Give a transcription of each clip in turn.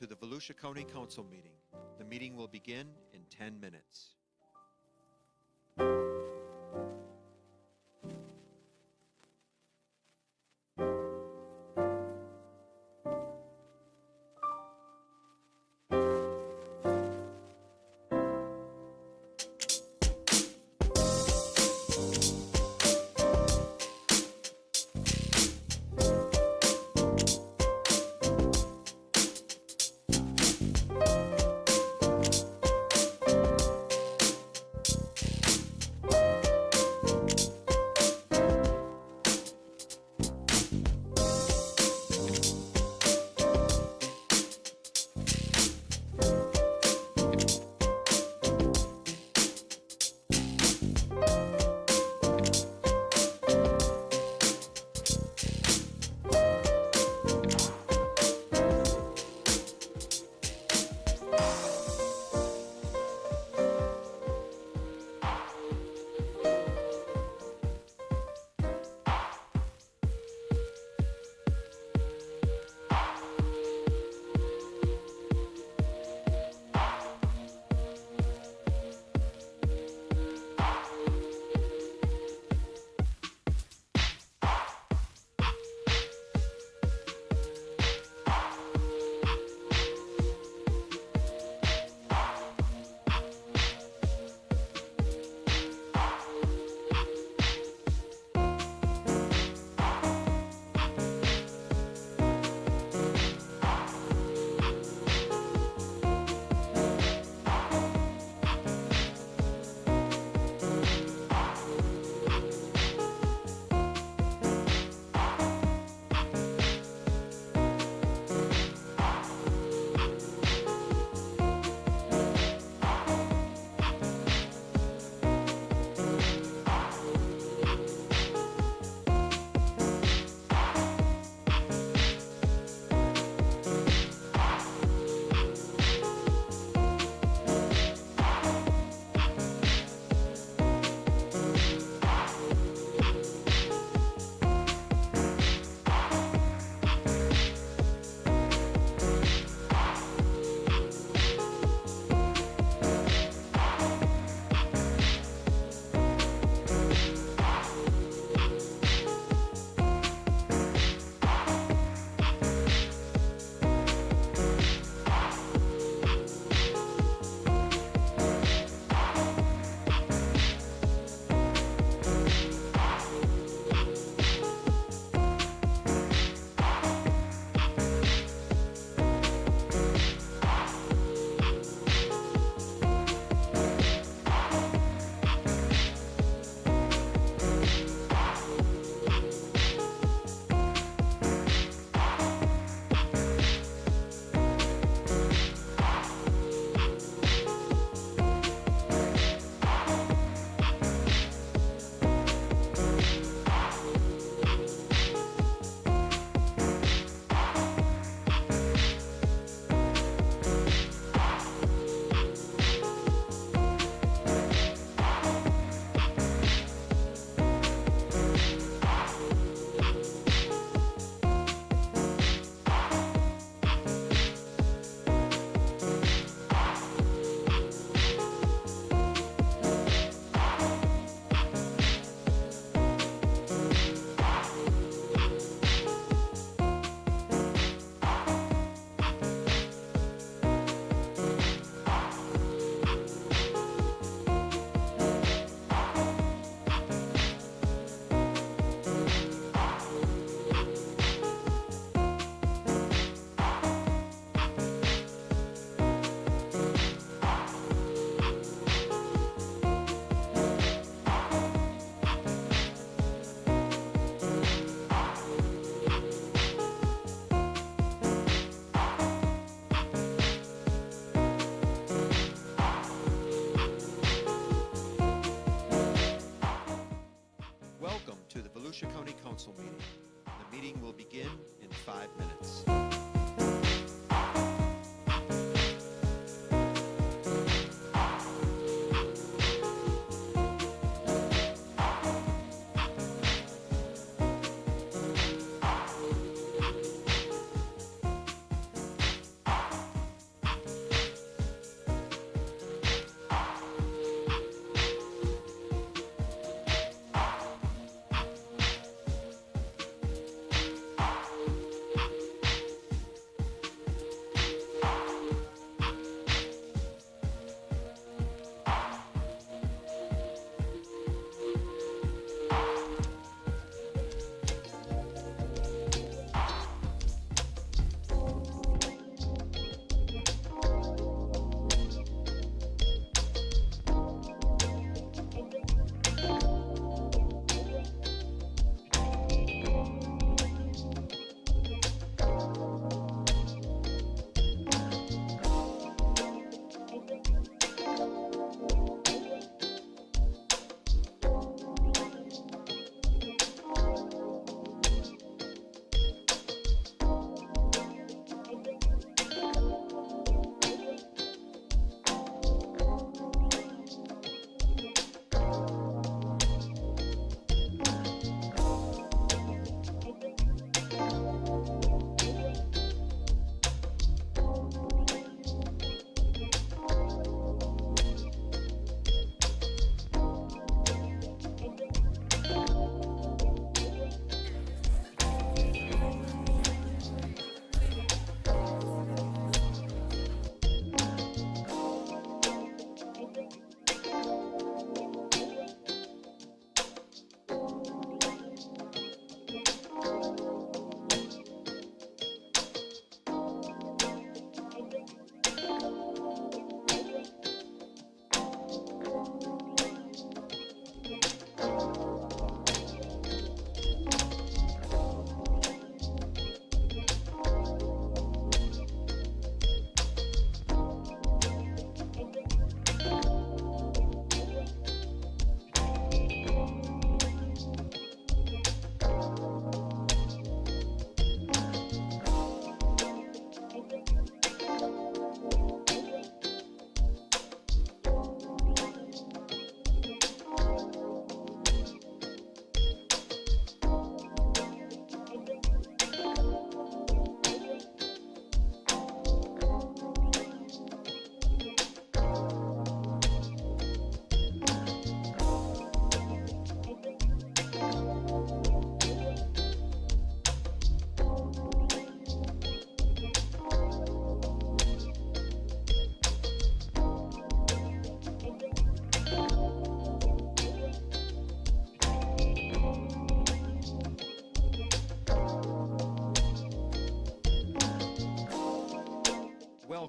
to the Volusia County Council meeting. The meeting will begin in 10 minutes. Welcome to the Volusia County Council meeting. The meeting will begin in 5 minutes.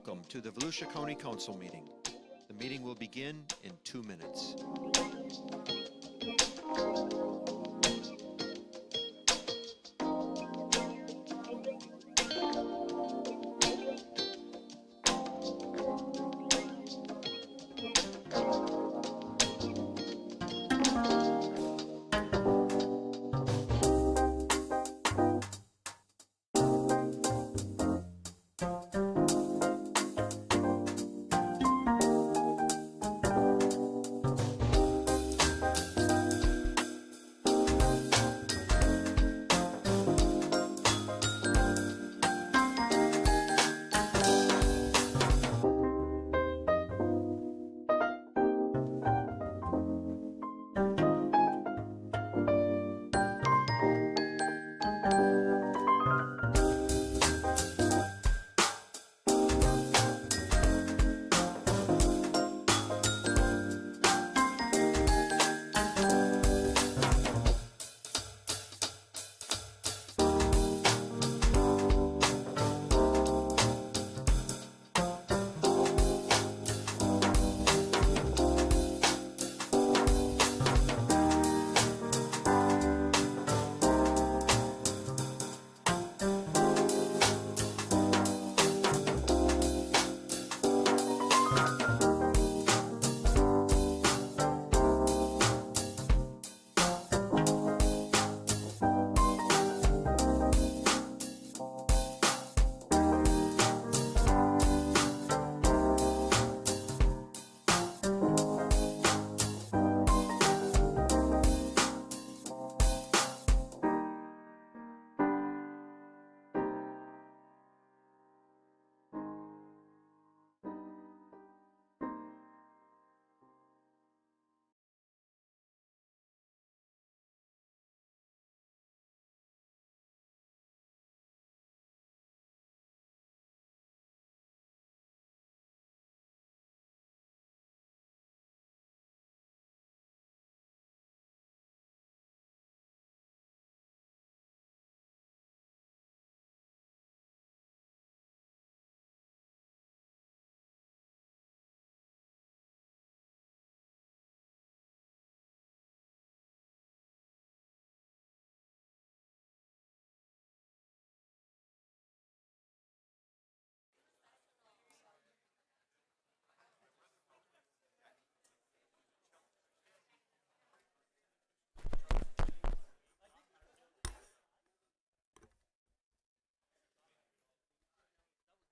Welcome to the Volusia County Council meeting. The meeting will begin in 2 minutes.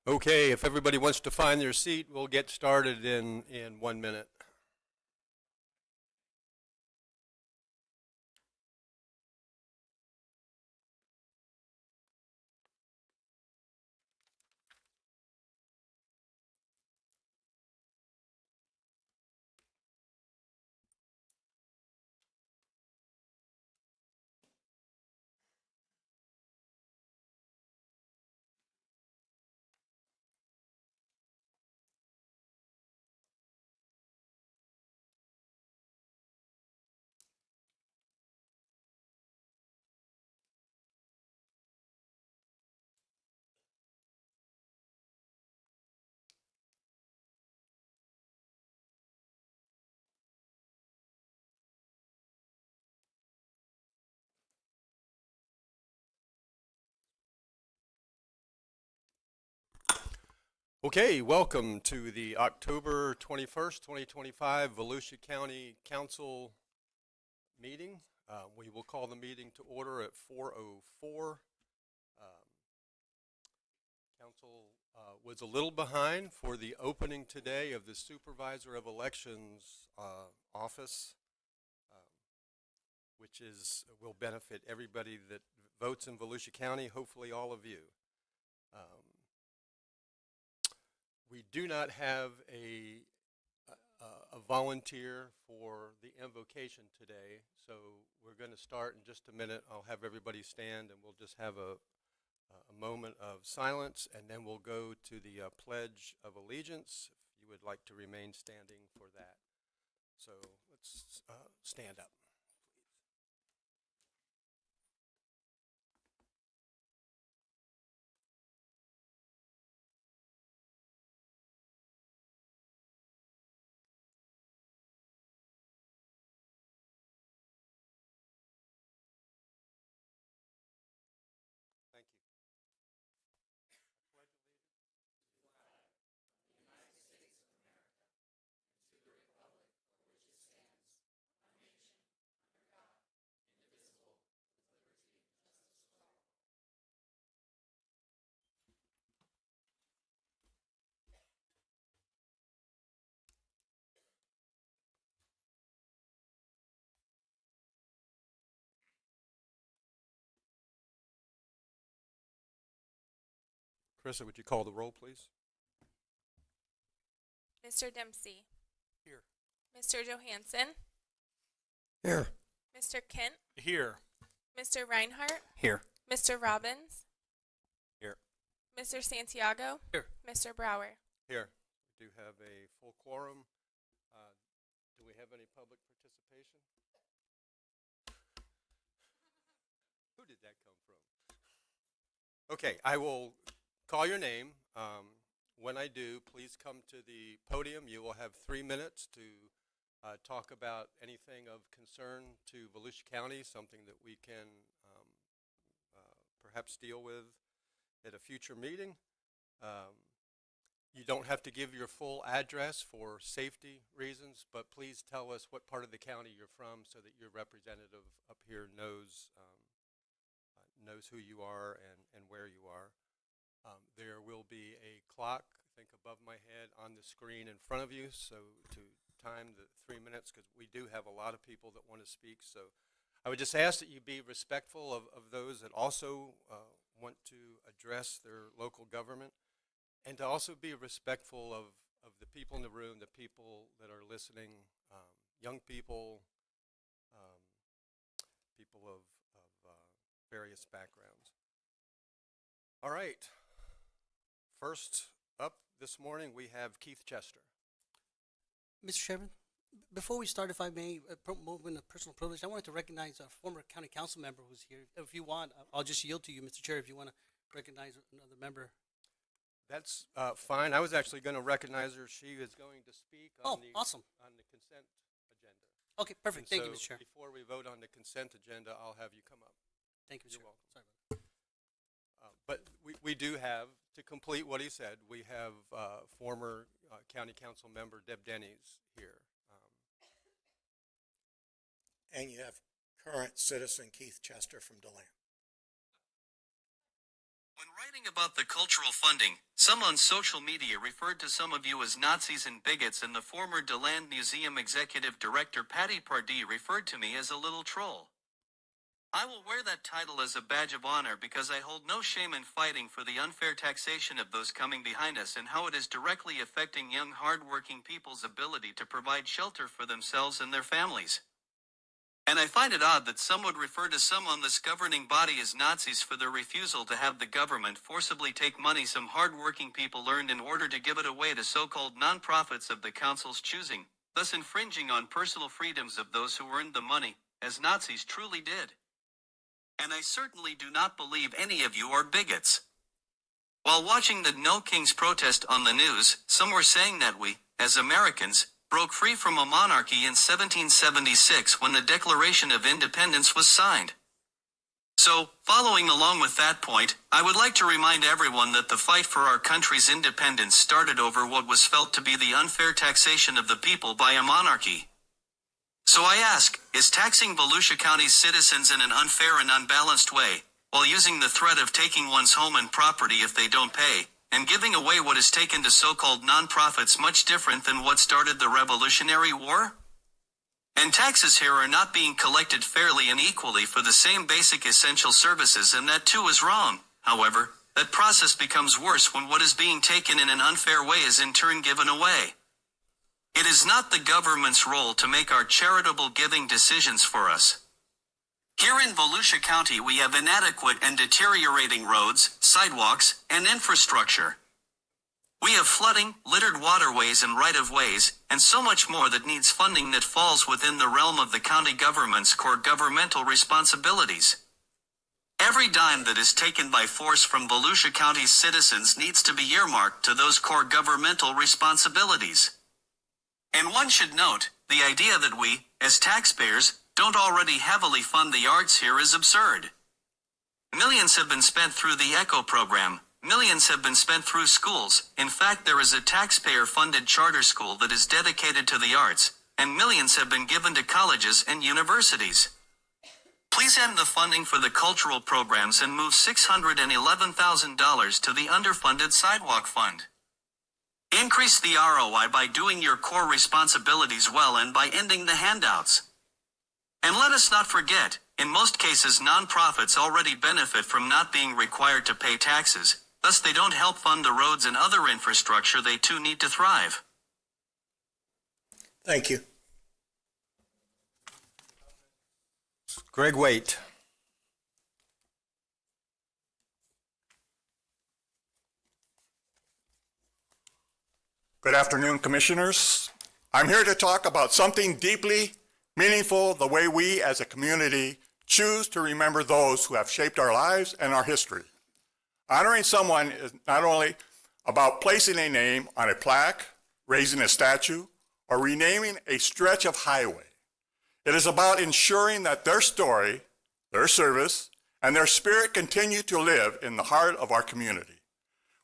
Okay, if everybody wants to find their seat, we'll get started in 1 minute. Okay, welcome to the October 21st, 2025 Volusia County Council meeting. We will call the meeting to order at 4:04. Council was a little behind for the opening today of the Supervisor of Elections office, which will benefit everybody that votes in Volusia County, hopefully all of you. We do not have a volunteer for the invocation today, so we're going to start in just a minute. I'll have everybody stand and we'll just have a moment of silence, and then we'll go to the Pledge of Allegiance, if you would like to remain standing for that. So let's stand up. Carissa, would you call the roll, please? Mr. Dempsey. Here. Mr. Johansson. Here. Mr. Kent. Here. Mr. Reinhardt. Here. Mr. Robbins. Here. Mr. Santiago. Here. Mr. Brower. Here. We do have a full quorum. Do we have any public participation? Who did that come from? Okay, I will call your name. When I do, please come to the podium. You will have 3 minutes to talk about anything of concern to Volusia County, something that we can perhaps deal with at a future meeting. You don't have to give your full address for safety reasons, but please tell us what part of the county you're from so that your representative up here knows who you are and where you are. There will be a clock, I think above my head, on the screen in front of you, so to time the 3 minutes, because we do have a lot of people that want to speak. So I would just ask that you be respectful of those that also want to address their local government, and to also be respectful of the people in the room, the people that are listening, young people, people of various backgrounds. All right. First up this morning, we have Keith Chester. Mr. Chairman, before we start, if I may, moving a personal privilege, I wanted to recognize a former county council member who's here. If you want, I'll just yield to you, Mr. Chair, if you want to recognize another member. That's fine. I was actually going to recognize her. She is going to speak on awesome. On the consent agenda. Okay, perfect. And Thank you, so Mr. Chair. Before we vote on the consent agenda, I'll have you come up. Thank you, Mr. You're Chair. welcome. Sorry about that. But we do have, to complete what he said, we have former county council member Deb Denny's here. And you have current citizen Keith Chester from DeLand. When writing about the cultural funding, some on social media referred to some of you as Nazis and bigots, and the former DeLand Museum Executive Director Patty Pardee referred to me as a little troll. I will wear that title as a badge of honor because I hold no shame in fighting for the unfair taxation of those coming behind us and how it is directly affecting young, hard-working people's ability to provide shelter for themselves and their families. And I find it odd that some would refer to some on this governing body as Nazis for their refusal to have the government forcibly take money some hard-working people earned in order to give it away to so-called nonprofits of the council's choosing, thus infringing on personal freedoms of those who earned the money, as Nazis truly did. And I certainly do not believe any of you are bigots. While watching the No Kings protest on the news, some were saying that we, as Americans, broke free from a monarchy in 1776 when the Declaration of Independence was signed. So, following along with that point, I would like to remind everyone that the fight for our country's independence started over what was felt to be the unfair taxation of the people by a monarchy. So I ask, is taxing Volusia County's citizens in an unfair and unbalanced way, while using the threat of taking one's home and property if they don't pay, and giving away what is taken to so-called nonprofits much different than what started the Revolutionary War? And taxes here are not being collected fairly and equally for the same basic essential services, and that too is wrong. However, that process becomes worse when what is being taken in an unfair way is in turn given away. It is not the government's role to make our charitable giving decisions for us. Here in Volusia County we have inadequate and deteriorating roads, sidewalks, and infrastructure. We have flooding, littered waterways and right-of-ways, and so much more that needs funding that falls within the realm of the county government's core governmental responsibilities. Every dime that is taken by force from Volusia County's citizens needs to be earmarked to those core governmental responsibilities. And one should note, the idea that we, as taxpayers, don't already heavily fund the arts here is absurd. Millions have been spent through the ECHO program, millions have been spent through schools. In fact, there is a taxpayer-funded charter school that is dedicated to the arts, and millions have been given to colleges and universities. Please end the funding for the cultural programs and move $611,000 to the underfunded sidewalk fund. Increase the ROI by doing your core responsibilities well and by ending the handouts. And let us not forget, in most cases nonprofits already benefit from not being required to pay taxes, Thus, they don't help fund the roads and other infrastructure they too need to thrive. Thank you. Greg Waite. Good afternoon, Commissioners. I'm here to talk about something deeply meaningful, the way we as a community choose to remember those who have shaped our lives and our history. Honoring someone is not only about placing a name on a plaque, raising a statue, or renaming a stretch of highway. It is about ensuring that their story, their service, and their spirit continue to live in the heart of our community.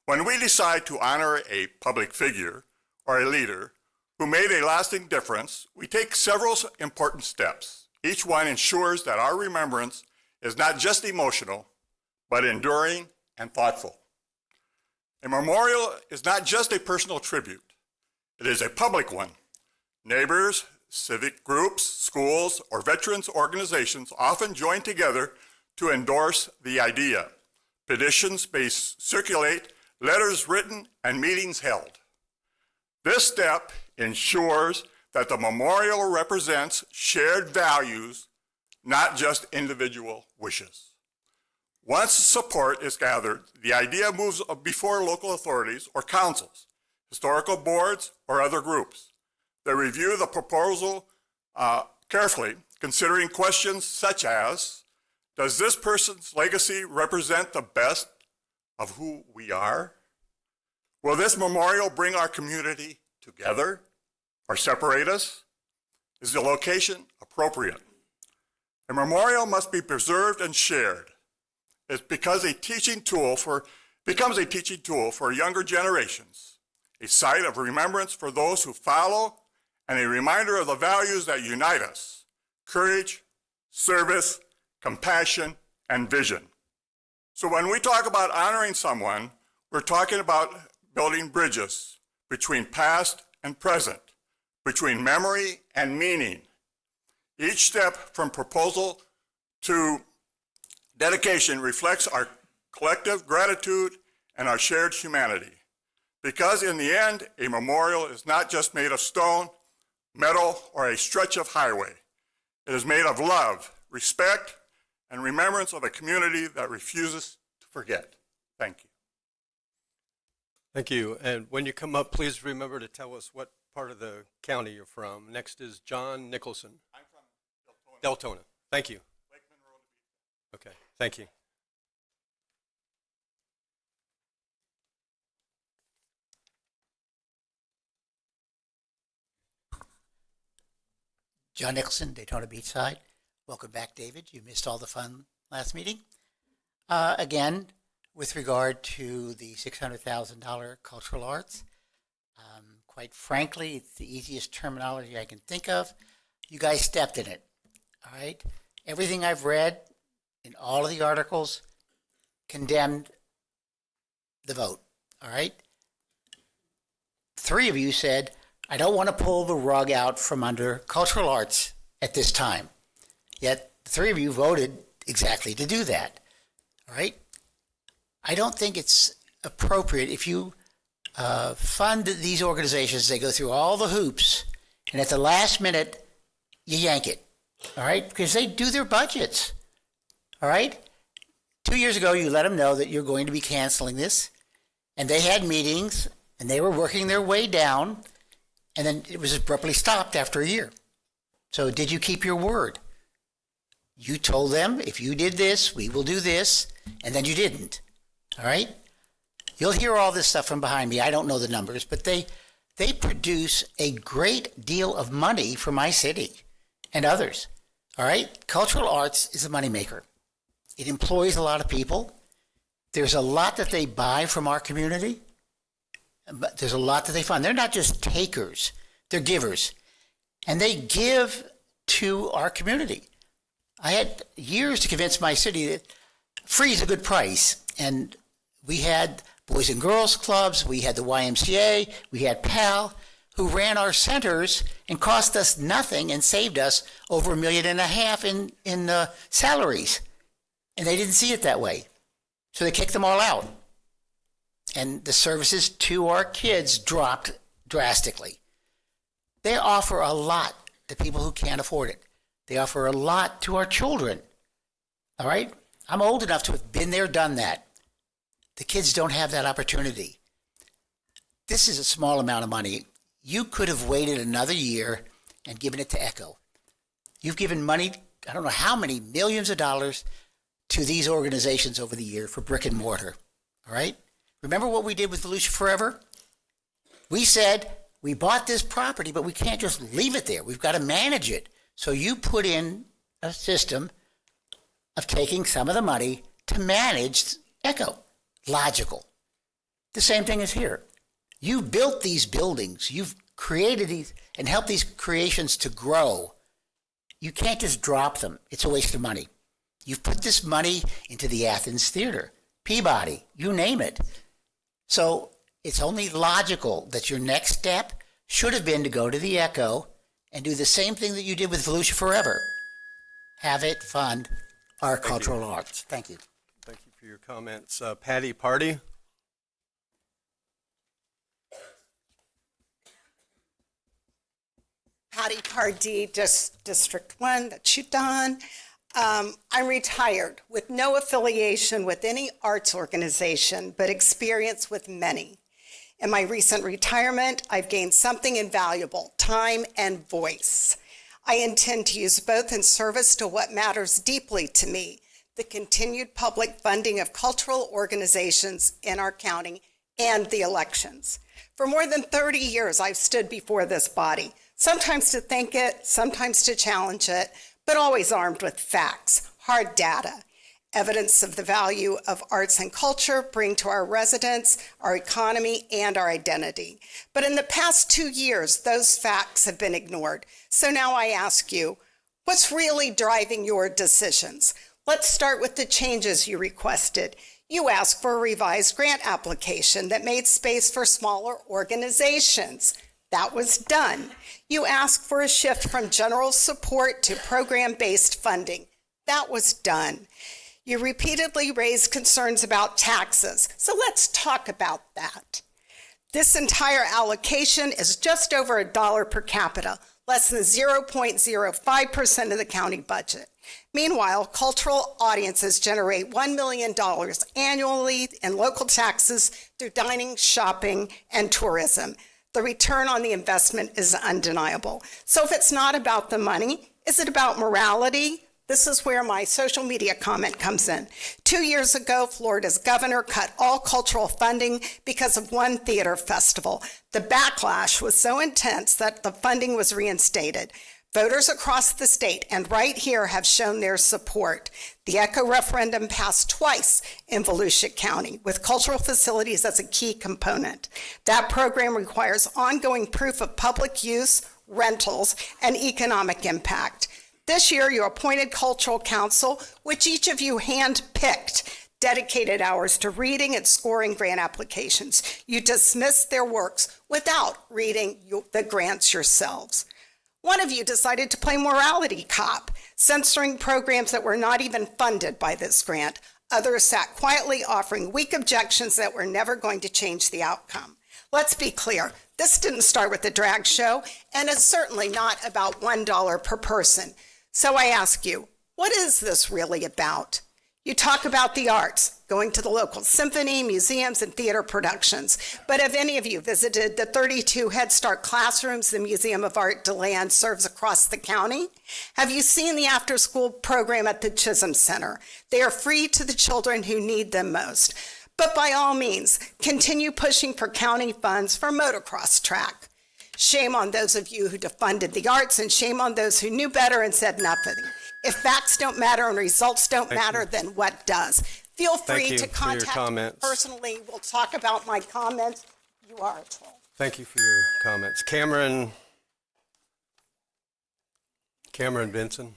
When we decide to honor a public figure or a leader who made a lasting difference, we take several important steps. Each one ensures that our remembrance is not just emotional, but enduring and thoughtful. A memorial is not just a personal tribute. It is a public one. Neighbors, civic groups, schools, or veterans organizations often join together to endorse the idea. Petitions may circulate, letters written, and meetings held. This step ensures that the memorial represents shared values, not just individual wishes. Once support is gathered, the idea moves before local authorities or councils, historical boards, or other groups. They review the proposal carefully, considering questions such as, does this person's legacy represent the best of who we are? Will this memorial bring our community together or separate us? Is the location appropriate? A memorial must be preserved and shared. It becomes a teaching tool for younger generations, a site of remembrance for those who follow, and a reminder of the values that unite us: courage, service, compassion, and vision. So when we talk about honoring someone, we're talking about building bridges between past and present, between memory and meaning. Each step from proposal to dedication reflects our collective gratitude and our shared humanity. Because in the end, a memorial is not just made of stone, metal, or a stretch of highway. It is made of love, respect, and remembrance of a community that refuses to forget. Thank you. Thank you. And when you come up, please remember to tell us what part of the county you're from. Next is John Nicholson. I'm from Deltona. Thank you. Lake Monroe. Okay, thank you. John Nicholson, Daytona Beachside. Welcome back, David. You missed all the fun last meeting. Again, with regard to the $600,000 cultural arts, quite frankly, it's the easiest terminology I can think of. You guys stepped in it, all right? Everything I've read in all of the articles condemned the vote, all right? 3 of you said, I don't want to pull the rug out from under cultural arts at this time. Yet the 3 of you voted exactly to do that. All right? I don't think it's appropriate if you fund these organizations, they go through all the hoops, and at the last minute, you yank it. All right? Because they do their budgets. All right? 2 years ago, you let them know that you're going to be canceling this, and they had meetings, and they were working their way down, and then it was abruptly stopped after a year. So did you keep your word? You told them, if you did this, we will do this, and then you didn't. All right? You'll hear all this stuff from behind me. I don't know the numbers, but they produce a great deal of money for my city and others. All right? Cultural arts is a moneymaker. It employs a lot of people. There's a lot that they buy from our community. But there's a lot that they fund. They're not just takers, they're givers. And they give to our community. I had years to convince my city that free is a good price. And we had Boys and Girls Clubs, we had the YMCA, we had PAL, who ran our centers and cost us nothing and saved us over $1.5 million in salaries. And they didn't see it that way. So they kicked them all out. and the services to our kids dropped drastically. They offer a lot to people who can't afford it. They offer a lot to our children. All right? I'm old enough to have been there, done that. The kids don't have that opportunity. This is a small amount of money. You could have waited another year and given it to Echo. You've given money, I don't know how many millions of dollars to these organizations over the year for brick and mortar. All right? Remember what we did with Volusia Forever? We said, we bought this property, but we can't just leave it there. We've got to manage it. So you put in a system of taking some of the money to manage Echo. Logical. The same thing is here. You built these buildings. You've created these and helped these creations to grow. You can't just drop them. It's a waste of money. You've put this money into the Athens Theater, Peabody, you name it. So it's only logical that your next step should have been to go to the Echo and do the same thing that you did with Volusia Forever. Have it fund our cultural arts. Thank you. Thank you for your comments. Patty Pardee? Patty Pardee, District 1, that's you, Don. I'm retired with no affiliation with any arts organization, but experience with many. In my recent retirement, I've gained something invaluable, time and voice. I intend to use both in service to what matters deeply to me, the continued public funding of cultural organizations in our county and the elections. For more than 30 years, I've stood before this body, sometimes to thank it, sometimes to challenge it, but always armed with facts, hard data, evidence of the value of arts and culture bring to our residents, our economy, and our identity. But in the past 2 years, those facts have been ignored. So now I ask you, what's really driving your decisions? Let's start with the changes you requested. You asked for a revised grant application that made space for smaller organizations. That was done. You asked for a shift from general support to program-based funding. That was done. You repeatedly raised concerns about taxes, so let's talk about that. This entire allocation is just over $1 per capita, less than 0.05% of the county budget. Meanwhile, cultural audiences generate $1 million annually in local taxes through dining, shopping, and tourism. The return on the investment is undeniable. So if it's not about the money, is it about morality? This is where my social media comment comes in. 2 years ago, Florida's governor cut all cultural funding because of one theater festival. The backlash was so intense that the funding was reinstated. Voters across the state and right here have shown their support. The ECHO referendum passed twice in Volusia County, with cultural facilities as a key component. That program requires ongoing proof of public use, rentals, and economic impact. This year, you appointed Cultural Council, which each of you hand-picked, dedicated hours to reading and scoring grant applications. You dismissed their works without reading the grants yourselves. One of you decided to play morality cop, censoring programs that were not even funded by this grant. Others sat quietly offering weak objections that were never going to change the outcome. Let's be clear, this didn't start with the drag show, and it's certainly not about $1 per person. So I ask you, what is this really about? You talk about the arts, going to the local symphony, museums, and theater productions. But have any of you visited the 32 Head Start classrooms the Museum of Art DeLand serves across the county? Have you seen the after-school program at the Chisholm Center? They are free to the children who need them most. But by all means, continue pushing for county funds for motocross track. Shame on those of you who defunded the arts, and shame on those who knew better and said nothing. If facts don't matter and results don't matter, then what does? Feel free to contact me personally. We'll talk about my comments. You are a troll. Thank you for your comments. Cameron Benson.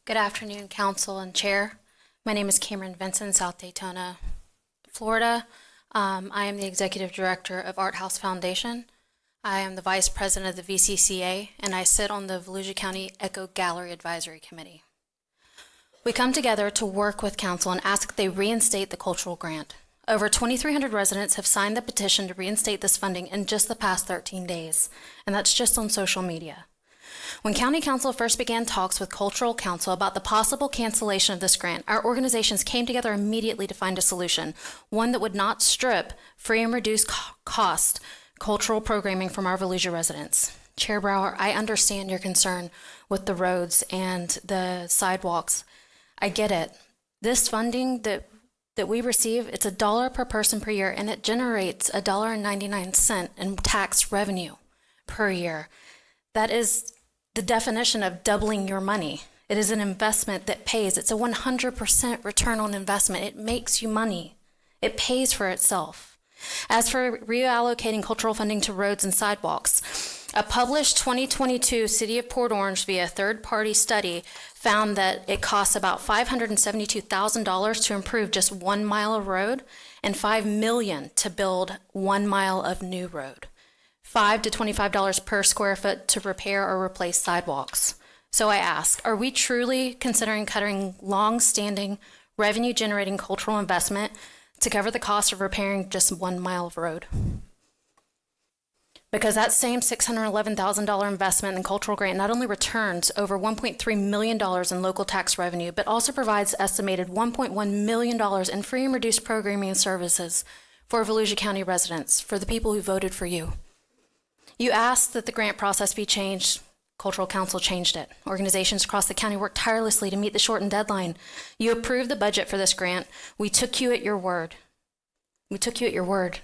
Good afternoon, Council and Chair. My name is Cameron Benson, South Daytona, Florida. I am the Executive Director of Art House Foundation. I am the Vice President of the VCCA, and I sit on the Volusia County Echo Gallery Advisory Committee. We come together to work with council and ask that they reinstate the cultural grant. Over 2,300 residents have signed the petition to reinstate this funding in just the past 13 days, and that's just on social media. When County Council first began talks with Cultural Council about the possible cancellation of this grant, our organizations came together immediately to find a solution, one that would not strip free and reduced cost cultural programming from our Volusia residents. Chair Brower, I understand your concern with the roads and the sidewalks. I get it. This funding that we receive, it's $1 per person per year, and it generates $1.99 in tax revenue per year. That is the definition of doubling your money. It is an investment that pays. It's a 100% return on investment. It makes you money. It pays for itself. As for reallocating cultural funding to roads and sidewalks, a published 2022 City of Port Orange via third-party study found that it costs about $572,000 to improve just 1 mile of road and $5 million to build 1 mile of new road. $5 to $25 per square foot to repair or replace sidewalks. So I ask, are we truly considering cutting long-standing revenue-generating cultural investment to cover the cost of repairing just 1 mile of road? Because that same $611,000 investment in cultural grant not only returns over $1.3 million in local tax revenue, but also provides estimated $1.1 million in free and reduced programming and services for Volusia County residents, for the people who voted for you. You asked that the grant process be changed. Cultural Council changed it. Organizations across the county worked tirelessly to meet the shortened deadline. You approved the budget for this grant. We took you at your word. We took you at your word.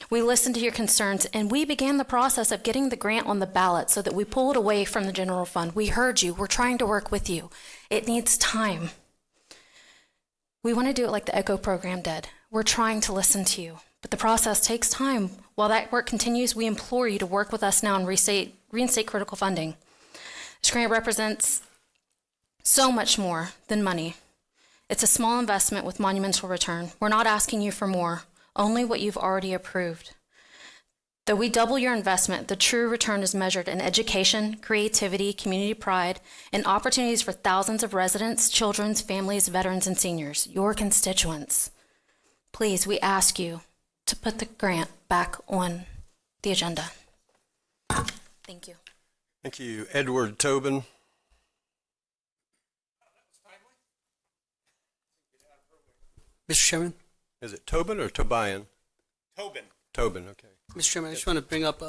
We listened to your concerns, and we began the process of getting the grant on the ballot so that we pull it away from the general fund. We heard you. We're trying to work with you. It needs time. We want to do it like the ECHO program did. We're trying to listen to you, but the process takes time. While that work continues, we implore you to work with us now and reinstate critical funding. This grant represents so much more than money. It's a small investment with monumental return. We're not asking you for more, only what you've already approved. Though we double your investment, the true return is measured in education, creativity, community pride, and opportunities for thousands of residents, children, families, veterans, and seniors, your constituents. Please, we ask you to put the grant back on the agenda. Thank you. Thank you. Edward Tobin. Mr. Chairman? Is it Tobin or Tobian? Tobin. Tobin, okay. Mr. Chairman, I just want to bring up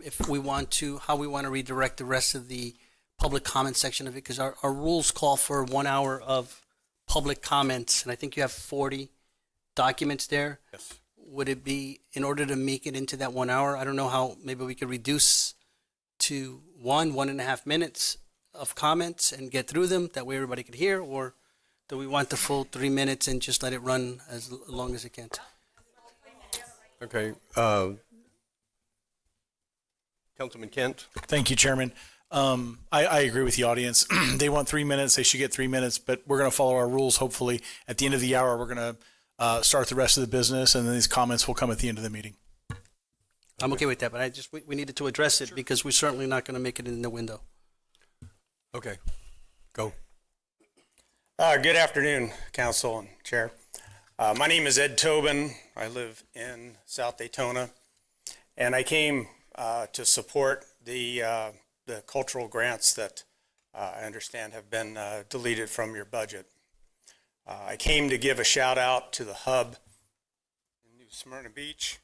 if we want to, how we want to redirect the rest of the public comment section of it, because our rules call for 1 hour of public comments, and I think you have 40 documents there. Yes. Would it be, in order to make it into that 1 hour, I don't know how, maybe we could reduce to 1.5 minutes of comments and get through them, that way everybody could hear, or do we want the full 3 minutes and just let it run as long as it can? Okay. Councilman Kent? Thank you, Chairman. I agree with the audience. They want 3 minutes. They should get 3 minutes, but we're going to follow our rules. Hopefully, at the end of the hour, we're going to start the rest of the business, and then these comments will come at the end of the meeting. I'm okay with that, but we needed to address it because we're certainly not going to make it in the window. Okay. Go. Good afternoon, Council and Chair. My name is Ed Tobin. I live in South Daytona, and I came to support the cultural grants that I understand have been deleted from your budget. I came to give a shout out to the Hub in New Smyrna Beach.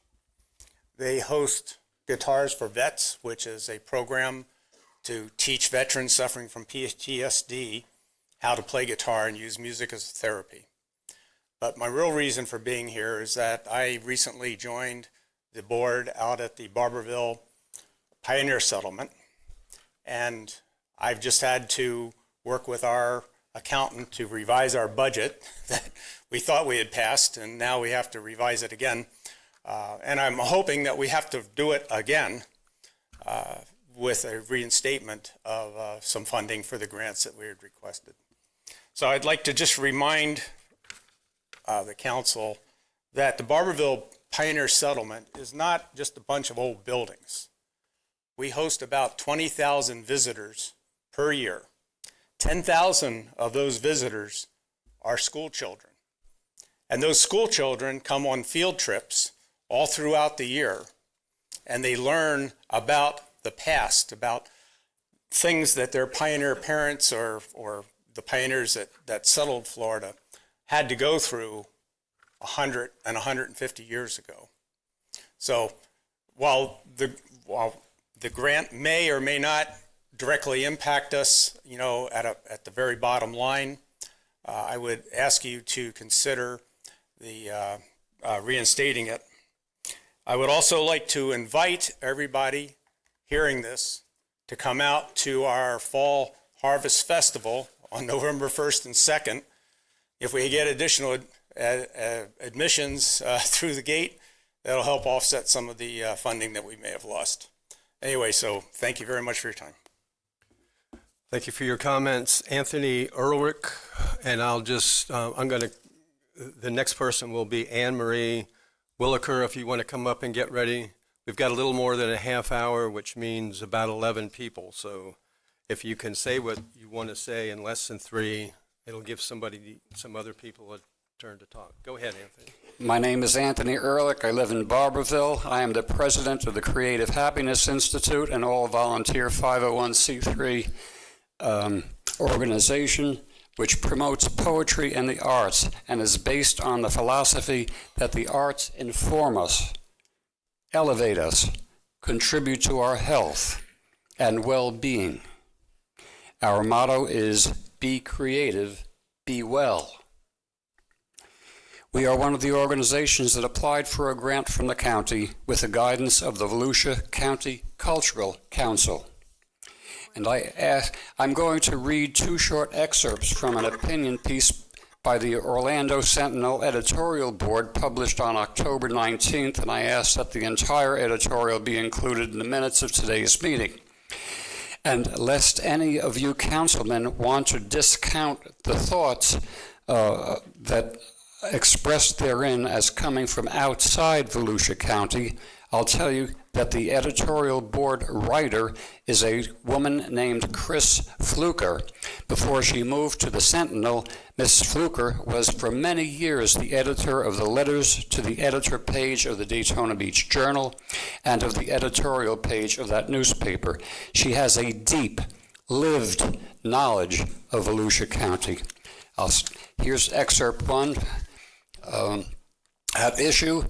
They host Guitars for Vets, which is a program to teach veterans suffering from PTSD how to play guitar and use music as therapy. But my real reason for being here is that I recently joined the board out at the Barberville Pioneer Settlement, and I've just had to work with our accountant to revise our budget that we thought we had passed, and now we have to revise it again. And I'm hoping that we have to do it again with a reinstatement of some funding for the grants that we had requested. So I'd like to just remind the council that the Barberville Pioneer Settlement is not just a bunch of old buildings. We host about 20,000 visitors per year. 10,000 of those visitors are school children. And those school children come on field trips all throughout the year, and they learn about the past, about things that their pioneer parents or the pioneers that settled Florida had to go through 100 and 150 years ago. So while the grant may or may not directly impact us, at the very bottom line, I would ask you to consider the reinstating it. I would also like to invite everybody hearing this to come out to our Fall Harvest Festival on November 1st and 2nd. If we get additional admissions through the gate, that'll help offset some of the funding that we may have lost. Anyway, so thank you very much for your time. Thank you for your comments. Anthony Ehrlich, and the next person will be Anne Marie Williker, if you want to come up and get ready. We've got a little more than a half hour, which means about 11 people. So if you can say what you want to say in less than 3, it'll give some other people a turn to talk. Go ahead, Anthony. My name is Anthony Ehrlich. I live in Barberville. I am the president of the Creative Happiness Institute, an all-volunteer 501c3 organization which promotes poetry and the arts and is based on the philosophy that the arts inform us, elevate us, contribute to our health and well-being. Our motto is, be creative, be well. We are one of the organizations that applied for a grant from the county with the guidance of the Volusia County Cultural Council. And I'm going to read 2 short excerpts from an opinion piece by the Orlando Sentinel editorial board published on October 19th, and I ask that the entire editorial be included in the minutes of today's meeting. And lest any of you councilmen want to discount the thoughts that expressed therein as coming from outside Volusia County, I'll tell you that the editorial board writer is a woman named Chris Fluker. Before she moved to the Sentinel, Ms. Fluker was for many years the editor of the letters to the editor page of the Daytona Beach Journal and of the editorial page of that newspaper. She has a deep, lived knowledge of Volusia County. Here's excerpt 1. At issue,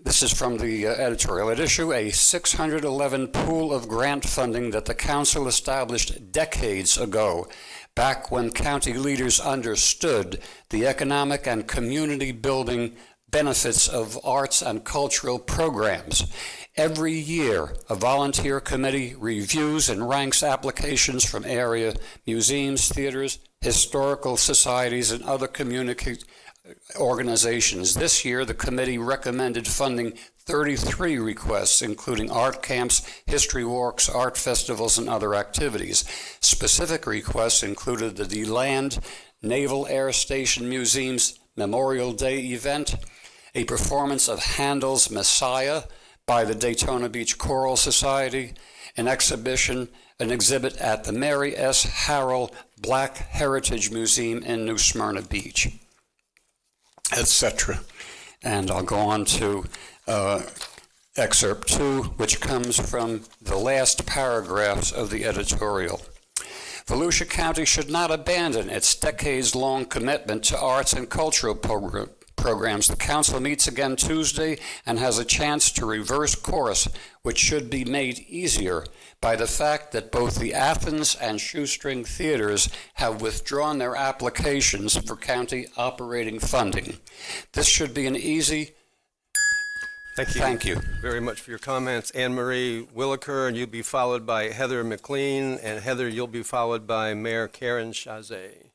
this is from the editorial, at issue a 611 pool of grant funding that the council established decades ago, back when county leaders understood the economic and community building benefits of arts and cultural programs. Every year, a volunteer committee reviews and ranks applications from area museums, theaters, historical societies, and other community organizations. This year, the committee recommended funding 33 requests, including art camps, history walks, art festivals, and other activities. Specific requests included the DeLand Naval Air Station Museum's Memorial Day event, a performance of Handel's Messiah by the Daytona Beach Choral Society, an exhibit at the Mary S. Harrell Black Heritage Museum in New Smyrna Beach, etc. And I'll go on to excerpt 2, which comes from the last paragraphs of the editorial. Volusia County should not abandon its decades-long commitment to arts and cultural programs. The council meets again Tuesday and has a chance to reverse course, which should be made easier by the fact that both the Athens and Shoestring theaters have withdrawn their applications for county operating funding. This should be an easy... Thank you very much for your comments. Anne Marie Williker, and you'll be followed by Heather McLean, and Heather, you'll be followed by Mayor Karen Chazet.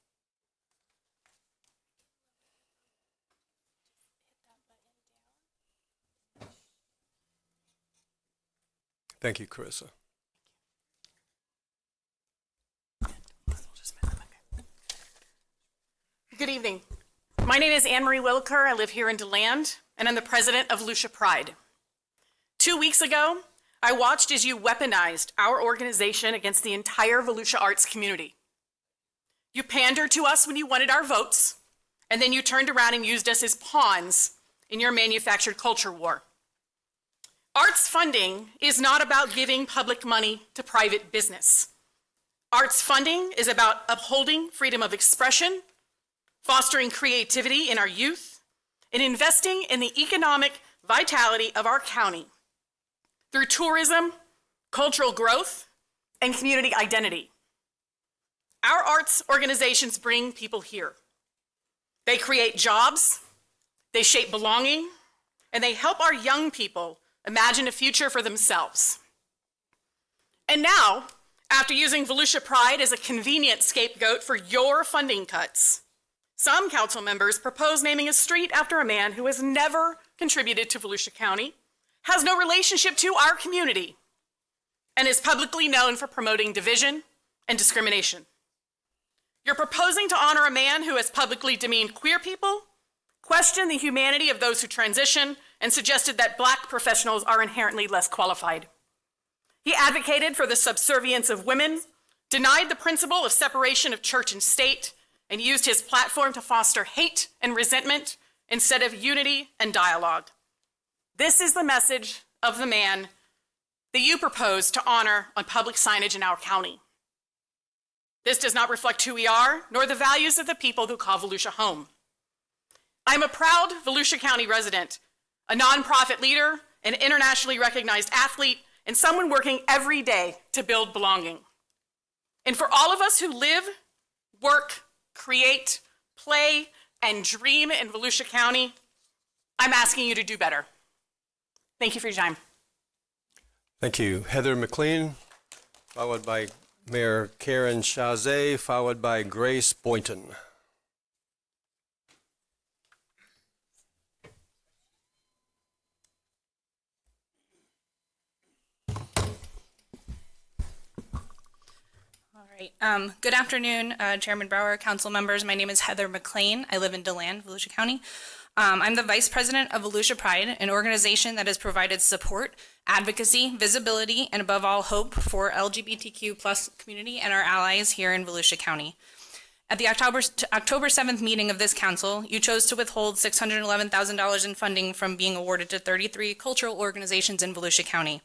Thank you, Carissa. Good evening. My name is Anne Marie Williker. I live here in DeLand, and I'm the president of Volusia Pride. 2 weeks ago, I watched as you weaponized our organization against the entire Volusia arts community. You pandered to us when you wanted our votes, and then you turned around and used us as pawns in your manufactured culture war. Arts funding is not about giving public money to private business. Arts funding is about upholding freedom of expression, fostering creativity in our youth, and investing in the economic vitality of our county through tourism, cultural growth, and community identity. Our arts organizations bring people here. They create jobs, they shape belonging, and they help our young people imagine a future for themselves. And now, after using Volusia Pride as a convenient scapegoat for your funding cuts, some council members propose naming a street after a man who has never contributed to Volusia County, has no relationship to our community, and is publicly known for promoting division and discrimination. You're proposing to honor a man who has publicly demeaned queer people, questioned the humanity of those who transition, and suggested that Black professionals are inherently less qualified. He advocated for the subservience of women, denied the principle of separation of church and state, and used his platform to foster hate and resentment instead of unity and dialogue. This is the message of the man that you propose to honor on public signage in our county. This does not reflect who we are, nor the values of the people who call Volusia home. I'm a proud Volusia County resident, a nonprofit leader, an internationally recognized athlete, and someone working every day to build belonging. And for all of us who live, work, create, play, and dream in Volusia County, I'm asking you to do better. Thank you for your time. Thank you. Heather McLean, followed by Mayor Karen Chazé, followed by Grace Boynton. Good afternoon, Chairman Brower, council members. My name is Heather McLean. I live in DeLand, Volusia County. I'm the vice president of Volusia Pride, an organization that has provided support, advocacy, visibility, and above all, hope for LGBTQ plus community and our allies here in Volusia County. At the October 7th meeting of this council, you chose to withhold $611,000 in funding from being awarded to 33 cultural organizations in Volusia County.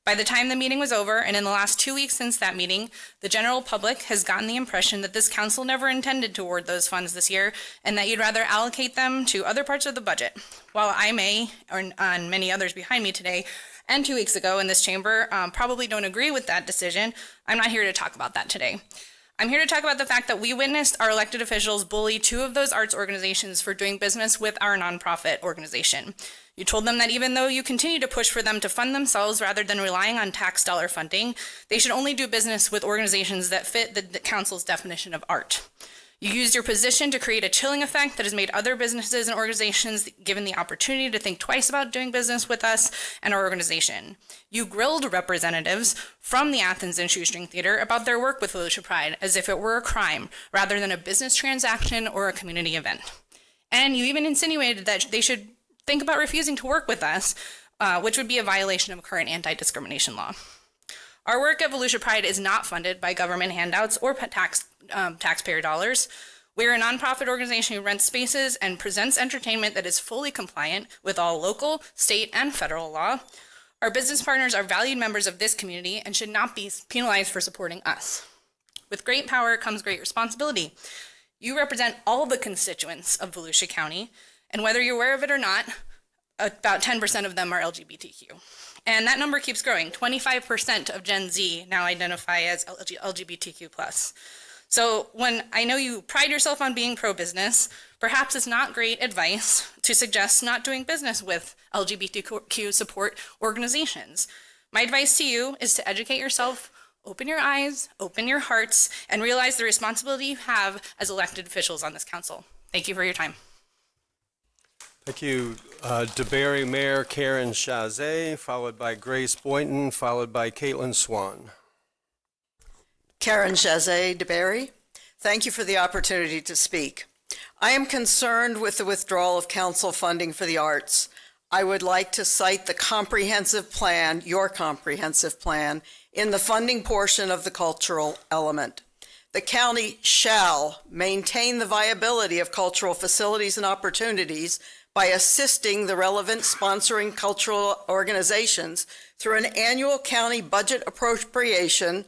By the time the meeting was over, and in the last 2 weeks since that meeting, the general public has gotten the impression that this council never intended to award those funds this year, and that you'd rather allocate them to other parts of the budget. While I may, and many others behind me today, and 2 weeks ago in this chamber, probably don't agree with that decision, I'm not here to talk about that today. I'm here to talk about the fact that we witnessed our elected officials bully 2 of those arts organizations for doing business with our nonprofit organization. You told them that even though you continue to push for them to fund themselves rather than relying on tax dollar funding, they should only do business with organizations that fit the council's definition of art. You used your position to create a chilling effect that has made other businesses and organizations given the opportunity to think twice about doing business with us and our organization. You grilled representatives from the Athens and Shoestring Theater about their work with Volusia Pride as if it were a crime rather than a business transaction or a community event. And you even insinuated that they should think about refusing to work with us, which would be a violation of current anti-discrimination law. Our work at Volusia Pride is not funded by government handouts or taxpayer dollars. We're a nonprofit organization who rents spaces and presents entertainment that is fully compliant with all local, state, and federal law. Our business partners are valued members of this community and should not be penalized for supporting us. With great power comes great responsibility. You represent all the constituents of Volusia County, and whether you're aware of it or not, about 10% of them are LGBTQ. And that number keeps growing. 25% of Gen Z now identify as LGBTQ+. So when I know you pride yourself on being pro-business, perhaps it's not great advice to suggest not doing business with LGBTQ support organizations. My advice to you is to educate yourself, open your eyes, open your hearts, and realize the responsibility you have as elected officials on this council. Thank you for your time. Thank you, DeBerry Mayor Karen Chazé, followed by Grace Boynton, followed by Caitlin Swan. Karen Chazé, DeBerry. Thank you for the opportunity to speak. I am concerned with the withdrawal of council funding for the arts. I would like to cite the comprehensive plan, your comprehensive plan, in the funding portion of the cultural element. The county shall maintain the viability of cultural facilities and opportunities by assisting the relevant sponsoring cultural organizations through an annual county budget appropriation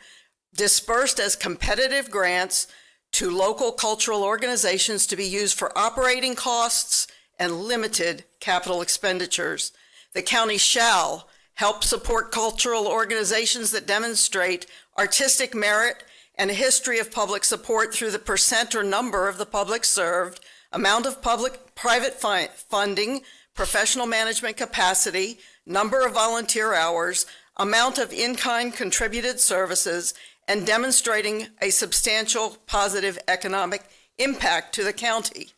dispersed as competitive grants to local cultural organizations to be used for operating costs and limited capital expenditures. The county shall help support cultural organizations that demonstrate artistic merit and a history of public support through the percent or number of the public served, amount of public-private funding, professional management capacity, number of volunteer hours, amount of in-kind contributed services, and demonstrating a substantial positive economic impact to the county.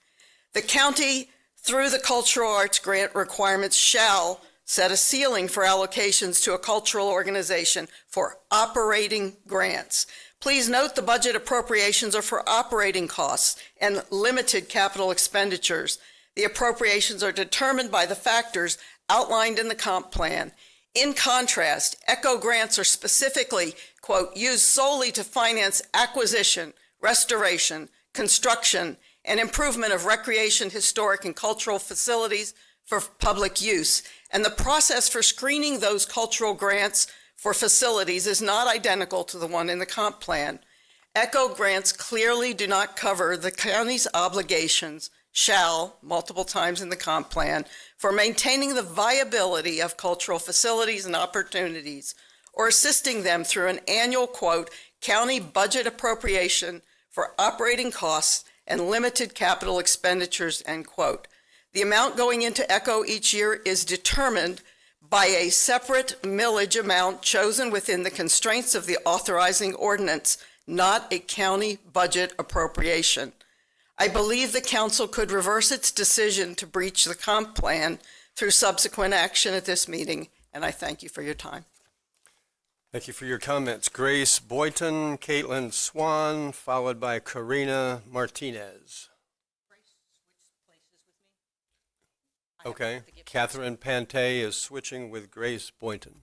The county, through the cultural arts grant requirements, shall set a ceiling for allocations to a cultural organization for operating grants. Please note the budget appropriations are for operating costs and limited capital expenditures. The appropriations are determined by the factors outlined in the comp plan. In contrast, ECHO grants are specifically, quote, used solely to finance acquisition, restoration, construction, and improvement of recreation, historic, and cultural facilities for public use. And the process for screening those cultural grants for facilities is not identical to the one in the comp plan. ECHO grants clearly do not cover the county's obligations, shall, multiple times in the comp plan, for maintaining the viability of cultural facilities and opportunities, or assisting them through an annual, quote, county budget appropriation for operating costs and limited capital expenditures, end quote. The amount going into ECHO each year is determined by a separate millage amount chosen within the constraints of the authorizing ordinance, not a county budget appropriation. I believe the council could reverse its decision to breach the comp plan through subsequent action at this meeting, and I thank you for your time. Thank you for your comments. Grace Boynton, Caitlin Swan, followed by Karina Martinez. Okay, Catherine Pante is switching with Grace Boynton.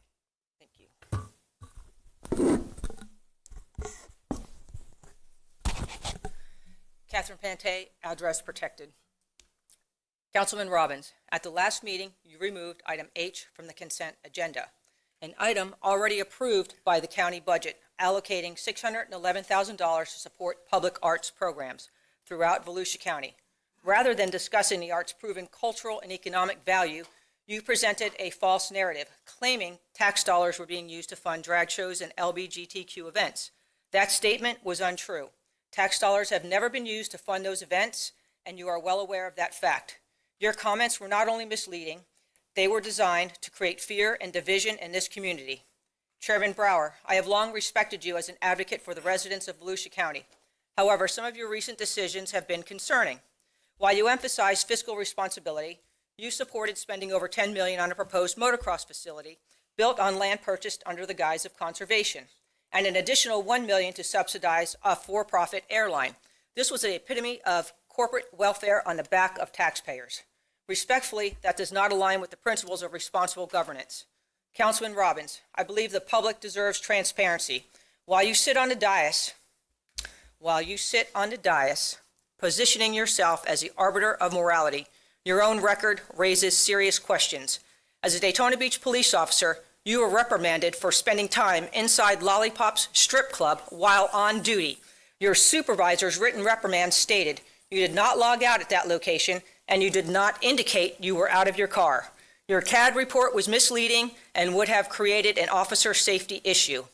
Thank you. Catherine Pante, address protected. Councilman Robbins, at the last meeting, you removed item H from the consent agenda, an item already approved by the county budget, allocating $611,000 to support public arts programs throughout Volusia County. Rather than discussing the arts' proven cultural and economic value, you presented a false narrative, claiming tax dollars were being used to fund drag shows and LGBTQ events. That statement was untrue. Tax dollars have never been used to fund those events, and you are well aware of that fact. Your comments were not only misleading, they were designed to create fear and division in this community. Chairman Brower, I have long respected you as an advocate for the residents of Volusia County. However, some of your recent decisions have been concerning. While you emphasized fiscal responsibility, you supported spending over $10 million on a proposed motocross facility built on land purchased under the guise of conservation, and an additional $1 million to subsidize a for-profit airline. This was the epitome of corporate welfare on the back of taxpayers. Respectfully, that does not align with the principles of responsible governance. Councilman Robbins, I believe the public deserves transparency. While you sit on the dais, positioning yourself as the arbiter of morality, your own record raises serious questions. As a Daytona Beach police officer, you were reprimanded for spending time inside Lollipop's strip club while on duty. Your supervisor's written reprimand stated you did not log out at that location and you did not indicate you were out of your car. Your CAD report was misleading and would have created an officer safety issue.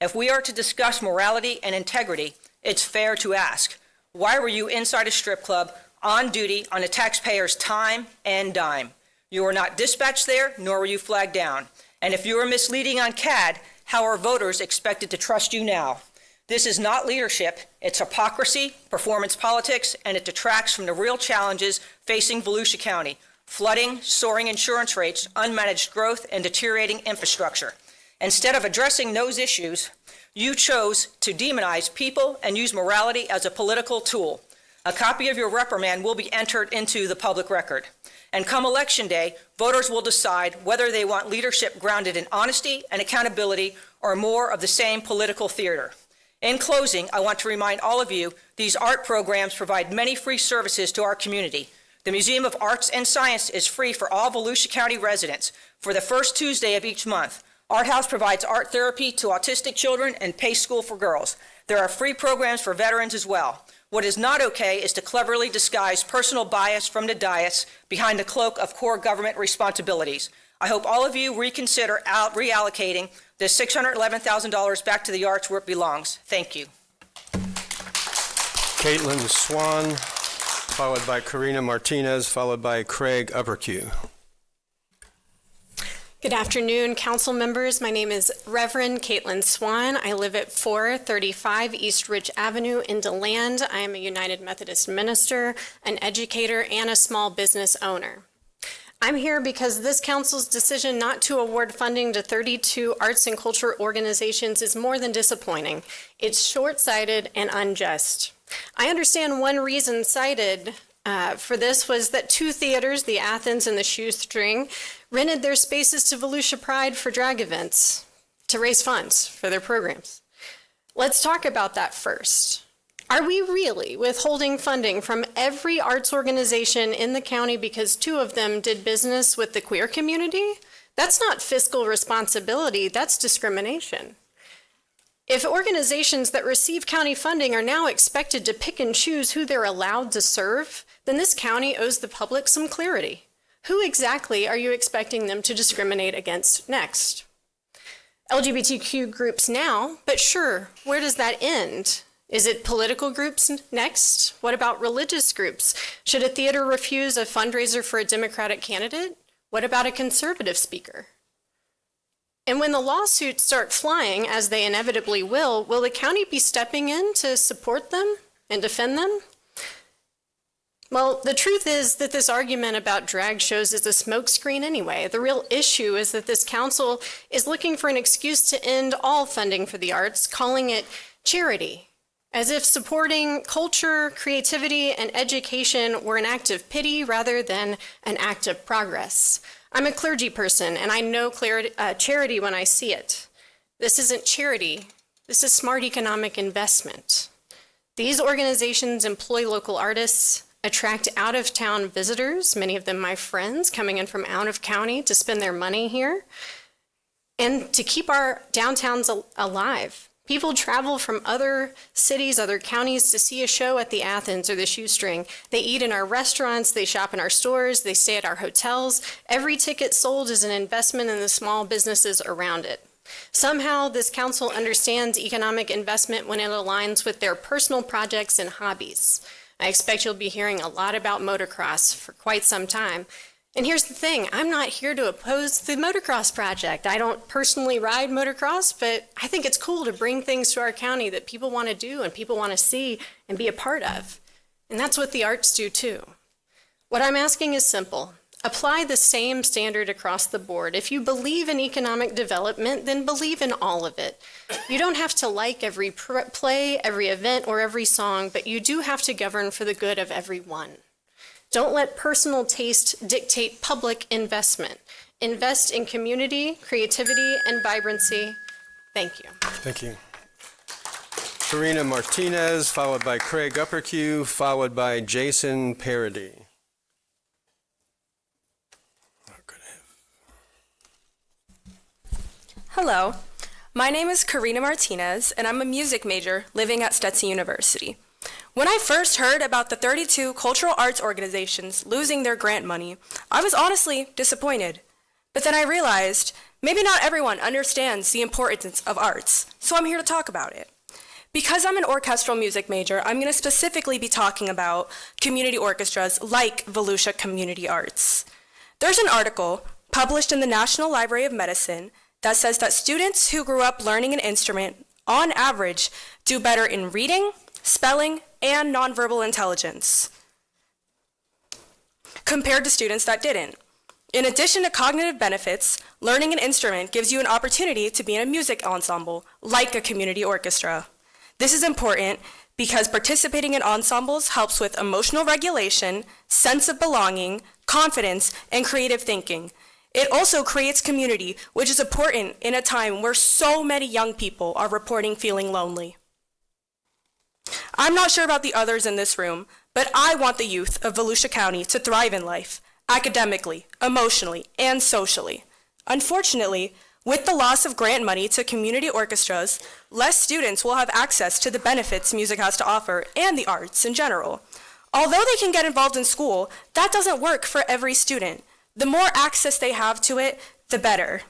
If we are to discuss morality and integrity, it's fair to ask, why were you inside a strip club on duty on a taxpayer's time and dime? You were not dispatched there, nor were you flagged down. And if you were misleading on CAD, how are voters expected to trust you now? This is not leadership, it's hypocrisy, performance politics, and it detracts from the real challenges facing Volusia County: flooding, soaring insurance rates, unmanaged growth, and deteriorating infrastructure. Instead of addressing those issues, you chose to demonize people and use morality as a political tool. A copy of your reprimand will be entered into the public record. And come Election Day, voters will decide whether they want leadership grounded in honesty and accountability or more of the same political theater. In closing, I want to remind all of you, these art programs provide many free services to our community. The Museum of Arts and Science is free for all Volusia County residents for the first Tuesday of each month. Art House provides art therapy to autistic children and Pace School for girls. There are free programs for veterans as well. What is not okay is to cleverly disguise personal bias from the dais behind the cloak of core government responsibilities. I hope all of you reconsider reallocating the $611,000 back to the arts where it belongs. Thank you. Caitlin Swan, followed by Karina Martinez, followed by Craig Uppercue. Good afternoon, council members. My name is Reverend Caitlin Swan. I live at 435 East Ridge Avenue in DeLand. I am a United Methodist minister, an educator, and a small business owner. I'm here because this council's decision not to award funding to 32 arts and culture organizations is more than disappointing. It's short-sighted and unjust. I understand one reason cited for this was that two theaters, the Athens and the Shoestring, rented their spaces to Volusia Pride for drag events to raise funds for their programs. Let's talk about that first. Are we really withholding funding from every arts organization in the county because two of them did business with the queer community? That's not fiscal responsibility, that's discrimination. If organizations that receive county funding are now expected to pick and choose who they're allowed to serve, then this county owes the public some clarity. Who exactly are you expecting them to discriminate against next? LGBTQ groups now, but sure, where does that end? Is it political groups next? What about religious groups? Should a theater refuse a fundraiser for a Democratic candidate? What about a conservative speaker? And when the lawsuits start flying, as they inevitably will the county be stepping in to support them and defend them? Well, the truth is that this argument about drag shows is a smokescreen anyway. The real issue is that this council is looking for an excuse to end all funding for the arts, calling it charity, as if supporting culture, creativity, and education were an act of pity rather than an act of progress. I'm a clergy person, and I know charity when I see it. This isn't charity. This is smart economic investment. These organizations employ local artists, attract out-of-town visitors, many of them my friends, coming in from out of county to spend their money here, and to keep our downtowns alive. People travel from other cities, other counties to see a show at the Athens or the Shoestring. They eat in our restaurants, they shop in our stores, they stay at our hotels. Every ticket sold is an investment in the small businesses around it. Somehow, this council understands economic investment when it aligns with their personal projects and hobbies. I expect you'll be hearing a lot about motocross for quite some time. And here's the thing, I'm not here to oppose the motocross project. I don't personally ride motocross, but I think it's cool to bring things to our county that people want to do and people want to see and be a part of. And that's what the arts do too. What I'm asking is simple. Apply the same standard across the board. If you believe in economic development, then believe in all of it. You don't have to like every play, every event, or every song, but you do have to govern for the good of everyone. Don't let personal taste dictate public investment. Invest in community, creativity, and vibrancy. Thank you. Thank you. Karina Martinez, followed by Craig Uppercue, followed by Jason Parody. Hello, my name is Karina Martinez, and I'm a music major living at Stetson University. When I first heard about the 32 cultural arts organizations losing their grant money, I was honestly disappointed. But then I realized maybe not everyone understands the importance of arts, so I'm here to talk about it. Because I'm an orchestral music major, I'm going to specifically be talking about community orchestras like Volusia Community Arts. There's an article published in the National Library of Medicine that says that students who grew up learning an instrument, on average, do better in reading, spelling, and nonverbal intelligence compared to students that didn't. In addition to cognitive benefits, learning an instrument gives you an opportunity to be in a music ensemble, like a community orchestra. This is important because participating in ensembles helps with emotional regulation, sense of belonging, confidence, and creative thinking. It also creates community, which is important in a time where so many young people are reporting feeling lonely. I'm not sure about the others in this room, but I want the youth of Volusia County to thrive in life, academically, emotionally, and socially. Unfortunately, with the loss of grant money to community orchestras, less students will have access to the benefits music has to offer and the arts in general. Although they can get involved in school, that doesn't work for every student. The more access they have to it, the better.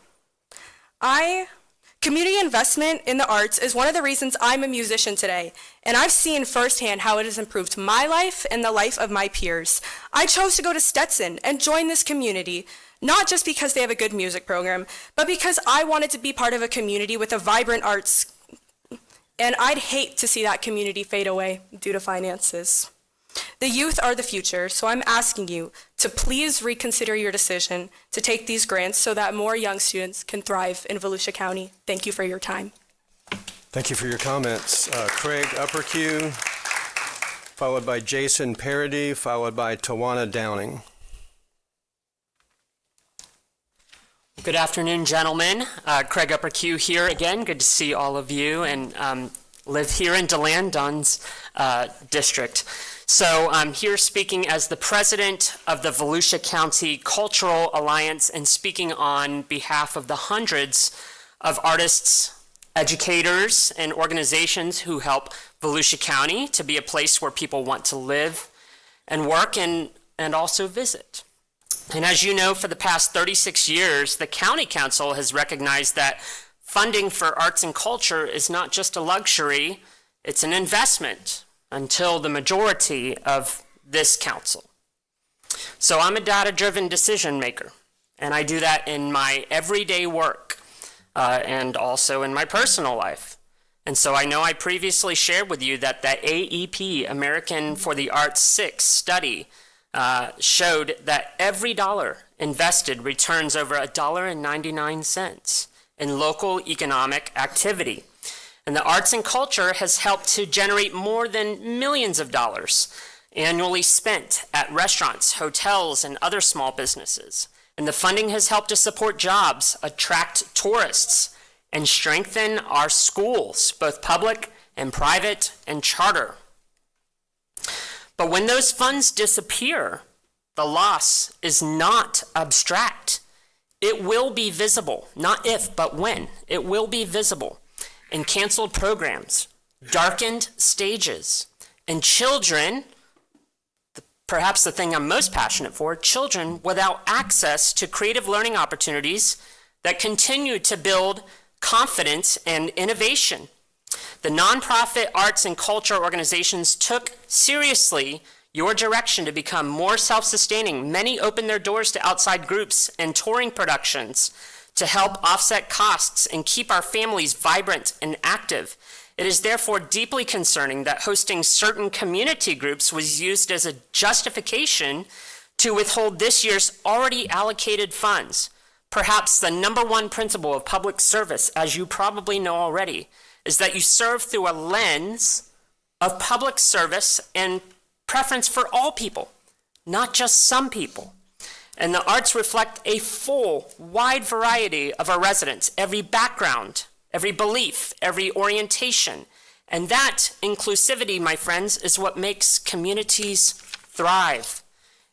Community investment in the arts is one of the reasons I'm a musician today, and I've seen firsthand how it has improved my life and the life of my peers. I chose to go to Stetson and join this community, not just because they have a good music program, but because I wanted to be part of a community with a vibrant arts, and I'd hate to see that community fade away due to finances. The youth are the future, so I'm asking you to please reconsider your decision to take these grants so that more young students can thrive in Volusia County. Thank you for your time. Thank you for your comments. Craig Uppercue, followed by Jason Parody, followed by Tawana Downing. Good afternoon, gentlemen. Craig Uppercue here again. Good to see all of you, and live here in DeLand, Dunn's district. So I'm here speaking as the president of the Volusia County Cultural Alliance and speaking on behalf of the hundreds of artists, educators, and organizations who help Volusia County to be a place where people want to live and work and also visit. And as you know, for the past 36 years, the County Council has recognized that funding for arts and culture is not just a luxury, it's an investment until the majority of this council. So I'm a data-driven decision maker, and I do that in my everyday work and also in my personal life. And so I know I previously shared with you that the AEP, American for the Arts 6 study, showed that every dollar invested returns over $1.99 in local economic activity. And the arts and culture has helped to generate more than millions of dollars annually spent at restaurants, hotels, and other small businesses. And the funding has helped to support jobs, attract tourists, and strengthen our schools, both public and private and charter. But when those funds disappear, the loss is not abstract. It will be visible, not if, but when. It will be visible in canceled programs, darkened stages, and children, perhaps the thing I'm most passionate for, children without access to creative learning opportunities that continue to build confidence and innovation. The nonprofit arts and culture organizations took seriously your direction to become more self-sustaining. Many opened their doors to outside groups and touring productions to help offset costs and keep our families vibrant and active. It is therefore deeply concerning that hosting certain community groups was used as a justification to withhold this year's already allocated funds. Perhaps the number one principle of public service, as you probably know already, is that you serve through a lens of public service and preference for all people, not just some people. And the arts reflect a full, wide variety of our residents, every background, every belief, every orientation. And that inclusivity, my friends, is what makes communities thrive.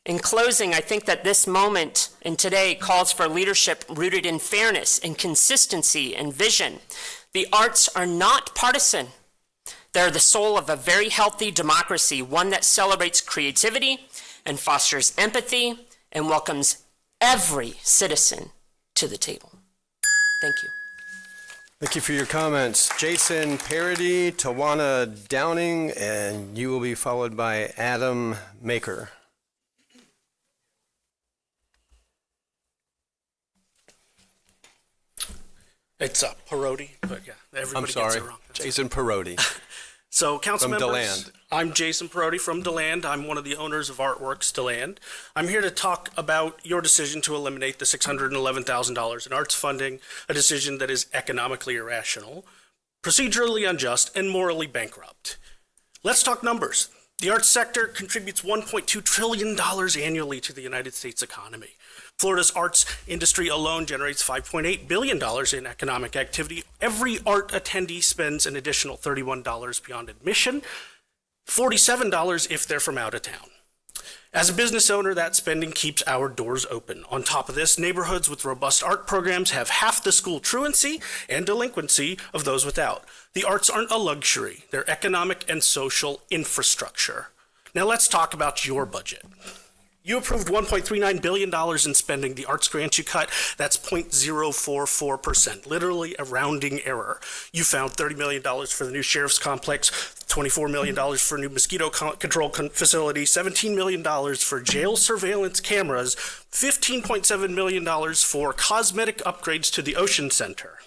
In closing, I think that this moment and today calls for leadership rooted in fairness and consistency and vision. The arts are not partisan. They're the soul of a very healthy democracy, one that celebrates creativity and fosters empathy and welcomes every citizen to the table. Thank you. Thank you for your comments. Jason Parody, Tawana Downing, and you will be followed by Adam Maker. It's Parody, but yeah, everybody gets it wrong. Jason Parody. So, council From members, DeLand. I'm Jason Parody from DeLand. I'm one of the owners of Artworks DeLand. I'm here to talk about your decision to eliminate the $611,000 in arts funding, a decision that is economically irrational, procedurally unjust, and morally bankrupt. Let's talk numbers. The arts sector contributes $1.2 trillion annually to the United States economy. Florida's arts industry alone generates $5.8 billion in economic activity. Every art attendee spends an additional $31 beyond admission, $47 if they're from out of town. As a business owner, that spending keeps our doors open. On top of this, neighborhoods with robust art programs have half the school truancy and delinquency of those without. The arts aren't a luxury. They're economic and social infrastructure. Now let's talk about your budget. You approved $1.39 billion in spending. The arts grant you cut, that's 0.044%, literally a rounding error. You found $30 million for the new sheriff's complex, $24 million for a new mosquito control facility, $17 million for jail surveillance cameras, $15.7 million for cosmetic upgrades to the Ocean Center.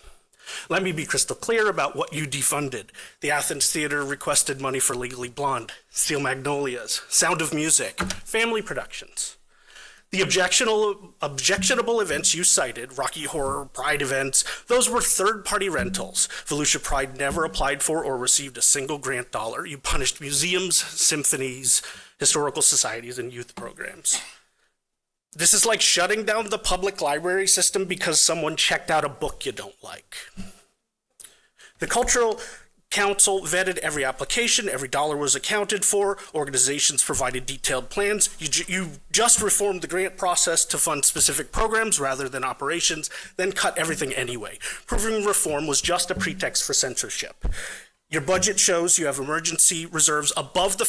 Let me be crystal clear about what you defunded. The Athens Theater requested money for Legally Blonde, Steel Magnolias, Sound of Music, family productions. The objectionable events you cited, Rocky Horror, Pride events, those were third-party rentals. Volusia Pride never applied for or received a single grant dollar. You punished museums, symphonies, historical societies, and youth programs. This is like shutting down the public library system because someone checked out a book you don't like. The Cultural Council vetted every application, every dollar was accounted for, organizations provided detailed plans. You just reformed the grant process to fund specific programs rather than operations, then cut everything anyway. Proving reform was just a pretext for censorship. Your budget shows you have emergency reserves above the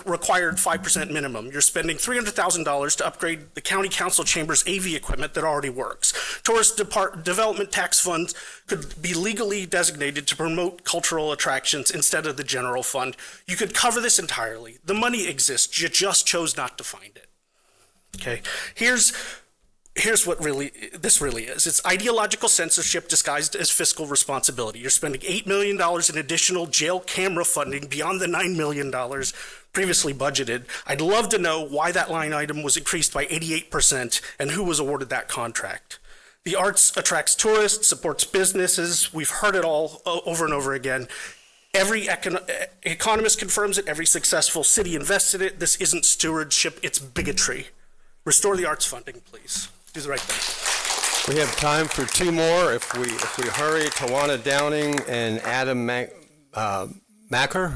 required 5% minimum. You're spending $300,000 to upgrade the county council chamber's AV equipment that already works. Tourist development tax funds could be legally designated to promote cultural attractions instead of the general fund. You could cover this entirely. The money exists. You just chose not to find it. Okay, here's what this really is. It's ideological censorship disguised as fiscal responsibility. You're spending $8 million in additional jail camera funding beyond the $9 million previously budgeted. I'd love to know why that line item was increased by 88% and who was awarded that contract. The arts attracts tourists, supports businesses. We've heard it all over and over again. Every economist confirms it. Every successful city invests in it. This isn't stewardship, it's bigotry. Restore the arts funding, please. Do the right thing. We have time for two more if we hurry. Tawana Downing and Adam Macker.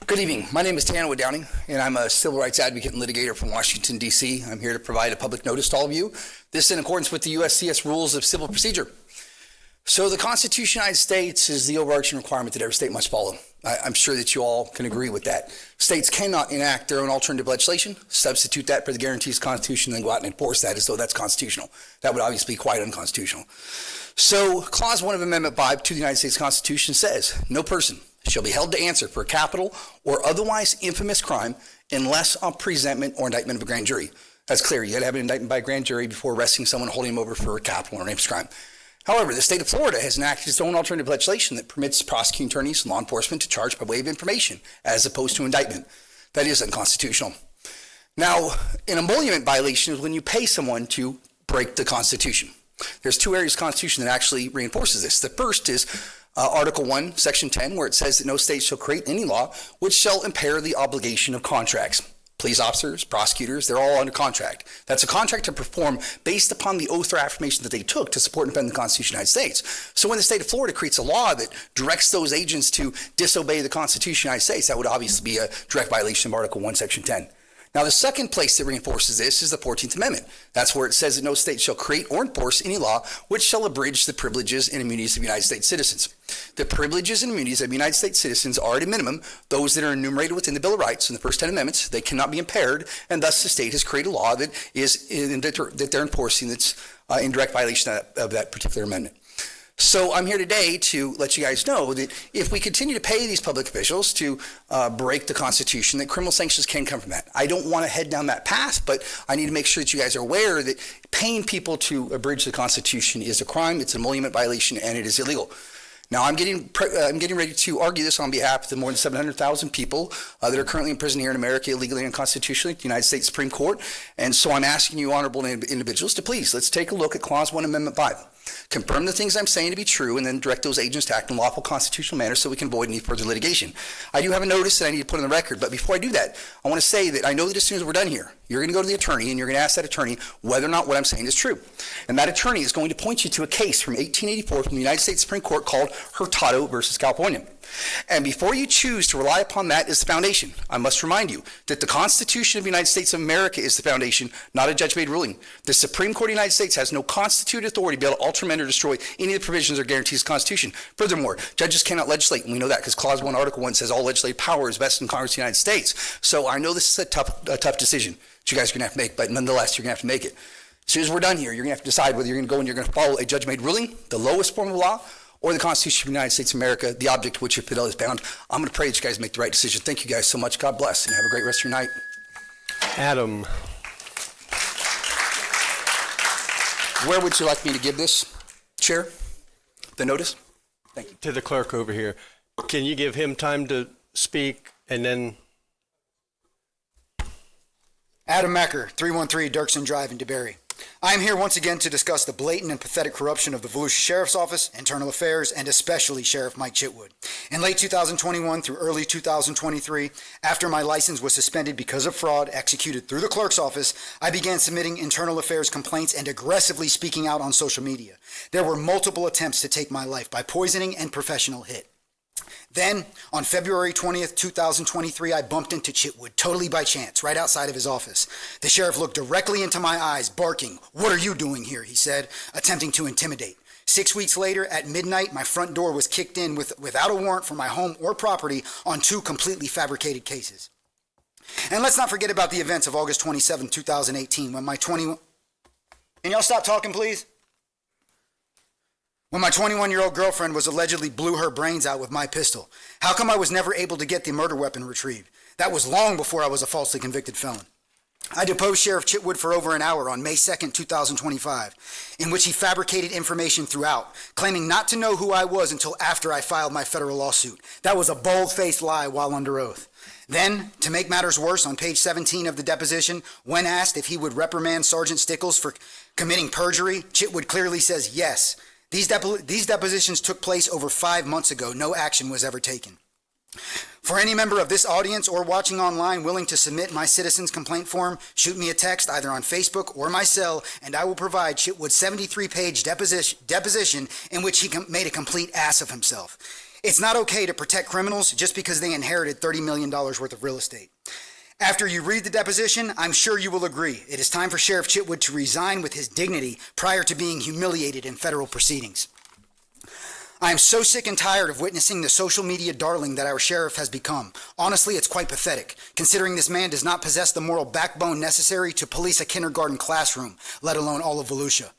Good evening. My name is Tanawa Downing, and I'm a civil rights advocate and litigator from Washington, D.C. I'm here to provide a public notice to all of you. This is in accordance with the USCS Rules of Civil Procedure. So the Constitution of the United States is the overarching requirement that every state must follow. I'm sure that you all can agree with that. States cannot enact their own alternative legislation, substitute that for the guarantees of the Constitution, and then go out and enforce that as though that's constitutional. That would obviously be quite unconstitutional. So Clause 1 of Amendment 5 to the United States Constitution says, no person shall be held to answer for a capital or otherwise infamous crime unless on presentment or indictment of a grand jury. That's clear. You got to have an indictment by a grand jury before arresting someone, holding him over for a capital or an infamous crime. However, the state of Florida has enacted its own alternative legislation that permits prosecuting attorneys and law enforcement to charge by way of information as opposed to indictment. That is unconstitutional. Now, an emolument violation is when you pay someone to break the Constitution. There's two areas of the Constitution that actually reinforces this. The first is Article 1, Section 10, where it says that no state shall create any law which shall impair the obligation of contracts. Police officers, prosecutors, they're all under contract. That's a contract to perform based upon the oath or affirmation that they took to support and defend the Constitution of the United States. So when the state of Florida creates a law that directs those agents to disobey the Constitution of the United States, that would obviously be a direct violation of Article 1, Section 10. Now, the second place that reinforces this is the 14th Amendment. That's where it says that no state shall create or enforce any law which shall abridge the privileges and immunities of United States citizens. The privileges and immunities of United States citizens are at a minimum those that are enumerated within the Bill of Rights in the first 10 amendments. They cannot be impaired, and thus the state has created a law that they're enforcing that's in direct violation of that particular amendment. So I'm here today to let you guys know that if we continue to pay these public officials to break the Constitution, that criminal sanctions can come from that. I don't want to head down that path, but I need to make sure that you guys are aware that paying people to abridge the Constitution is a crime, it's an emolument violation, and it is illegal. Now, I'm getting ready to argue this on behalf of the more than 700,000 people that are currently in prison here in America illegally and unconstitutionally at the United States Supreme Court. And so I'm asking you, honorable individuals, to please, let's take a look at Clause 1, Amendment 5. Confirm the things I'm saying to be true, and then direct those agents to act in lawful constitutional manner so we can avoid any further litigation. I do have a notice that I need to put on the record, but before I do that, I want to say that I know that as soon as we're done here, you're going to go to the attorney and you're going to ask that attorney whether or not what I'm saying is true. And that attorney is going to point you to a case from 1884 from the United States Supreme Court called Hurtado versus California. And before you choose to rely upon that as the foundation, I must remind you that the Constitution of the United States of America is the foundation, not a judge-made ruling. The Supreme Court of the United States has no constituted authority to be able to alter, amend, or destroy any of the provisions or guarantees of the Constitution. Furthermore, judges cannot legislate, and we know that because Clause 1, Article 1 says all legislative power is vested in Congress of the United States. So I know this is a tough decision that you guys are going to have to make, but nonetheless, you're going to have to make it. As soon as we're done here, you're going to have to decide whether you're going to go and you're going to follow a judge-made ruling, the lowest form of law, or the Constitution of the United States of America, the object to which your fidelity is bound. I'm going to pray that you guys make the right decision. Thank you guys so much. God bless, and have a great rest of your night. Adam, where would you like me to give this, Chair? The notice? Thank you. To the clerk over here. Can you give him time to speak and then? Adam Macker, 313 Dirksen Drive in DeBerry. I am here once again to discuss the blatant and pathetic corruption of the Volusia Sheriff's Office, Internal Affairs, and especially Sheriff Mike Chitwood. In late 2021 through early 2023, after my license was suspended because of fraud executed through the clerk's office, I began submitting Internal Affairs complaints and aggressively speaking out on social media. There were multiple attempts to take my life by poisoning and professional hit. Then, on February 20th, 2023, I bumped into Chitwood, totally by chance, right outside of his office. The sheriff looked directly into my eyes, barking, "What are you doing here?" he said, attempting to intimidate. 6 weeks later, at midnight, my front door was kicked in without a warrant for my home or property on 2 completely fabricated cases. And let's not forget about the events of August 27, 2018, when my 21... Can y'all stop talking, please? When my 21-year-old girlfriend was allegedly blew her brains out with my pistol. How come I was never able to get the murder weapon retrieved? That was long before I was a falsely convicted felon. I deposed Sheriff Chitwood for over an hour on May 2nd, 2025, in which he fabricated information throughout, claiming not to know who I was until after I filed my federal lawsuit. That was a bold-faced lie while under oath. Then, to make matters worse, on page 17 of the deposition, when asked if he would reprimand Sergeant Stickles for committing perjury, Chitwood clearly says yes. These depositions took place over 5 months ago. No action was ever taken. For any member of this audience or watching online willing to submit my citizen's complaint form, shoot me a text either on Facebook or my cell, and I will provide Chitwood's 73-page deposition in which he made a complete ass of himself. It's not okay to protect criminals just because they inherited $30 million worth of real estate. After you read the deposition, I'm sure you will agree. It is time for Sheriff Chitwood to resign with his dignity prior to being humiliated in federal proceedings. I am so sick and tired of witnessing the social media darling that our sheriff has become. Honestly, it's quite pathetic, considering this man does not possess the moral backbone necessary to police a kindergarten classroom, let alone all of Volusia.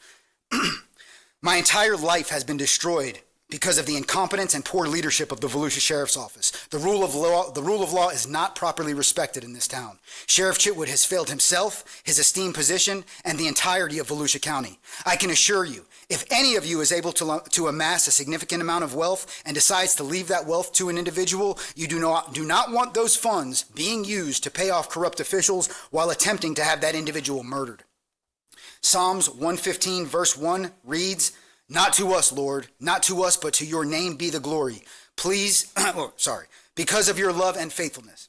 My entire life has been destroyed because of the incompetence and poor leadership of the Volusia Sheriff's Office. The rule of law is not properly respected in this town. Sheriff Chitwood has failed himself, his esteemed position, and the entirety of Volusia County. I can assure you, if any of you is able to amass a significant amount of wealth and decides to leave that wealth to an individual, you do not want those funds being used to pay off corrupt officials while attempting to have that individual murdered. Psalms 115 verse 1 reads, "Not to us, Lord, not to us, but to your name be the glory. Please, because of your love and faithfulness.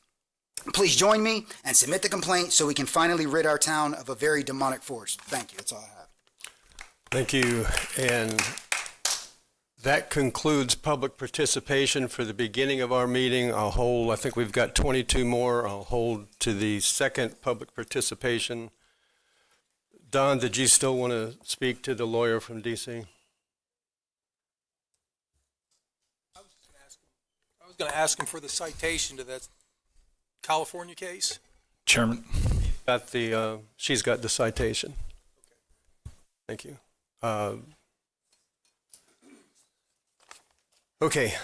Please join me and submit the complaint so we can finally rid our town of a very demonic force." Thank you. That's all I have. Thank you. And that concludes public participation for the beginning of our meeting. I think we've got 22 more. I'll hold to the second public participation. Don, did you still want to speak to the lawyer from DC? I was going to ask him for the citation to that California case. Chairman. She's got the citation. Thank you. Okay.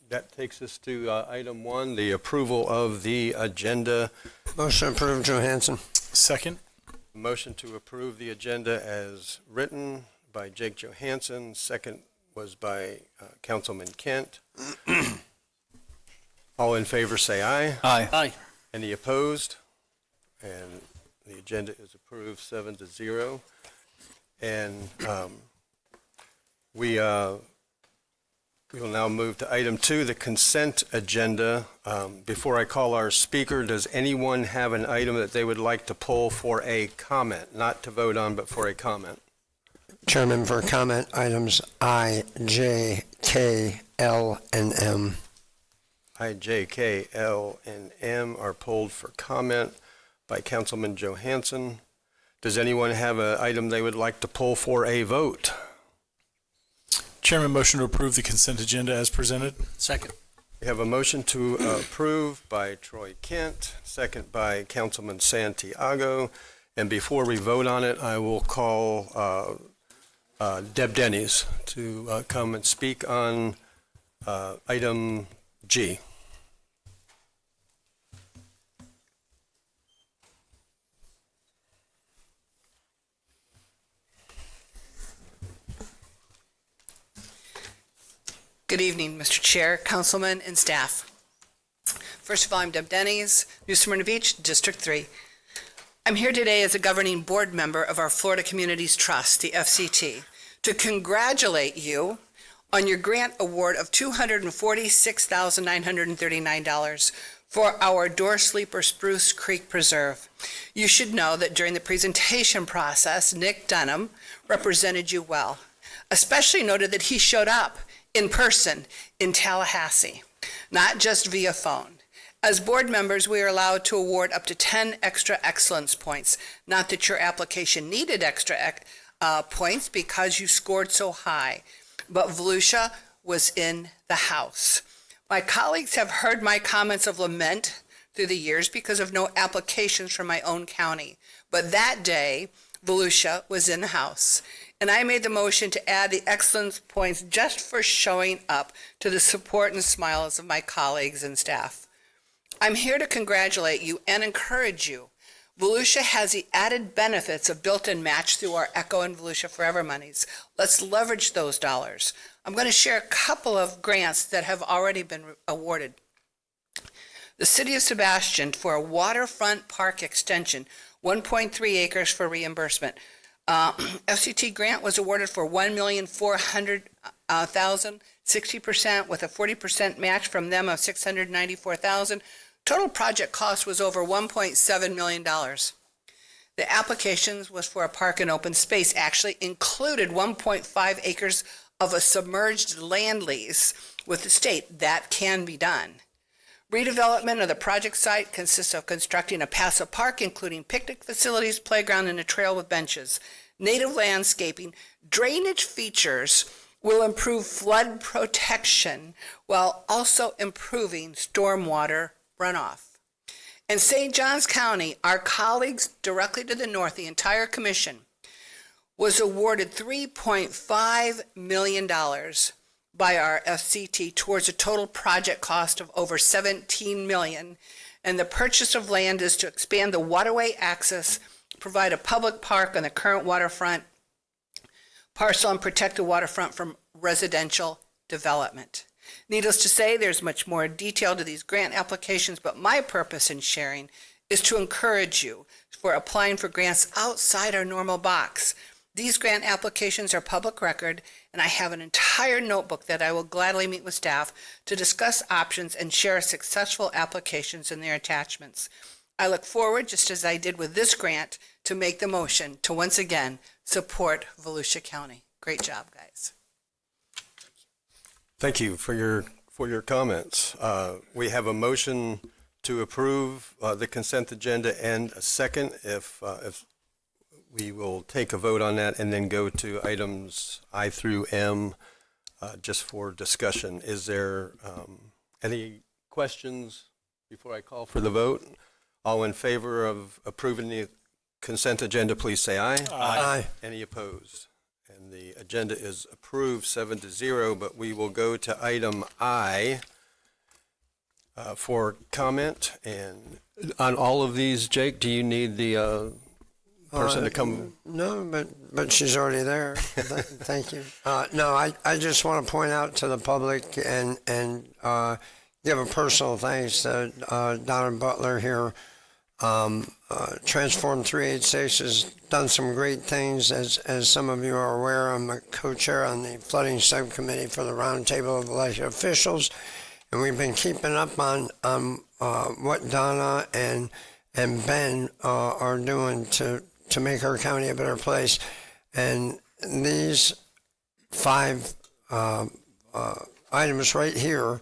That takes us to item 1, the approval of the agenda. Motion approved, Johansson. Second. Motion to approve the agenda as written by Jake Johansson, second was by Councilman Kent. All in favor, say aye. Aye. Aye. Any opposed? And the agenda is approved 7-0. And we will now move to item 2, the consent agenda. Before I call our speaker, does anyone have an item that they would like to pull for a comment? Not to vote on, but for a comment. Chairman, for comment, items I, J, K, L, and M. I, J, K, L, and M are pulled for comment by Councilman Johansson. Does anyone have an item they would like to pull for a vote? Chairman, motion to approve the consent agenda as presented. Second. We have a motion to approve by Troy Kent, second by Councilman Santiago. And before we vote on it, I will call Deb Denny's to come and speak on item G. Good evening, Mr. Chair, Councilman, and staff. First of all, I'm Deb Denny's, New Smyrna Beach, District 3. I'm here today as a governing board member of our Florida Communities Trust, the FCT, to congratulate you on your grant award of $246,939 for our Door Sleeper Spruce Creek Preserve. You should know that during the presentation process, Nick Dunham represented you well, especially noted that he showed up in person in Tallahassee, not just via phone. As board members, we are allowed to award up to 10 extra excellence points. Not that your application needed extra points because you scored so high, but Volusia was in the house. My colleagues have heard my comments of lament through the years because of no applications from my own county. But that day, Volusia was in the house, and I made the motion to add the excellence points just for showing up to the support and smiles of my colleagues and staff. I'm here to congratulate you and encourage you. Volusia has the added benefits of built-in match through our ECHO and Volusia Forever monies. Let's leverage those dollars. I'm going to share a couple of grants that have already been awarded. The City of Sebastian for a waterfront park extension, 1.3 acres for reimbursement. FCT grant was awarded for $1,400,000, 60% with a 40% match from them of $694,000. Total project cost was over $1.7 million. The applications was for a park and open space, actually included 1.5 acres of a submerged land lease with the state. That can be done. Redevelopment of the project site consists of constructing a passive park, including picnic facilities, playground, and a trail with benches. Native landscaping, drainage features will improve flood protection while also improving stormwater runoff. In St. Johns County, our colleagues directly to the north, the entire commission, was awarded $3.5 million by our FCT towards a total project cost of over $17 million. And the purchase of land is to expand the waterway access, provide a public park on the current waterfront parcel, and protect the waterfront from residential development. Needless to say, there's much more detail to these grant applications, but my purpose in sharing is to encourage you for applying for grants outside our normal box. These grant applications are public record, and I have an entire notebook that I will gladly meet with staff to discuss options and share successful applications and their attachments. I look forward, just as I did with this grant, to make the motion to once again support Volusia County. Great job, guys. Thank you for your comments. We have a motion to approve the consent agenda and a second. If we will take a vote on that and then go to items I through M just for discussion. Is there any questions before I call for the vote? All in favor of approving the consent agenda, please say aye. Aye. Any opposed? And the agenda is approved 7-0, but we will go to item I for comment. And on all of these, Jake, do you need the person to come? No, but she's already there. Thank you. No, I just want to point out to the public and give a personal thanks to Donna Butler here. Transform 386 has done some great things. As some of you are aware, I'm a co-chair on the flooding subcommittee for the Roundtable of Elected Officials, and we've been keeping up on what Donna and Ben are doing to make our county a better place. And these 5 items right here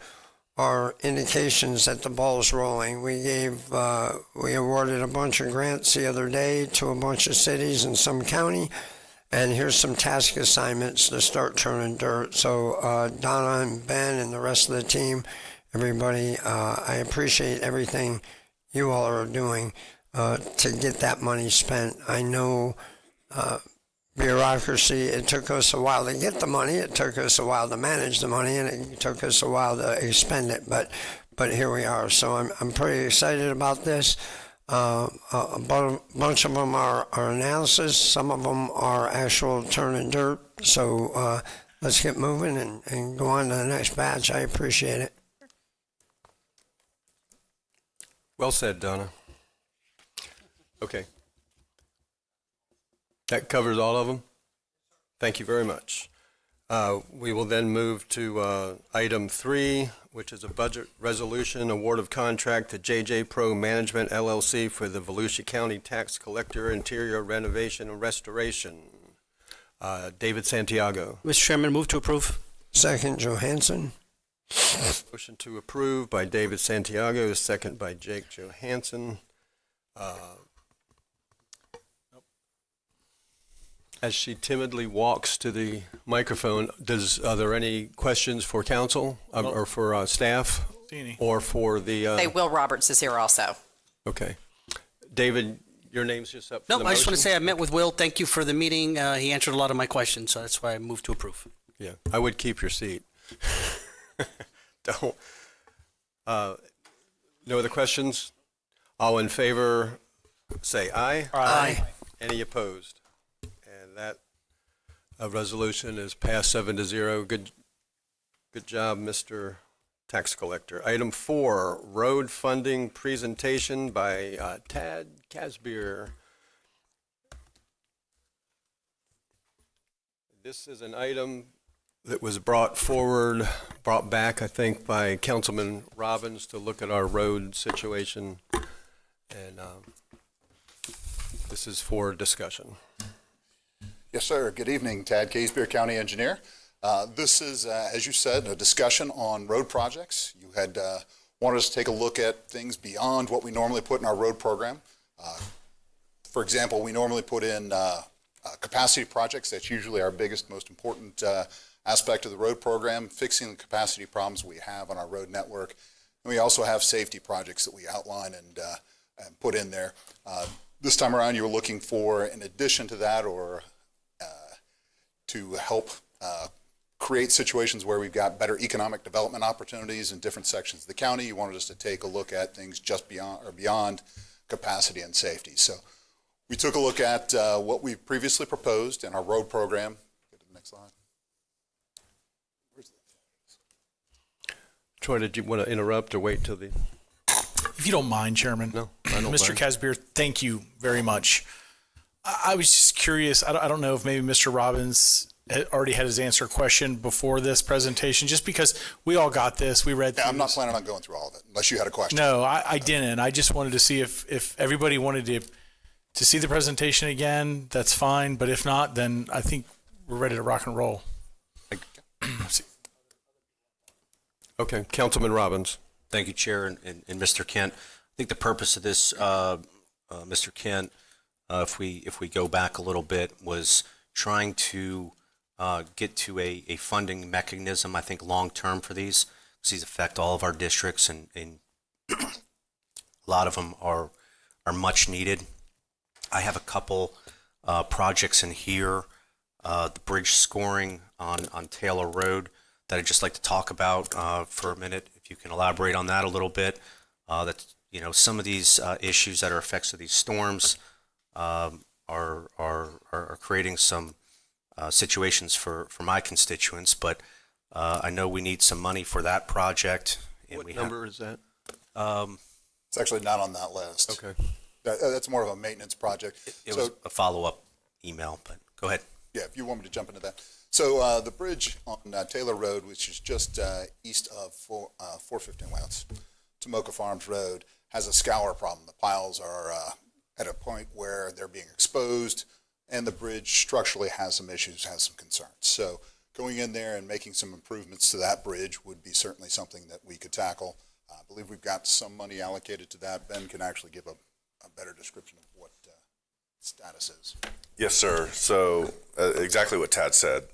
are indications that the ball is rolling. We awarded a bunch of grants the other day to a bunch of cities and some county, and here's some task assignments to start turning dirt. So Donna and Ben and the rest of the team, everybody, I appreciate everything you all are doing to get that money spent. I know bureaucracy, it took us a while to get the money, it took us a while to manage the money, and it took us a while to expend it, but here we are. So I'm pretty excited about this. A bunch of them are analysis, some of them are actual turning dirt. So let's get moving and go on to the next batch. I appreciate it. Well said, Donna. Okay. That covers all of them? Thank you very much. We will then move to item 3, which is a budget resolution, award of contract to JJ Pro Management LLC for the Volusia County Tax Collector Interior Renovation and Restoration. David Santiago. Mr. Chairman, move to approve. Second, Johansson. Motion to approve by David Santiago, second by Jake Johansson. As she timidly walks to the microphone, are there any questions for council or for staff or for the? Hey, Will Roberts is here also. Okay. David, your name's just up for the No, I just want to motion? say I met with Will. Thank you for the meeting. He answered a lot of my questions, so that's why I moved to approve. Yeah, I would keep your seat. Don't. No other questions? All in favor, say aye. Aye. Any opposed? And that resolution is passed 7-0. Good job, Mr. Tax Collector. Item 4, road funding presentation by Tad Casbier. This is an item that was brought back, I think, by Councilman Robbins to look at our road situation. And this is for discussion. Yes, sir. Good evening, Tad Casbier, County Engineer. This is, as you said, a discussion on road projects. You had wanted us to take a look at things beyond what we normally put in our road program. For example, we normally put in capacity projects. That's usually our biggest, most important aspect of the road program, fixing the capacity problems we have on our road network. And we also have safety projects that we outline and put in there. This time around, you were looking for, in addition to that, or to help create situations where we've got better economic development opportunities in different sections of the county. You wanted us to take a look at things just beyond capacity and safety. So we took a look at what we previously proposed in our road program. Go to the next slide. Troy, did you want to interrupt or wait till the... If you don't mind, Chairman. No, I don't Mr. mind. Casbier, thank you very much. I was just curious. I don't know if maybe Mr. Robbins had already had his answer question before this presentation, just because we all got this. We read Yeah, through I'm not this. planning on going through all of it unless you had a question. No, I didn't. I just wanted to see if everybody wanted to see the presentation again, that's fine. But if not, then I think we're ready to rock and roll. Okay, Councilman Robbins. Thank you, Chair and Mr. Kent. I think the purpose of this, Mr. Kent, if we go back a little bit, was trying to get to a funding mechanism, I think, long-term for these. These affect all of our districts, and a lot of them are much needed. I have a couple projects in here, the bridge scoring on Taylor Road that I'd just like to talk about for a minute. If you can elaborate on that a little bit. That's, some of these issues that are effects of these storms are are creating some situations for my constituents, but I know we need some money for that project. And What we number is that? It's actually not on that list. Okay. That's more of a maintenance project. It So- was a follow-up email, but go ahead. Yeah, if you want me to jump into that. So the bridge on Taylor Road, which is just east of 415, well, it's Tomoka Farms Road, has a scour problem. The piles are at a point where they're being exposed, and the bridge structurally has some issues, has some concerns. So going in there and making some improvements to that bridge would be certainly something that we could tackle. I believe we've got some money allocated to that. Ben can actually give a better description of what status is. Yes, sir. So exactly what Tad said.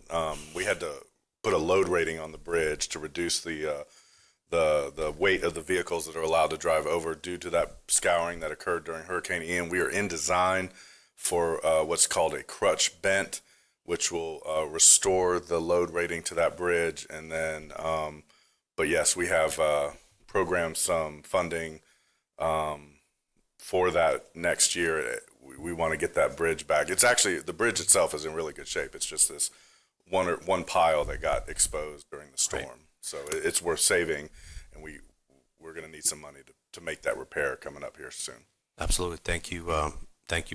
We had to put a load rating on the bridge to reduce the weight of the vehicles that are allowed to drive over due to that scouring that occurred during Hurricane Ian. We are in design for what's called a crutch bent, which will restore the load rating to that bridge. And then, but yes, we have programmed some funding for that next year. We want to get that bridge back. It's actually, the bridge itself is in really good shape. It's just this one pile that got exposed during the storm. Right. So it's worth saving, and we're going to need some money to make that repair coming up here soon. Absolutely. Thank you,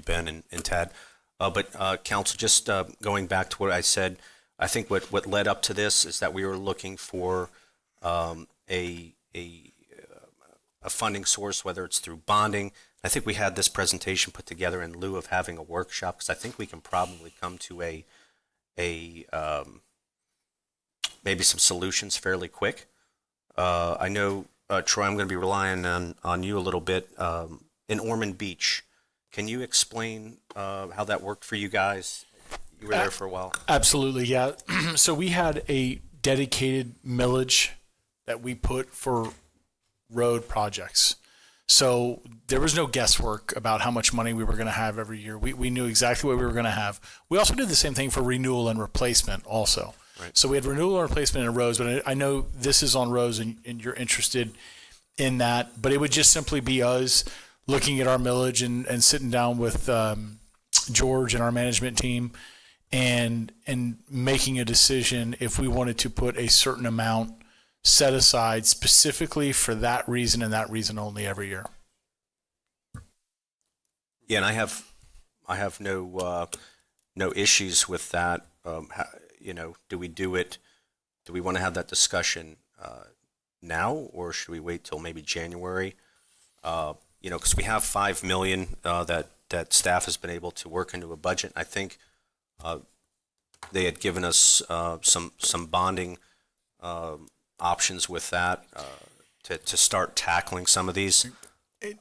Ben and Tad. But Council, just going back to what I said, I think what led up to this is that we were looking for a funding source, whether it's through bonding. I think we had this presentation put together in lieu of having a workshop, because I think we can probably come to maybe some solutions fairly quick. I know, Troy, I'm going to be relying on you a little bit. In Ormond Beach, can you explain how that worked for you guys? You were there for a while. Absolutely, yeah. So we had a dedicated millage that we put for road projects. So there was no guesswork about how much money we were going to have every year. We knew exactly what we were going to have. We also did the same thing for renewal and replacement also. Right. So we had renewal and replacement in roads, but I know this is on roads and you're interested in that, but it would just simply be us looking at our millage and sitting down with George and our management team and making a decision if we wanted to put a certain amount set aside specifically for that reason and that reason only every year. Yeah, and I have no issues with that. Do we do it? Do we want to have that discussion now, or should we wait till maybe January? Because we have $5 million that staff has been able to work into a budget. I think they had given us some bonding options with that to start tackling some of these.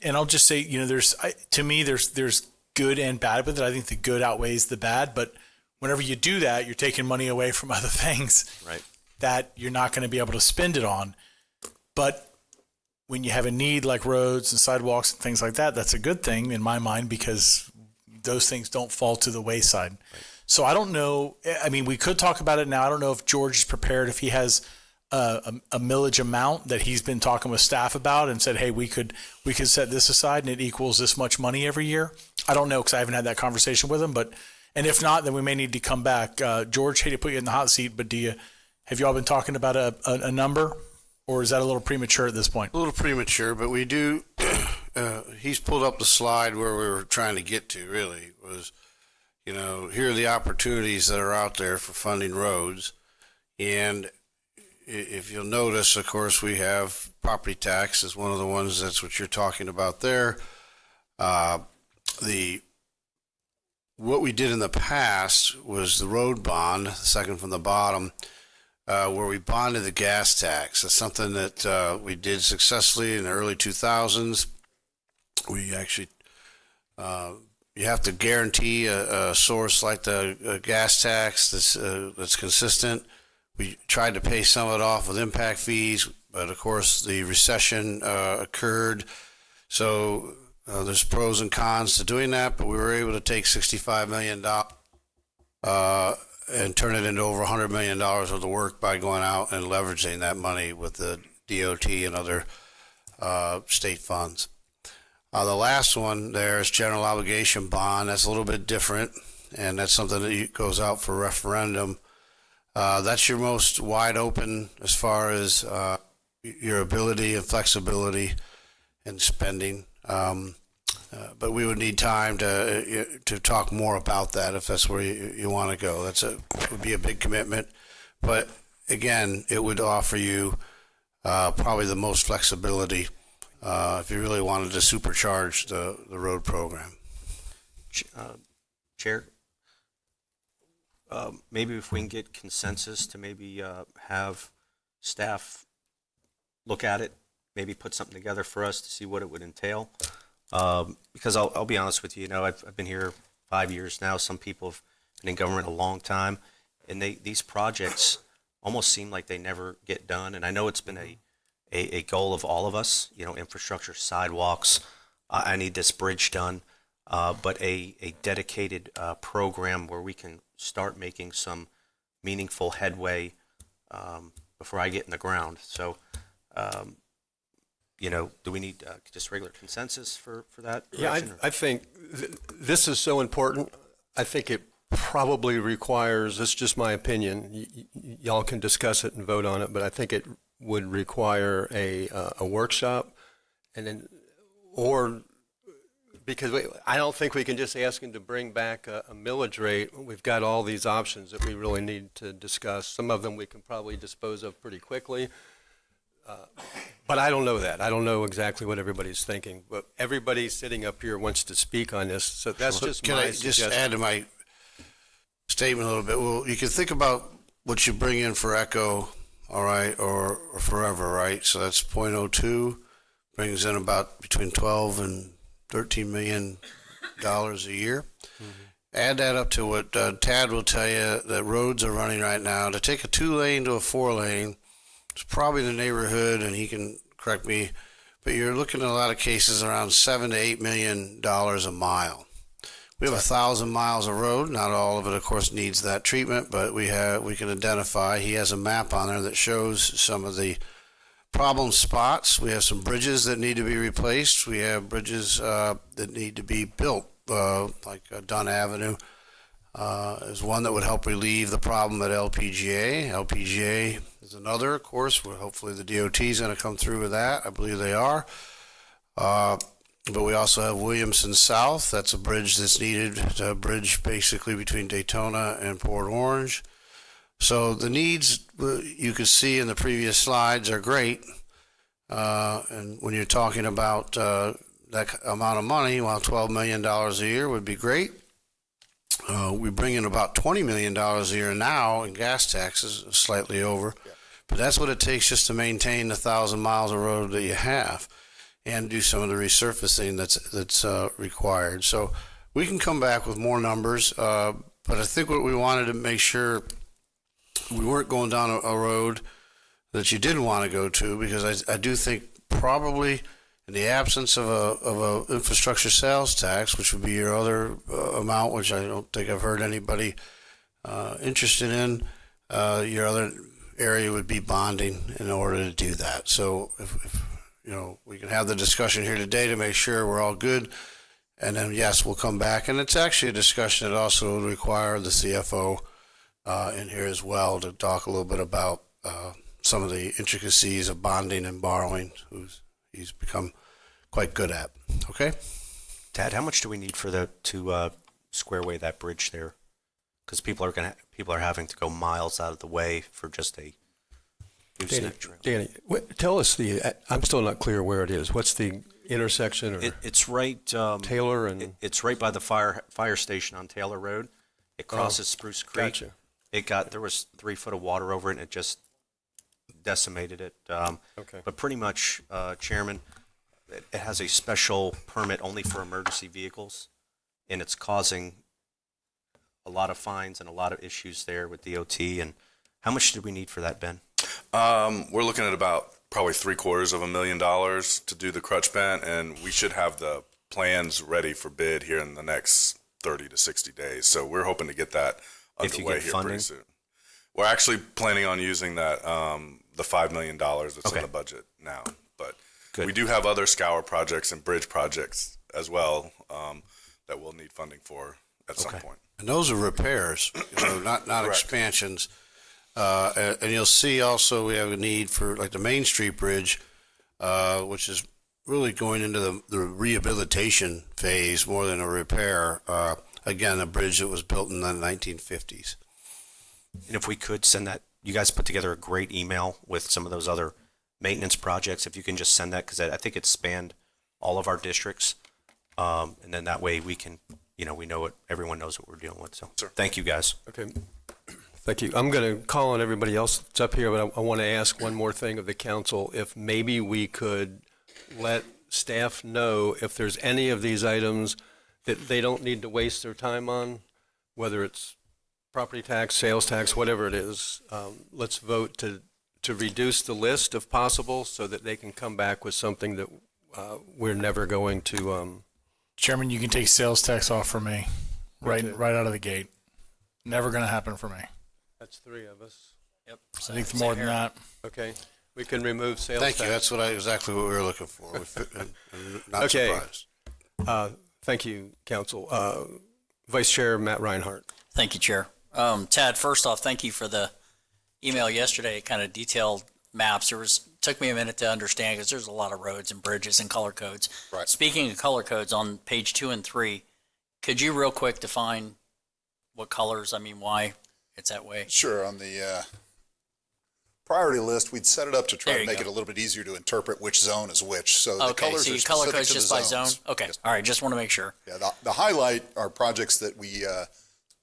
And I'll just say, there's good and bad with it. I think the good outweighs the bad, but whenever you do that, you're taking money away from other things right. that you're not going to be able to spend it on. But when you have a need like roads and sidewalks and things like that, that's a good thing in my mind, because those things don't fall to the wayside. Right. So I don't know. I mean, we could talk about it now. I don't know if George is prepared, if he has a millage amount that he's been talking with staff about and said, hey, we could set this aside and it equals this much money every year. I don't know, because I haven't had that conversation with him, and if not, then we may need to come back. George, hate to put you in the hot seat, but have you all been talking about a number, or is that a little premature at this point? A little premature, but we do, he's pulled up the slide where we were trying to get to, really, was, here are the opportunities that are out there for funding roads. And if you'll notice, of course, we have property tax is one of the ones, that's what you're talking about there. What we did in the past was the road bond, the second from the bottom, where we bonded the gas tax. That's something that we did successfully in the early 2000s. We actually, you have to guarantee a source like the gas tax that's consistent. We tried to pay some of it off with impact fees, but of course the recession occurred. So there's pros and cons to doing that, but we were able to take $65 million and turn it into over $100 million worth of work by going out and leveraging that money with the DOT and other state funds. The last one there is general obligation bond. That's a little bit different, and that's something that goes out for referendum. That's your most wide open as far as your ability and flexibility in spending. But we would need time to talk more about that if that's where you want to go. Would be a big commitment, but again, it would offer you probably the most flexibility if you really wanted to supercharge the road program. Chair, maybe if we can get consensus to maybe have staff look at it, maybe put something together for us to see what it would entail. Because I'll be honest with you, I've been here 5 years now. Some people have been in government a long time, and these projects almost seem like they never get done. And I know it's been a goal of all of us, infrastructure, sidewalks. I need this bridge done, but a dedicated program where we can start making some meaningful headway before I get in the ground. So, do we need just regular consensus for that? Yeah, I think this is so important. I think it probably requires, this is just my opinion, y'all can discuss it and vote on it, but I think it would require a workshop, and then, because I don't think we can just ask him to bring back a millage rate. We've got all these options that we really need to discuss. Some of them we can probably dispose of pretty quickly. But I don't know that. I don't know exactly what everybody's thinking. But everybody sitting up here wants to speak on this, so that's just Can my I just suggestion. add to my statement a little bit? Well, you can think about what you bring in for Echo, all right, or forever, right? So that's 0.02, brings in about between 12 and $13 million a year. Add that up to what Tad will tell you that roads are running right now. To take a 2-lane to a 4-lane, it's probably in the neighborhood, and he can correct me, but you're looking at a lot of cases around $7 to $8 million a mile. We have 1,000 miles of road. Not all of it, of course, needs that treatment, but we can identify. He has a map on there that shows some of the problem spots. We have some bridges that need to be replaced. We have bridges that need to be built, like Dunn Avenue is one that would help relieve the problem at LPGA. LPGA is another, of course, where hopefully the DOT is going to come through with that. I believe they are. But we also have Williamson South. That's a bridge that's needed, to bridge basically between Daytona and Port Orange. So the needs you could see in the previous slides are great. And when you're talking about that amount of money, while $12 million a year would be great, we bring in about $20 million a year now in gas taxes, slightly over. Yeah. But that's what it takes just to maintain the 1,000 miles of road that you have and do some of the resurfacing that's required. So we can come back with more numbers, but I think what we wanted to make sure we weren't going down a road that you didn't want to go to, because I do think probably in the absence of a infrastructure sales tax, which would be your other amount, which I don't think I've heard anybody interested in, your other area would be bonding in order to do that. So if we can have the discussion here today to make sure we're all good, and then yes, we'll come back. And it's actually a discussion that also would require the CFO in here as well to talk a little bit about some of the intricacies of bonding and borrowing, he's become quite good at. Okay? Tad, how much do we need to square away that bridge there? Because people are having to go miles out of the way for just a gooseneck trail. Danny, tell us I'm still not clear where it is. What's the intersection? Or it's right Taylor and it's right by the fire station on Taylor Road. It crosses Spruce Creek. Gotcha. There was 3 foot of water over it, and it just decimated it. Okay. But pretty much, Chairman, it has a special permit only for emergency vehicles, and it's causing a lot of fines and a lot of issues there with DOT. And how much did we need for that, Ben? We're looking at about probably $750,000 to do the crutch bent, and we should have the plans ready for bid here in the next 30 to 60 days. So we're hoping to get that underway here pretty soon. We're actually planning on using that the $5 million that's in the budget now, but Good. We do have other scour projects and bridge projects as well that we'll need funding for at some point. And those are repairs, not Correct. expansions. And you'll see also we have a need for like the Main Street Bridge, which is really going into the rehabilitation phase more than a repair. Again, a bridge that was built in the 1950s. And if we could send that, you guys put together a great email with some of those other maintenance projects. If you can just send that, because I think it spanned all of our districts. And then that way we can, we know what, everyone knows what we're dealing with. So thank you guys. Okay. Thank you. I'm going to call on everybody else that's up here, but I want to ask one more thing of the council. If maybe we could let staff know if there's any of these items that they don't need to waste their time on, whether it's property tax, sales tax, whatever it is. Let's vote to reduce the list if possible so that they can come back with something that we're never going to. Chairman, you can take sales tax off for me, right out of the gate. Never going to happen for me. That's three of us. Yep. I think more than that. Okay. We can remove sales Thank tax. you. That's exactly what we were looking for. I'm not Okay. surprised. Thank you, Council. Vice Chair Matt Reinhardt. Thank you, Chair. Tad, first off, thank you for the email yesterday, kind of detailed maps. Took me a minute to understand because there's a lot of roads and bridges and color codes. Right. Speaking of color codes, on page 2 and 3, could you real quick define what colors, why it's that way? Sure. On the priority list, we'd set it up to try There to you make go. it a little bit easier to interpret which zone is which. So the Okay, colors so are you color specific codes to the just by zone? zones. Okay, Yes. all right, just want to make sure. Yeah, the highlight are projects that we are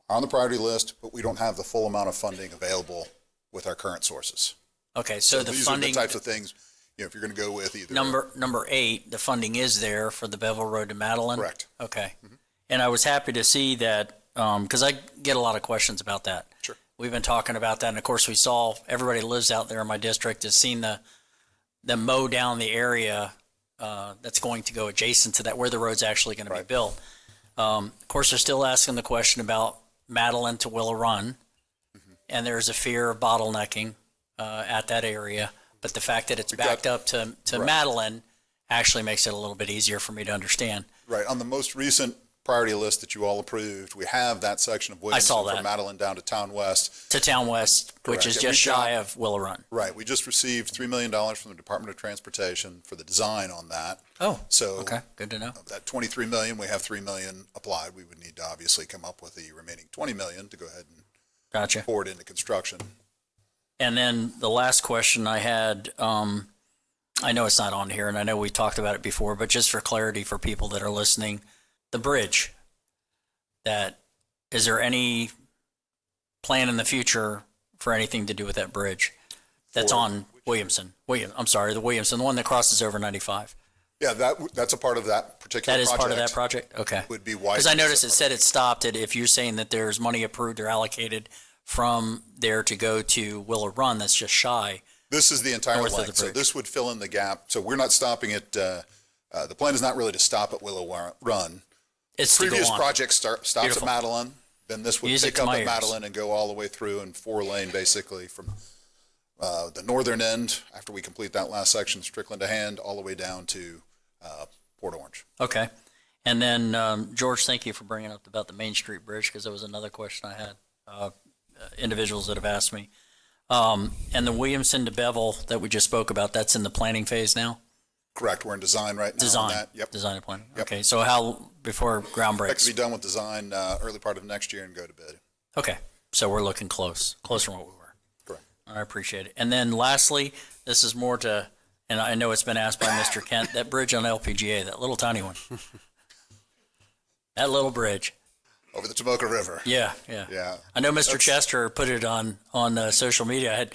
on the priority list, but we don't have the full amount of funding available with our current sources. Okay, so the these funding, are the types of things, if you're going to go with either. number 8, the funding is there for the Bevel Road to Madeline? Correct. Okay. And I was happy to see that, because I get a lot of questions about that. Sure. We've been talking about that, and of course, we saw, everybody who lives out there in my district has seen the mow down the area that's going to go adjacent to that, where the road's actually going to be built. Of course, they're still asking the question about Madeline to Willow Run, and there's a fear of bottlenecking at that area. But the fact that it's backed up to Madeline actually makes it a little bit easier for me to understand. Right. On the most recent priority list that you all approved, we have that section of Williamson saw that. from Madeline down to Town West. To Town West, which Correct. is And just we've got- shy of Willow Run. Right. We just received $3 million from the Department of Transportation for the design on that. Oh, So okay, good to know. of that $23 million, we have $3 million applied. We would need to obviously come up with the remaining $20 million to go ahead and Gotcha. pour it into construction. And then the last question I had, I know it's not on here, and I know we talked about it before, but just for clarity for people that are listening, the bridge, is there any plan in the future for anything to do with that bridge that's on Williamson? The Williamson, the one that crosses over 95. Yeah, that's a part of that particular That is project. part of that project? Okay. Would be why. Because I noticed it said it stopped at, if you're saying that there's money approved or allocated from there to go to Willow Run, that's just shy. This is the entire North of the length, so bridge. this would fill in the gap. So we're not stopping at, the plan is not really to stop at Willow Run. It's to go Previous on. project stops Beautiful. at Madeline, then this would Music pick to up my at ears. Madeline and go all the way through in 4-lane, basically, from the northern end, after we complete that last section, Strickland to Hand, all the way down to Port Orange. Okay. And then, George, thank you for bringing up about the Main Street Bridge, because that was another question I had, individuals that have asked me. And the Williamson to Bevel that we just spoke about, that's in the planning phase now? Correct, we're in design right now on Design. that. Yep. Design and planning. Yep. Okay, so how, before ground That breaks? could be done with design early part of next year and go to bid. Okay, so we're looking closer than what we were. Correct. I appreciate it. And then lastly, this is more to, and I know it's been asked by Mr. Kent, that bridge on LPGA, that little tiny one. That little bridge. Over the Tomoka River. Yeah. Yeah. I know Mr. That's- Chester put it on social media.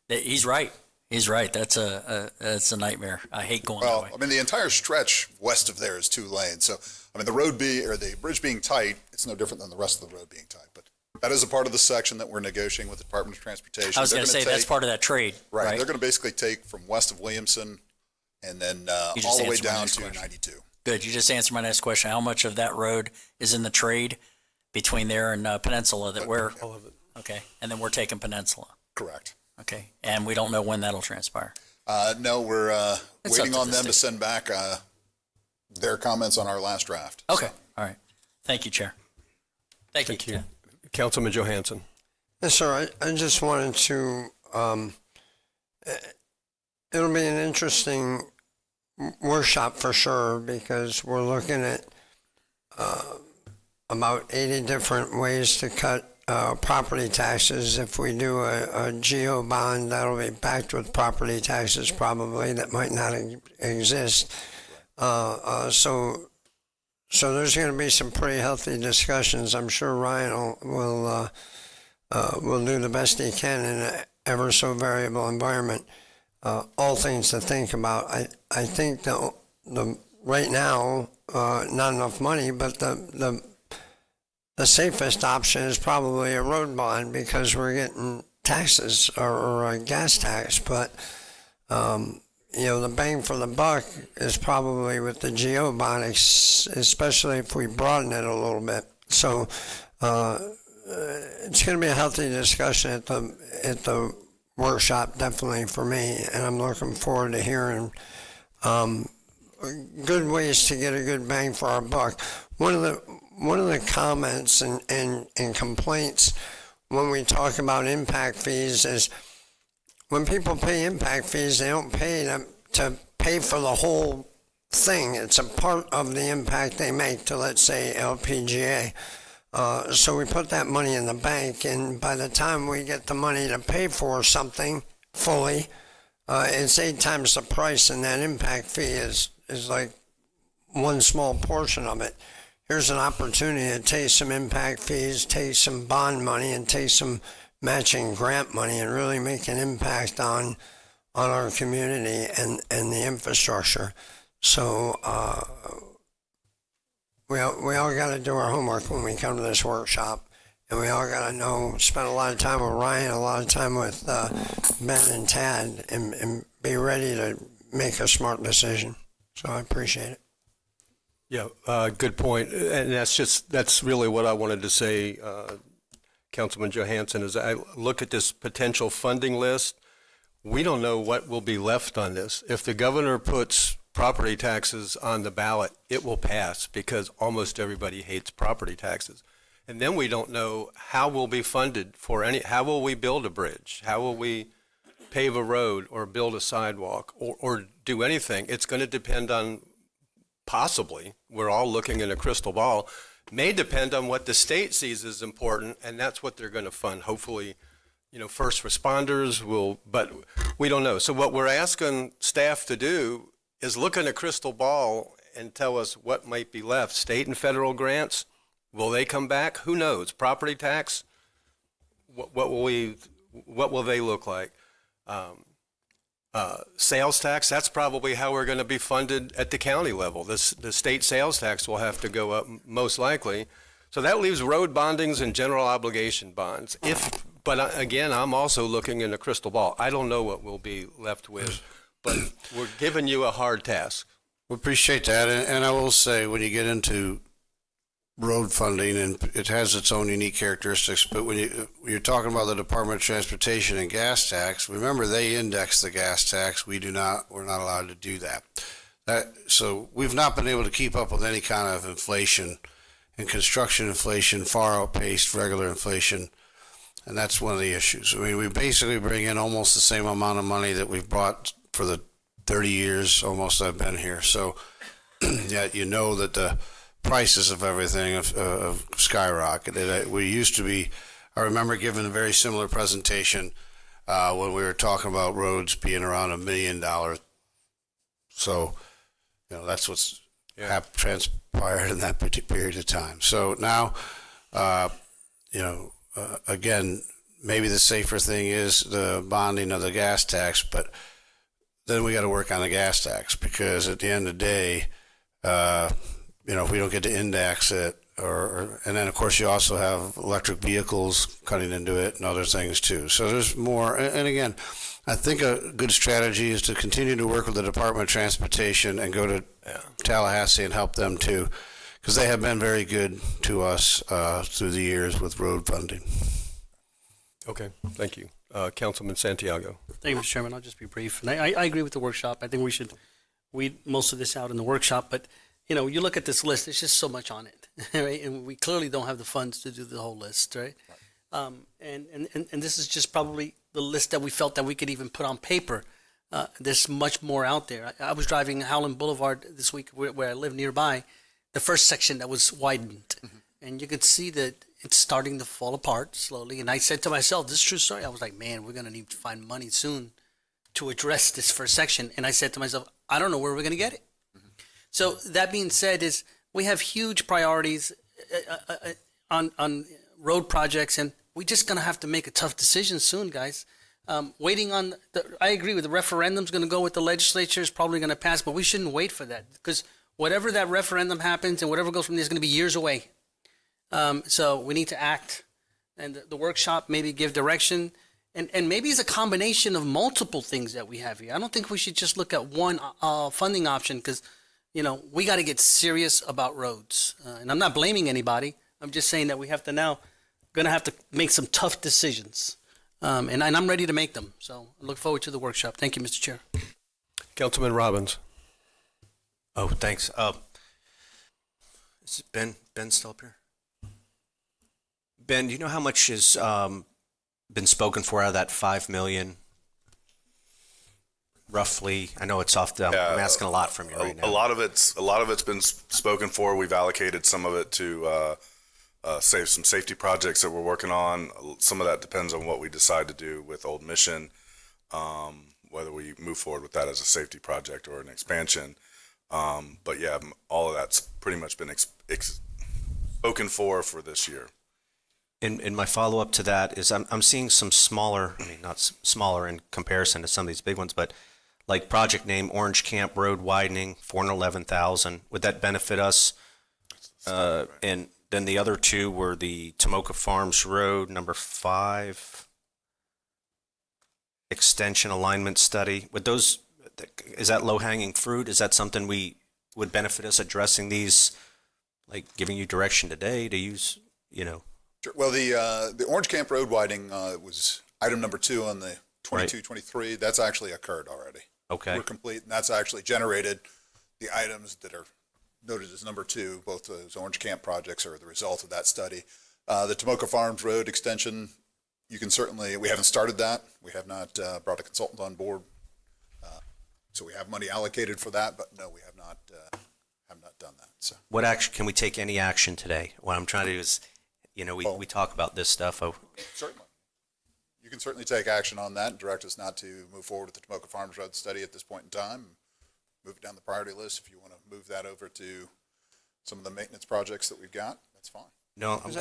He's right. He's right. That's a nightmare. I hate going that Well, way. I mean, the entire stretch west of there is 2 lanes. So, I mean, the bridge being tight, it's no different than the rest of the road being tight. But that is a part of the section that we're negotiating with the Department of Transportation. I was They're going to gonna say that's take- part of that trade, right? They're going to basically take from west of Williamson and then You just all the way answered my down next to question. 92. Good. You just answered my next question. How much of that road is in the trade between there and Peninsula that we're? All of it. Okay, and then we're taking Peninsula. Correct. Okay, and we don't know when that'll transpire. No, we're It's waiting up to on the them to state. send back their comments on our last draft. Okay, all right. Thank you, Chair. Thank you. Thank you. Councilman Johansson. Yes, sir. I just wanted to, it'll be an interesting workshop for sure, because we're looking at about 80 different ways to cut property taxes. If we do a geo bond, that'll be backed with property taxes probably that might not exist. So there's going to be some pretty healthy discussions. I'm sure Ryan will do the best he can in an ever so variable environment. All things to think about. I think the right now not enough money, but the safest option is probably a road bond, because we're getting taxes or a gas tax. But the bang for the buck is probably with the geo bond, especially if we broaden it a little bit. So it's going to be a healthy discussion at the workshop, definitely for me, and I'm looking forward to hearing good ways to get a good bang for our buck. One of the comments and complaints when we talk about impact fees is when people pay impact fees, they don't pay them to pay for the whole thing. It's a part of the impact they make to, let's say, LPGA. So we put that money in the bank, and by the time we get the money to pay for something fully, it's 8 times the price, and that impact fee is like one small portion of it. Here's an opportunity to take some impact fees, take some bond money, and take some matching grant money, and really make an impact on our community and the infrastructure. So we all got to do our homework when we come to this workshop, and we all got to spend a lot of time with Ryan, a lot of time with Ben and Tad, and be ready to make a smart decision. So I appreciate it. Yeah, good point. And that's really what I wanted to say, Councilman Johansson, is I look at this potential funding list. We don't know what will be left on this. If the governor puts property taxes on the ballot, it will pass, because almost everybody hates property taxes. And then we don't know how we'll be funded for how will we build a bridge? How will we pave a road or build a sidewalk or do anything? It's going to depend on, possibly, we're all looking in a crystal ball, may depend on what the state sees as important, and that's what they're going to fund. Hopefully, first responders will, but we don't know. So what we're asking staff to do is look in a crystal ball and tell us what might be left. State and federal grants, will they come back? Who knows? Property tax, what will they look like? Sales tax, that's probably how we're going to be funded at the county level. The state sales tax will have to go up most likely. So that leaves road bondings and general obligation bonds. But again, I'm also looking in a crystal ball. I don't know what we'll be left with, but we're giving you a hard task. We appreciate that. And I will say, when you get into road funding, and it has its own unique characteristics, but when you're talking about the Department of Transportation and gas tax, remember they index the gas tax. We're not allowed to do that. So we've not been able to keep up with any kind of inflation, and construction inflation far outpaced regular inflation. And that's one of the issues. I mean, we basically bring in almost the same amount of money that we've brought for the 30 years almost I've been here. So yet that the prices of everything have skyrocketed. We used to be, I remember giving a very similar presentation when we were talking about roads being around $1 million. So, that's what's transpired in that period of time. So now, again, maybe the safer thing is the bonding of the gas tax, but then we got to work on the gas tax, because at the end of the day, if we don't get to index it, and then of course you also have electric vehicles cutting into it and other things too. So there's more. And again, I think a good strategy is to continue to work with the Department of Transportation and go to Tallahassee and help them too, because they have been very good to us through the years with road funding. Okay, thank you. Councilman Santiago. Thank you, Mr. Chairman. I'll just be brief. And I agree with the workshop. I think we should weed most of this out in the workshop. But, you know, you look at this list, there's just so much on it, right? And we clearly don't have the funds to do the whole list, right? And this is just probably the list that we felt that we could even put on paper. There's much more out there. I was driving Howland Boulevard this week where I live nearby, the first section that was widened. And you could see that it's starting to fall apart slowly. And I said to myself, this is a true story. I was like, man, we're going to need to find money soon to address this first section. And I said to myself, I don't know where we're going to get it. So that being said, is we have huge priorities on road projects, and we're just going to have to make a tough decision soon, guys. Waiting on, I agree with the referendum's going to go with the legislature, is probably going to pass, but we shouldn't wait for that, because whatever that referendum happens and whatever goes from there is going to be years away. So we need to act, and the workshop maybe give direction, and maybe it's a combination of multiple things that we have here. I don't think we should just look at one funding option, because, you know, we got to get serious about roads. And I'm not blaming anybody. I'm just saying that we have to now, going to have to make some tough decisions. And I'm ready to make them. So I look forward to the workshop. Thank you, Mr. Chair. Councilman Robbins. Oh, thanks. Is it Ben still up here? Ben, do you know how much has been spoken for out of that $5 million? Roughly, I know it's off. I'm asking a lot from you right now. A lot of it's been spoken for. We've allocated some of it to save some safety projects that we're working on. Some of that depends on what we decide to do with Old Mission, whether we move forward with that as a safety project or an expansion. But yeah, all of that's pretty much been spoken for this year. And my follow-up to that is I'm seeing some smaller, I mean, not smaller in comparison to some of these big ones, but like project name Orange Camp Road widening, $411,000. Would that benefit us? And then the other two were the Tomoka Farms Road, number 5, extension alignment study. Would those, is that low-hanging fruit? Is that something we would benefit us addressing these, like giving you direction today to use, you know? Sure. Well, the Orange Camp Road widening was item number 2 on the 22-23. That's actually occurred already. Okay. We're complete, and that's actually generated the items that are noted as number 2. Both those Orange Camp projects are the result of that study. The Tomoka Farms Road extension, you can certainly, we haven't started that. We have not brought a consultant on board. So we have money allocated for that, but no, we have not done that. So What action, can we take any action today? What I'm trying to do is, you know, we talk about this stuff. Certainly. You can certainly take action on that and direct us not to move forward with the Tomoka Farms Road study at this point in time. Move it down the priority list. If you want to move that over to some of the maintenance projects that we've got, that's fine. No, I'm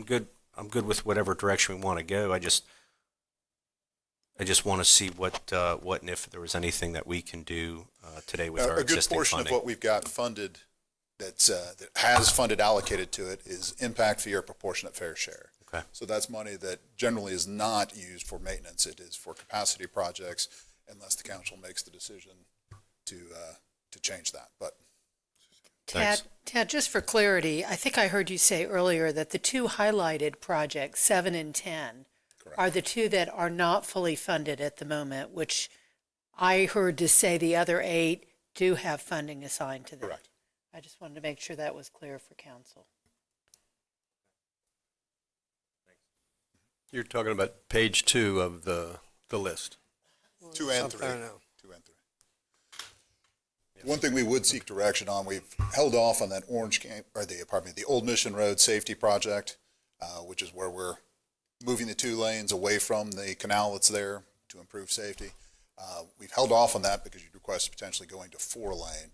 good. I'm good with whatever direction we want to go. I just want to see what and if there was anything that we can do today with our existing funding. A good portion of what we've got funded that has funded allocated to it is impact fee or proportionate fair share. Okay. So that's money that generally is not used for maintenance. It is for capacity projects, unless the council makes the decision to change that. But Tad, just for clarity, I think I heard you say earlier that the 2 highlighted projects, 7 and 10, are the 2 that are not fully funded at the moment, which I heard to say the other 8 do have funding assigned to them. Correct. I just wanted to make sure that was clear for council. You're talking about page 2 of the list. 2 and 3. 2 and 3. One thing we would seek direction on, we've held off on that the Old Mission Road safety project, which is where we're moving the 2 lanes away from the canal that's there to improve safety. We've held off on that because you'd request potentially going to 4-lane.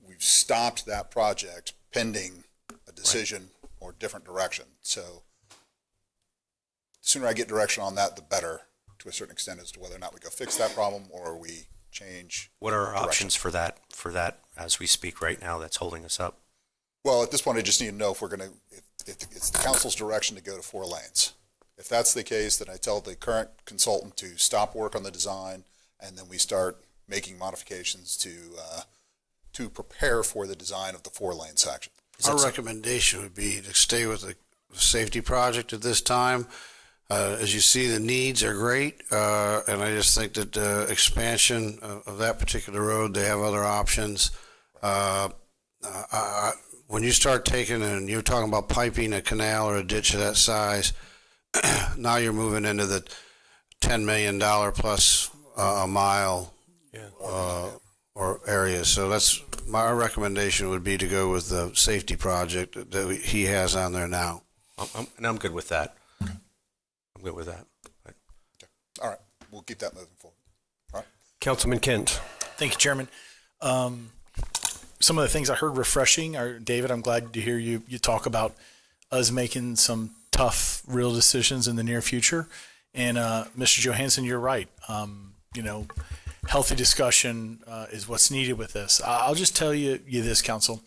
We've stopped that project pending a decision or different direction. So the sooner I get direction on that, the better, to a certain extent, as to whether or not we go fix that problem or we change. What are our direction. options for that as we speak right now that's holding us up? Well, at this point, I just need to know if we're going to, if it's the council's direction to go to 4 lanes. If that's the case, then I tell the current consultant to stop work on the design, and then we start making modifications to prepare for the design of the 4-lane section. Our recommendation would be to stay with the safety project at this time. As you see, the needs are great, and I just think that the expansion of that particular road, they have other options. When you start taking, and you're talking about piping a canal or a ditch of that size, now you're moving into the $10 million plus a mile or area. So that's my recommendation would be to go with the safety project that he has on there now. And I'm good with that. I'm good with that. All right, we'll keep that moving forward. All right. Councilman Kent. Thank you, Chairman. Some of the things I heard refreshing are, David, I'm glad to hear you talk about us making some tough, real decisions in the near future. And Mr. Johansson, you're right. Healthy discussion is what's needed with this. I'll just tell you this, Council.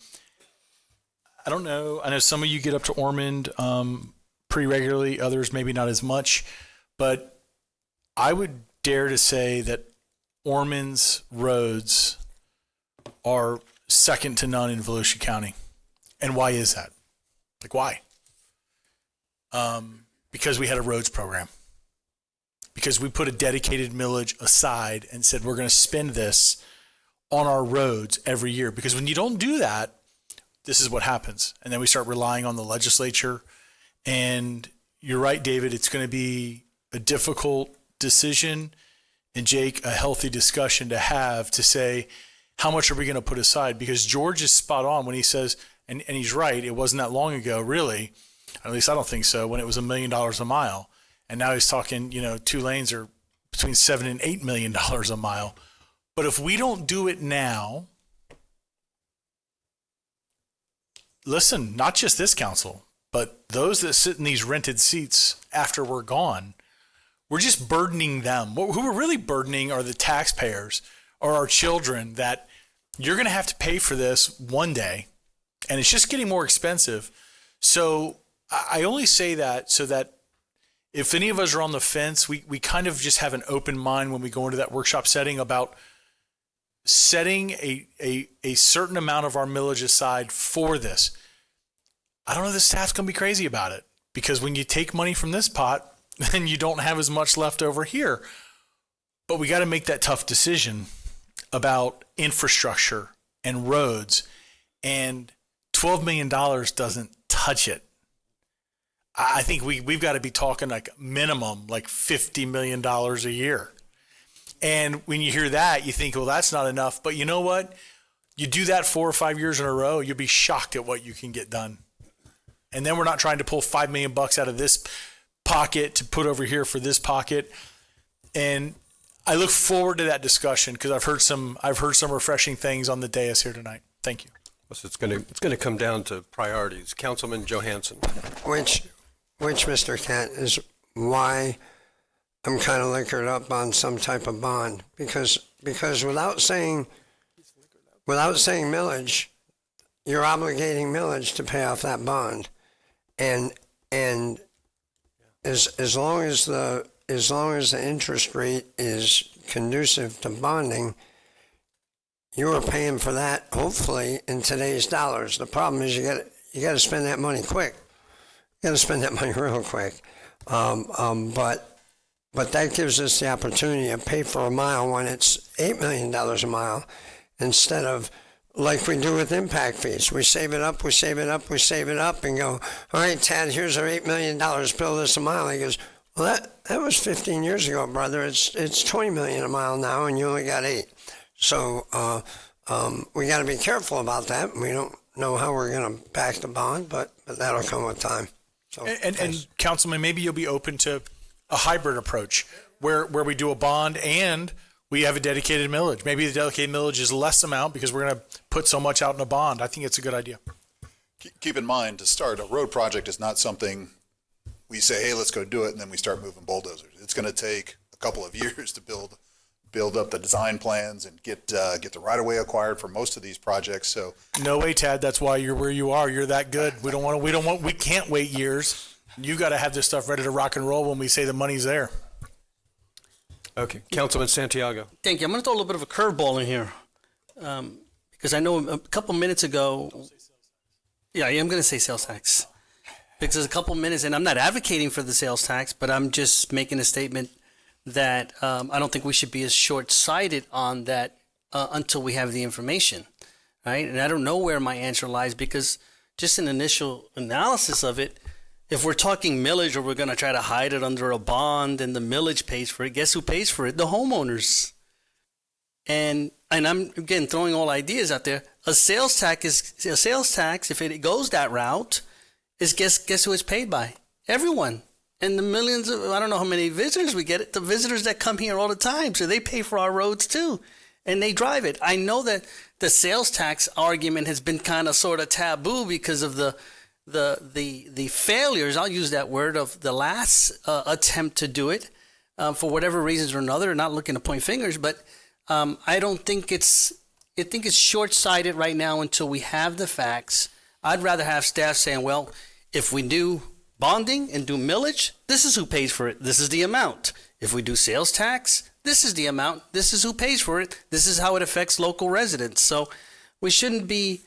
I don't know. I know some of you get up to Ormond pretty regularly, others maybe not as much. But I would dare to say that Ormond's roads are second to none in Volusia County. And why is that? Like, why? Because we had a roads program. Because we put a dedicated millage aside and said, we're going to spend this on our roads every year. Because when you don't do that, this is what happens. And then we start relying on the legislature. And you're right, David, it's going to be a difficult decision. And Jake, a healthy discussion to have to say, how much are we going to put aside? Because George is spot on when he says, and he's right, it wasn't that long ago, really, at least I don't think so, when it was $1 million a mile. And now he's talking, 2 lanes are between $7 and $8 million a mile. But if we don't do it now, listen, not just this council, but those that sit in these rented seats after we're gone, we're just burdening them. Who we're really burdening are the taxpayers or our children, that you're going to have to pay for this one day, and it's just getting more expensive. So I only say that so that if any of us are on the fence, we kind of just have an open mind when we go into that workshop setting about setting a certain amount of our millage aside for this. I don't know if the staff's going to be crazy about it, because when you take money from this pot, then you don't have as much left over here. But we got to make that tough decision about infrastructure and roads, and $12 million doesn't touch it. I think we've got to be talking like minimum like $50 million a year. And when you hear that, you think, well, that's not enough. But you know what? You do that 4 or 5 years in a row, you'll be shocked at what you can get done. And then we're not trying to pull $5 million out of this pocket to put over here for this pocket. And I look forward to that discussion, because I've heard some refreshing things on the dais here tonight. Thank you. So it's going to come down to priorities. Councilman Johansson. Which Mr. Kent, is why I'm kind of liquored up on some type of bond, because without saying millage, you're obligating millage to pay off that bond, and as long as the interest rate is conducive to bonding, you are paying for that hopefully in today's dollars. The problem is you got to spend that money quick. You got to spend that money real quick. But that gives us the opportunity to pay for a mile when it's $8 million a mile, instead of like we do with impact fees. We save it up, and go, all right, Tad, here's our $8 million, build us a mile. He goes, well, that was 15 years ago, brother. It's $20 million a mile now, and you only got 8. So we got to be careful about that. We don't know how we're going to back the bond, but that'll come with time. So, and Councilman, maybe you'll be open to a hybrid approach where we do a bond and we have a dedicated millage. Maybe the dedicated millage is less amount because we're going to put so much out in a bond. I think it's a good idea. Keep in mind, to start, a road project is not something we say, hey, let's go do it, and then we start moving bulldozers. It's going to take a couple of years to build up the design plans and get the right-of-way acquired for most of these projects. So no way, Tad. That's why you're where you are. You're that good. We can't wait years. You got to have this stuff ready to rock and roll when we say the money's there. Okay, Councilman Santiago. Thank you. I'm going to throw a little bit of a curveball in here, because I know a couple minutes ago. Yeah, I am going to say sales tax. because there's a couple minutes, and I'm not advocating for the sales tax, but I'm just making a statement that I don't think we should be as short-sighted on that until we have the information, right? And I don't know where my answer lies, because just an initial analysis of it, if we're talking millage or we're going to try to hide it under a bond and the millage pays for it, guess who pays for it? The homeowners. And I'm, again, throwing all ideas out there. A sales tax, if it goes that route, is guess who it's paid by? Everyone. And the millions of, I don't know how many visitors we get, the visitors that come here all the time. So they pay for our roads too. And they drive it. I know that the sales tax argument has been kind of sort of taboo because of the failures, I'll use that word, of the last attempt to do it for whatever reasons or another. Not looking to point fingers, but I don't think I think it's short-sighted right now until we have the facts. I'd rather have staff saying, well, if we do bonding and do millage, this is who pays for it. This is the amount. If we do sales tax, this is the amount. This is who pays for it. This is how it affects local residents. So we shouldn't be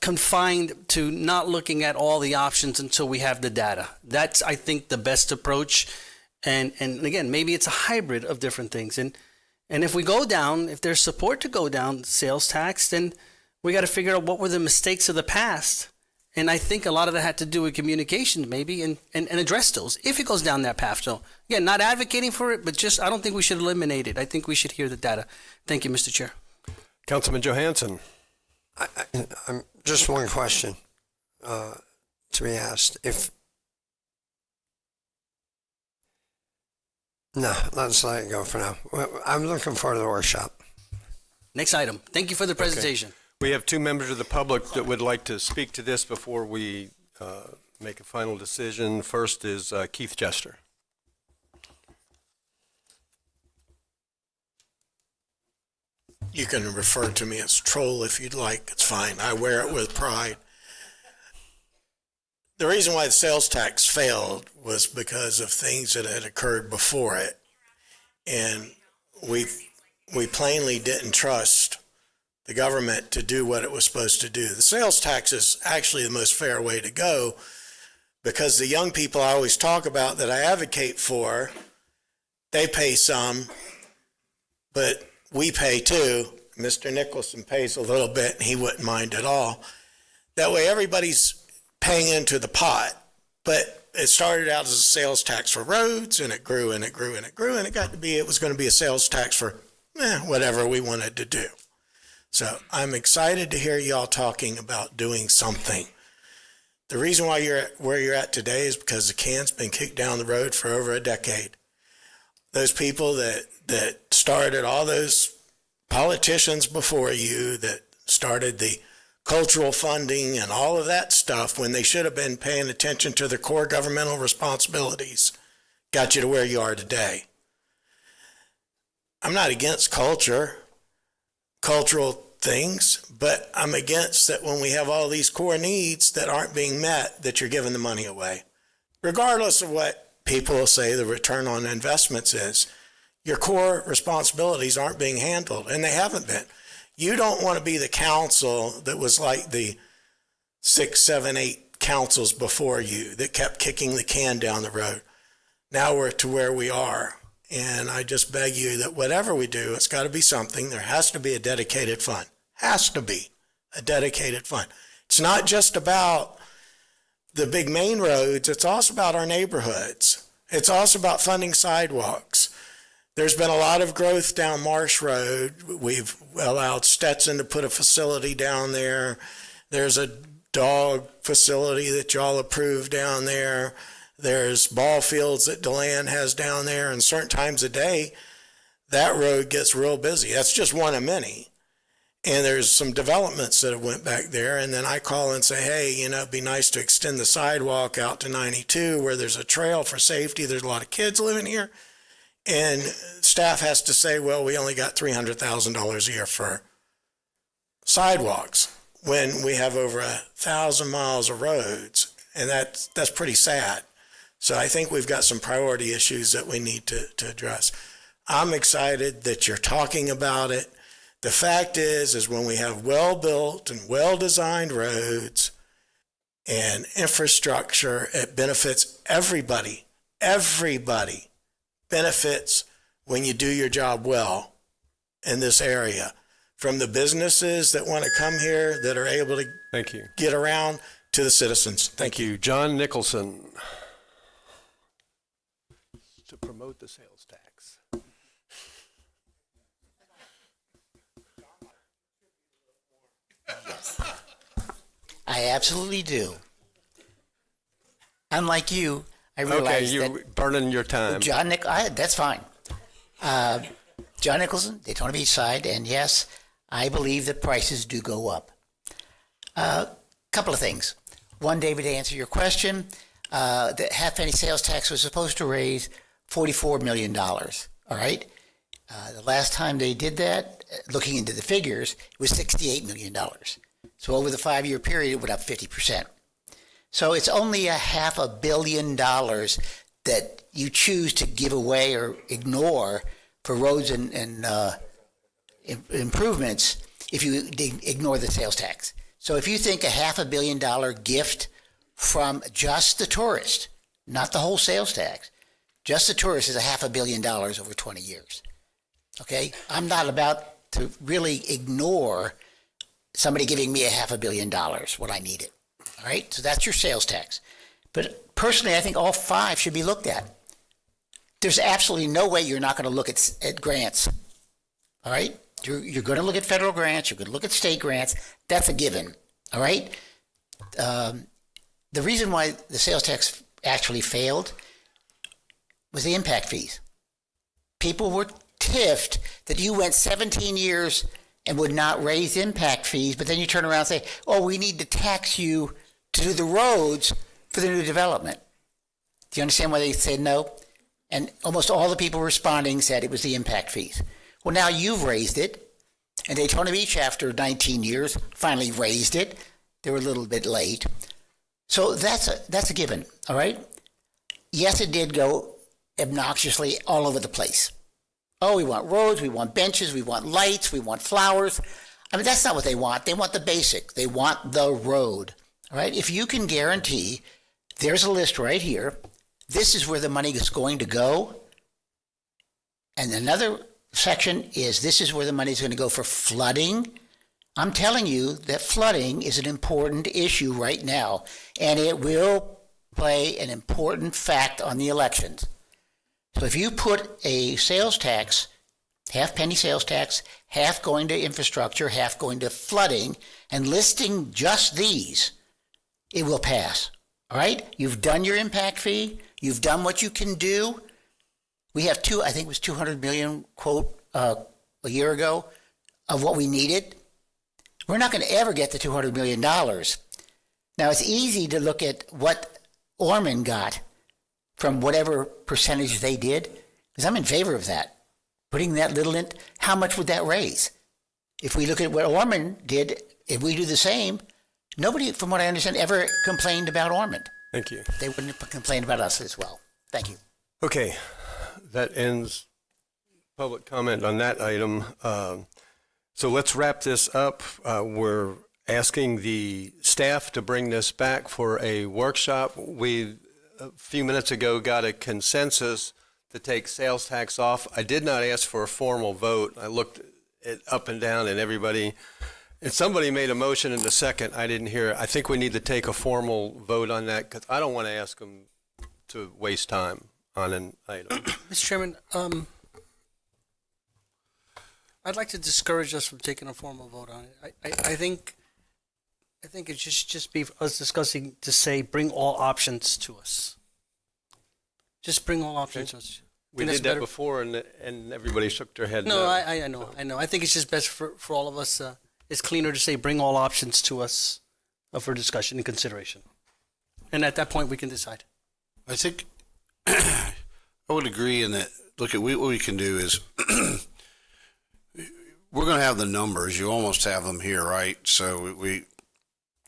confined to not looking at all the options until we have the data. That's, I think, the best approach. And again, maybe it's a hybrid of different things. And if we go down, if there's support to go down sales tax, then we got to figure out what were the mistakes of the past. And I think a lot of that had to do with communications, maybe, and address those if it goes down that path. So again, not advocating for it, but just I don't think we should eliminate it. I think we should hear the data. Thank you, Mr. Chair. Councilman Johansson. I'm just one question to be asked. No, let's let it go for now. I'm looking forward to the workshop. Next item. Thank you for the presentation. Okay. We have 2 members of the public that would like to speak to this before we make a final decision. First is Keith Jester. You can refer to me as Troll if you'd like. It's fine. I wear it with pride. The reason why the sales tax failed was because of things that had occurred before it. And we plainly didn't trust the government to do what it was supposed to do. The sales tax is actually the most fair way to go, because the young people I always talk about that I advocate for, they pay some, but we pay too. Mr. Nicholson pays a little bit, and he wouldn't mind at all. That way everybody's paying into the pot. But it started out as a sales tax for roads, and it grew and it grew and it grew, and it got to be, it was going to be a sales tax for whatever we wanted to do. So I'm excited to hear y'all talking about doing something. The reason why you're where you're at today is because the can's been kicked down the road for over a decade. Those people that started, all those politicians before you that started the cultural funding and all of that stuff when they should have been paying attention to their core governmental responsibilities, got you to where you are today. I'm not against cultural things, but I'm against that when we have all these core needs that aren't being met, that you're giving the money away. Regardless of what people will say the return on investments is, your core responsibilities aren't being handled, and they haven't been. You don't want to be the council that was like the 6, 7, 8 councils before you that kept kicking the can down the road. Now we're to where we are. And I just beg you that whatever we do, it's got to be something. There has to be a dedicated fund. Has to be a dedicated fund. It's not just about the big main roads. It's also about our neighborhoods. It's also about funding sidewalks. There's been a lot of growth down Marsh Road. We've allowed Stetson to put a facility down there. There's a dog facility that y'all approved down there. There's ball fields that DeLand has down there, and certain times of day, that road gets real busy. That's just one of many. And there's some developments that have went back there, and then I call and say, hey, it'd be nice to extend the sidewalk out to 92 where there's a trail for safety. There's a lot of kids living here. And staff has to say, well, we only got $300,000 a year for sidewalks when we have over 1,000 miles of roads, and that's pretty sad. So I think we've got some priority issues that we need to address. I'm excited that you're talking about it. The fact is when we have well-built and well-designed roads, and infrastructure. It benefits everybody. Everybody benefits when you do your job well in this area. From the businesses that want to come here that are able to Thank you. get around to the citizens. Thank you. John Nicholson. To promote the sales tax. I absolutely do. Unlike you, I Okay, realize you're that burning your time. that's fine. John Nicholson, Daytona Beach side, and yes, I believe that prices do go up. Couple of things. One, David, to answer your question, the half penny sales tax was supposed to raise $44 million. All right. The last time they did that, looking into the figures, it was $68 million. So over the 5-year period, it went up 50%. So it's only a $500 million that you choose to give away or ignore for roads and improvements if you ignore the sales tax. So if you think a $500 million gift from just the tourist, not the whole sales tax, just the tourist is a $500 million over 20 years. Okay? I'm not about to really ignore somebody giving me a $500 million when I need it. All right? So that's your sales tax. But personally, I think all 5 should be looked at. There's absolutely no way you're not going to look at grants. All right? You're going to look at federal grants. You're going to look at state grants. That's a given. All right? The reason why the sales tax actually failed was the impact fees. People were tiffed that you went 17 years and would not raise impact fees, but then you turn around and say, oh, we need to tax you to do the roads for the new development. Do you understand why they said no? And almost all the people responding said it was the impact fees. Well, now you've raised it, and Daytona Beach, after 19 years, finally raised it. They were a little bit late. So that's a given, all right? Yes, it did go obnoxiously all over the place. Oh, we want roads, we want benches, we want lights, we want flowers. I mean, that's not what they want. They want the basic. They want the road, all right? If you can guarantee, there's a list right here, this is where the money is going to go, and another section is this is where the money is going to go for flooding. I'm telling you that flooding is an important issue right now, and it will play an important fact on the elections. So if you put a sales tax, half penny sales tax, half going to infrastructure, half going to flooding, and listing just these, it will pass. All right? You've done your impact fee. You've done what you can do. We have I think it was 200 million, quote, a year ago of what we needed. We're not going to ever get the $200 million. Now, it's easy to look at what Orman got from whatever percentage they did, because I'm in favor of that. Putting that little in, how much would that raise? If we look at what Orman did, if we do the same, nobody, from what I understand, ever complained about Orman. Thank you. They wouldn't complain about us as well. Thank you. Okay, that ends public comment on that item. So let's wrap this up. We're asking the staff to bring this back for a workshop. We, a few minutes ago, got a consensus to take sales tax off. I did not ask for a formal vote. I looked it up and down, and everybody, if somebody made a motion in a second, I didn't hear it. I think we need to take a formal vote on that, because I don't want to ask them to waste time on an item. Mr. Chairman, I'd like to discourage us from taking a formal vote on it. I think it should just be us discussing to say bring all options to us. Just bring all options to us. We did that before, and everybody shook their head. No, I know. I think it's just best for all of us. It's cleaner to say bring all options to us for discussion and consideration. And at that point, we can decide. I think I would agree in that. Look, what we can do is we're going to have the numbers. You almost have them here, right? So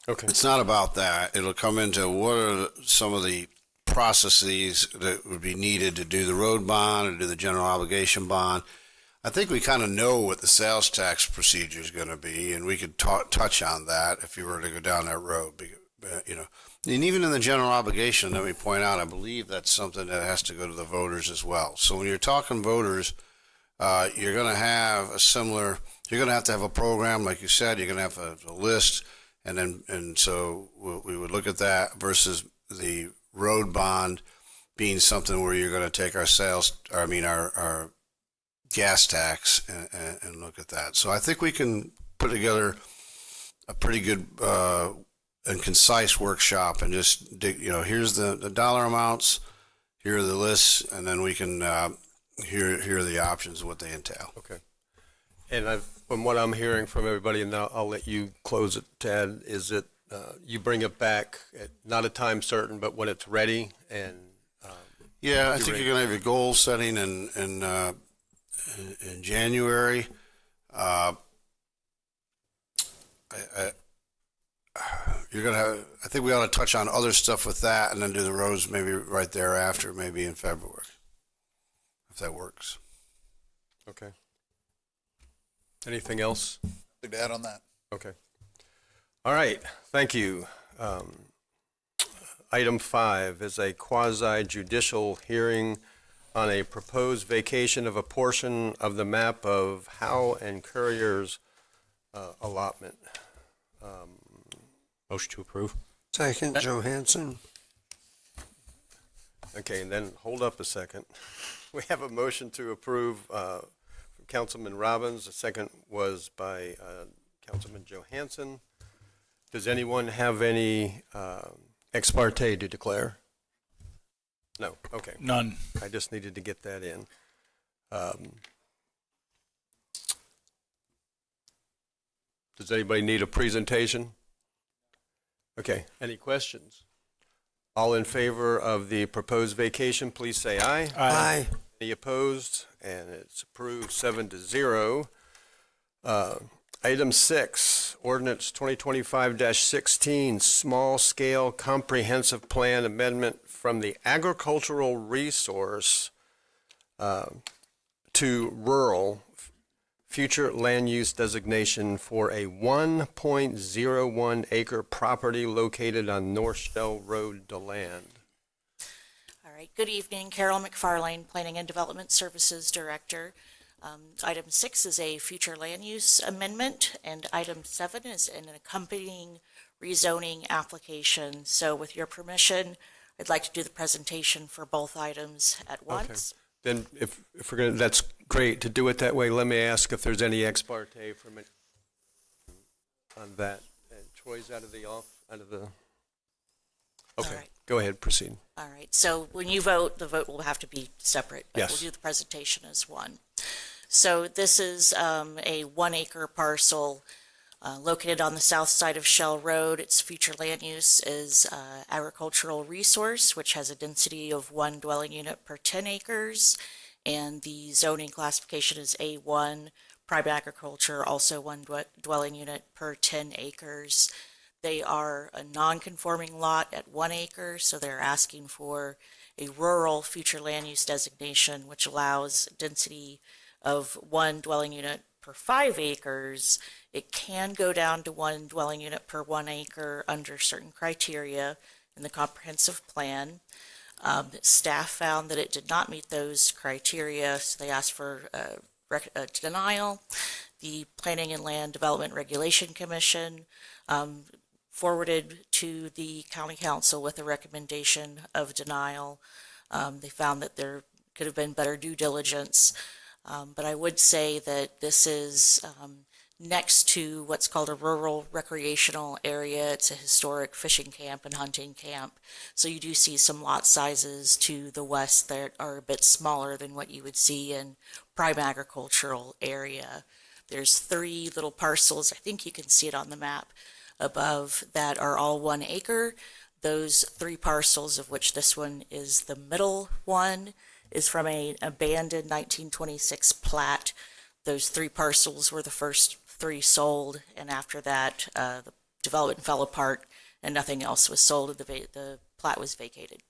okay. It's not about that. It'll come into what are some of the processes that would be needed to do the road bond and do the general obligation bond. I think we kind of know what the sales tax procedure is going to be, and we could touch on that if you were to go down that road. you know, and even in the general obligation, let me point out, I believe that's something that has to go to the voters as well. So when you're talking voters, you're going to have you're going to have a program, like you said, you're going to have a list, and so we would look at that versus the road bond being something where you're going to take our gas tax and look at that. So I think we can put together a pretty good and concise workshop and just dig, here's the dollar amounts, here are the lists, and then we can here are the options and what they entail. Okay. And from what I'm hearing from everybody, and I'll let you close it, Tad, is that you bring it back at not a time certain, but when it's ready. And yeah, I think you're going to have your goal setting in January. You're going to have, I think we ought to touch on other stuff with that and then do the roads maybe right thereafter, maybe in February, if that works. Okay. Anything else? Nothing to add on that. Okay. All right. Thank you. Item 5 is a quasi-judicial hearing on a proposed vacation of a portion of the map of Howe and Courier's allotment. Motion to approve. Second, Johansson. Okay, and then hold up a second. We have a motion to approve from Councilman Robbins. The second was by Councilman Johansson. Does anyone have any ex parte to declare? No, okay. None. I just needed to get that in. Does anybody need a presentation? Okay, any questions? All in favor of the proposed vacation, please say aye. Aye. Any opposed? And it's approved 7-0. Item 6, ordinance 2025-16, small scale comprehensive plan amendment from the agricultural resource to rural future land use designation for a 1.01 acre property located on North Shell Road, DeLand. All right, good evening, Carol McFarlane, Planning and Development Services Director. Item 6 is a future land use amendment, and item 7 is an accompanying rezoning application. So with your permission, I'd like to do the presentation for both items at once. Then if we're going to, that's great to do it that way. Let me ask if there's any ex parte from it on that. And Troy's out of the Okay, right. Go ahead, proceed. All right, so when you vote, the vote will have to be separate, but Yes. we'll do the presentation as one. So this is a 1 acre parcel located on the south side of Shell Road. Its future land use is agricultural resource, which has a density of 1 dwelling unit per 10 acres. And the zoning classification is A1, prime agriculture, also 1 dwelling unit per 10 acres. They are a non-conforming lot at 1 acre, so they're asking for a rural future land use designation, which allows density of 1 dwelling unit per 5 acres. It can go down to 1 dwelling unit per 1 acre under certain criteria in the comprehensive plan. Staff found that it did not meet those criteria, so they asked for a denial. The Planning and Land Development Regulation Commission forwarded to the County Council with a recommendation of denial. They found that there could have been better due diligence. But I would say that this is next to what's called a rural recreational area. It's a historic fishing camp and hunting camp. So you do see some lot sizes to the west that are a bit smaller than what you would see in prime agricultural area. There's 3 little parcels, I think you can see it on the map above, that are all 1 acre. Those 3 parcels, of which this one is the middle one, is from an abandoned 1926 plat. Those 3 parcels were the first 3 sold, and after that, the development fell apart and nothing else was sold, and the plat was vacated.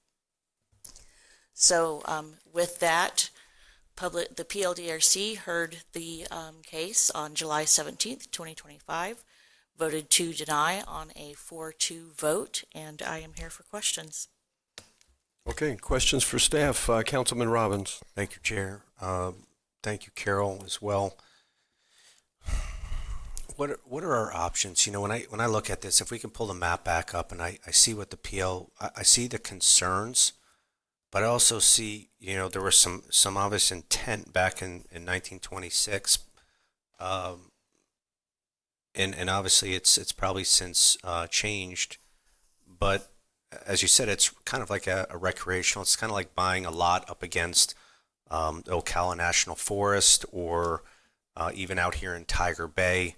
So with that, the PLDRC heard the case on July 17th, 2025, voted to deny on a 4-2 vote, and I am here for questions. Okay, questions for staff. Councilman Robbins. Thank you, Chair. Thank you, Carol, as well. What are our options? You know, when I look at this, if we can pull the map back up and I see what the PL, I see the concerns, but I also see, you know, there was some obvious intent back in 1926. And obviously it's probably since changed, but as you said, it's kind of like a recreational. It's kind of like buying a lot up against the Ocala National Forest, or even out here in Tiger Bay.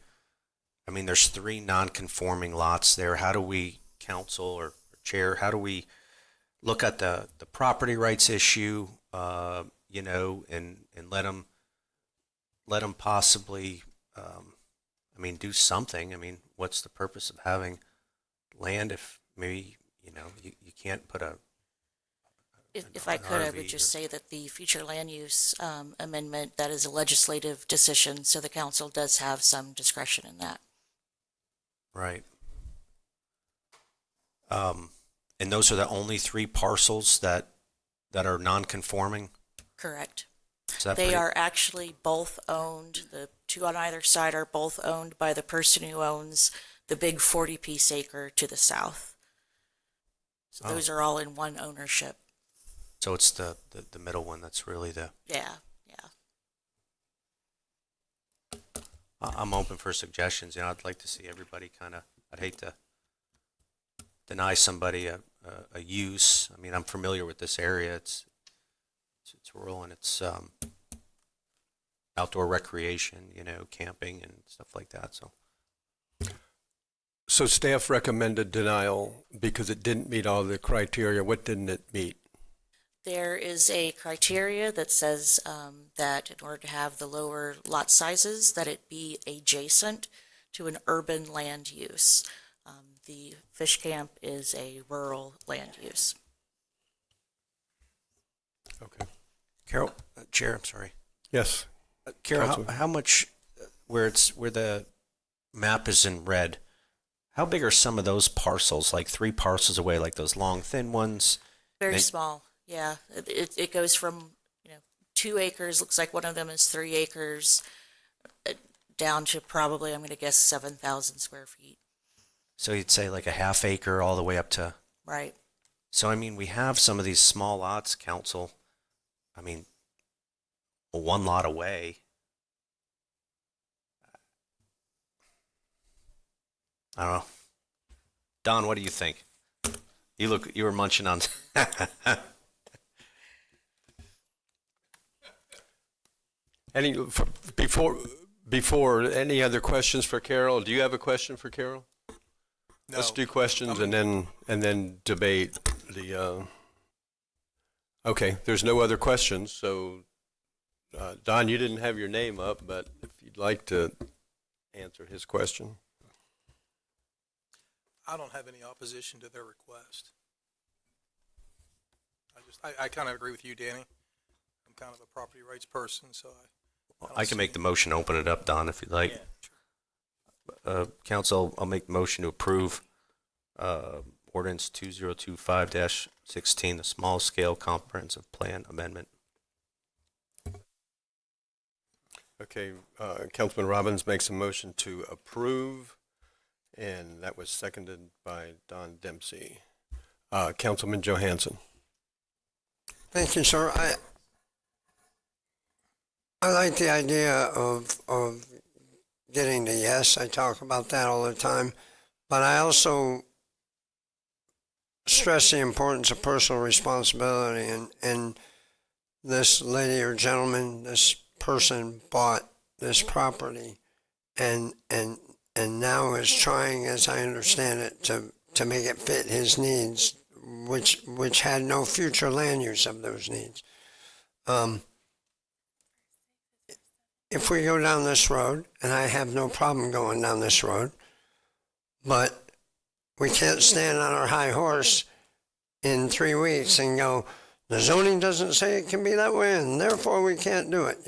I mean, there's 3 non-conforming lots there. How do we, council or chair, how do we look at the property rights issue, you know, and let them possibly, I mean, do something. I mean, what's the purpose of having land if maybe, you know, you can't put a... If I could, I would just say that the future land use amendment, that is a legislative decision, so the council does have some discretion in that. Right. And those are the only 3 parcels that are non-conforming? Correct. They pretty... are actually both owned, the 2 on either side are both owned by the person who owns the big 40-piece acre to the south. So those are all in one ownership. So it's the middle one that's really the... Yeah. I'm open for suggestions. You know, I'd like to see everybody kind of, I'd hate to deny somebody a use. I mean, I'm familiar with this area. It's rural and it's outdoor recreation, you know, camping and stuff like that. So staff recommended denial because it didn't meet all the criteria. What didn't it meet? There is a criteria that says that in order to have the lower lot sizes, that it be adjacent to an urban land use. The fish camp is a rural land use. Okay. Carol, Chair, I'm sorry. Yes. Carol, how much, where the map is in red, how big are some of those parcels, like 3 parcels away, like those long, thin ones? Very small. Yeah, it goes from 2 acres, looks like one of them is 3 acres, down to probably, I'm going to guess, 7,000 square feet. So you'd say like a half acre all the way up to... Right. So, I mean, we have some of these small lots, council, I mean, 1 lot away. I don't know. Don, what do you think? You were munching on... Before any other questions for Carol? Do you have a question for Carol? No. Let's do questions and then debate the. Okay, there's no other questions. So, Don, you didn't have your name up, but if you'd like to answer his question. I don't have any opposition to their request. I kind of agree with you, Danny. I'm kind of a property rights person, so I can make the motion, open it up, Don, if you'd like. Yeah, Council, I'll make the motion to approve ordinance 2025-16, the small scale comprehensive plan amendment. Okay, Councilman Robbins makes a motion to approve, and that was seconded by Don Dempsey. Councilman Johansson. Thank you, sir. I like the idea of getting the yes. I talk about that all the time, but I also stress the importance of personal responsibility. And this lady or gentleman, this person bought this property, and now is trying, as I understand it, to make it fit his needs, which had no future land use of those needs. If we go down this road, and I have no problem going down this road, but we can't stand on our high horse in 3 weeks and go, the zoning doesn't say it can be that way, and therefore we can't do it.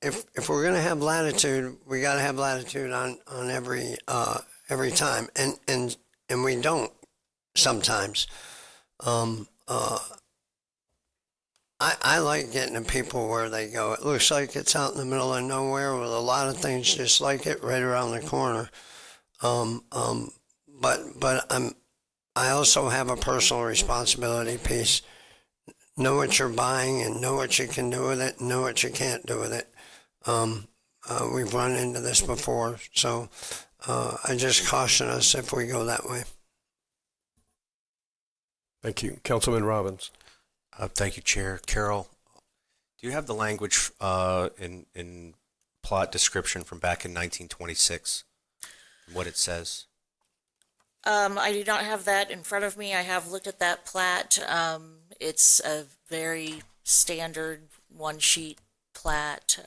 If we're going to have latitude, we got to have latitude on every every time, and we don't sometimes. I like getting the people where they go. It looks like it's out in the middle of nowhere with a lot of things just like it right around the corner. But I also have a personal responsibility piece. Know what you're buying and know what you can do with it and know what you can't do with it. We've run into this before, so I just caution us if we go that way. Thank you. Councilman Robbins. Thank you, Chair. Carol, do you have the language in plot description from back in 1926, what it says? I do not have that in front of me. I have looked at that plat. It's a very standard one-sheet plat.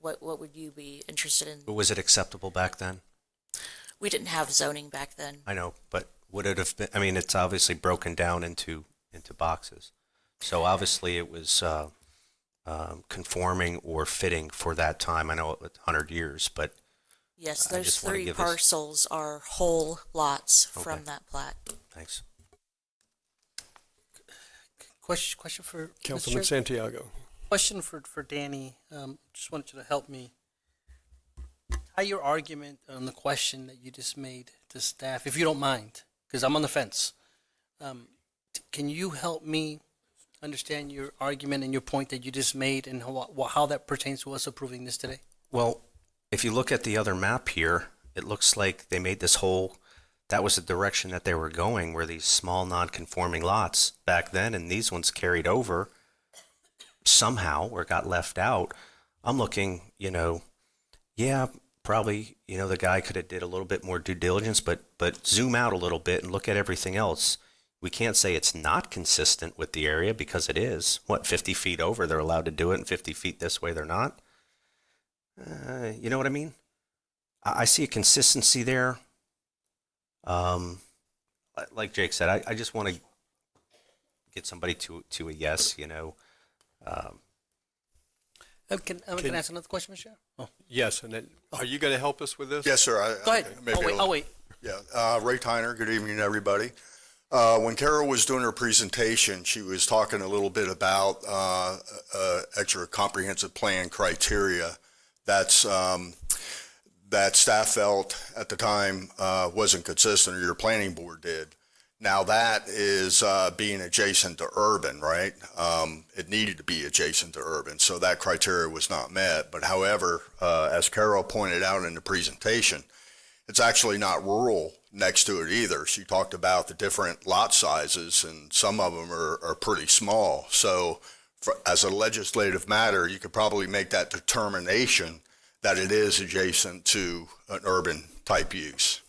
What would you be interested in? But was it acceptable back then? We didn't have zoning back then. I know, but would it have been? I mean, it's obviously broken down into boxes, so obviously it was conforming or fitting for that time. I know it was 100 years, but Yes, I those just wanna 3 give us- parcels are whole lots from Okay. that plat. Thanks. Question for Councilman Mr. Chair? Santiago. Question for Danny. Just wanted you to help me tie your argument on the question that you just made to staff, if you don't mind, because I'm on the fence. Can you help me understand your argument and your point that you just made and how that pertains to us approving this today? Well, if you look at the other map here, it looks like they made this whole, that was the direction that they were going, were these small non-conforming lots back then, and these ones carried over somehow or got left out. I'm looking, yeah, probably, the guy could have did a little bit more due diligence, but zoom out a little bit and look at everything else. We can't say it's not consistent with the area because it is. 50 feet over, they're allowed to do it, and 50 feet this way, they're not. You know what I mean? I see a consistency there. Like Jake said, I just want to get somebody to a yes, Can I ask another question, Mr. Chair? Oh. Yes, and then, are you going to help us with this? Yes, sir. Go ahead. I'll wait. Yeah, Ray Tyner, good evening, everybody. When Carol was doing her presentation, she was talking a little bit about extra comprehensive plan criteria that staff felt at the time wasn't consistent, or your planning board did. Now that is being adjacent to urban, right? It needed to be adjacent to urban, so that criteria was not met. But however, as Carol pointed out in the presentation, it's actually not rural next to it either. She talked about the different lot sizes, and some of them are pretty small. So as a legislative matter, you could probably make that determination that it is adjacent to an urban type use.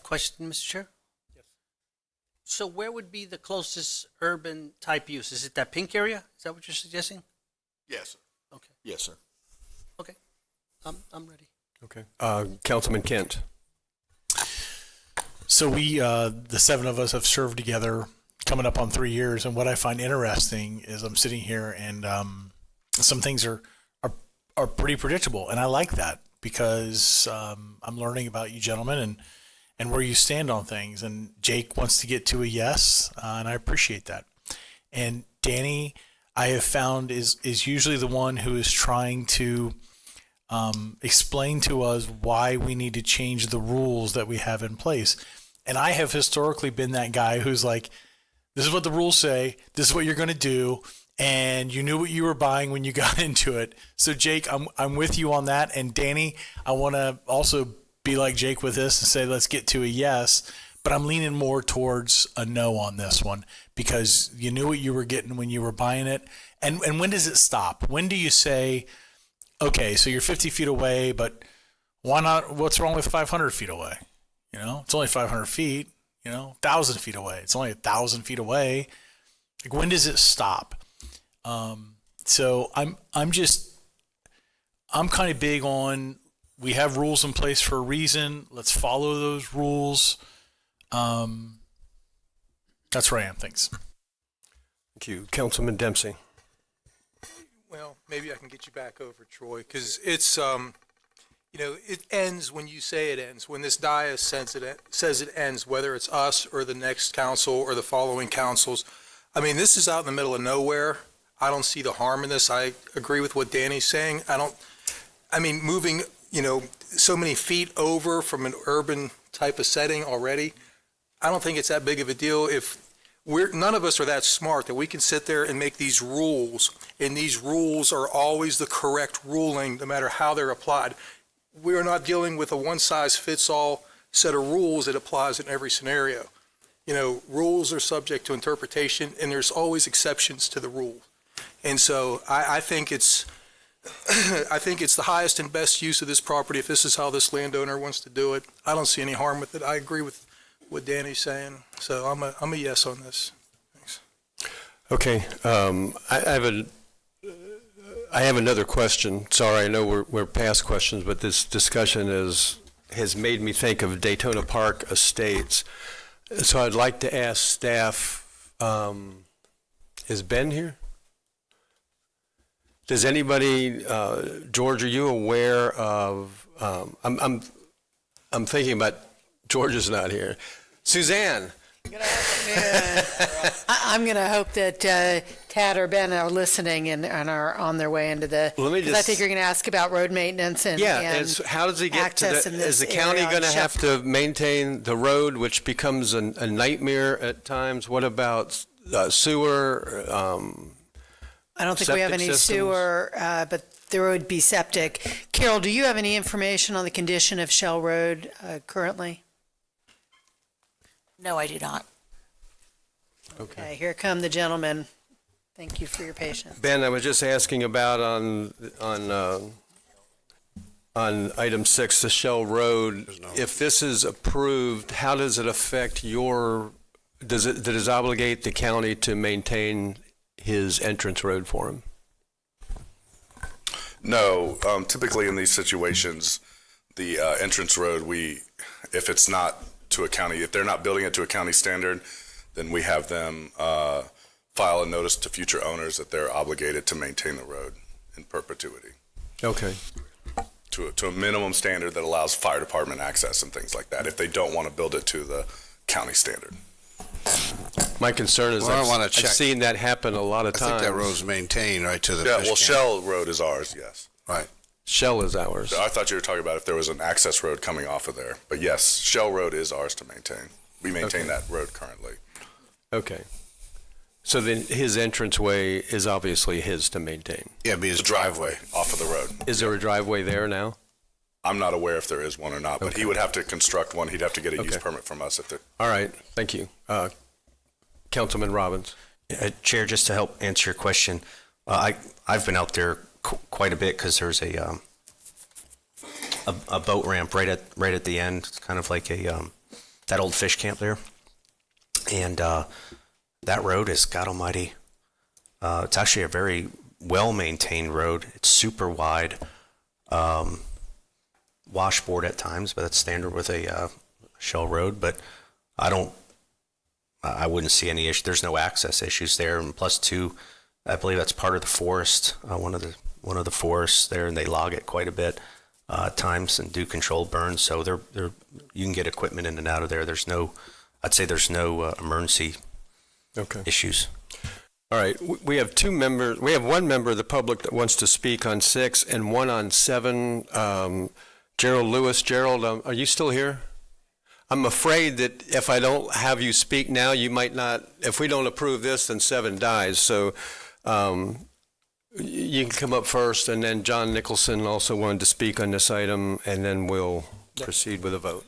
Question, Mr. Chair? Yes. So where would be the closest urban type use? Is it that pink area? Is that what you're suggesting? Yes, sir. Okay. Yes, sir. Okay. I'm ready. Okay. Councilman Kent. So we, the 7 of us, have served together coming up on 3 years, and what I find interesting is I'm sitting here and some things are pretty predictable, and I like that because I'm learning about you gentlemen and where you stand on things. And Jake wants to get to a yes, and I appreciate that. And Danny, I have found is usually the one who is trying to explain to us why we need to change the rules that we have in place. And I have historically been that guy who's like, this is what the rules say, this is what you're going to do, and you knew what you were buying when you got into it. So Jake, I'm with you on that. And Danny, I want to also be like Jake with this and say, let's get to a yes, but I'm leaning more towards a no on this one because you knew what you were getting when you were buying it. And when does it stop? When do you say, okay, so you're 50 feet away, but why not? What's wrong with 500 feet away? It's only 500 feet, 1,000 feet away. It's only 1,000 feet away. Like, when does it stop? So I'm kind of big on, we have rules in place for a reason. Let's follow those rules. That's where I am. Thanks. Thank you. Councilman Dempsey. Well, maybe I can get you back over, Troy, because it's, it ends when you say it ends. When this dais says it ends, whether it's us or the next council or the following councils. I mean, this is out in the middle of nowhere. I don't see the harm in this. I agree with what Danny's saying. Moving, so many feet over from an urban type of setting already, I don't think it's that big of a deal. If none of us are that smart that we can sit there and make these rules, and these rules are always the correct ruling, no matter how they're applied. We are not dealing with a one-size-fits-all set of rules that applies in every scenario. Rules are subject to interpretation, and there's always exceptions to the rule. And so I think it's the highest and best use of this property if this is how this landowner wants to do it. I don't see any harm with it. I agree with what Danny's saying. So I'm a yes on this. Thanks. Okay. I have another question. Sorry, I know we're past questions, but this discussion has made me think of Daytona Park Estates. So I'd like to ask staff, is Ben here? Does anybody, George, are you aware of, I'm thinking about, George is not here. Suzanne. I'm going to hope that Tad or Ben are listening and are on their way into the, because I think you're going to ask about road maintenance and how does he get to access in the, this is the county area on going to have Shep- to maintain the road, which becomes a nightmare at times? What about sewer? I don't think we have septic any systems? sewer, but there would be septic. Carol, do you have any information on the condition of Shell Road currently? No, I do not. Okay, here come the gentlemen. Thank you for your patience. Ben, I was just asking about on item 6, the Shell Road. If this is approved, how does it affect does it obligate the county to maintain his entrance road for him? No, typically in these situations, the entrance road, if it's not to a county, if they're not building it to a county standard, then we have them file a notice to future owners that they're obligated to maintain the road in perpetuity. Okay. To a minimum standard that allows fire department access and things like that, if they don't want to build it to the county standard. My concern is I've seen that happen a lot of times. I think that road's maintained right to the Yeah, fish well, camp. Shell Road is ours, yes. Right. Shell is ours. I thought you were talking about if there was an access road coming off of there. But yes, Shell Road is ours to maintain. We maintain that road currently. Okay. So then his entranceway is obviously his to maintain. Yeah, be his driveway off of the road. Is there a driveway there now? I'm not aware if there is one or not, but he would have to construct one. He'd have to get a use permit from us if there. All right, thank you. Councilman Robbins. Chair, just to help answer your question, I've been out there quite a bit because there's a boat ramp right at the end. It's kind of like that old fish camp there, and that road is, God Almighty, it's actually a very well maintained road. It's super wide, washboard at times, but that's standard with a Shell Road. But I wouldn't see any issue. There's no access issues there, and plus two, I believe that's part of the forest, one of the forests there, and they log it quite a bit at times and do controlled burns. So you can get equipment in and out of there. I'd say there's no emergency issues. All right, we have two members. We have one member of the public that wants to speak on 6 and one on 7. Gerald Lewis. Gerald, are you still here? I'm afraid that if I don't have you speak now, you might not. If we don't approve this, then 7 dies. So you can come up first, and then John Nicholson also wanted to speak on this item, and then we'll proceed with a vote.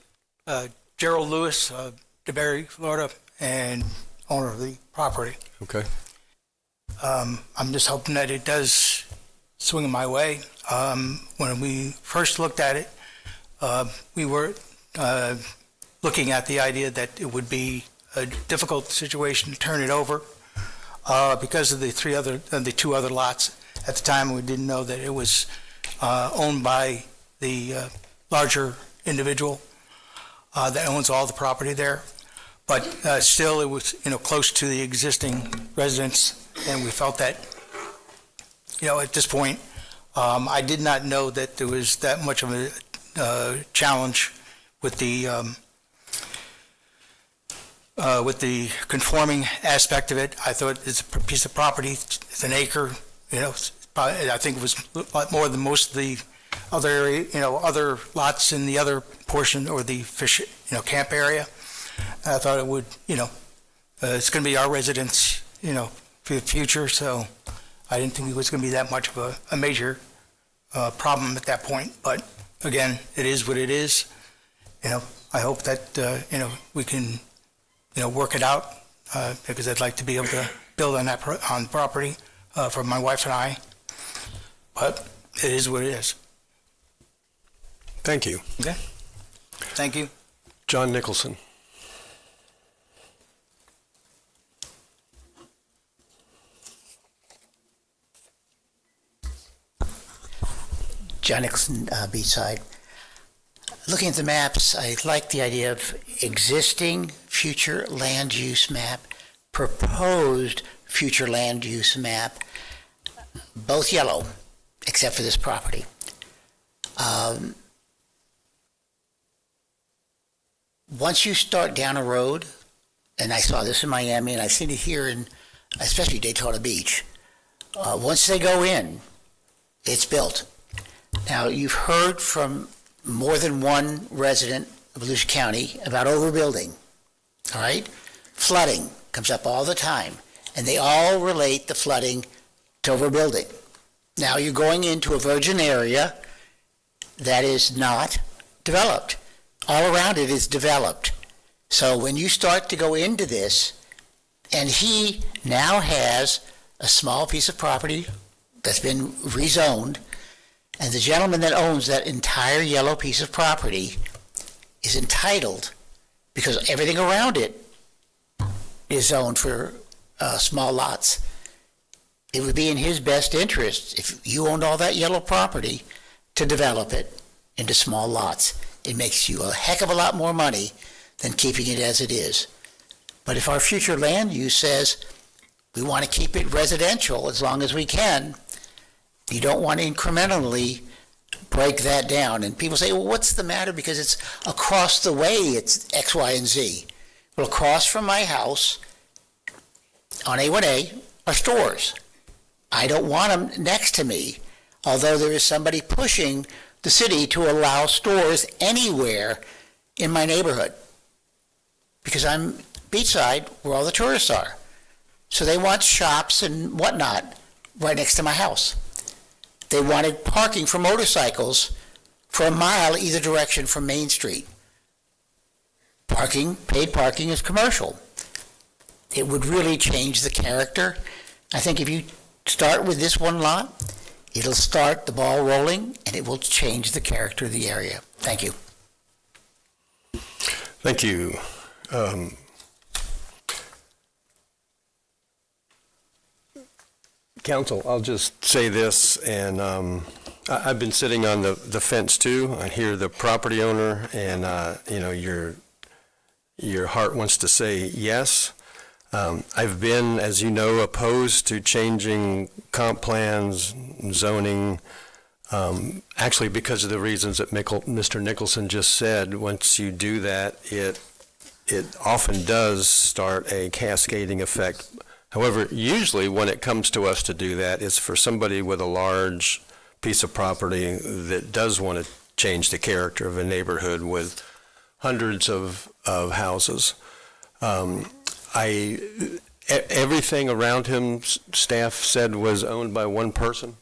Gerald Lewis, DeBerry, Florida, and owner of the property. Okay. I'm just hoping that it does swing in my way. When we first looked at it, we were looking at the idea that it would be a difficult situation to turn it over because of the two other lots. At the time, we didn't know that it was owned by the larger individual that owns all the property there. But still, it was close to the existing residents, and we felt that at this point, I did not know that there was that much of a challenge with the conforming aspect of it. I thought it's a piece of property, it's an acre, I think it was a lot more than most of the other area, other lots in the other portion or the fish, camp area. I thought it would, it's going to be our residence, for the future, so I didn't think it was going to be that much of a major problem at that point. But again, it is what it is. I hope that, we can, work it out because I'd like to be able to build on that on property for my wife and I. But it is what it is. Thank you. Okay. Thank you. John Nicholson. John Nicholson, Beachside. Looking at the maps, I like the idea of existing future land use map, proposed future land use map, both yellow, except for this property. Once you start down a road, and I saw this in Miami, and I've seen it here in, especially Daytona Beach, once they go in, it's built. Now, you've heard from more than one resident of Volusia County about overbuilding, all right? Flooding comes up all the time, and they all relate the flooding to overbuilding. Now, you're going into a virgin area that is not developed. All around it is developed. So when you start to go into this, and he now has a small piece of property that's been rezoned, and the gentleman that owns that entire yellow piece of property is entitled, because everything around it is zoned for small lots. It would be in his best interest, if you owned all that yellow property, to develop it into small lots. It makes you a heck of a lot more money than keeping it as it is. But if our future land use says we want to keep it residential as long as we can, you don't want to incrementally break that down. And people say, well, what's the matter? Because it's across the way, it's X, Y, and Z. Well, across from my house on A1A are stores. I don't want them next to me, although there is somebody pushing the city to allow stores anywhere in my neighborhood. Because I'm beachside where all the tourists are. So they want shops and whatnot right next to my house. They wanted parking for motorcycles for a mile either direction from Main Street. Parking, paid parking is commercial. It would really change the character. I think if you start with this one lot, it'll start the ball rolling and it will change the character of the area. Thank you. Thank you. Council, I'll just say this, and I've been sitting on the fence too. I hear the property owner, and your heart wants to say yes. I've been, as you know, opposed to changing comp plans, zoning, actually because of the reasons that Mr. Nicholson just said. Once you do that, it often does start a cascading effect. However, usually when it comes to us to do that, it's for somebody with a large piece of property that does want to change the character of a neighborhood with hundreds of houses. Everything around him, staff said, was owned by one person.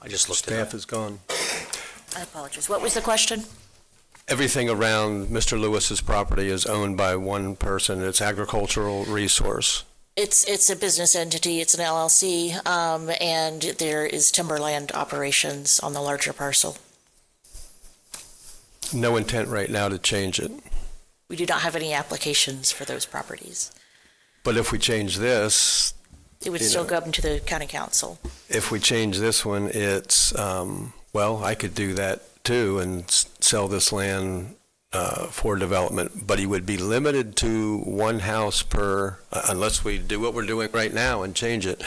I just looked it up. Staff is gone. I apologize. What was the question? Everything around Mr. Lewis's property is owned by one person. It's agricultural resource. It's a business entity. It's an LLC, and there is timberland operations on the larger parcel. No intent right now to change it. We do not have any applications for those properties. But if we change this, It would still go up into the county council. if we change this one, it's, well, I could do that too and sell this land for development, but he would be limited to one house per, unless we do what we're doing right now and change it.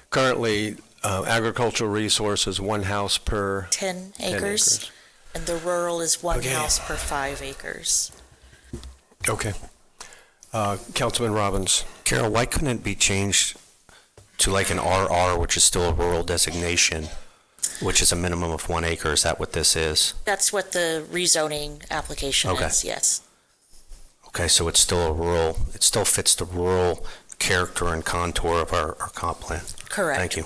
Currently, agricultural resources, 1 house per 10 10 acres. And the rural is 1 Okay. house per 5 acres. Okay. Councilman Robbins. Carol, why couldn't it be changed to like an RR, which is still a rural designation, which is a minimum of 1 acre? Is that what this is? That's what the rezoning application Okay. is, yes. Okay, so it's still a rural, it still fits the rural character and contour of our comp plan. Correct. Thank you.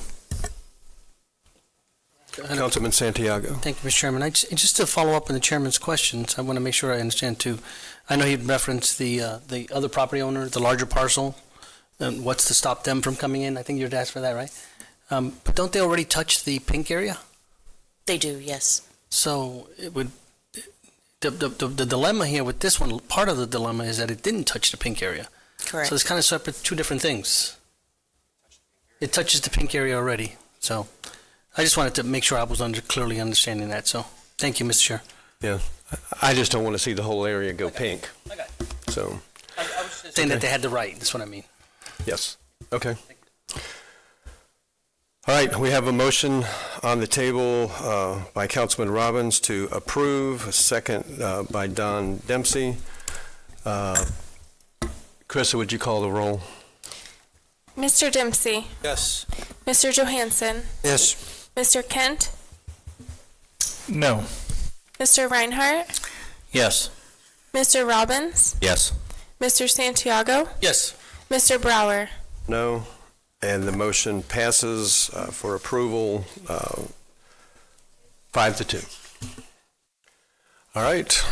Councilman Santiago. Thank you, Mr. Chairman. Just to follow up on the chairman's questions, I want to make sure I understand too. I know he referenced the other property owner, the larger parcel, and what's to stop them from coming in? I think you'd ask for that, right? But don't they already touch the pink area? They do, yes. So it would, the dilemma here with this one, part of the dilemma is that it didn't touch the pink area. Correct. So it's kind of separate, two different things. It touches the pink area already, so I just wanted to make sure I was clearly understanding that, so thank you, Mr. Chair. Yeah. I just don't want to see the whole area go pink. So, I was just saying that they had the right, that's what I mean. yes. Okay. All right, we have a motion on the table by Councilman Robbins to approve, a second by Don Dempsey. Krista, would you call the roll? Mr. Dempsey. Yes. Mr. Johansson. Yes. Mr. Kent. No. Mr. Reinhardt. Yes. Mr. Robbins. Yes. Mr. Santiago. Yes. Mr. Brower. No. And the motion passes for approval 5-2. All right.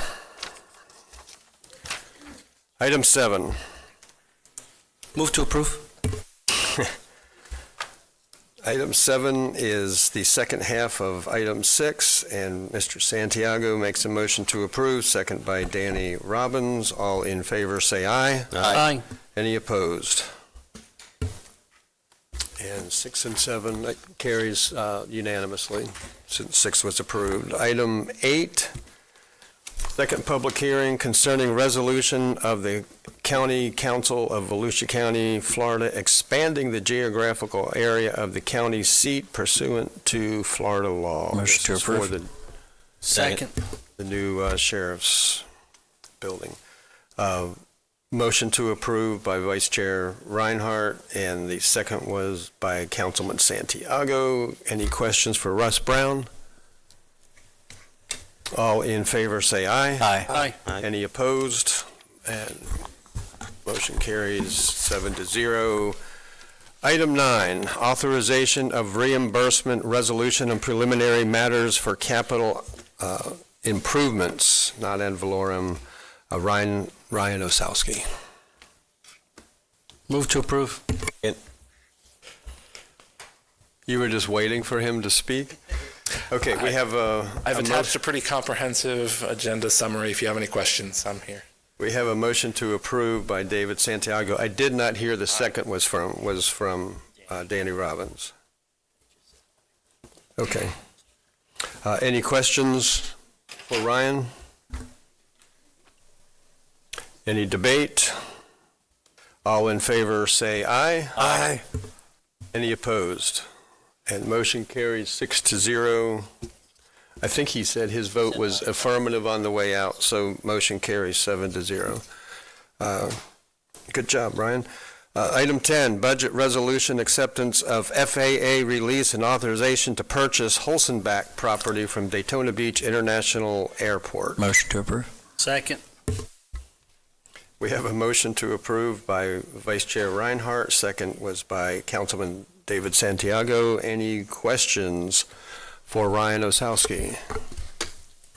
Item 7. Move to approve. Item 7 is the second half of item 6, and Mr. Santiago makes a motion to approve, second by Danny Robbins. All in favor, say aye. Aye. Any opposed? And 6 and 7 that carries unanimously, since 6 was approved. Item 8, second public hearing concerning resolution of the County Council of Volusia County, Florida, expanding the geographical area of the county seat pursuant to Florida law. Motion to This is for approve. the Second. the new sheriff's building. Motion to approve by Vice Chair Reinhardt, and the second was by Councilman Santiago. Any questions for Russ Brown? All in favor, say aye. Aye. Aye. Any opposed? And motion carries 7-0. Item 9, authorization of reimbursement resolution and preliminary matters for capital improvements, not ad valorem. Ryan Osowski. Move to approve. You were just waiting for him to speak? Okay, we have I've attached a pretty comprehensive agenda summary. If you have any questions, I'm here. We have a motion to approve by David Santiago. I did not hear the second was from Danny Robbins. Okay. Any questions for Ryan? Any debate? All in favor, say aye. Aye. Any opposed? And motion carries 6-0. I think he said his vote was affirmative on the way out, so motion carries 7-0. Good job, Ryan. Item 10, budget resolution acceptance of FAA release and authorization to purchase Holzenbach property from Daytona Beach International Airport. Motion to approve. Second. We have a motion to approve by Vice Chair Reinhardt. Second was by Councilman David Santiago. Any questions for Ryan Osowski?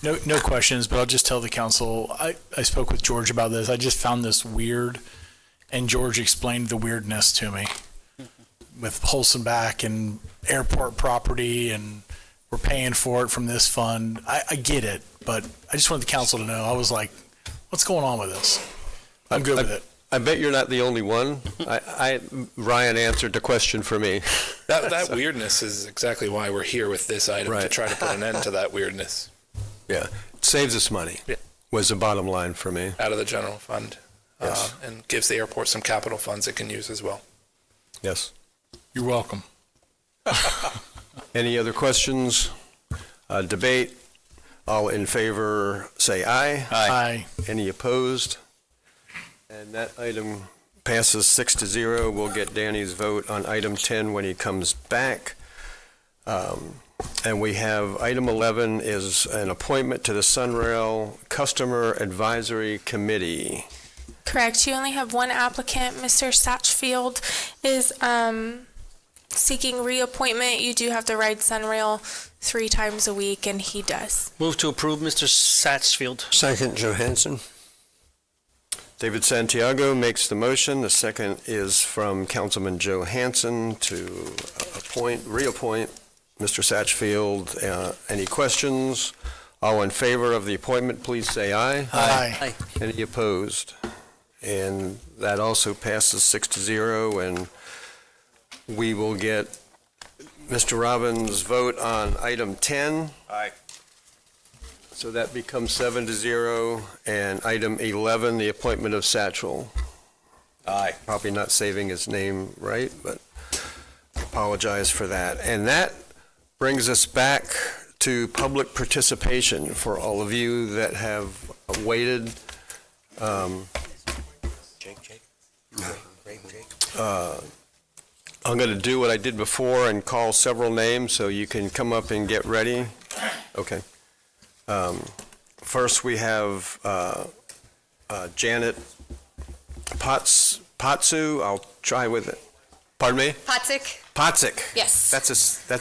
No questions, but I'll just tell the council, I spoke with George about this. I just found this weird, and George explained the weirdness to me with Holzenbach and airport property, and we're paying for it from this fund. I get it, but I just wanted the council to know. I was like, what's going on with this? I'm good with it. I bet you're not the only one. Ryan answered the question for me. That weirdness is exactly why we're here with this item, to try to put an end to that weirdness. Yeah, it saves us money, was the bottom line for me. Out of the general fund. Yes. And gives the airport some capital funds it can use as well. Yes. You're welcome. Any other questions? Debate? All in favor, say aye. Aye. Any opposed? And that item passes 6-0. We'll get Danny's vote on item 10 when he comes back. And we have item 11 is an appointment to the Sunrail Customer Advisory Committee. Correct. You only have one applicant. Mr. Satchfield is seeking reappointment. You do have to ride Sunrail 3 times a week, and he does. Move to approve Mr. Satsfield. Second, Johansson. David Santiago makes the motion. The second is from Councilman Joe Hansen to reappoint Mr. Satchfield. Any questions? All in favor of the appointment, please say aye. Aye. Any opposed? And that also passes 6-0, and we will get Mr. Robbins' vote on item 10. Aye. So that becomes 7-0, and item 11, the appointment of Satchel. Aye. Probably not saving his name right, but apologize for that. And that brings us back to public participation for all of you that have waited. I'm going to do what I did before and call several names so you can come up and get ready. Okay. First, we have Janet Potsu. I'll try with it. Pardon me? Potzik. Potzik. Yes. That's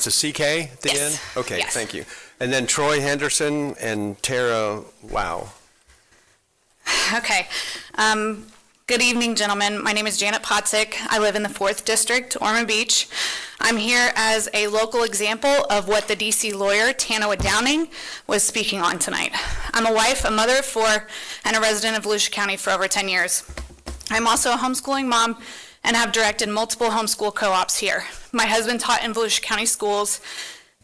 a CK at the Yes. end? Okay, Yes. thank you. And then Troy Henderson and Tara Lau. Okay. Good evening, gentlemen. My name is Janet Potzik. I live in the 4th District, Ormond Beach. I'm here as a local example of what the DC lawyer, Tanoa Downing, was speaking on tonight. I'm a wife, a mother of 4, and a resident of Volusia County for over 10 years. I'm also a homeschooling mom and have directed multiple homeschool co-ops here. My husband taught in Volusia County schools,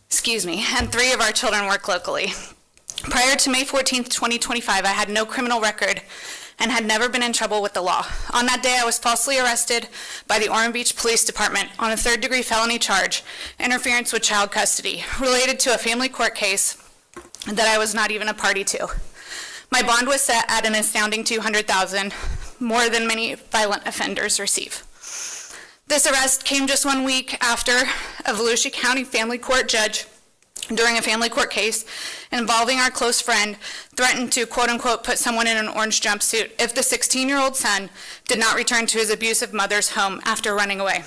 and 3 of our children work locally. Prior to May 14th, 2025, I had no criminal record and had never been in trouble with the law. On that day, I was falsely arrested by the Ormond Beach Police Department on a 3rd-degree felony charge, interference with child custody, related to a family court case that I was not even a party to. My bond was set at an astounding $200,000, more than many violent offenders receive. This arrest came just 1 week after a Volusia County family court judge, during a family court case involving our close friend, threatened to quote-unquote put someone in an orange jumpsuit if the 16-year-old son did not return to his abusive mother's home after running away.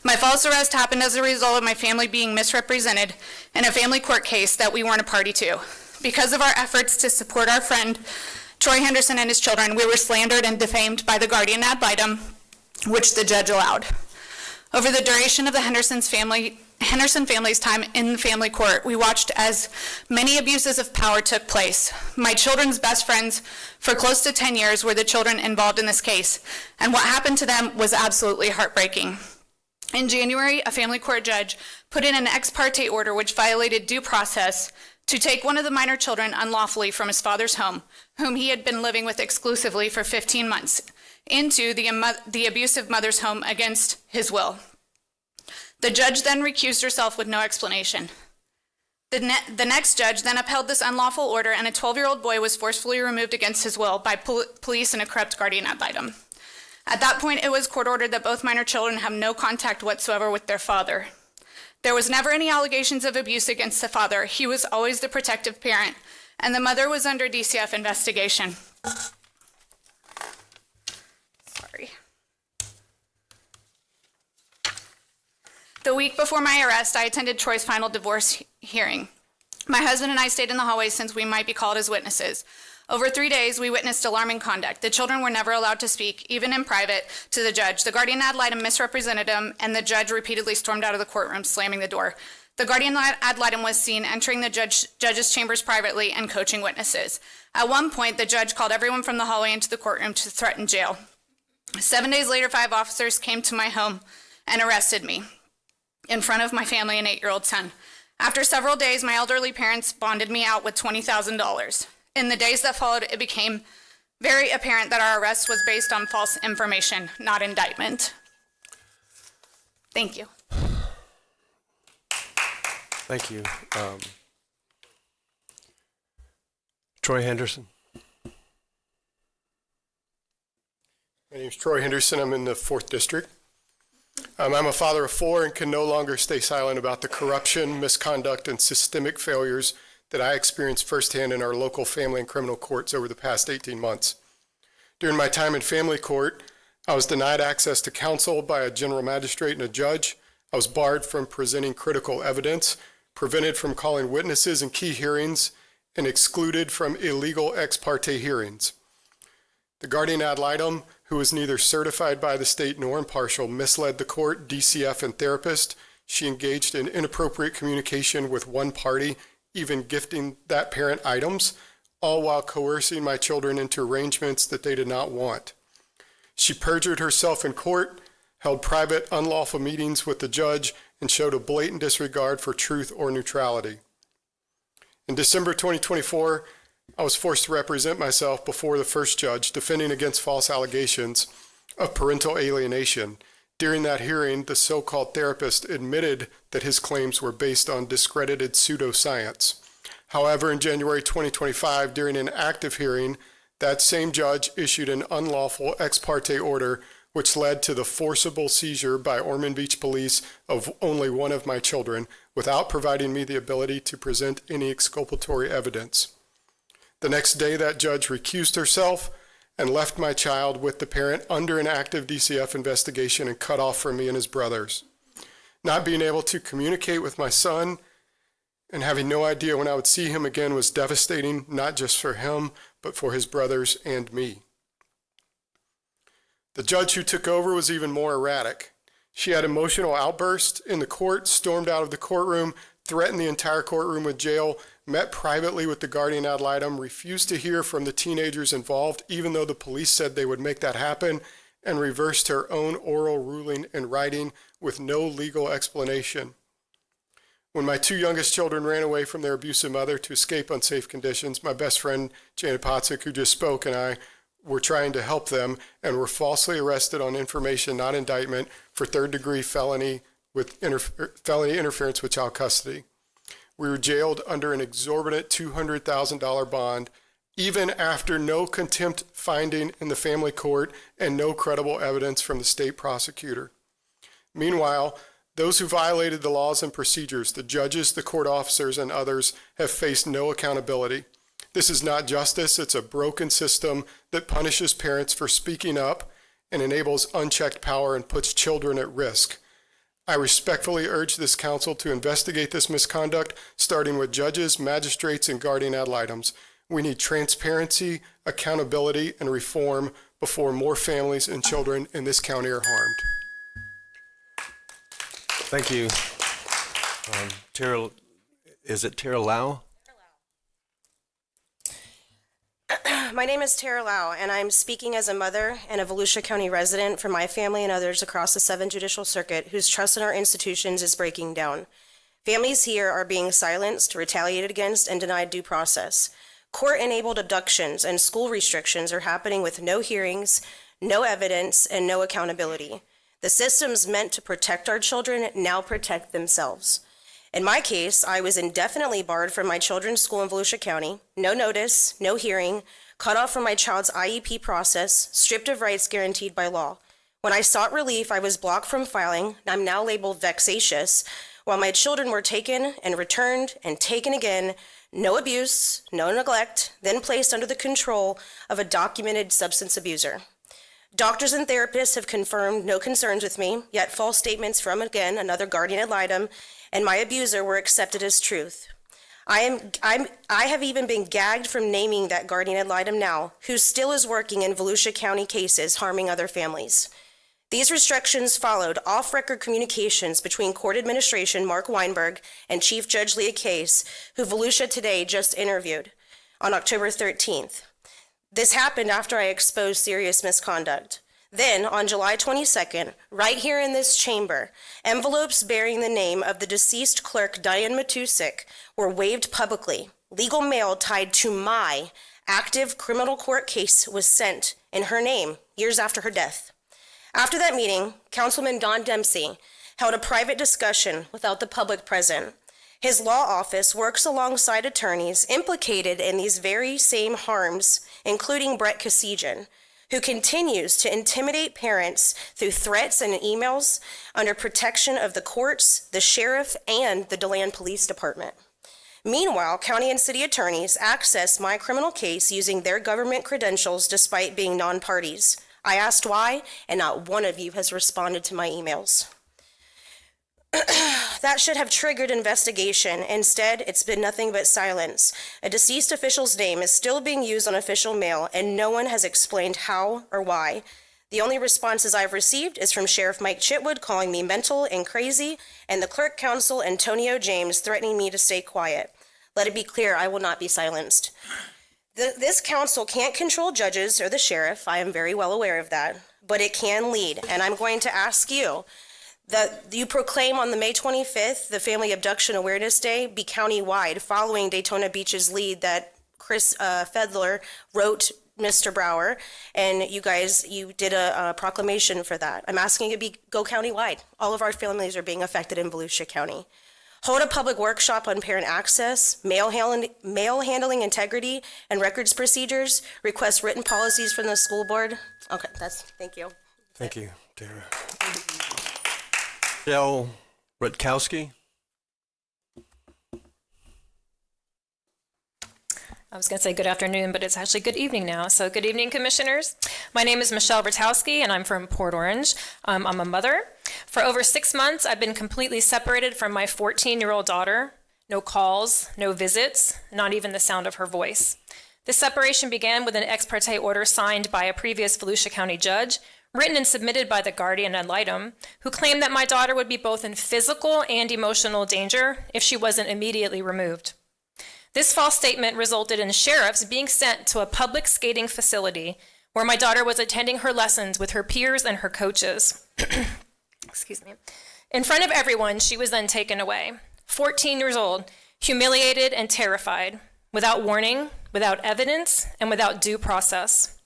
My false arrest happened as a result of my family being misrepresented in a family court case that we weren't a party to. Because of our efforts to support our friend, Troy Henderson and his children, we were slandered and defamed by the guardian ad litem, which the judge allowed. Over the duration of the Henderson family's time in the family court, we watched as many abuses of power took place. My children's best friends for close to 10 years were the children involved in this case, and what happened to them was absolutely heartbreaking. In January, a family court judge put in an ex parte order which violated due process to take one of the minor children unlawfully from his father's home, whom he had been living with exclusively for 15 months, into the abusive mother's home against his will. The judge then recused herself with no explanation. The next judge then upheld this unlawful order, and a 12-year-old boy was forcefully removed against his will by police and a corrupt guardian ad litem. At that point, it was court ordered that both minor children have no contact whatsoever with their father. There was never any allegations of abuse against the father. He was always the protective parent, and the mother was under DCF investigation. Sorry. The week before my arrest, I attended Troy's final divorce hearing. My husband and I stayed in the hallway since we might be called as witnesses. Over 3 days, we witnessed alarming conduct. The children were never allowed to speak, even in private, to the judge. The guardian ad litem misrepresented them, and the judge repeatedly stormed out of the courtroom, slamming the door. The guardian ad litem was seen entering the judge's chambers privately and coaching witnesses. At one point, the judge called everyone from the hallway into the courtroom to threaten jail. 7 days later, 5 officers came to my home and arrested me in front of my family and 8-year-old son. After several days, my elderly parents bonded me out with $20,000. In the days that followed, it became very apparent that our arrest was based on false information, not indictment. Thank you. Thank you. Troy Henderson. My name is Troy Henderson. I'm in the 4th District. I'm a father of 4 and can no longer stay silent about the corruption, misconduct, and systemic failures that I experienced firsthand in our local family and criminal courts over the past 18 months. During my time in family court, I was denied access to counsel by a general magistrate and a judge. I was barred from presenting critical evidence, prevented from calling witnesses in key hearings, and excluded from illegal ex parte hearings. The guardian ad litem, who was neither certified by the state nor impartial, misled the court, DCF, and therapist. She engaged in inappropriate communication with one party, even gifting that parent items, all while coercing my children into arrangements that they did not want. She perjured herself in court, held private, unlawful meetings with the judge, and showed a blatant disregard for truth or neutrality. In December 2024, I was forced to represent myself before the first judge, defending against false allegations of parental alienation. During that hearing, the so-called therapist admitted that his claims were based on discredited pseudoscience. However, in January 2025, during an active hearing, that same judge issued an unlawful ex parte order, which led to the forcible seizure by Ormond Beach Police of only one of my children, without providing me the ability to present any exculpatory evidence. The next day, that judge recused herself and left my child with the parent under an active DCF investigation and cut off from me and his brothers. Not being able to communicate with my son and having no idea when I would see him again was devastating, not just for him, but for his brothers and me. The judge who took over was even more erratic. She had emotional outbursts in the court, stormed out of the courtroom, threatened the entire courtroom with jail, met privately with the guardian ad litem, refused to hear from the teenagers involved, even though the police said they would make that happen, and reversed her own oral ruling in writing with no legal explanation. When my 2 youngest children ran away from their abusive mother to escape unsafe conditions, my best friend, Janet Potzik, who just spoke, and I were trying to help them and were falsely arrested on information, not indictment, for third-degree felony interference with child custody. We were jailed under an exorbitant $200,000 bond, even after no contempt finding in the family court and no credible evidence from the state prosecutor. Meanwhile, those who violated the laws and procedures, the judges, the court officers, and others, have faced no accountability. This is not justice. It's a broken system that punishes parents for speaking up and enables unchecked power and puts children at risk. I respectfully urge this council to investigate this misconduct, starting with judges, magistrates, and guardian ad litems. We need transparency, accountability, and reform before more families and children in this county are harmed. Thank you. Tara, is it Tara Lau? My name is Tara Lau, and I'm speaking as a mother and a Volusia County resident for my family and others across the 7th Judicial Circuit whose trust in our institutions is breaking down. Families here are being silenced, retaliated against, and denied due process. Court-enabled abductions and school restrictions are happening with no hearings, no evidence, and no accountability. The systems meant to protect our children now protect themselves. In my case, I was indefinitely barred from my children's school in Volusia County, no notice, no hearing, cut off from my child's IEP process, stripped of rights guaranteed by law. When I sought relief, I was blocked from filing, and I'm now labeled vexatious, while my children were taken and returned and taken again, no abuse, no neglect, then placed under the control of a documented substance abuser. Doctors and therapists have confirmed no concerns with me, yet false statements from, again, another guardian ad litem and my abuser were accepted as truth. I have even been gagged from naming that guardian ad litem now, who still is working in Volusia County cases harming other families. These restrictions followed off-record communications between court administration Mark Weinberg and Chief Judge Leah Case, who Volusia Today just interviewed on October 13th. This happened after I exposed serious misconduct. Then, on July 22nd, right here in this chamber, envelopes bearing the name of the deceased clerk Diane Matusik were waved publicly. Legal mail tied to my active criminal court case was sent in her name years after her death. After that meeting, Councilman Don Dempsey held a private discussion without the public present. His law office works alongside attorneys implicated in these very same harms, including Brett Kosijan, who continues to intimidate parents through threats and emails under protection of the courts, the sheriff, and the DeLand Police Department. Meanwhile, county and city attorneys access my criminal case using their government credentials despite being non-parties. I asked why, and not one of you has responded to my emails. That should have triggered investigation. Instead, it's been nothing but silence. A deceased official's name is still being used on official mail, and no one has explained how or why. The only responses I've received is from Sheriff Mike Chitwood calling me mental and crazy, and the clerk counsel Antonio James threatening me to stay quiet. Let it be clear, I will not be silenced. This council can't control judges or the sheriff. I am very well aware of that, but it can lead, and I'm going to ask you that you proclaim on the May 25th, the Family Abduction Awareness Day, be county-wide, following Daytona Beach's lead that Chris Fedler wrote Mr. Brower, and you did a proclamation for that. I'm asking you to go county-wide. All of our families are being affected in Volusia County. Hold a public workshop on parent access, mail handling integrity, and records procedures. Request written policies from the school board. Okay, thank you. Thank you, Tara. Michelle Rutkowski. I was going to say good afternoon, but it's actually good evening now. So good evening, commissioners. My name is Michelle Rutkowski, and I'm from Port Orange. I'm a mother. For over 6 months, I've been completely separated from my 14-year-old daughter. No calls, no visits, not even the sound of her voice. This separation began with an ex parte order signed by a previous Volusia County judge, written and submitted by the guardian ad litem, who claimed that my daughter would be both in physical and emotional danger if she wasn't immediately removed. This false statement resulted in sheriffs being sent to a public skating facility where my daughter was attending her lessons with her peers and her coaches. Excuse me. In front of everyone, she was then taken away. 14 years old, humiliated and terrified, without warning, without evidence, and without due process.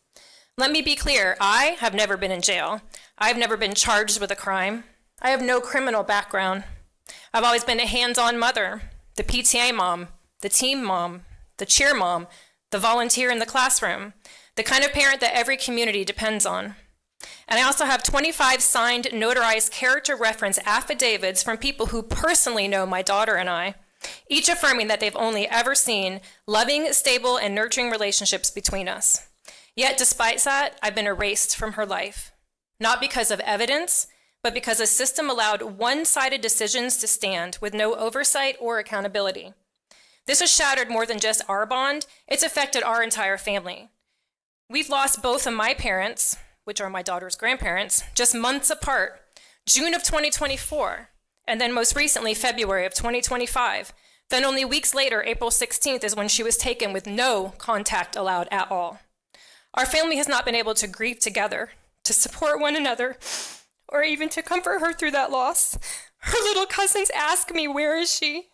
Let me be clear, I have never been in jail. I've never been charged with a crime. I have no criminal background. I've always been a hands-on mother, the PTA mom, the team mom, the cheer mom, the volunteer in the classroom, the kind of parent that every community depends on. And I also have 25 signed, notarized character reference affidavits from people who personally know my daughter and I, each affirming that they've only ever seen loving, stable, and nurturing relationships between us. Yet despite that, I've been erased from her life, not because of evidence, but because the system allowed one-sided decisions to stand with no oversight or accountability. This has shattered more than just our bond, it's affected our entire family. We've lost both of my parents, which are my daughter's grandparents, just months apart, June of 2024, and then most recently, February of 2025. Then only weeks later, April 16th, is when she was taken with no contact allowed at all. Our family has not been able to grieve together, to support one another, or even to comfort her through that loss. Her little cousins ask me, where is she?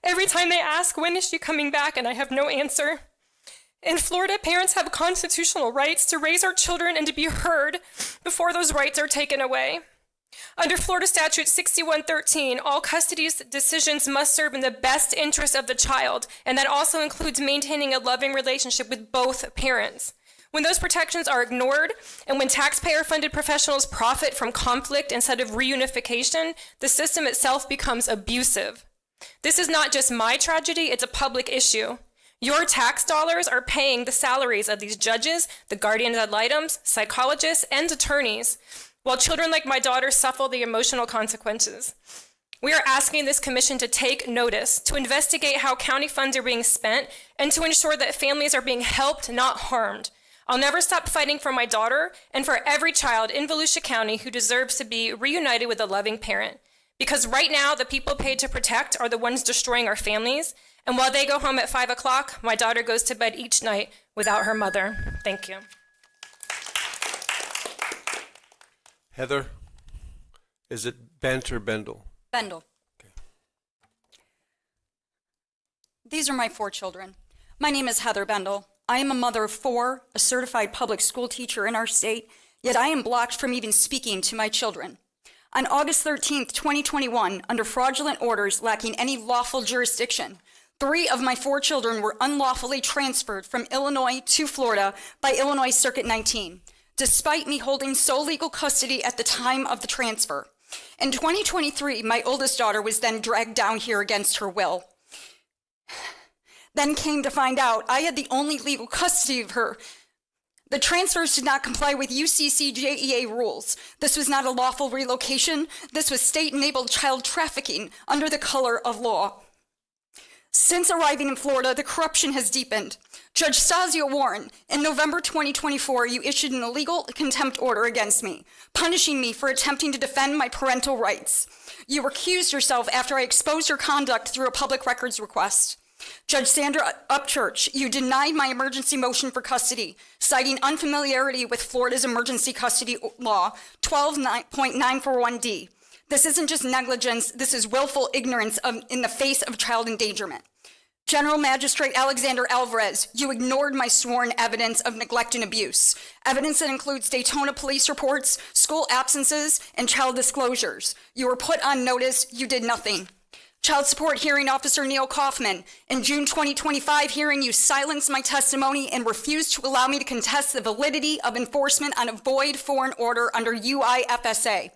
Every time they ask, when is she coming back? And I have no answer. In Florida, parents have constitutional rights to raise our children and to be heard before those rights are taken away. Under Florida Statute 6113, all custody decisions must serve in the best interest of the child, and that also includes maintaining a loving relationship with both parents. When those protections are ignored, and when taxpayer-funded professionals profit from conflict instead of reunification, the system itself becomes abusive. This is not just my tragedy, it's a public issue. Your tax dollars are paying the salaries of these judges, the guardians ad litems, psychologists, and attorneys, while children like my daughter suffer the emotional consequences. We are asking this commission to take notice, to investigate how county funds are being spent, and to ensure that families are being helped, not harmed. I'll never stop fighting for my daughter and for every child in Volusia County who deserves to be reunited with a loving parent. Because right now, the people paid to protect are the ones destroying our families. And while they go home at 5 o'clock, my daughter goes to bed each night without her mother. Thank you. Heather, is it Bent or Bendel? Bendel. These are my 4 children. My name is Heather Bendel. I am a mother of 4, a certified public school teacher in our state, yet I am blocked from even speaking to my children. On August 13th, 2021, under fraudulent orders lacking any lawful jurisdiction, 3 of my 4 children were unlawfully transferred from Illinois to Florida by Illinois Circuit 19, despite me holding sole legal custody at the time of the transfer. In 2023, my oldest daughter was then dragged down here against her will. Then came to find out I had the only legal custody of her. The transfers did not comply with UCCJEA rules. This was not a lawful relocation. This was state-enabled child trafficking under the color of law. Since arriving in Florida, the corruption has deepened. Judge Stasio Warren, in November 2024, you issued an illegal contempt order against me, punishing me for attempting to defend my parental rights. You recused yourself after I exposed your conduct through a public records request. Judge Sandra Upchurch, you denied my emergency motion for custody, citing unfamiliarity with Florida's emergency custody law 12.941D. This isn't just negligence, this is willful ignorance in the face of child endangerment. General Magistrate Alexander Alvarez, you ignored my sworn evidence of neglect and abuse, evidence that includes Daytona police reports, school absences, and child disclosures. You were put on notice, you did nothing. Child Support Hearing Officer Neil Kaufman, in June 2025 hearing, you silenced my testimony and refused to allow me to contest the validity of enforcement on a void foreign order under UIFSA.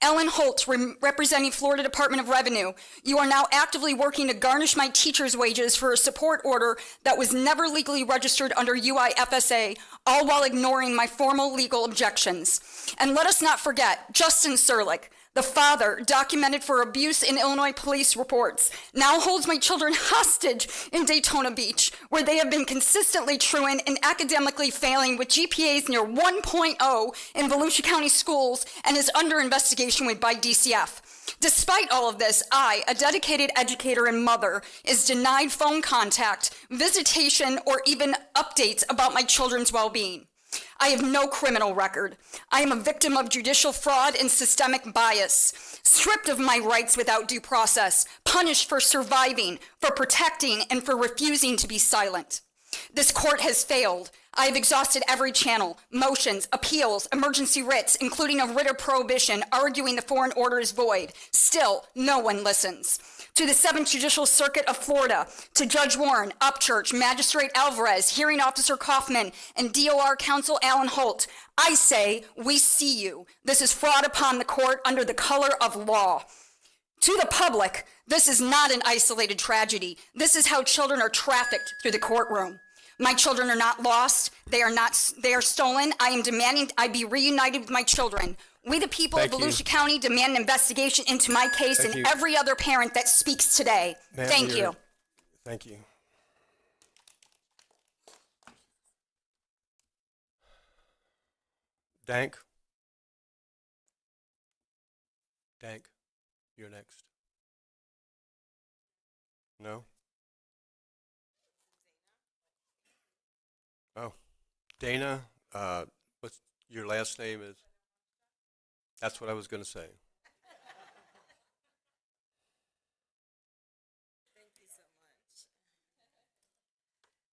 Ellen Holt, representing Florida Department of Revenue, you are now actively working to garnish my teachers' wages for a support order that was never legally registered under UIFSA, all while ignoring my formal legal objections. And let us not forget, Justin Serlich, the father documented for abuse in Illinois police reports, now holds my children hostage in Daytona Beach, where they have been consistently truant and academically failing with GPAs near 1.0 in Volusia County schools and is under investigation by DCF. Despite all of this, I, a dedicated educator and mother, is denied phone contact, visitation, or even updates about my children's well-being. I have no criminal record. I am a victim of judicial fraud and systemic bias, stripped of my rights without due process, punished for surviving, for protecting, and for refusing to be silent. This court has failed. I have exhausted every channel, motions, appeals, emergency writs, including a writ of prohibition, arguing the foreign order is void. Still, no one listens. To the 7th Judicial Circuit of Florida, to Judge Warren, Upchurch, Magistrate Alvarez, Hearing Officer Kaufman, and DOR Counsel Alan Holt, I say, we see you. This is fraud upon the court under the color of law. To the public, this is not an isolated tragedy. This is how children are trafficked through the courtroom. My children are not lost. They are stolen. I am demanding I be reunited with my children. We, the people of Volusia County, demand an investigation into my case and every other parent that speaks today. Thank you. Thank you. Dank? Dank, you're next. No? Oh, Dana, what's your last name is? That's what I was going to say. Thank you so much.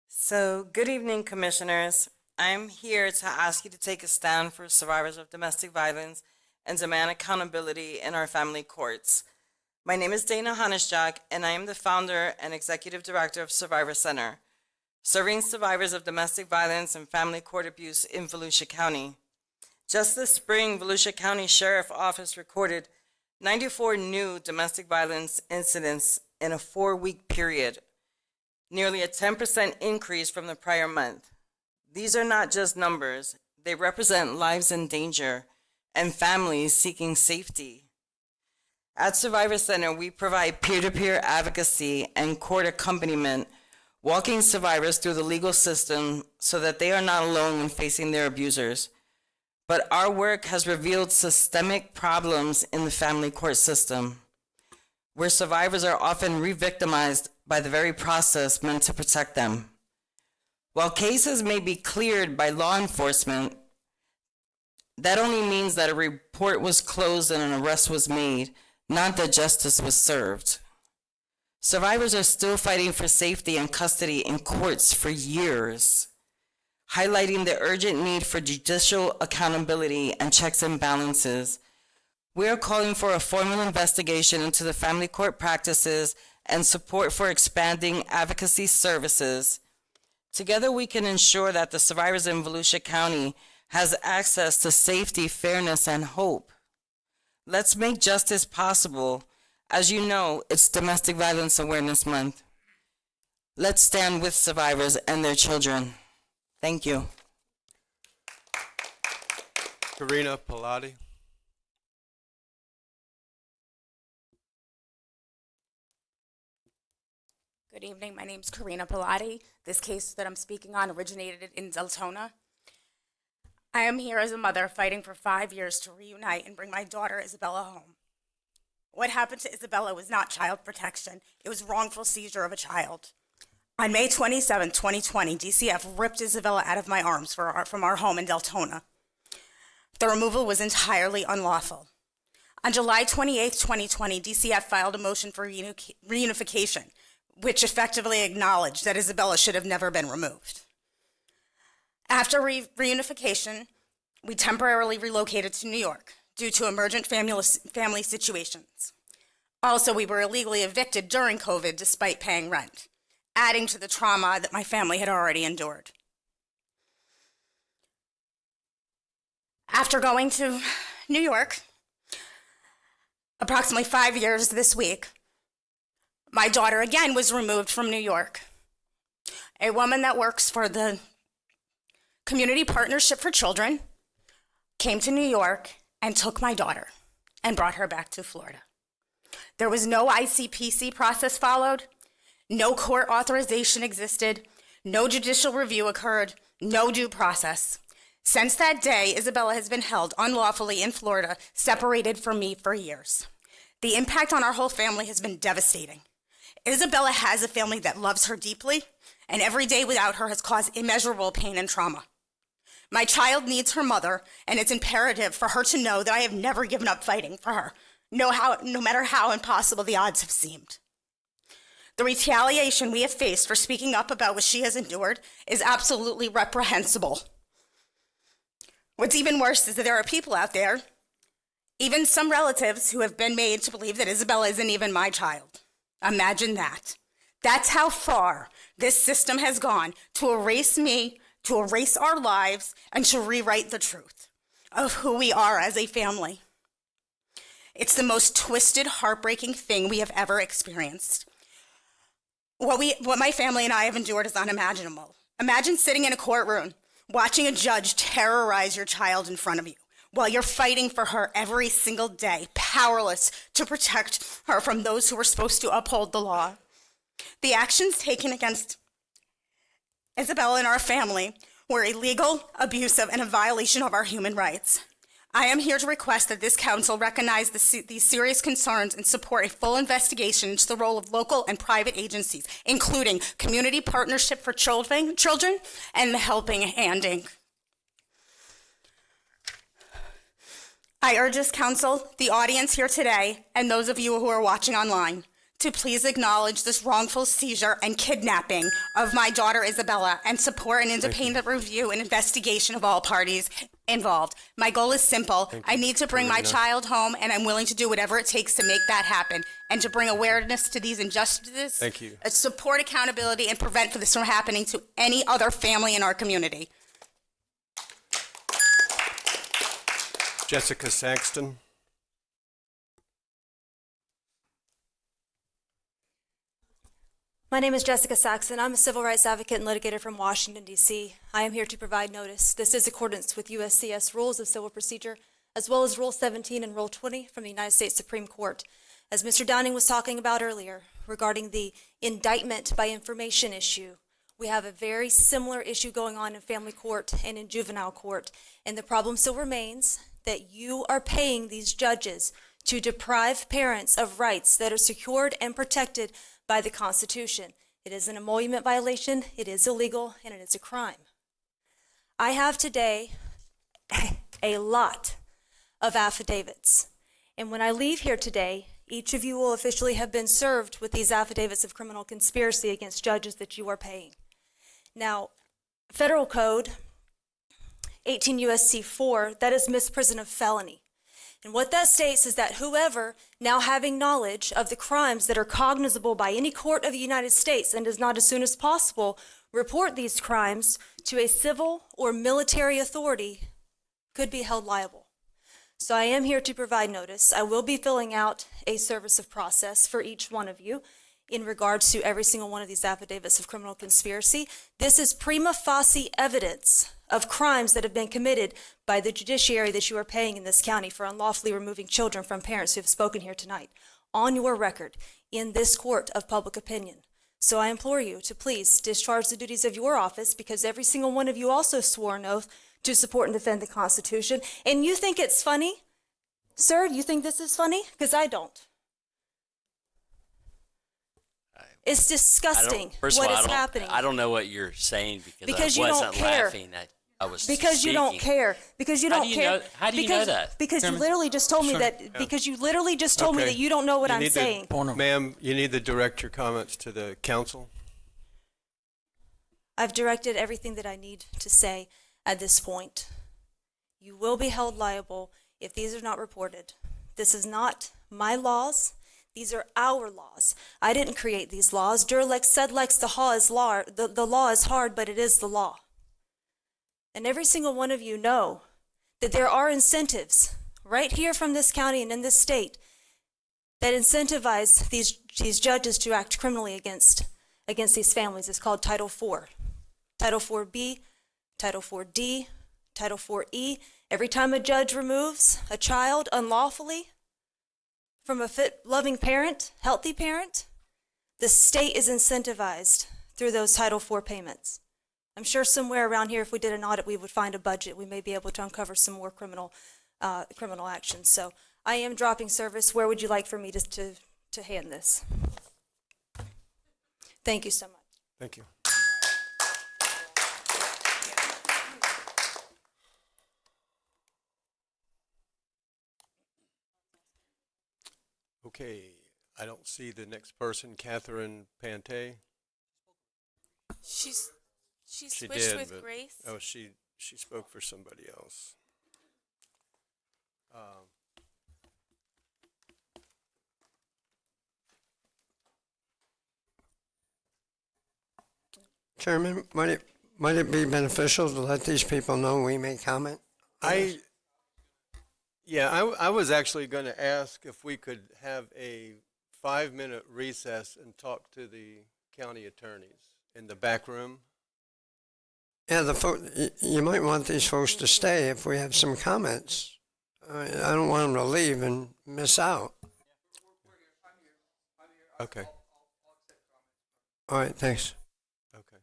So, good evening, commissioners. I'm here to ask you to take a stand for survivors of domestic violence and demand accountability in our family courts. My name is Dana Hanishjak, and I am the founder and executive director of Survivor Center, serving survivors of domestic violence and family court abuse in Volusia County. Just this spring, Volusia County Sheriff Office recorded 94 new domestic violence incidents in a 4-week period, nearly a 10% increase from the prior month. These are not just numbers, they represent lives in danger and families seeking safety. At Survivor Center, we provide peer-to-peer advocacy and court accompaniment, walking survivors through the legal system so that they are not alone when facing their abusers. But our work has revealed systemic problems in the family court system, where survivors are often re-victimized by the very process meant to protect them. While cases may be cleared by law enforcement, that only means that a report was closed and an arrest was made, not that justice was served. Survivors are still fighting for safety and custody in courts for years, highlighting the urgent need for judicial accountability and checks and balances. We are calling for a formal investigation into the family court practices and support for expanding advocacy services. Together, we can ensure that the survivors in Volusia County has access to safety, fairness, and hope. Let's make justice possible. As you know, it's Domestic Violence Awareness Month. Let's stand with survivors and their children. Thank you. Karina Pilati. Good evening. My name's Karina Pilati. This case that I'm speaking on originated in Deltona. I am here as a mother fighting for 5 years to reunite and bring my daughter Isabella home. What happened to Isabella was not child protection. It was wrongful seizure of a child. On May 27, 2020, DCF ripped Isabella out of my arms from our home in Deltona. The removal was entirely unlawful. On July 28, 2020, DCF filed a motion for reunification, which effectively acknowledged that Isabella should have never been removed. After reunification, we temporarily relocated to New York due to emergent family situations. Also, we were illegally evicted during COVID despite paying rent, adding to the trauma that my family had already endured. After going to New York, approximately 5 years this week, my daughter again was removed from New York. A woman that works for the Community Partnership for Children came to New York and took my daughter and brought her back to Florida. There was no ICPC process followed, no court authorization existed, no judicial review occurred, no due process. Since that day, Isabella has been held unlawfully in Florida, separated from me for years. The impact on our whole family has been devastating. Isabella has a family that loves her deeply, and every day without her has caused immeasurable pain and trauma. My child needs her mother, and it's imperative for her to know that I have never given up fighting for her, no matter how impossible the odds have seemed. The retaliation we have faced for speaking up about what she has endured is absolutely reprehensible. What's even worse is that there are people out there, even some relatives, who have been made to believe that Isabella isn't even my child. Imagine that. That's how far this system has gone to erase me, to erase our lives, and to rewrite the truth of who we are as a family. It's the most twisted, heartbreaking thing we have ever experienced. What my family and I have endured is unimaginable. Imagine sitting in a courtroom, watching a judge terrorize your child in front of you while you're fighting for her every single day, powerless to protect her from those who were supposed to uphold the law. The actions taken against Isabella and our family were illegal, abusive, and a violation of our human rights. I am here to request that this council recognize these serious concerns and support a full investigation into the role of local and private agencies, including Community Partnership for Children and the Helping Hand Inc. I urge this council, the audience here today, and those of you who are watching online, to please acknowledge this wrongful seizure and kidnapping of my daughter Isabella and support an independent review and investigation of all parties involved. My goal is simple. I need to bring my child home, and I'm willing to do whatever it takes to make that happen and to bring awareness to these injustices, Thank you. Support accountability, and prevent this from happening to any other family in our community. Jessica Saxton. My name is Jessica Saxon. I'm a civil rights advocate and litigator from Washington, D.C. I am here to provide notice. This is accordance with USCS Rules of Civil Procedure, as well as Rule 17 and Rule 20 from the United States Supreme Court. As Mr. Downing was talking about earlier regarding the indictment by information issue, we have a very similar issue going on in family court and in juvenile court, and the problem still remains that you are paying these judges to deprive parents of rights that are secured and protected by the Constitution. It is an emolument violation, it is illegal, and it is a crime. I have today a lot of affidavits, and when I leave here today, each of you will officially have been served with these affidavits of criminal conspiracy against judges that you are paying. Now, Federal Code 18 U.S.C. 4, that is misprision of felony. And what that states is that whoever, now having knowledge of the crimes that are cognizable by any court of the United States and does not as soon as possible report these crimes to a civil or military authority, could be held liable. So I am here to provide notice. I will be filling out a service of process for each one of you in regards to every single one of these affidavits of criminal conspiracy. This is prima facie evidence of crimes that have been committed by the judiciary that you are paying in this county for unlawfully removing children from parents who have spoken here tonight, on your record in this court of public opinion. So I implore you to please discharge the duties of your office, because every single one of you also swore an oath to support and defend the Constitution. And you think it's funny? Sir, you think this is funny? Because I don't. It's disgusting what is happening. I don't know what you're saying Because I you wasn't don't care. laughing. I was Because you don't speaking. care. Because you How don't do you care. know- how do you know that? Because you Chairman? literally just told me Sure. that. Yeah. Because you literally just told me Okay. that you don't know what You I'm need to- saying. Ma'am, you need to direct your comments to the council. I've directed everything that I need to say at this point. You will be held liable if these are not reported. This is not my laws. These are our laws. I didn't create these laws. Durlex said Lex, the law is hard, but it is the law. And every single one of you know that there are incentives right here from this county and in this state that incentivize these judges to act criminally against these families. It's called Title IV. Title 4B, Title 4D, Title 4E. Every time a judge removes a child unlawfully from a fit, loving parent, healthy parent, the state is incentivized through those Title IV payments. I'm sure somewhere around here, if we did an audit, we would find a budget. We may be able to uncover some more criminal actions. So I am dropping service. Where would you like for me to hand this? Thank you so much. Thank you. Okay, I don't see the next person, Catherine Pante. She She switched did, with but- Grace. Oh, she spoke for somebody else. Chairman, might it be beneficial to let these people know we may comment? I was actually going to ask if we could have a 5-minute recess and talk to the county attorneys in the back room. Yeah, you might want these folks to stay if we have some comments. I don't want them to leave and miss out. Okay. All right, thanks. Okay.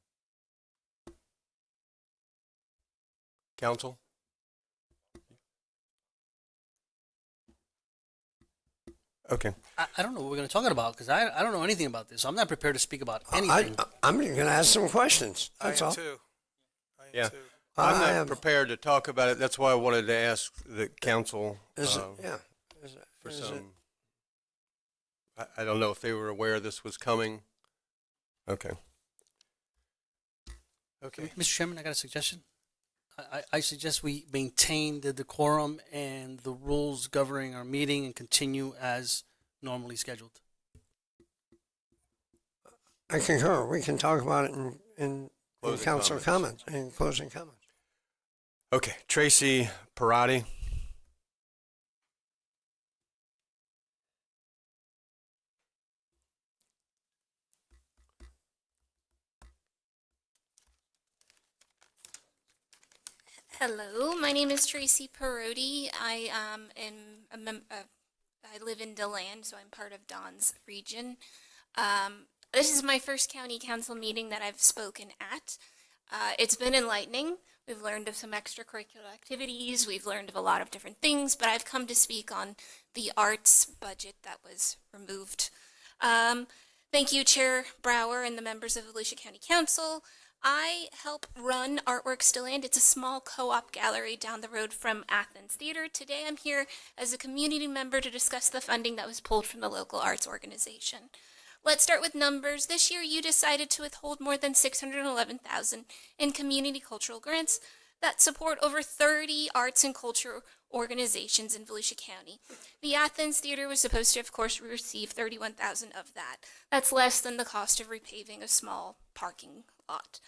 Counsel? Okay. I don't know what we're going to talk about, because I don't know anything about this. So I'm not prepared to speak about anything. I'm going to ask some questions. That's all. Yeah. I I'm not am- prepared to talk about it. That's why I wanted to ask the council. Is it, um, yeah. For is some, it- I don't know if they were aware this was coming. Okay. Okay. Mr. Chairman, I got a suggestion. I suggest we maintain the decorum and the rules governing our meeting and continue as normally scheduled. I concur. We can talk about it in Closing council comments. comments, in closing comments. Okay. Tracy Parati. Hello, my name is Tracy Parodi. I I live in DeLand, so I'm part of Don's region. This is my first county council meeting that I've spoken at. It's been enlightening. We've learned of some extracurricular activities. We've learned of a lot of different things, but I've come to speak on the arts budget that was removed. Thank you, Chair Brower and the members of Volusia County Council. I help run Artworks DeLand. It's a small co-op gallery down the road from Athens Theater. Today I'm here as a community member to discuss the funding that was pulled from the local arts organization. Let's start with numbers. This year you decided to withhold more than $611,000 in community cultural grants. that support over 30 arts and culture organizations in Volusia County. The Athens Theater was supposed to, of course, receive $31,000 of that. That's less than the cost of repaving a small parking lot.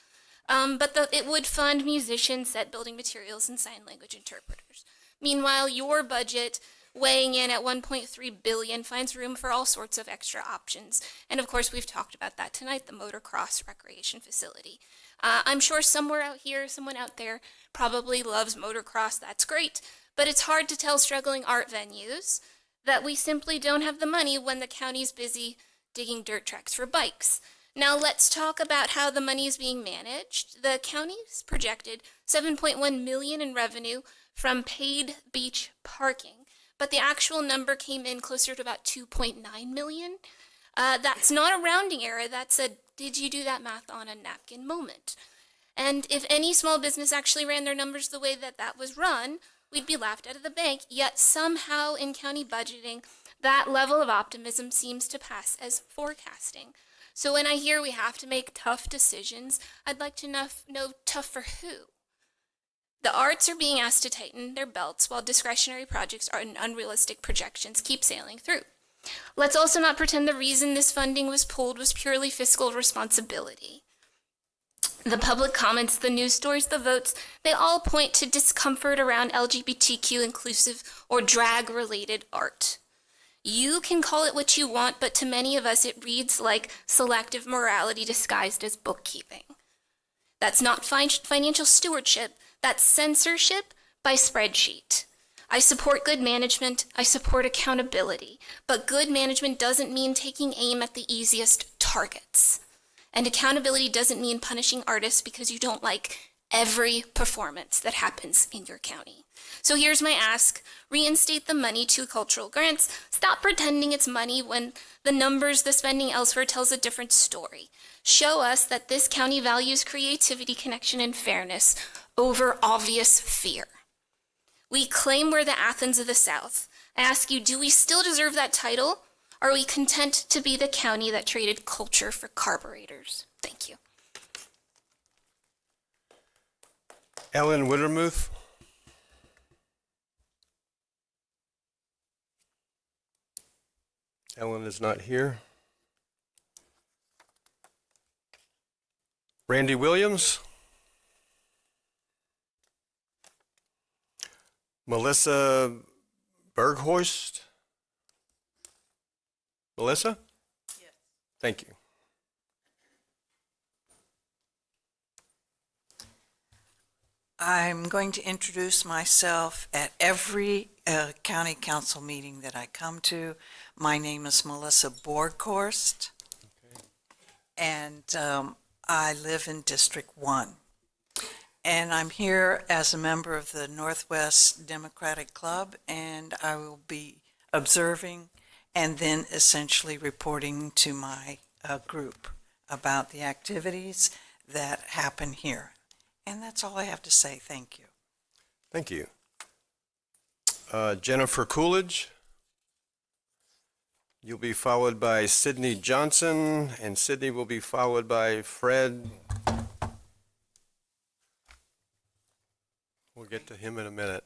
But it would fund musicians, set building materials, and sign language interpreters. Meanwhile, your budget, weighing in at $1.3 billion, finds room for all sorts of extra options. And of course, we've talked about that tonight, the motocross recreation facility. I'm sure somewhere out here, someone out there probably loves motocross. That's great. But it's hard to tell struggling art venues that we simply don't have the money when the county's busy digging dirt tracks for bikes. Now let's talk about how the money is being managed. The county's projected $7.1 million in revenue from paid beach parking, but the actual number came in closer to about $2.9 million. That's not a rounding error. That's a did you do that math on a napkin moment. And if any small business actually ran their numbers the way that was run, we'd be laughed out of the bank. Yet somehow in county budgeting, that level of optimism seems to pass as forecasting. So when I hear we have to make tough decisions, I'd like to know tough for who? The arts are being asked to tighten their belts while discretionary projects and unrealistic projections keep sailing through. Let's also not pretend the reason this funding was pulled was purely fiscal responsibility. The public comments, the news stories, the votes, they all point to discomfort around LGBTQ inclusive or drag-related art. You can call it what you want, but to many of us it reads like selective morality disguised as bookkeeping. That's not financial stewardship, that's censorship by spreadsheet. I support good management, I support accountability, but good management doesn't mean taking aim at the easiest targets. And accountability doesn't mean punishing artists because you don't like every performance that happens in your county. So here's my ask. Reinstate the money to cultural grants. Stop pretending it's money when the numbers, the spending elsewhere tells a different story. Show us that this county values creativity, connection, and fairness over obvious fear. We claim we're the Athens of the South. I ask you, do we still deserve that title? Are we content to be the county that traded culture for carburetors? Thank you. Ellen Wittermuth. Ellen is not here. Randy Williams. Melissa Berghorst. Melissa? Yes. Thank you. I'm going to introduce myself at every county council meeting that I come to. My name is Melissa Borghorst, and I live in District 1. And I'm here as a member of the Northwest Democratic Club, and I will be observing and then essentially reporting to my group about the activities that happen here. And that's all I have to say. Thank you. Thank you. Jennifer Coolidge. You'll be followed by Sydney Johnson, and Sydney will be followed by Fred. We'll get to him in a minute.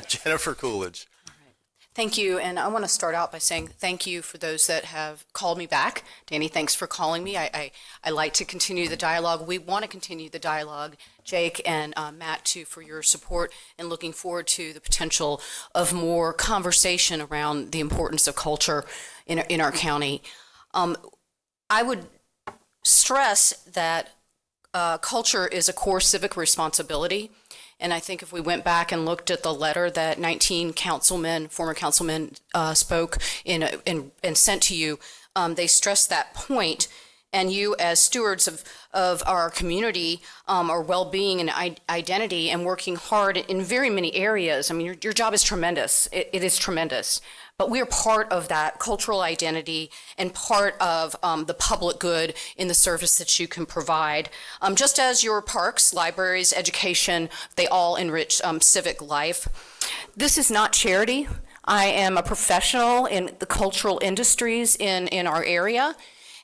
Jennifer Coolidge. Thank you, and I want to start out by saying thank you for those that have called me back. Danny, thanks for calling me. I like to continue the dialogue. We want to continue the dialogue. Jake and Matt, too, for your support, and looking forward to the potential of more conversation around the importance of culture in our county. I would stress that culture is a core civic responsibility. And I think if we went back and looked at the letter that 19 councilmen, former councilmen, spoke in and sent to you, they stressed that point. And you, as stewards of our community, our well-being and identity, and working hard in very many areas. I mean, your job is tremendous. It is tremendous. But we are part of that cultural identity and part of the public good in the service that you can provide. Just as your parks, libraries, education, they all enrich civic life. This is not charity. I am a professional in the cultural industries in our area,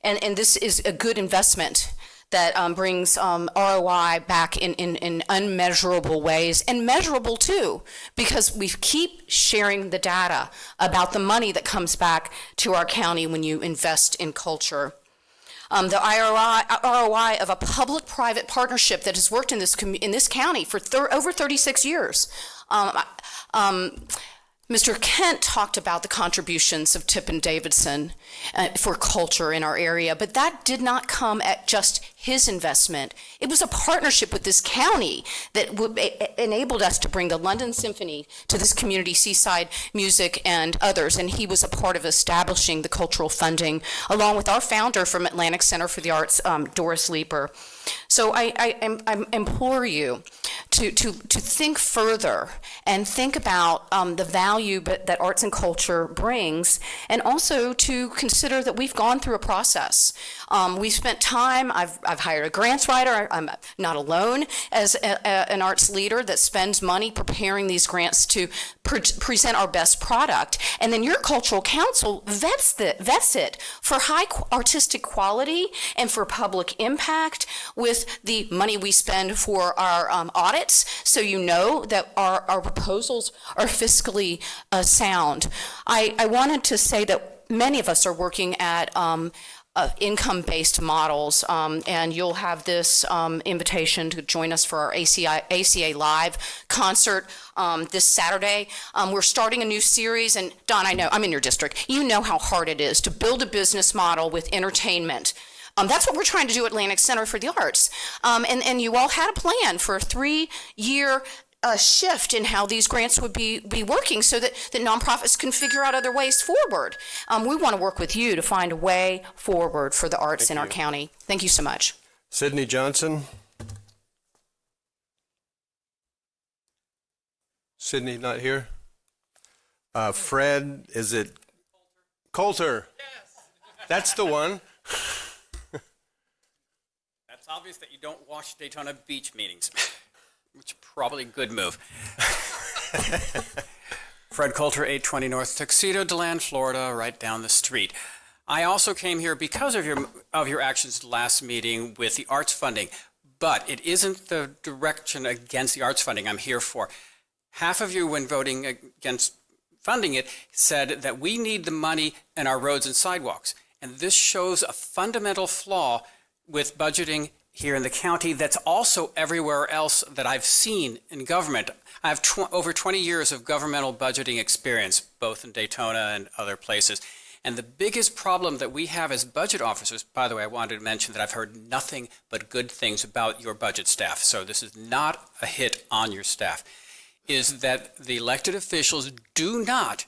and this is a good investment. that brings ROI back in unmeasurable ways, and measurable too, because we keep sharing the data about the money that comes back to our county when you invest in culture. The ROI of a public-private partnership that has worked in this county for over 36 years. Mr. Kent talked about the contributions of Tippin Davidson for culture in our area, but that did not come at just his investment. It was a partnership with this county that enabled us to bring the London Symphony to this community, Seaside Music and others, and he was a part of establishing the cultural funding, along with our founder from Atlantic Center for the Arts, Doris Leeper. So I implore you to think further and think about the value that arts and culture brings, and also to consider that we've gone through a process. We've spent time, I've hired a grants writer. I'm not alone as an arts leader that spends money preparing these grants to present our best product. And then your cultural council vets it for high artistic quality and for public impact with the money we spend for our audits, so you know that our proposals are fiscally sound. I wanted to say that many of us are working at income-based models, and you'll have this invitation to join us for our ACA Live concert this Saturday. We're starting a new series, and Don, I know, I'm in your district. You know how hard it is to build a business model with entertainment. That's what we're trying to do at Atlantic Center for the Arts. And you all had a plan for a 3-year shift in how these grants would be working, so that nonprofits can figure out other ways forward. We want to work with you to find a way forward for the arts in our county. Thank you so much. Sydney Johnson. Sydney not here. Fred, is it Coulter? Yes. That's the one. It's obvious that you don't watch Daytona Beach meetings, which is probably a good move. Fred Coulter, 820 North Tuxedo, DeLand, Florida, right down the street. I also came here because of your actions last meeting with the arts funding, but it isn't the direction against the arts funding I'm here for. Half of you, when voting against funding it, said that we need the money in our roads and sidewalks. And this shows a fundamental flaw with budgeting here in the county that's also everywhere else that I've seen in government. I have over 20 years of governmental budgeting experience, both in Daytona and other places. And the biggest problem that we have as budget officers, by the way, I wanted to mention that I've heard nothing but good things about your budget staff, so this is not a hit on your staff, is that the elected officials do not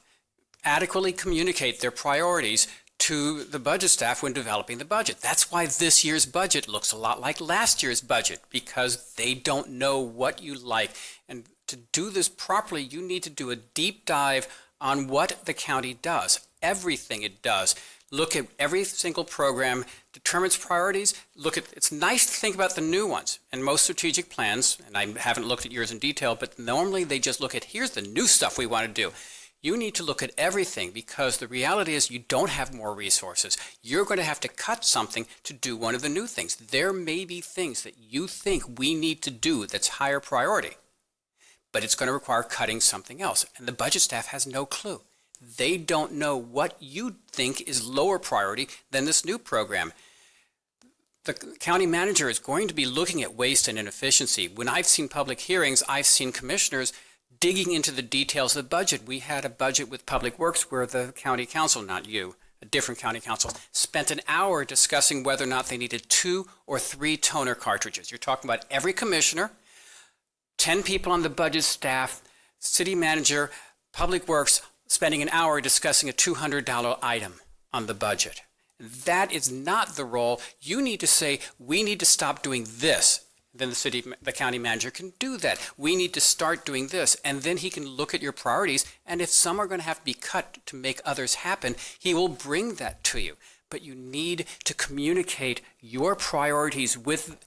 adequately communicate their priorities to the budget staff when developing the budget. That's why this year's budget looks a lot like last year's budget, because they don't know what you like. And to do this properly, you need to do a deep dive on what the county does, everything it does. Look at every single program, determine its priorities. It's nice to think about the new ones. And most strategic plans, and I haven't looked at yours in detail, but normally they just look at, here's the new stuff we want to do. You need to look at everything, because the reality is you don't have more resources. You're going to have to cut something to do one of the new things. There may be things that you think we need to do that's higher priority, but it's going to require cutting something else. And the budget staff has no clue. They don't know what you think is lower priority than this new program. The county manager is going to be looking at waste and inefficiency. When I've seen public hearings, I've seen commissioners digging into the details of the budget. We had a budget with Public Works where the county council, not you, a different county council, spent an hour discussing whether or not they needed 2 or 3 toner cartridges. You're talking about every commissioner, 10 people on the budget staff, city manager, Public Works, spending an hour discussing a $200 item on the budget. That is not the role. You need to say, we need to stop doing this. Then the county manager can do that. We need to start doing this. And then he can look at your priorities. And if some are going to have to be cut to make others happen, he will bring that to you. But you need to communicate your priorities with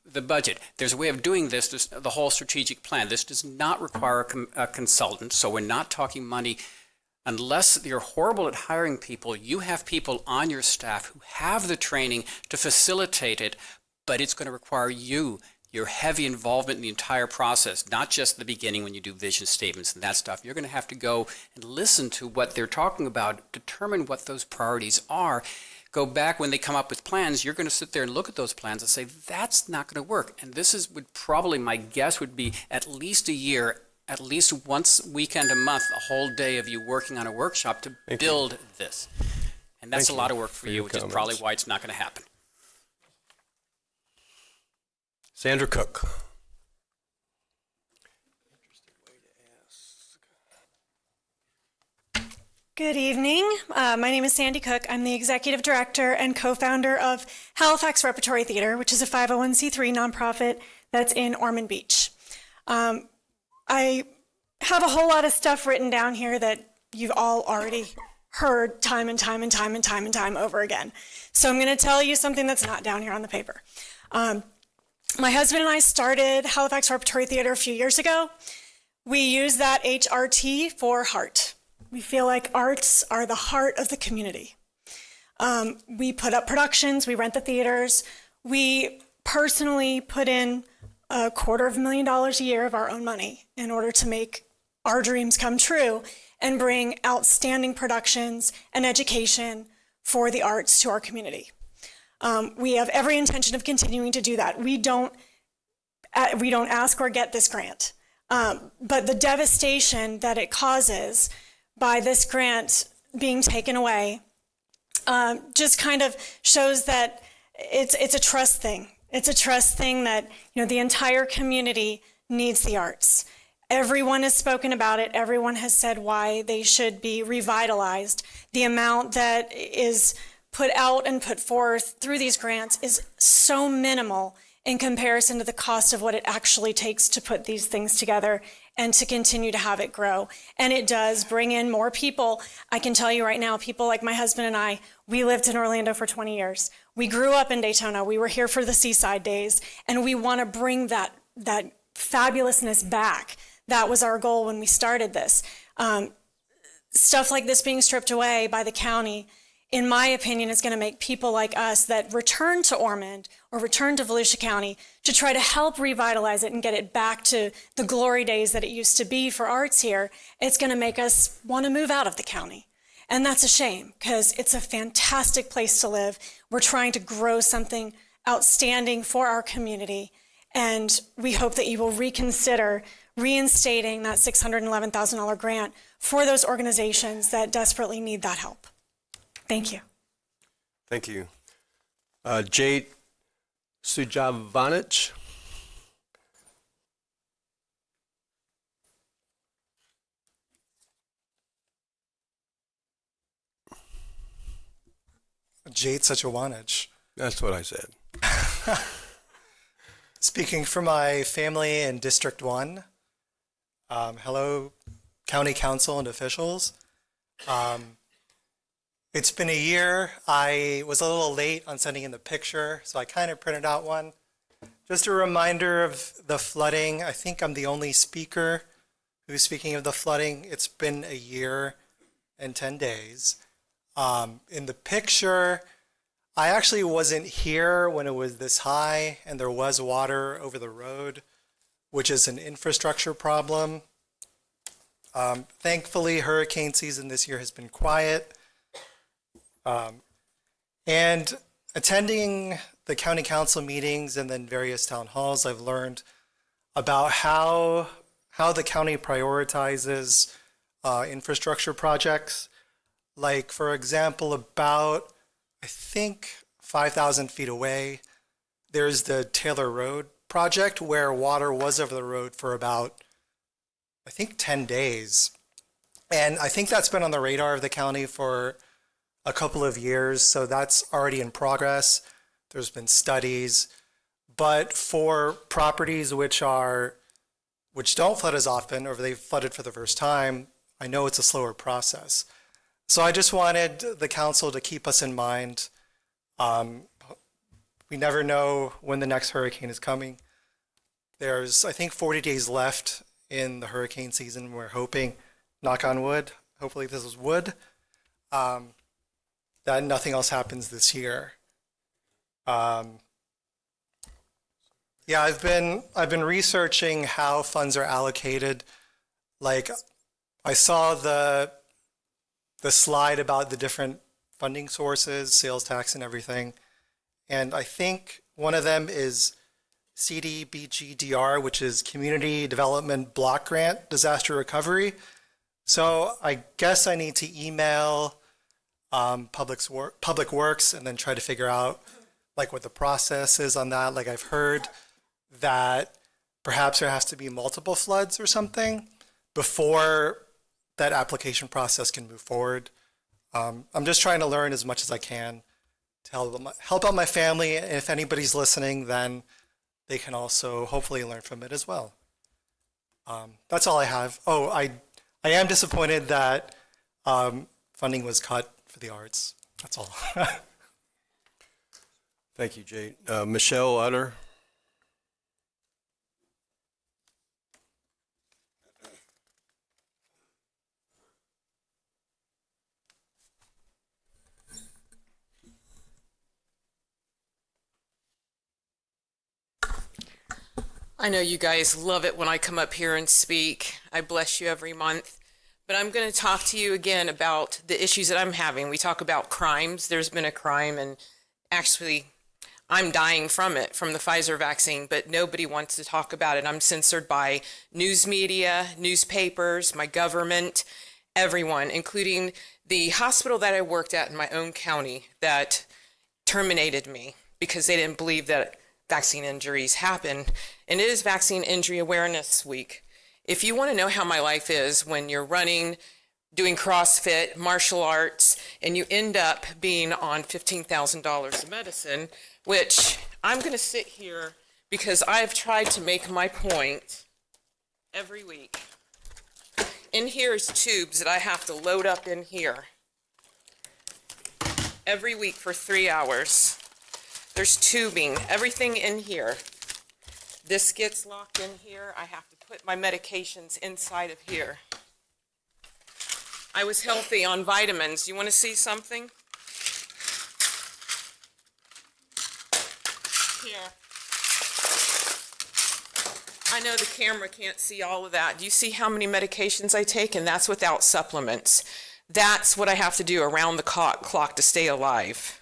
the budget. There's a way of doing this, the whole strategic plan. This does not require a consultant. So we're not talking money. Unless you're horrible at hiring people, you have people on your staff who have the training to facilitate it, but it's going to require your heavy involvement in the entire process, not just the beginning when you do vision statements and that stuff. You're going to have to go and listen to what they're talking about, determine what those priorities are. Go back when they come up with plans, you're going to sit there and look at those plans and say, that's not going to work. And this would probably, my guess would be at least a year, at least once weekend a month, a whole day of you working on a workshop to build this. And that's a lot of work for you, which is probably why it's not going to happen. Sandra Cook. Good evening. My name is Sandy Cook. I'm the executive director and co-founder of Halifax Repertory Theater, which is a 501c3 nonprofit that's in Ormond Beach. I have a whole lot of stuff written down here that you've all already heard time and time and time and time and time over again. So I'm going to tell you something that's not down here on the paper. My husband and I started Halifax Repertory Theater a few years ago. We use that HRT for heart. We feel like arts are the heart of the community. We put up productions, we rent the theaters. We personally put in $250,000 a year of our own money in order to make our dreams come true and bring outstanding productions and education for the arts to our community. We have every intention of continuing to do that. We don't ask or get this grant, but the devastation that it causes by this grant being taken away just kind of shows that it's a trust thing. It's a trust thing that, you know, the entire community needs the arts. Everyone has spoken about it. Everyone has said why they should be revitalized. The amount that is put out and put forth through these grants is so minimal in comparison to the cost of what it actually takes to put these things together and to continue to have it grow. And it does bring in more people. I can tell you right now, people like my husband and I, we lived in Orlando for 20 years. We grew up in Daytona. We were here for the Seaside Days, and we want to bring that fabulousness back. That was our goal when we started this. Stuff like this being stripped away by the county, in my opinion, is going to make people like us that return to Ormond or return to Volusia County to try to help revitalize it and get it back to the glory days that it used to be for arts here. It's going to make us want to move out of the county. And that's a shame because it's a fantastic place to live. We're trying to grow something outstanding for our community. And we hope that you will reconsider reinstating that $611,000 grant for those organizations that desperately need that help. Thank you. Thank you. Jade Sujavanich. Jade Sujavanich. That's what I said. Speaking for my family in District 1, hello, County Council and officials. It's been a year. I was a little late on sending in the picture, so I kind of printed out one. Just a reminder of the flooding. I think I'm the only speaker who's speaking of the flooding. It's been a year and 10 days. In the picture, I actually wasn't here when it was this high and there was water over the road, which is an infrastructure problem. Thankfully, hurricane season this year has been quiet. And attending the county council meetings and then various town halls, I've learned about how the county prioritizes infrastructure projects. Like, for example, about, I think, 5,000 feet away, there's the Taylor Road project where water was over the road for about, I think, 10 days. And I think that's been on the radar of the county for a couple of years, so that's already in progress. There's been studies. But for properties which don't flood as often, or they've flooded for the first time, I know it's a slower process. So I just wanted the council to keep us in mind. We never know when the next hurricane is coming. There's, I think, 40 days left in the hurricane season. We're hoping, knock on wood, hopefully this is wood, that nothing else happens this year. Yeah, I've been researching how funds are allocated. Like, I saw the slide about the different funding sources, sales tax and everything. And I think one of them is CDBGDR, which is Community Development Block Grant Disaster Recovery. So I guess I need to email Public Works and then try to figure out like what the process is on that. Like, I've heard that perhaps there has to be multiple floods or something before that application process can move forward. I'm just trying to learn as much as I can to help out my family. And if anybody's listening, then they can also hopefully learn from it as well. That's all I have. Oh, I am disappointed that funding was cut for the arts. That's all. Thank you, Jay. Michelle Utter. I know you guys love it when I come up here and speak. I bless you every month. But I'm going to talk to you again about the issues that I'm having. We talk about crimes. There's been a crime, and actually, I'm dying from it, from the Pfizer vaccine, but nobody wants to talk about it. I'm censored by news media, newspapers, my government, everyone, including the hospital that I worked at in my own county that terminated me because they didn't believe that vaccine injuries happen. And it is Vaccine Injury Awareness Week. If you want to know how my life is when you're running, doing CrossFit, martial arts, and you end up being on $15,000 of medicine, which I'm going to sit here because I've tried to make my point every week. In here is tubes that I have to load up in here every week for 3 hours. There's tubing, everything in here. This gets locked in here. I have to put my medications inside of here. I was healthy on vitamins. You want to see something? Here. I know the camera can't see all of that. Do you see how many medications I take? And that's without supplements. That's what I have to do around the clock to stay alive.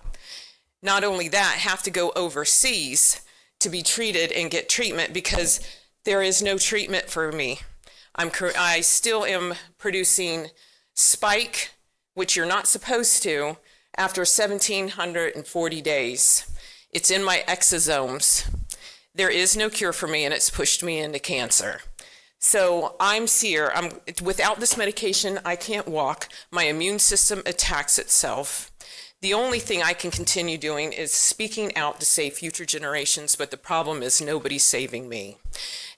Not only that, have to go overseas to be treated and get treatment because there is no treatment for me. I still am producing spike, which you're not supposed to, after 1,740 days. It's in my exosomes. There is no cure for me, and it's pushed me into cancer. So I'm seer. Without this medication, I can't walk. My immune system attacks itself. The only thing I can continue doing is speaking out to save future generations, but the problem is nobody's saving me.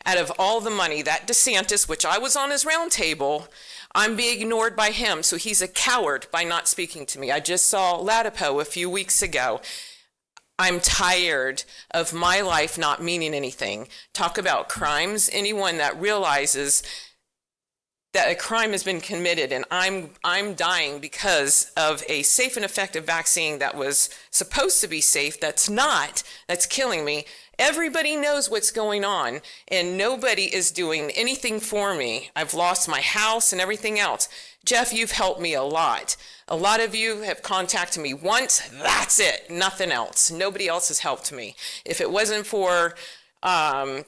Out of all the money, that DeSantis, which I was on his round table, I'm being ignored by him, so he's a coward by not speaking to me. I just saw Latipo a few weeks ago. I'm tired of my life not meaning anything. Talk about crimes. Anyone that realizes that a crime has been committed and I'm dying because of a safe and effective vaccine that was supposed to be safe, that's not, that's killing me. Everybody knows what's going on and nobody is doing anything for me. I've lost my house and everything else. Jeff, you've helped me a lot. A lot of you have contacted me once, that's it, nothing else. Nobody else has helped me. If it wasn't for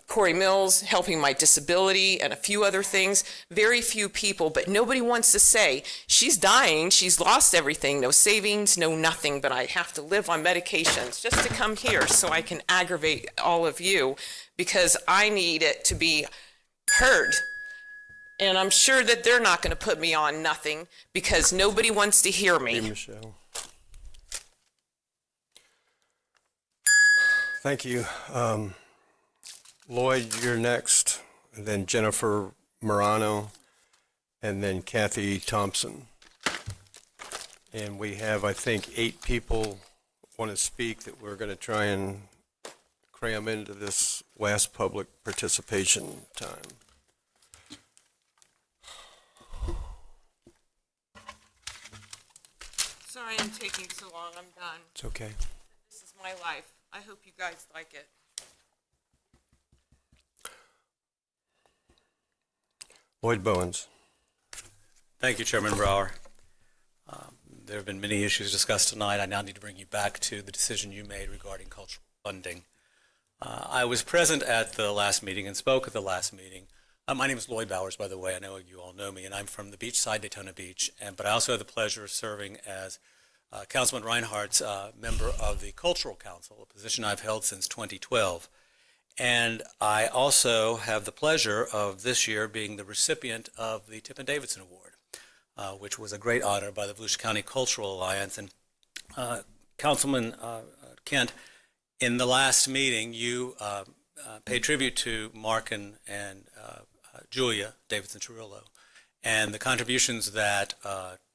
Corey Mills helping my disability and a few other things, very few people, but nobody wants to say, she's dying, she's lost everything, no savings, no nothing, but I have to live on medications just to come here so I can aggravate all of you because I need it to be heard. And I'm sure that they're not going to put me on nothing because nobody wants to hear me. Hey, Michelle. Thank you. Lloyd, you're next, and then Jennifer Morano, and then Kathy Thompson. And we have, I think, 8 people want to speak that we're going to try and cram into this last public participation time. Sorry I'm taking so long, I'm done. It's okay. This is my life. I hope you guys like it. Lloyd Bowens. Thank you, Chairman Brower. There have been many issues discussed tonight. I now need to bring you back to the decision you made regarding cultural funding. I was present at the last meeting and spoke at the last meeting. My name is Lloyd Bowers, by the way. I know you all know me, and I'm from the beachside, Daytona Beach. But I also have the pleasure of serving as Councilman Reinhardt's member of the Cultural Council, a position I've held since 2012. And I also have the pleasure of this year being the recipient of the Tippin Davidson Award, which was a great honor by the Volusia County Cultural Alliance. And Councilman Kent, in the last meeting, you paid tribute to Mark and Julia Davidson Cirillo and the contributions that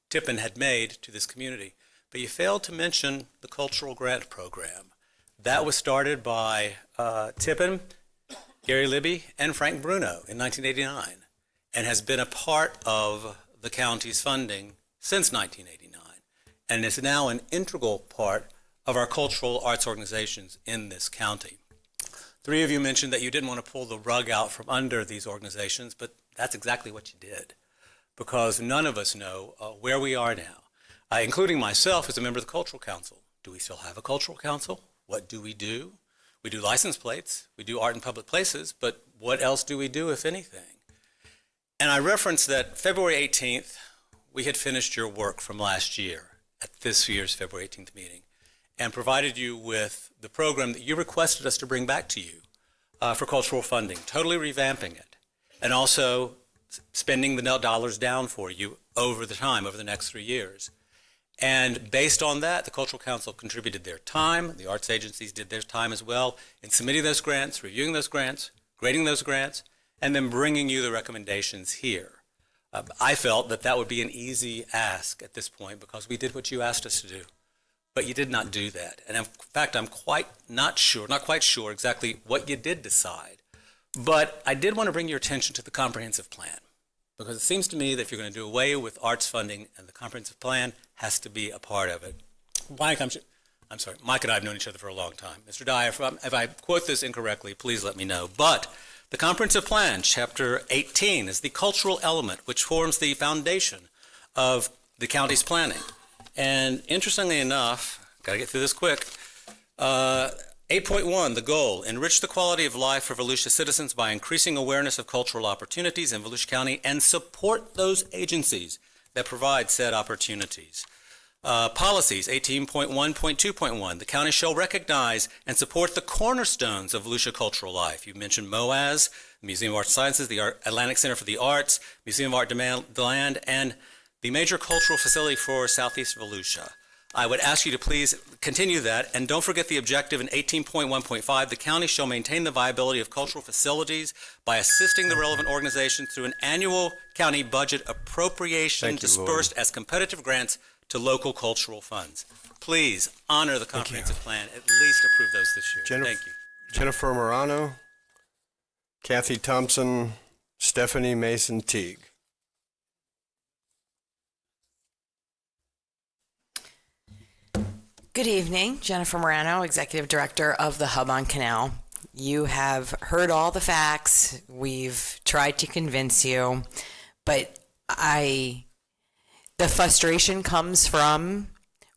Tippin had made to this community. But you failed to mention the Cultural Grant Program. That was started by Tippin, Gary Libby, and Frank Bruno in 1989 and has been a part of the county's funding since 1989 and is now an integral part of our cultural arts organizations in this county. Three of you mentioned that you didn't want to pull the rug out from under these organizations, but that's exactly what you did, because none of us know where we are now, including myself as a member of the Cultural Council. Do we still have a Cultural Council? What do? We do license plates, we do art in public places, but what else do we do, if anything? And I referenced that February 18th, we had finished your work from last year at this year's February 18th meeting and provided you with the program that you requested us to bring back to you for cultural funding, totally revamping it, and also spending the dollars down for you over the next 3 years. And based on that, the Cultural Council contributed their time, the arts agencies did their time as well, in submitting those grants, reviewing those grants, grading those grants, and then bringing you the recommendations here. I felt that that would be an easy ask at this point because we did what you asked us to do, but you did not do that. And in fact, I'm not quite sure exactly what you did decide, but I did want to bring your attention to the comprehensive plan, because it seems to me that if you're going to do away with arts funding, and the comprehensive plan has to be a part of it. Mike, Mike and I have known each other for a long time. Mr. Dyer, if I quote this incorrectly, please let me know. But the comprehensive plan, chapter 18, is the cultural element which forms the foundation of the county's planning. And interestingly enough, got to get through this quick, 8.1, the goal, enrich the quality of life for Volusia citizens by increasing awareness of cultural opportunities in Volusia County and support those agencies that provide said opportunities. Policies, 18.1.2.1, the county shall recognize and support the cornerstones of Volusia cultural life. You mentioned MOAS, the Museum of Arts and Sciences, the Atlantic Center for the Arts, Museum of Art DeLand, and the major cultural facility for Southeast Volusia. I would ask you to please continue that, and don't forget the objective in 18.1.5, the county shall maintain the viability of cultural facilities by assisting the relevant organizations through an annual county budget appropriation dispersed as competitive grants to local cultural funds. Please honor the comprehensive plan, at least approve those this year. Thank you. Jennifer Morano, Kathy Thompson, Stephanie Mason Teague. Good evening, Jennifer Morano, Executive Director of the Hub on Canal. You have heard all the facts. We've tried to convince you, but the frustration comes from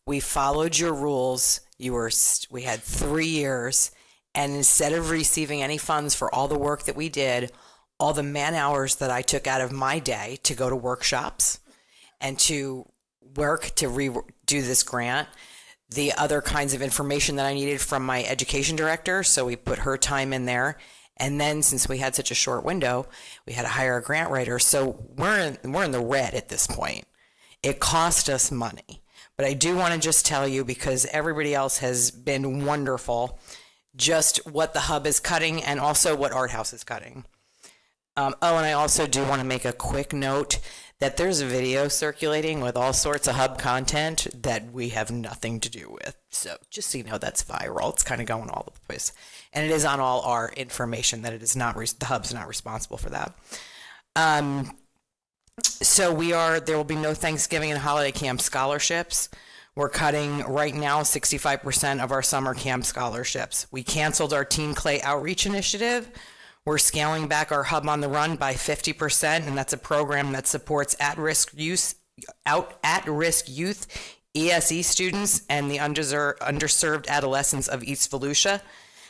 we followed your rules. We had 3 years, and instead of receiving any funds for all the work that we did, all the man hours that I took out of my day to go to workshops and to work to redo this grant, the other kinds of information that I needed from my education director, so we put her time in there. And then since we had such a short window, we had to hire a grant writer. So we're in the red at this point. It cost us money. But I do want to just tell you, because everybody else has been wonderful, just what the Hub is cutting and also what Art House is cutting. And I also do want to make a quick note that there's a video circulating with all sorts of Hub content that we have nothing to do with. So just so you know, that's viral. It's kind of going all over the place. And it is on all our information that it is not, the Hub's not responsible for that. So there will be no Thanksgiving and holiday camp scholarships. We're cutting right now 65% of our summer camp scholarships. We canceled our Teen Clay Outreach Initiative. We're scaling back our Hub on the Run by 50%, and that's a program that supports at-risk youth, ESE students, and the underserved adolescents of East Volusia.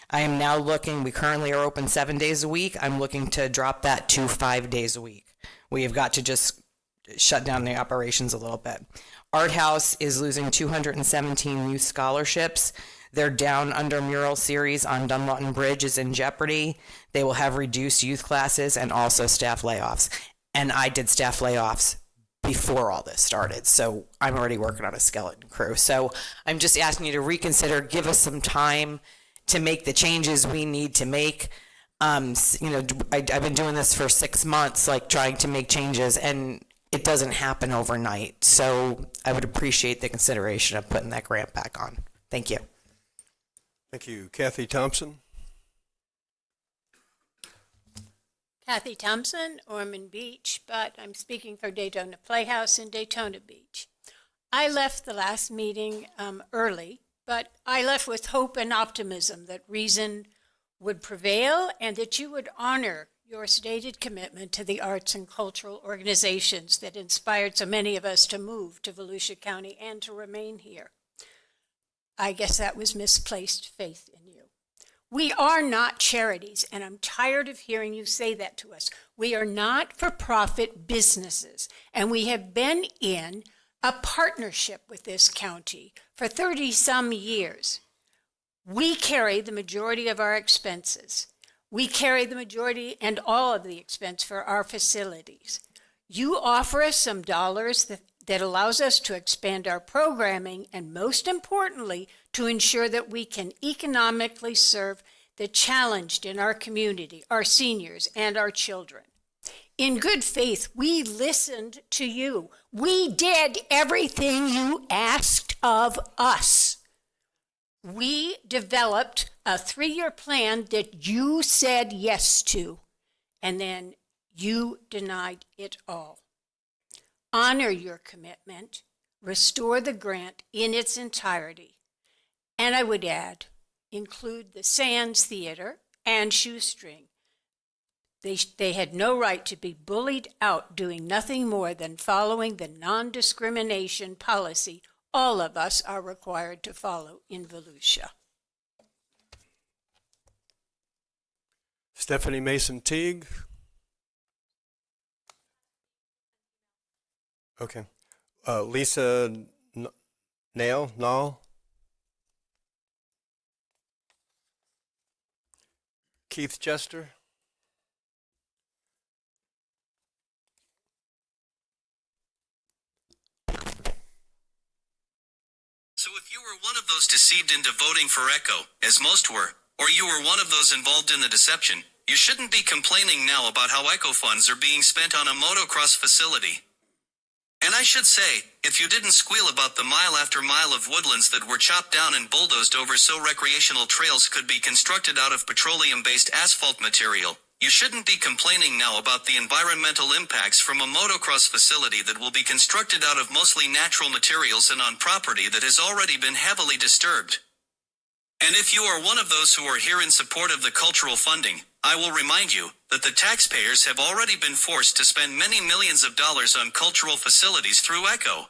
I am now looking, we currently are open 7 days a week. I'm looking to drop that to 5 days a week. We have got to just shut down the operations a little bit. Art House is losing 217 youth scholarships. Their Down Under Mural series on Dunlawton Bridge is in jeopardy. They will have reduced youth classes and also staff layoffs. And I did staff layoffs before all this started, so I'm already working on a skeleton crew. So I'm just asking you to reconsider, give us some time to make the changes we need to make. I've been doing this for 6 months, like trying to make changes, and it doesn't happen overnight. So I would appreciate the consideration of putting that grant back on. Thank you. Thank you. Kathy Thompson? Kathy Thompson, Ormond Beach, but I'm speaking for Daytona Playhouse in Daytona Beach. I left the last meeting early, but I left with hope and optimism that reason would prevail and that you would honor your stated commitment to the arts and cultural organizations that inspired so many of us to move to Volusia County and to remain here. I guess that was misplaced faith in you. We are not charities, and I'm tired of hearing you say that to us. We are not for-profit businesses, and we have been in a partnership with this county for 30-some years. We carry the majority of our expenses. We carry the majority and all of the expense for our facilities. You offer us some dollars that allows us to expand our programming and, most importantly, to ensure that we can economically serve the challenged in our community, our seniors, and our children. In good faith, we listened to you. We did everything you asked of us. We developed a 3-year plan that you said yes to, and then you denied it all. Honor your commitment, restore the grant in its entirety, and I would add, include the Sands Theater and Shoestring. They had no right to be bullied out doing nothing more than following the non-discrimination policy all of us are required to follow in Volusia. Stephanie Mason Teague? Okay. Lisa Nall? Keith Chester? So if you were one of those deceived into voting for Echo, as most were, or you were one of those involved in the deception, you shouldn't be complaining now about how Echo funds are being spent on a motocross facility. And I should say, if you didn't squeal about the mile after mile of woodlands that were chopped down and bulldozed over so recreational trails could be constructed out of petroleum-based asphalt material, you shouldn't be complaining now about the environmental impacts from a motocross facility that will be constructed out of mostly natural materials and on property that has already been heavily disturbed. And if you are one of those who are here in support of the cultural funding, I will remind you that the taxpayers have already been forced to spend many millions of dollars on cultural facilities through Echo.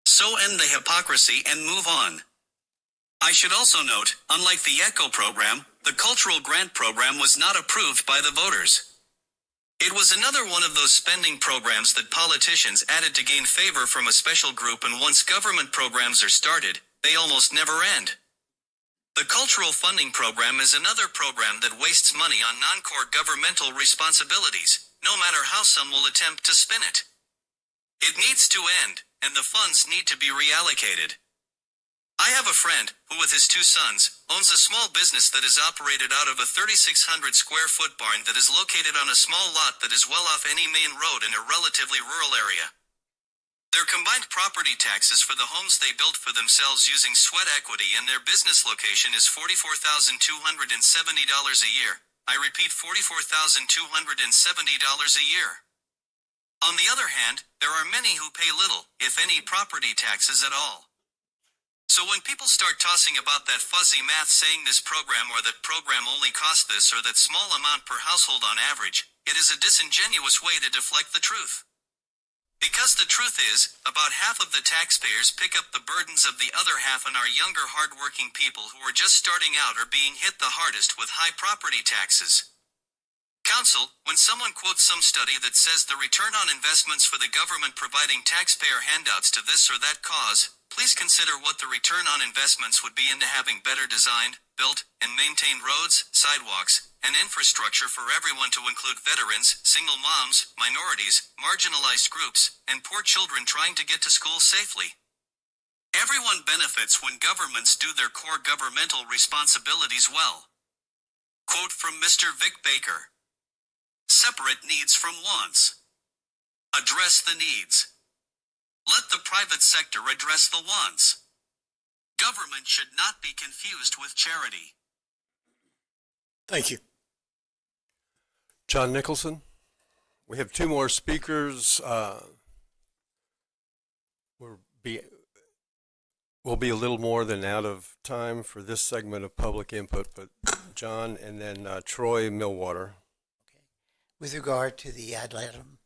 So end the hypocrisy and move on. I should also note, unlike the Echo program, the cultural grant program was not approved by the voters. It was another one of those spending programs that politicians added to gain favor from a special group, and once government programs are started, they almost never end. The cultural funding program is another program that wastes money on non-core governmental responsibilities, no matter how some will attempt to spin it. It needs to end, and the funds need to be reallocated. I have a friend who, with his 2 sons, owns a small business that is operated out of a 3,600 square foot barn that is located on a small lot that is well off any main road in a relatively rural area. Their combined property taxes for the homes they built for themselves using sweat equity and their business location is $44,270 a year. I repeat, $44,270 a year. On the other hand, there are many who pay little, if any, property taxes at all. So when people start tossing about that fuzzy math saying this program or that program only cost this or that small amount per household on average, it is a disingenuous way to deflect the truth. Because the truth is, about half of the taxpayers pick up the burdens of the other half and are younger hardworking people who are just starting out or being hit the hardest with high property taxes. Counsel, when someone quotes some study that says the return on investments for the government providing taxpayer handouts to this or that cause, please consider what the return on investments would be into having better designed, built, and maintained roads, sidewalks, and infrastructure for everyone to include veterans, single moms, minorities, marginalized groups, and poor children trying to get to school safely. Everyone benefits when governments do their core governmental responsibilities well. Quote from Mr. Vic Baker. Separate needs from wants. Address the needs. Let the private sector address the wants. Government should not be confused with charity. Thank you. John Nicholson. We have two more speakers. We'll be a little more than out of time for this segment of public input, but John and then Troy Millwater. With regard to the ad litem,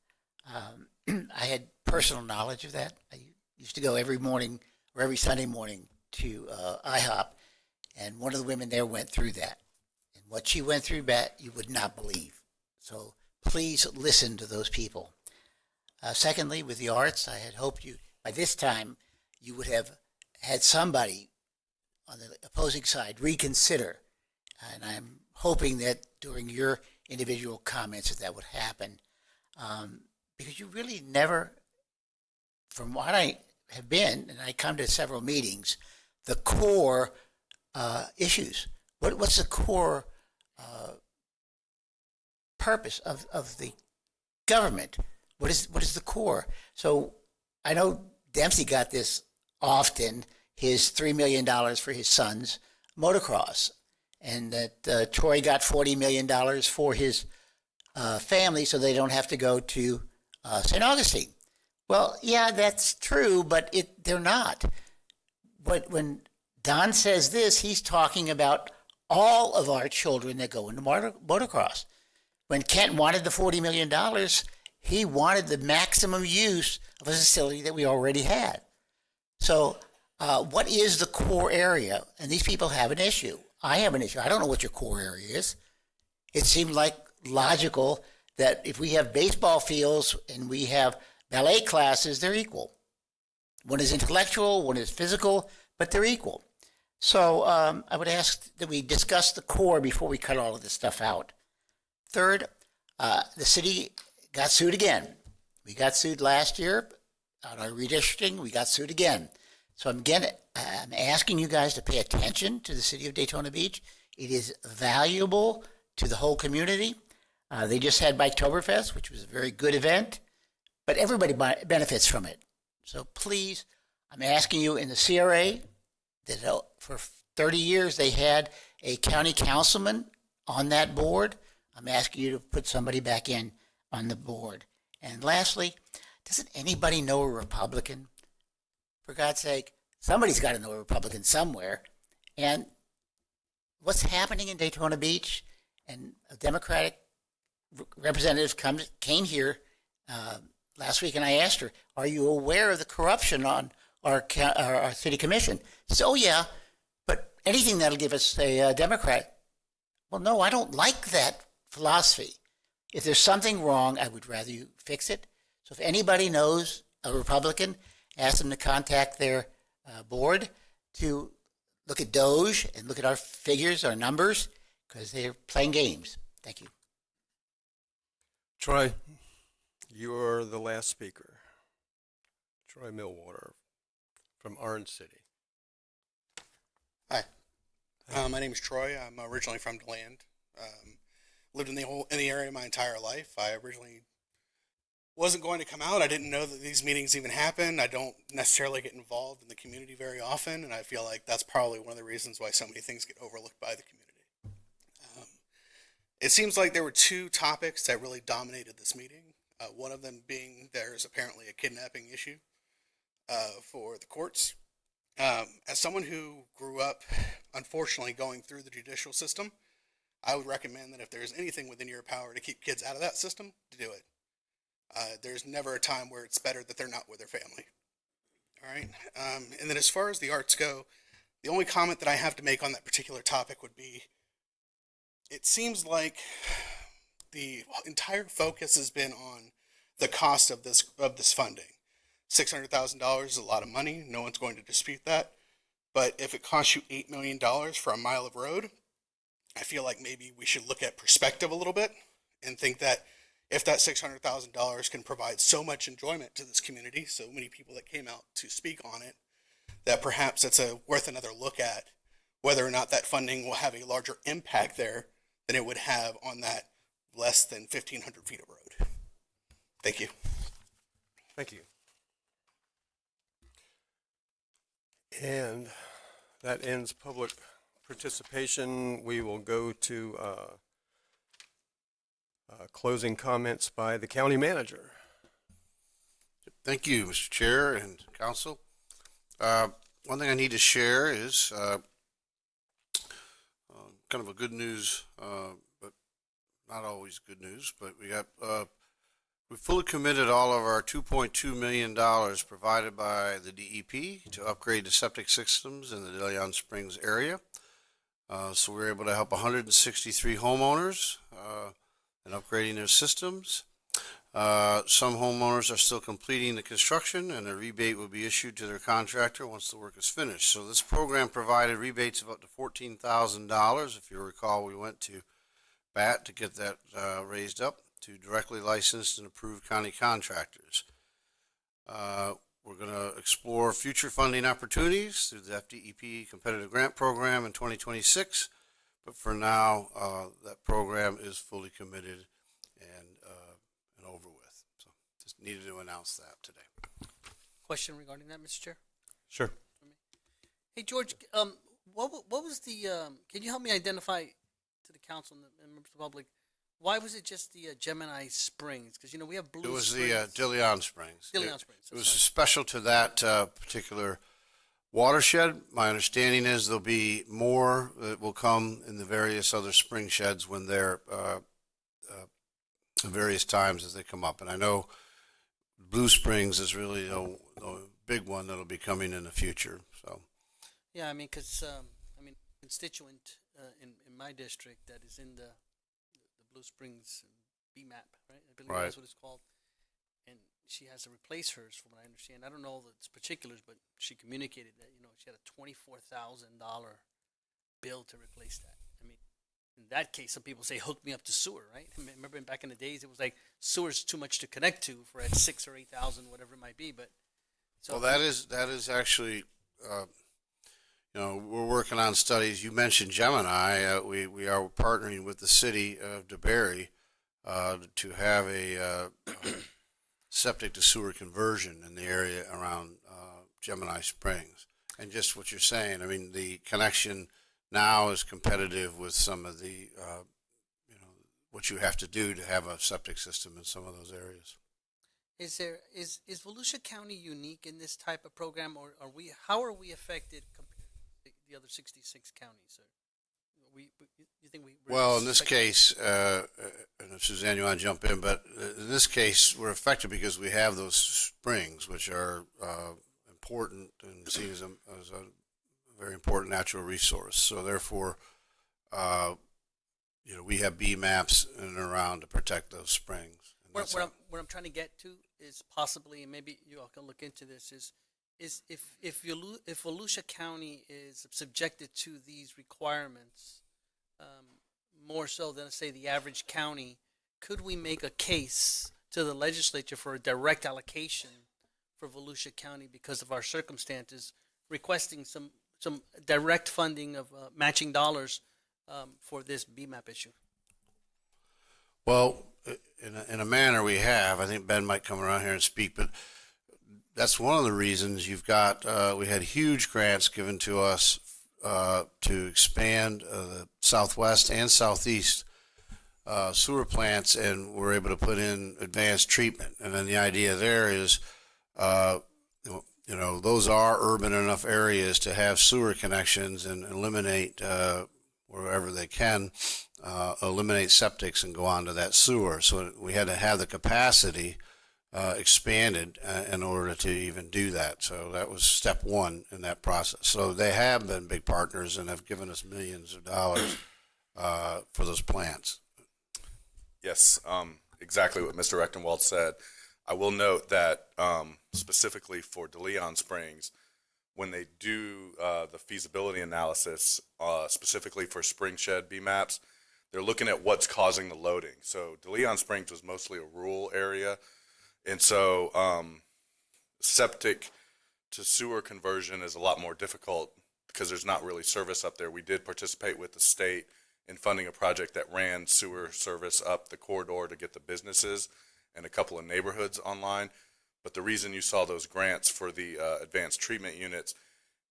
I had personal knowledge of that. I used to go every morning or every Sunday morning to IHOP, and one of the women there went through that. And what she went through, you would not believe. So please listen to those people. Secondly, with the arts, I had hoped by this time, you would have had somebody on the opposing side reconsider. And I'm hoping that during your individual comments that would happen. Because you really never, from what I have been, and I come to several meetings, the core issues. What's the core purpose of the government? What is the core? So I know Dempsey got this often, his $3 million for his son's motocross, and that Troy got $40 million for his family so they don't have to go to St. Augustine. Well, yeah, that's true, but they're not. But when Don says this, he's talking about all of our children that go into motocross. When Kent wanted the $40 million, he wanted the maximum use of a facility that we already had. So what is the core area? And these people have an issue. I have an issue. I don't know what your core area is. It seemed like logical that if we have baseball fields and we have ballet classes, they're equal. One is intellectual, one is physical, but they're equal. So I would ask that we discuss the core before we cut all of this stuff out. Third, the city got sued again. We got sued last year on our redistricting. We got sued again. So I'm asking you guys to pay attention to the city of Daytona Beach. It is valuable to the whole community. They just had Biketoberfest, which was a very good event, but everybody benefits from it. So please, I'm asking you in the CRA that for 30 years they had a county councilman on that board. I'm asking you to put somebody back in on the board. And lastly, doesn't anybody know a Republican? For God's sake, somebody's got to know a Republican somewhere. And what's happening in Daytona Beach, and a Democratic representative came here last week, and I asked her, are you aware of the corruption on our city commission? She said, oh, yeah, but anything that'll give us a Democrat. Well, no, I don't like that philosophy. If there's something wrong, I would rather you fix it. So if anybody knows a Republican, ask them to contact their board to look at Doge and look at our figures, our numbers, because they're playing games. Thank you. Troy, you're the last speaker. Troy Millwater from Orange City. Hi, my name is Troy. I'm originally from DeLand. Lived in the area my entire life. I originally wasn't going to come out. I didn't know that these meetings even happen. I don't necessarily get involved in the community very often, and I feel like that's probably one of the reasons why so many things get overlooked by the community. It seems like there were two topics that really dominated this meeting. One of them being there's apparently a kidnapping issue for the courts, As someone who grew up, unfortunately, going through the judicial system, I would recommend that if there's anything within your power to keep kids out of that system, to do it. There's never a time where it's better that they're not with their family. All right. And then as far as the arts go, the only comment that I have to make on that particular topic would be, it seems like the entire focus has been on the cost of this funding. $600,000 is a lot of money. No one's going to dispute that. But if it costs you $8 million for a mile of road, I feel like maybe we should look at perspective a little bit and think that if that $600,000 can provide so much enjoyment to this community, so many people that came out to speak on it, that perhaps it's worth another look at whether or not that funding will have a larger impact there than it would have on that less than 1,500 feet of road. Thank you. Thank you. And that ends public participation. We will go to closing comments by the county manager. Thank you, Mr. Chair and Council. One thing I need to share is kind of a good news, but not always good news. But we fully committed all of our $2.2 million provided by the DEP to upgrade the septic systems in the De Leon Springs area. So we were able to help 163 homeowners in upgrading their systems. Some homeowners are still completing the construction, and a rebate will be issued to their contractor once the work is finished. So this program provided rebates of up to $14,000. If you recall, we went to bat to get that raised up to directly licensed and approved county contractors. We're going to explore future funding opportunities through the FDEP competitive grant program in 2026. But for now, that program is fully committed and over with. So just needed to announce that today. Question regarding that, Mr. Chair? Sure. Hey, George, what was the, can you help me identify to the council and members of the public, why was it just the Gemini Springs? Because, you know, we have Blue Springs. Springs. It was the De Leon Springs. De Leon Springs. It was special to that particular watershed. My understanding is there'll be more that will come in the various other spring sheds when they're various times as they come up. And I know Blue Springs is really a big one that'll be coming in the future. So. Yeah, I mean, because constituent in my district that is in the Blue Springs BMAP, right? I believe that's what it's called. And she has to replace hers, from what I understand. I don't know the particulars, but she communicated that, you know, she had a $24,000 bill to replace that. I mean, in that case, some people say, hook me up to sewer, right? I mean, remember back in the days, it was like sewer's too much to connect to for at 6,000 or 8,000, whatever it might be. But so well, that is actually, you know, we're working on studies. You mentioned Gemini. We are partnering with the city of DeBary to have a septic to sewer conversion in the area around Gemini Springs. And just what you're saying, I mean, the connection now is competitive with some of the, you know, what you have to do to have a septic system in some of those areas. Is Volusia County unique in this type of program, or how are we affected compared to the other 66 counties? You think well, in this case, and if Suzanne, you want to jump in, but in this case, we're affected because we have those springs, which are important and seen as a very important natural resource. So therefore, you know, we have BMAPs in and around to protect those springs. What I'm trying to get to is possibly, and maybe you all can look into this, is if Volusia County is subjected to these requirements, more so than, say, the average county, could we make a case to the legislature for a direct allocation for Volusia County because of our circumstances, requesting some direct funding of matching dollars for this BMAP issue? Well, in a manner we have. I think Ben might come around here and speak, but that's one of the reasons you've got, we had huge grants given to us to expand the southwest and southeast sewer plants, and we're able to put in advanced treatment. And then the idea there is you know, those are urban enough areas to have sewer connections and eliminate, wherever they can, eliminate septics and go onto that sewer. So we had to have the capacity expanded in order to even do that. So that was step one in that process. So they have been big partners and have given us millions of dollars for those plants. Yes, exactly what Mr. Rechtenwald said. I will note that specifically for DeLeon Springs, when they do the feasibility analysis, specifically for spring shed BMAPs, they're looking at what's causing the loading. So DeLeon Springs was mostly a rural area, and so septic to sewer conversion is a lot more difficult because there's not really service up there. We did participate with the state in funding a project that ran sewer service up the corridor to get the businesses and a couple of neighborhoods online. But the reason you saw those grants for the advanced treatment units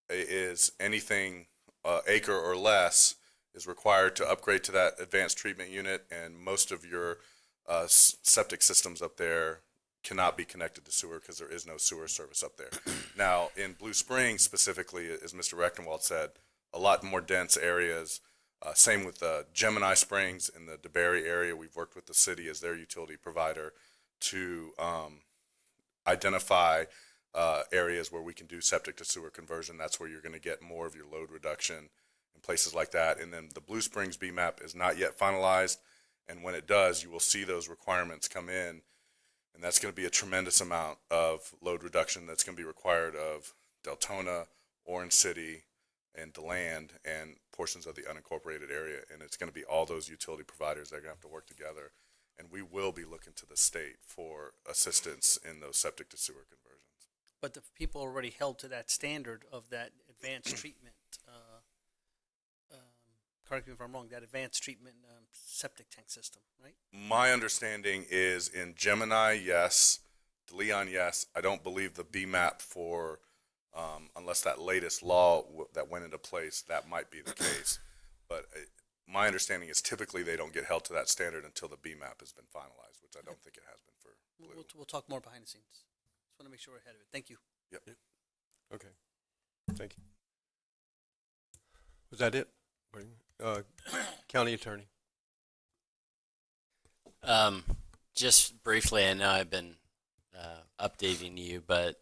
is anything acre or less is required to upgrade to that advanced treatment unit, and most of your septic systems up there cannot be connected to sewer because there is no sewer service up there. Now, in Blue Springs specifically, as Mr. Rechtenwald said, a lot more dense areas. Same with Gemini Springs in the DeBerry area. We've worked with the city as their utility provider to identify areas where we can do septic to sewer conversion. That's where you're going to get more of your load reduction in places like that. And then the Blue Springs BMAP is not yet finalized, and when it does, you will see those requirements come in, and that's going to be a tremendous amount of load reduction that's going to be required of Deltona, Orange City, and DeLand, and portions of the unincorporated area. And it's going to be all those utility providers that are going to have to work together. And we will be looking to the state for assistance in those septic to sewer conversions. But the people already held to that standard of that advanced treatment, correct me if I'm wrong, that advanced treatment septic tank system, right? My understanding is in Gemini, yes. DeLeon, yes. I don't believe the BMAP for, unless that latest law that went into place, that might be the case. But my understanding is typically they don't get held to that standard until the BMAP has been finalized, which I don't think it has been for Blue. We'll talk more behind the scenes. Just want to make sure we're ahead of it. Thank you. Yep. Okay. Thank you. Was that it? County Attorney. Just briefly, I know I've been updating you, but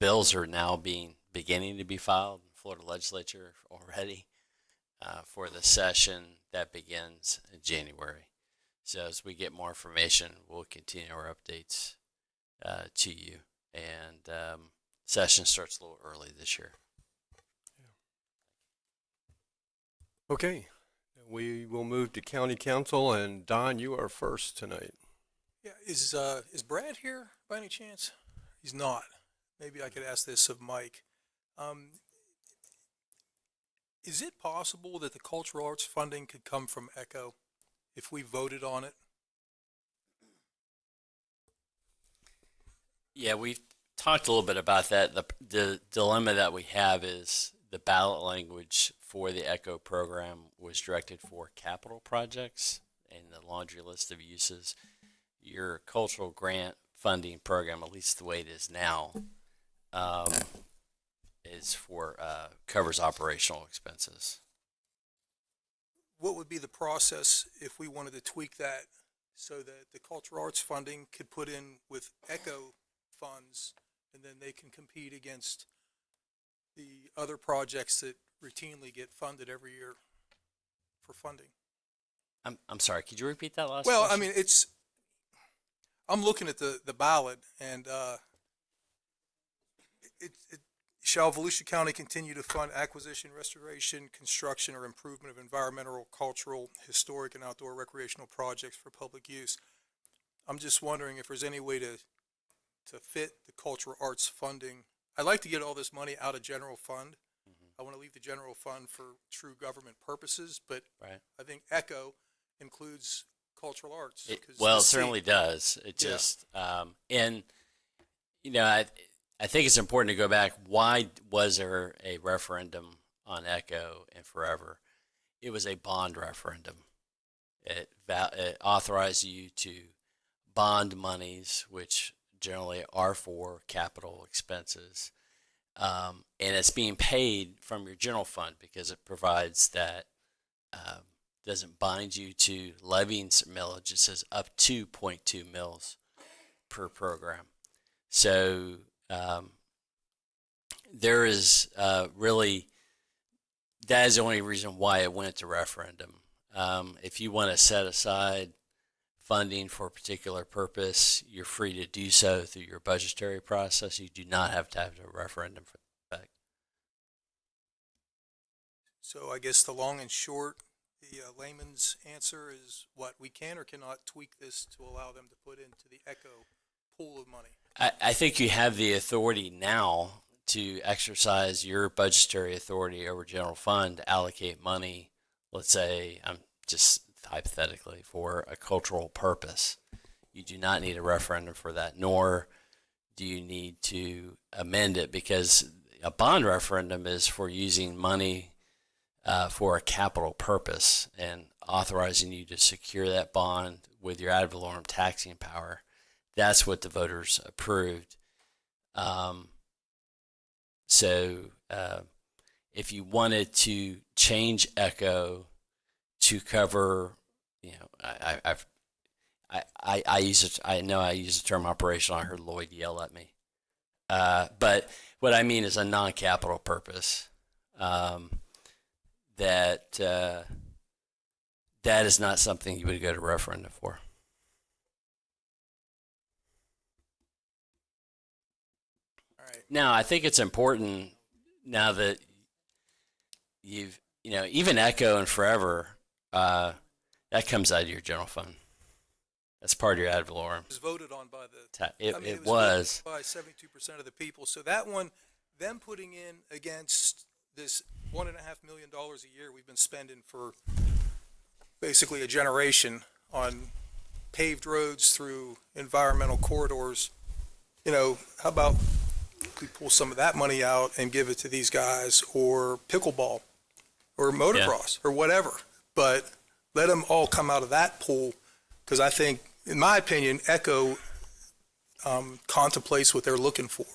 bills are now beginning to be filed in the Florida legislature already for the session that begins in January. So as we get more information, we'll continue our updates to you. And session starts a little early this year. Okay, we will move to County Council, and Don, you are first tonight. Yeah, is Brad here by any chance? He's not. Maybe I could ask this of Mike. Is it possible that the cultural arts funding could come from ECHO if we voted on it? Yeah, we've talked a little bit about that. The dilemma that we have is the ballot language for the ECHO program was directed for capital projects and the laundry list of uses. Your cultural grant funding program, at least the way it is now, is for covers operational expenses. What would be the process if we wanted to tweak that so that the cultural arts funding could put in with ECHO funds, and then they can compete against the other projects that routinely get funded every year for funding? I'm sorry, could you repeat that last Well, question? I mean, I'm looking at the ballot, and shall Volusia County continue to fund acquisition, restoration, construction, or improvement of environmental, cultural, historic, and outdoor recreational projects for public use? I'm just wondering if there's any way to fit the cultural arts funding. I'd like to get all this money out of general fund. I want to leave the general fund for true government purposes, but I think ECHO includes cultural arts. It certainly does. It just, and, you know, I think it's important to go back. Why was there a referendum on ECHO and forever? It was a bond referendum. It authorized you to bond monies, which generally are for capital expenses, and it's being paid from your general fund because it provides that doesn't bind you to levying some millage. It says up to 0.2 mils per program. So there is really, that is the only reason why it went to referendum. If you want to set aside funding for a particular purpose, you're free to do so through your budgetary process. You do not have to have a referendum for that. So I guess the long and short, the layman's answer is what, we can or cannot tweak this to allow them to put into the ECHO pool of money? I think you have the authority now to exercise your budgetary authority over general fund to allocate money, let's say, I'm just hypothetically, for a cultural purpose. You do not need a referendum for that, nor do you need to amend it, because a bond referendum is for using money for a capital purpose and authorizing you to secure that bond with your ad valorem taxing power. That's what the voters approved. If you wanted to change ECHO to cover, you know, I use it. I know I use the term operational. I heard Lloyd yell at me, but what I mean is a non-capital purpose. That is not something you would go to referendum for. Now, I think it's important now that you've, you know, even ECHO and Forever, that comes out of your general fund. That's part of your ad valorem. It was voted on by the, it was by 72% of the people. So that one, them putting in against this $1.5 million a year we've been spending for basically a generation on paved roads through environmental corridors, you know, how about we pull some of that money out and give it to these guys, or pickleball or motocross or whatever, but let them all come out of that pool, because I think, in my opinion, ECHO contemplates what they're looking for.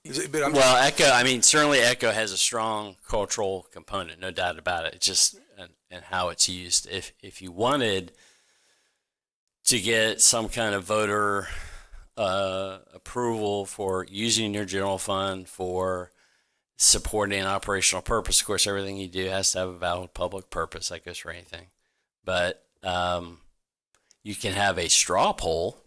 Well, ECHO, I mean, certainly ECHO has a strong cultural component, no doubt about it. It's just and how it's used. If you wanted to get some kind of voter approval for using your general fund for supporting an operational purpose, of course, everything you do has to have a valid public purpose. That goes for anything. But you can have a straw poll,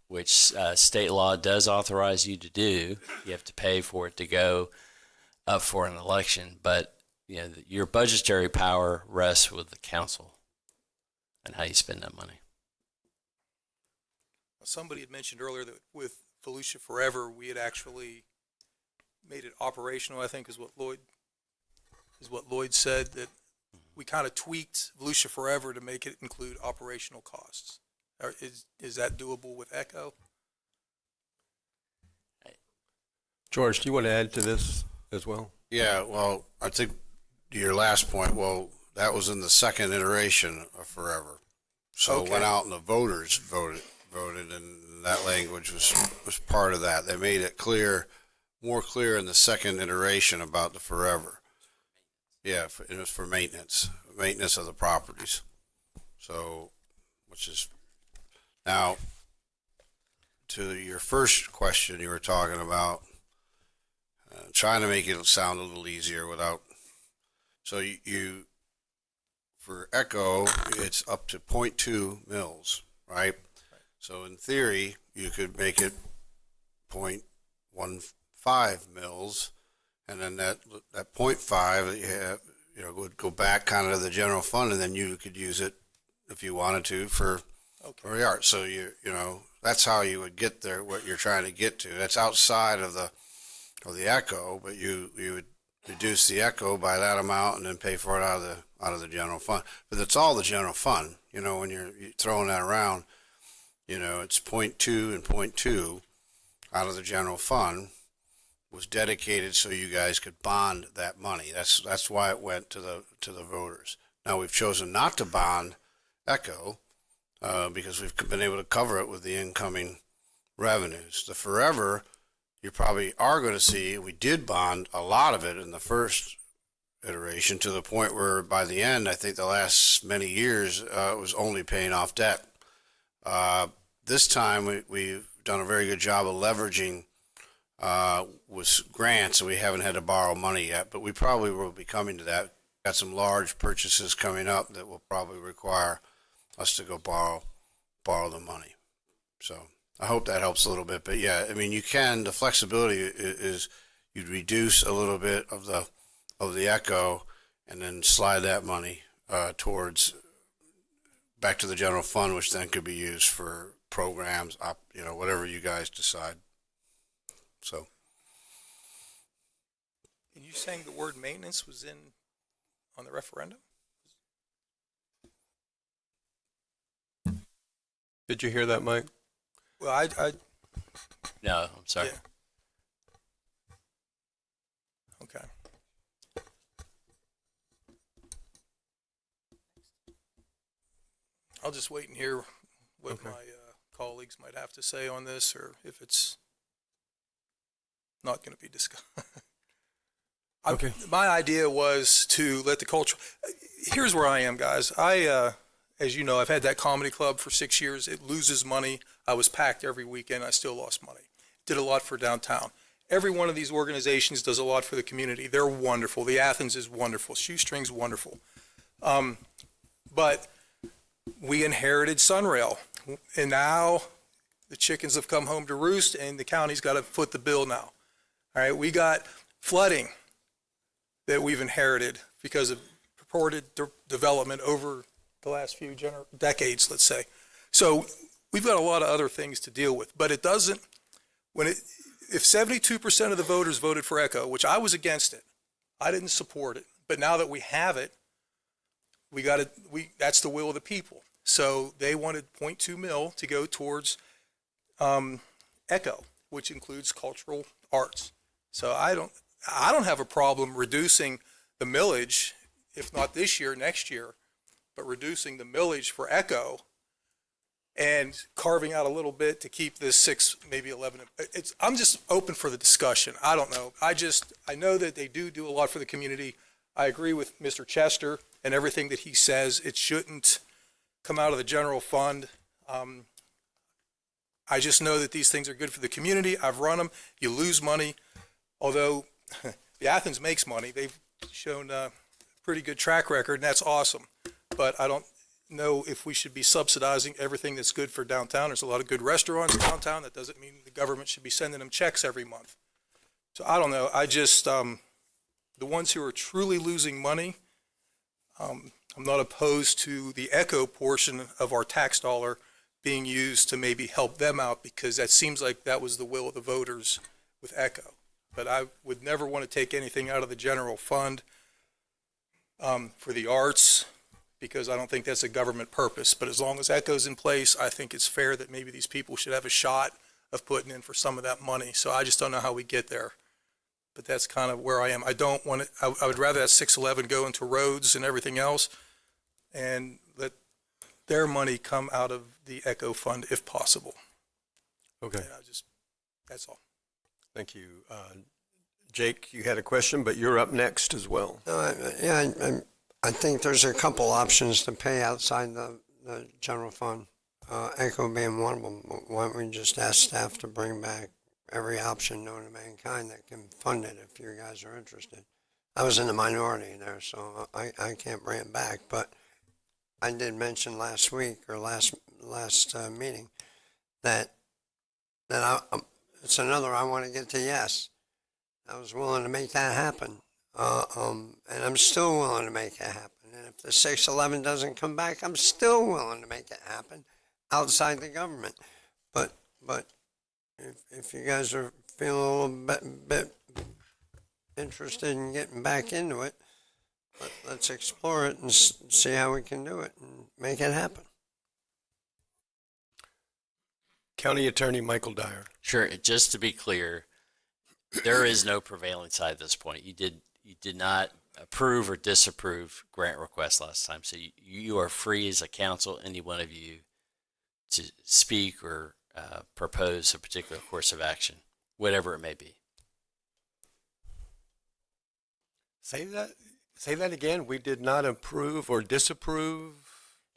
which state law does authorize you to do. You have to pay for it to go up for an election, but you know, your budgetary power rests with the council and how you spend that money. Somebody had mentioned earlier that with Volusia Forever, we had actually made it operational, I think is what Lloyd said, that we kind of tweaked Volusia Forever to make it include operational costs. Is that doable with ECHO? George, do you want to add to this as well? Yeah, well, I think your last point, well, that was in the second iteration of Forever. So it went out and the voters voted, and that language was part of that. They made it more clear in the second iteration about the Forever. Yeah, it was for maintenance of the properties. So, which is, now, to your first question you were talking about, trying to make it sound a little easier without, so you for ECHO, it's up to 0.2 mils, right? So in theory, you could make it 0.15 mils, and then that 0.5 that you have, you know, would go back kind of to the general fund, and then you could use it if you wanted to for the art. So you know, that's how you would get there. What you're trying to get to, that's outside of the ECHO, but you would reduce the ECHO by that amount and then pay for it out of the general fund. But it's all the general fund. You know, when you're throwing that around, you know, it's 0.2 and 0.2 out of the general fund was dedicated so you guys could bond that money. That's why it went to the voters. Now we've chosen not to bond ECHO because we've been able to cover it with the incoming revenues. The Forever you probably are going to see, we did bond a lot of it in the first iteration to the point where by the end, I think the last many years, it was only paying off debt. This time, we've done a very good job of leveraging with grants, and we haven't had to borrow money yet, but we probably will be coming to that. Got some large purchases coming up that will probably require us to go borrow the money. So I hope that helps a little bit. But yeah, I mean, the flexibility is you'd reduce a little bit of the ECHO and then slide that money towards back to the general fund, which then could be used for programs, whatever you guys decide. So. And you saying the word maintenance was on the referendum? Did you hear that, Mike? Well, I No, I'm sorry. yeah. Okay. I'll just wait and hear what my colleagues might have to say on this, or if it's not going to be discussed. Okay. My idea was to let the culture. Here's where I am, guys. As you know, I've had that comedy club for 6 years. It loses money. I was packed every weekend. I still lost money. Did a lot for downtown. Every one of these organizations does a lot for the community. They're wonderful. The Athens is wonderful. Shoestring's wonderful. But we inherited Sunrail, and now the chickens have come home to roost, and the county's got to foot the bill now. All right, we got flooding that we've inherited because of purported development over the last few decades, let's say. So we've got a lot of other things to deal with, but it doesn't, if 72% of the voters voted for ECHO, which I was against it, I didn't support it, but now that we have it, that's the will of the people. So they wanted 0.2 mil to go towards ECHO, which includes cultural arts. So I don't have a problem reducing the millage, if not this year, next year, but reducing the millage for ECHO and carving out a little bit to keep this 6, maybe 11. I'm just open for the discussion. I don't know. I know that they do a lot for the community. I agree with Mr. Chester and everything that he says. It shouldn't come out of the general fund. I just know that these things are good for the community. I've run them. You lose money. Although the Athens makes money, they've shown a pretty good track record, and that's awesome. But I don't know if we should be subsidizing everything that's good for downtown. There's a lot of good restaurants downtown. That doesn't mean the government should be sending them checks every month. So I don't know. I just, the ones who are truly losing money, I'm not opposed to the ECHO portion of our tax dollar being used to maybe help them out, because that seems like that was the will of the voters with ECHO. But I would never want to take anything out of the general fund for the arts, because I don't think that's a government purpose. But as long as ECHO's in place, I think it's fair that maybe these people should have a shot of putting in for some of that money. So I just don't know how we get there. But that's kind of where I am. I don't want it. I would rather that 611 go into roads and everything else, and let their money come out of the ECHO fund if possible. Okay. That's all. Thank you. Jake, you had a question, but you're up next as well. I think there's a couple options to pay outside the general fund, ECHO being one of them. Why don't we just ask staff to bring back every option known to mankind that can fund it if you guys are interested? I was in the minority there, so I can't bring it back, but I did mention last week or last meeting that it's another I want to get to yes. I was willing to make that happen. And I'm still willing to make it happen. And if the 611 doesn't come back, I'm still willing to make it happen outside the government. But if you guys are feeling a little bit interested in getting back into it, let's explore it and see how we can do it and make it happen. County Attorney Michael Dyer. Sure. Just to be clear, there is no prevailing side at this point. You did not approve or disapprove grant requests last time, so you are free as a council, any one of you, to speak or propose a particular course of action. whatever it may be. Say that again. We did not approve or disapprove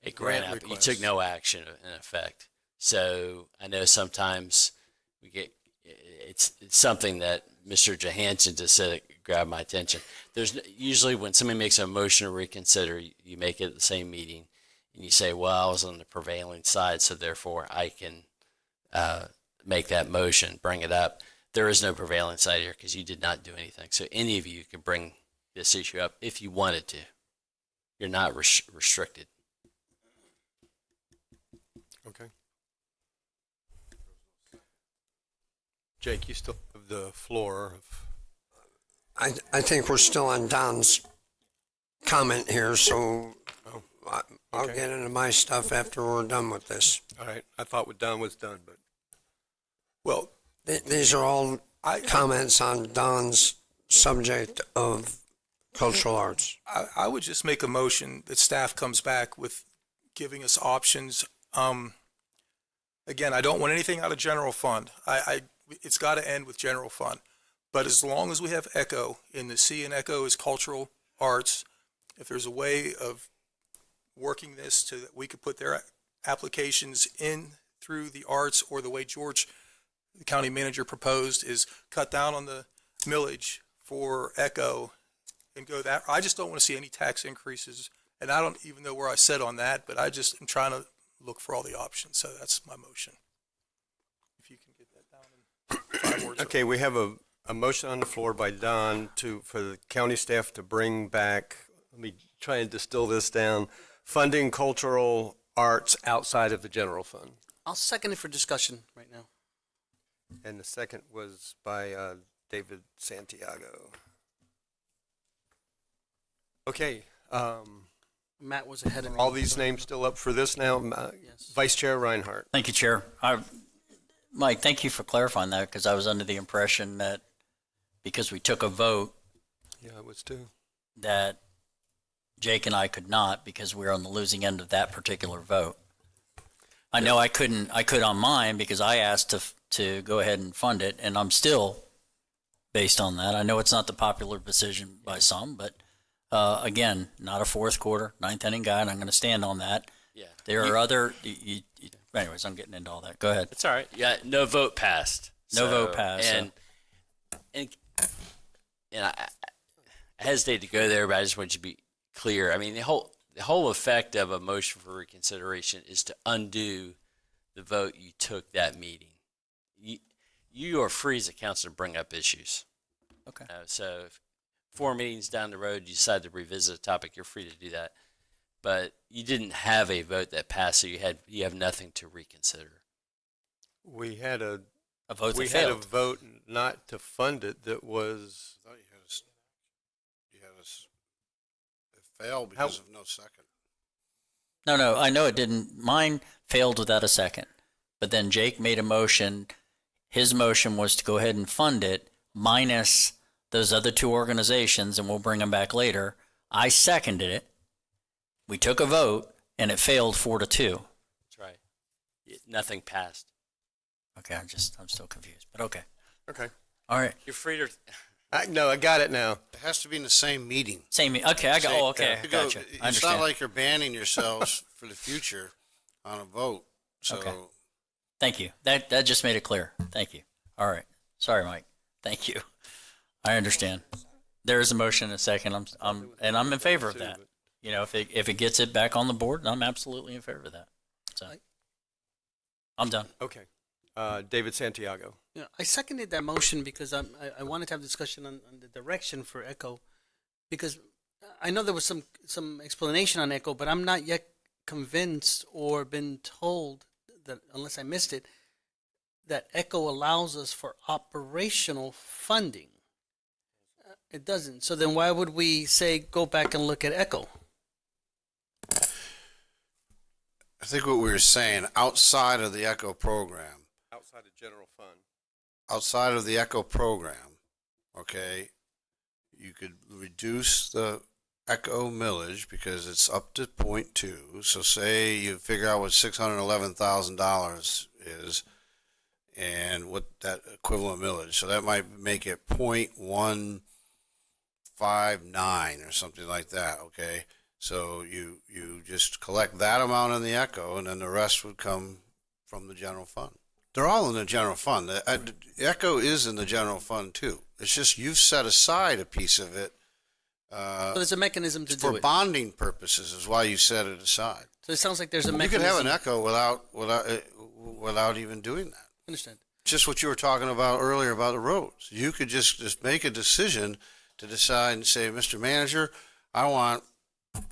A grant you request. took no action in effect. So I know sometimes we get it's something that Mr. Johansson just said grabbed my attention. There's usually when somebody makes a motion to reconsider, you make it at the same meeting, and you say, "Well, I was on the prevailing side, so therefore I can make that motion, bring it up." There is no prevailing side here because you did not do anything. So any of you can bring this issue up if you wanted to. You're not restricted. Okay. Jake, you still have the floor. I think we're still on Don's comment here, so I'll okay. get into my stuff after we're done with this. All right. I thought what Don was done, but Well, These are all comments on Don's subject of cultural arts. I would just make a motion that staff comes back with giving us options. Again, I don't want anything out of general fund. It's got to end with general fund. But as long as we have ECHO in the C and ECHO is cultural arts, if there's a way of working this so that we could put their applications in through the arts, or the way George, the county manager, proposed is cut down on the millage for ECHO and go that. I just don't want to see any tax increases. And I don't even know where I sit on that, but I just am trying to look for all the options. So that's my motion. If you can get that down in 5 words. okay, we have a motion on the floor by Don for the county staff to bring back, let me try and distill this down, funding cultural arts outside of the general fund. I'll second it for discussion right now. And the second was by David Santiago. Okay. Matt was ahead of me. All these names still up for this now? Yes. Vice Chair Reinhardt. Thank you, Chair. Mike, thank you for clarifying that, because I was under the impression that because we took a vote Yeah, I was too. that Jake and I could not, because we were on the losing end of that particular vote. I know I could on mine because I asked to go ahead and fund it, and I'm still based on that. I know it's not the popular decision by some, but again, not a fourth quarter, ninth inning guy, and I'm going to stand on that. Yeah. There are other. Anyways, I'm getting into all that. Go ahead. It's all right. Yeah, no vote passed. No vote passed, And I hesitate to go there, but I just want you to be clear. I mean, the whole effect of a motion for reconsideration is to undo the vote you took that meeting. You are free as a council to bring up issues. Okay. So if 4 meetings down the road you decide to revisit a topic, you're free to do that. But you didn't have a vote that passed, so you have nothing to reconsider. We had a vote we that had failed. a vote not to fund it that was. I thought you had us, it failed because of no second. No, I know it didn't. Mine failed without a second. But then Jake made a motion. His motion was to go ahead and fund it, minus those other two organizations, and we'll bring them back later. I seconded it. We took a vote, and it failed 4-2. That's right. Nothing passed. Okay, I'm still confused, but okay. Okay. All right. You're free to. No, I got it now. It has to be in the same meeting. Okay, I got. Oh, okay, gotcha. I It's understand. not like you're banning yourselves for the future on a vote. So Okay. Thank you. That just made it clear. Thank you. All right. Sorry, Mike. Thank you. I understand. There is a motion and a second. I'm in favor of that. You know, if it gets it back on the board, I'm absolutely in favor of that. So I'm done. Okay. David Santiago. Yeah, I seconded that motion because I wanted to have discussion on the direction for ECHO, because I know there was some explanation on ECHO, but I'm not yet convinced or been told that, unless I missed it, that ECHO allows us for operational funding. It doesn't. So then why would we say go back and look at ECHO? I think what we were saying, outside of the ECHO program, Outside of general fund. outside of the ECHO program, okay, you could reduce the ECHO millage because it's up to 0.2. So say you figure out what $611,000 is and what that equates equivalent millage. So that might make it 0.159 or something like that, okay? So you just collect that amount in the Echo, and then the rest would come from the general fund. They're all in the general fund. The Echo is in the general fund too. It's just you've set aside a piece of it. So there's a mechanism to do For it. bonding purposes is why you set it aside. So it sounds like there's a You mechanism. could have an Echo without even doing that. Understand. Just what you were talking about earlier about the roads. You could just make a decision to decide and say, Mr. Manager, I want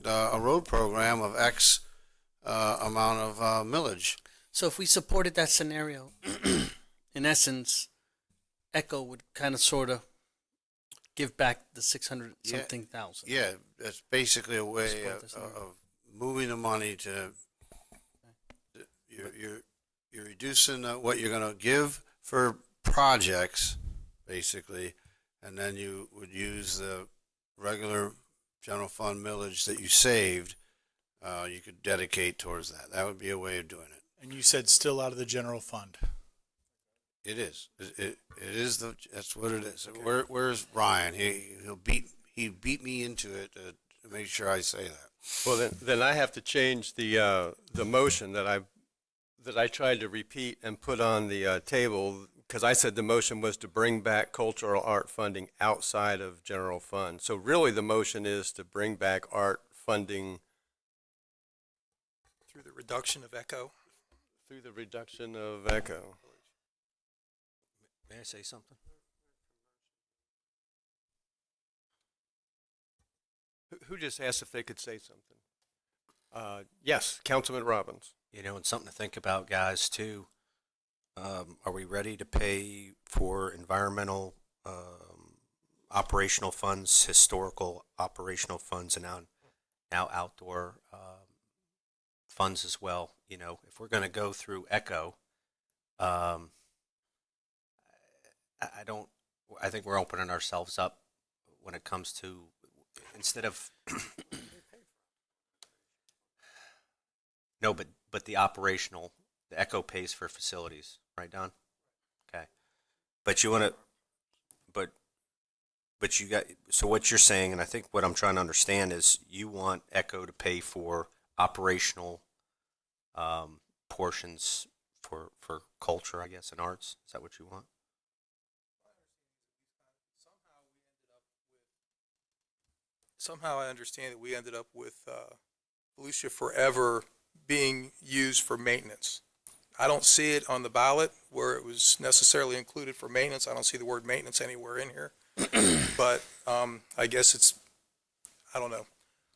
a road program of X amount of millage. So if we supported that scenario, in essence, Echo would kind of sort of give back the 600 something thousand. Yeah, that's basically a way Support the scenario. of moving the money to. You're reducing what you're going to give for projects, basically, and then you would use the regular general fund millage that you saved. You could dedicate towards that. That would be a way of doing it. And you said still out of the general fund. It is. It is that's what it is. Where's Ryan? He beat me into it to make sure I say that. Well, then I have to change the motion that I tried to repeat and put on the table, because I said the motion was to bring back cultural art funding outside of general fund. So really the motion is to bring back art funding Through the reduction of Echo. through the reduction of Echo. May I say something? Who just asked if they could say something? Yes, Councilman Robbins. You know, and something to think about, guys, too. Are we ready to pay for environmental operational funds, historical operational funds, and now outdoor funds as well? You know, if we're going to go through Echo, I think we're opening ourselves up when it comes to, instead of no, but the operational, the Echo pays for facilities, right, Don? Okay, but you want to, but you got, so what you're saying, and I think what I'm trying to understand is you want Echo to pay for operational portions for culture, I guess, and arts. Is that what you want? Somehow I understand that we ended up with Volusia Forever being used for maintenance. I don't see it on the ballot where it was necessarily included for maintenance. I don't see the word maintenance anywhere in here. But I guess it's, I don't know.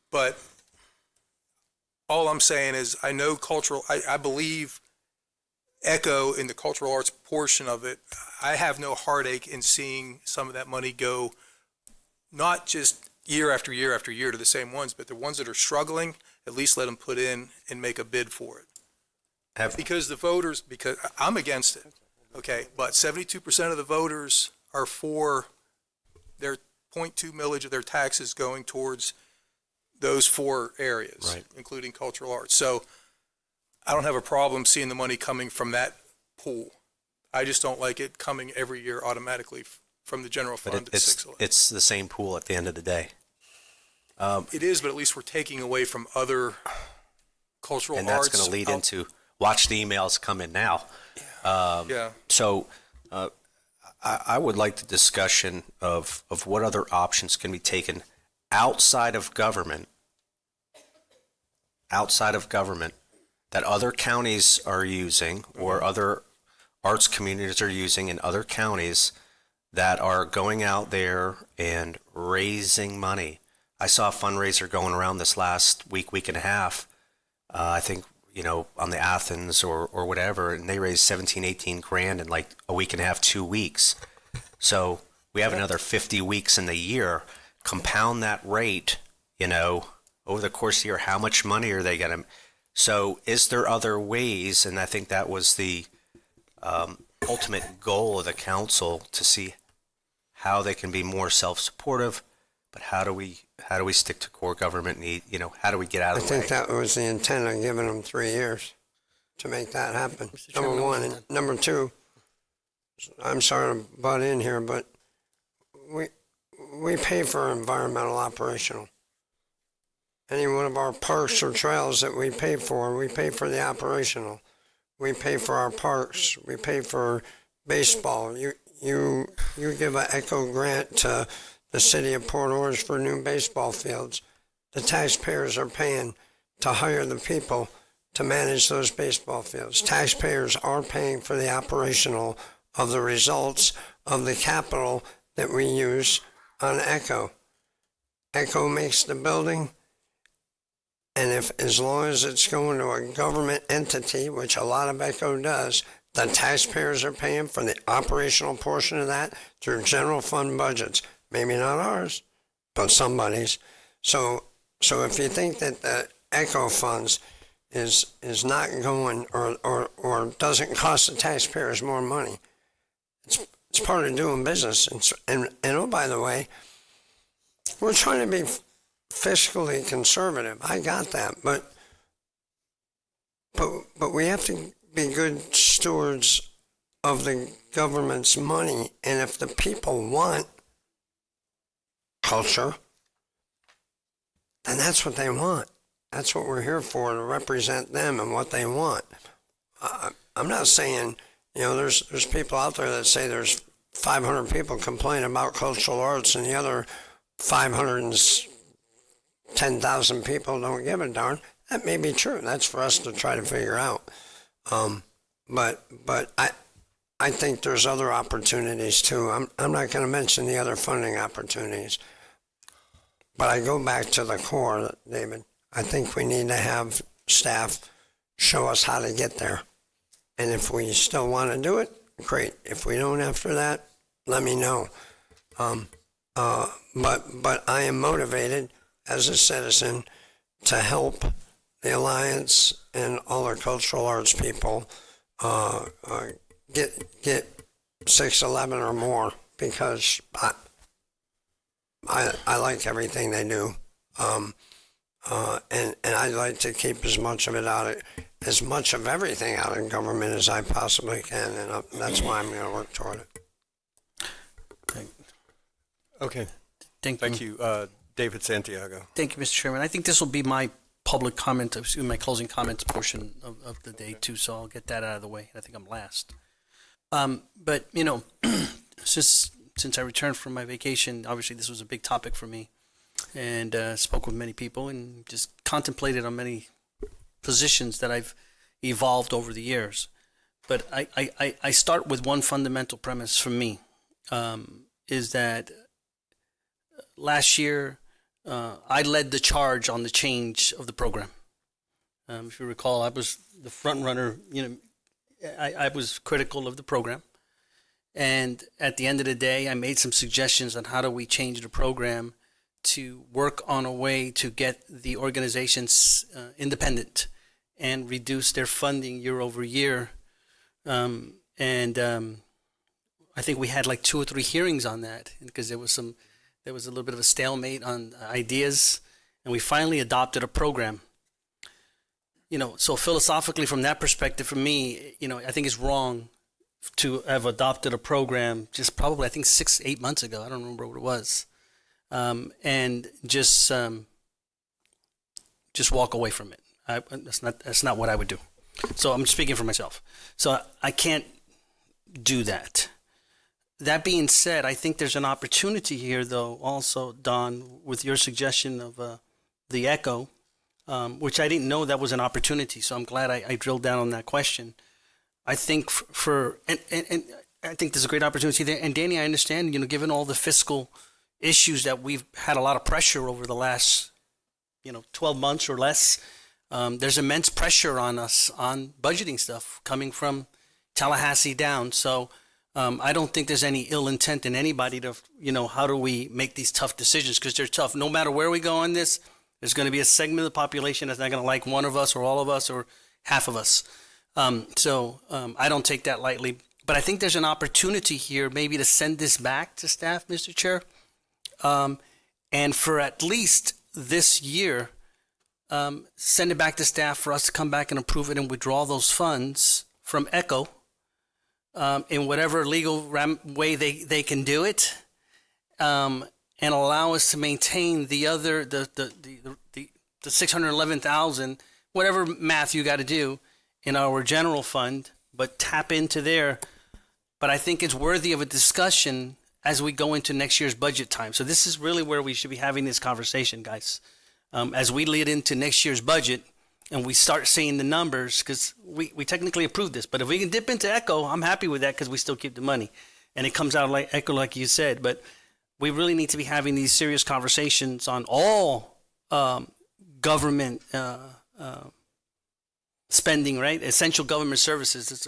But all I'm saying is I know I believe Echo in the cultural arts portion of it, I have no heartache in seeing some of that money go not just year after year after year to the same ones, but the ones that are struggling, at least let them put in and make a bid for it. Because the voters, because I'm against it, okay, but 72% of the voters are for their 0.2 millage of their taxes going towards those four areas, Right. including cultural arts. So I don't have a problem seeing the money coming from that pool. I just don't like it coming every year automatically from the general But fund to it's 611. it's the same pool at the end of the day. It is, but at least we're taking away from other cultural And arts. that's going to lead into, watch the emails come in now. Yeah. So I would like the discussion of what other options can be taken outside of government that other counties are using or other arts communities are using in other counties that are going out there and raising money. I saw a fundraiser going around this last week and a half, I think, on the Athens or whatever, and they raised 17, 18 grand in like a week and a half, 2 weeks. So we have another 50 weeks in the year. Compound that rate, over the course of the year, how much money are they going to? So is there other ways? And I think that was the ultimate goal of the council, to see how they can be more self-supportive, but how do we stick to core government need? How do we get out of I the way? think that was the intent of giving them 3 years to make that happen. Number one. And number two, I'm sorry to butt in here, but we pay for environmental operational. Any one of our parks or trails that we pay for the operational. We pay for our parks. We pay for baseball. You give an ECHO grant to the city of Port Orange for new baseball fields. The taxpayers are paying to hire the people to manage those baseball fields. Taxpayers are paying for the operational of the results of the capital that we use on ECHO. ECHO makes the building, and as long as it's going to a government entity, which a lot of ECHO does, the taxpayers are paying for the operational portion of that through general fund budgets. Maybe not ours, but somebody's. So if you think that the ECHO funds is not going or doesn't cost the taxpayers more money, it's part of doing business. And oh, by the way, we're trying to be fiscally conservative. I got that, but we have to be good stewards of the government's money. And if the people want culture, then that's what they want. That's what we're here for, to represent them and what they want. I'm not saying, there's people out there that say there's 500 people complaining about cultural arts and the other 510,000 people don't give a darn. That may be true. That's for us to try to figure out. But I think there's other opportunities too. I'm not going to mention the other funding opportunities. But I go back to the core, David. I think we need to have staff show us how to get there. And if we still want to do it, great. If we don't after that, let me know. But I am motivated as a citizen to help the Alliance and all our cultural arts people get 611 or more, because I like everything they do. And I'd like to keep as much of everything out of government as I possibly can, and that's why I'm going to work toward it. Okay. Thank you. David Santiago. Thank you, Mr. Chairman. I think this will be my public comment, my closing comments portion of the day too, so I'll get that out of the way. I think I'm last. But, since I returned from my vacation, obviously this was a big topic for me, and spoke with many people and just contemplated on many positions that I've evolved over the years. But I start with one fundamental premise for me, is that last year I led the charge on the change of the program. If you recall, I was the front runner. I was critical of the program. And at the end of the day, I made some suggestions on how do we change the program to work on a way to get the organizations independent and reduce their funding year over year. I think we had like 2 or 3 hearings on that, because there was a little bit of a stalemate on ideas, and we finally adopted a program. So philosophically, from that perspective, for me, I think it's wrong to have adopted a program just probably, I think 6-8 months ago. I don't remember what it was. And just walk away from it. That's not what I would do. So I'm speaking for myself. So I can't do that. That being said, I think there's an opportunity here, though, also, Don, with your suggestion of the ECHO, which I didn't know that was an opportunity. So I'm glad I drilled down on that question. I think and I think there's a great opportunity there. And Danny, I understand, given all the fiscal issues that we've had a lot of pressure over the last, 12 months or less, there's immense pressure on us on budgeting stuff coming from Tallahassee down. So I don't think there's any ill intent in anybody to, how do we make these tough decisions? Because they're tough. No matter where we go on this, there's going to be a segment of the population that's not going to like one of us or all of us or half of us. So I don't take that lightly. But I think there's an opportunity here maybe to send this back to staff, Mr. Chair. And for at least this year, send it back to staff for us to come back and approve it and withdraw those funds from ECHO in whatever legal way they can do it, and allow us to maintain the other the 611,000, whatever math you got to do, in our general fund, but tap into there. But I think it's worthy of a discussion as we go into next year's budget time. So this is really where we should be having this conversation, guys. As we lead into next year's budget and we start seeing the numbers, because we technically approved this, but if we can dip into ECHO, I'm happy with that because we still keep the money. And it comes out like ECHO, like you said. But we really need to be having these serious conversations on all government spending, right? Essential government services,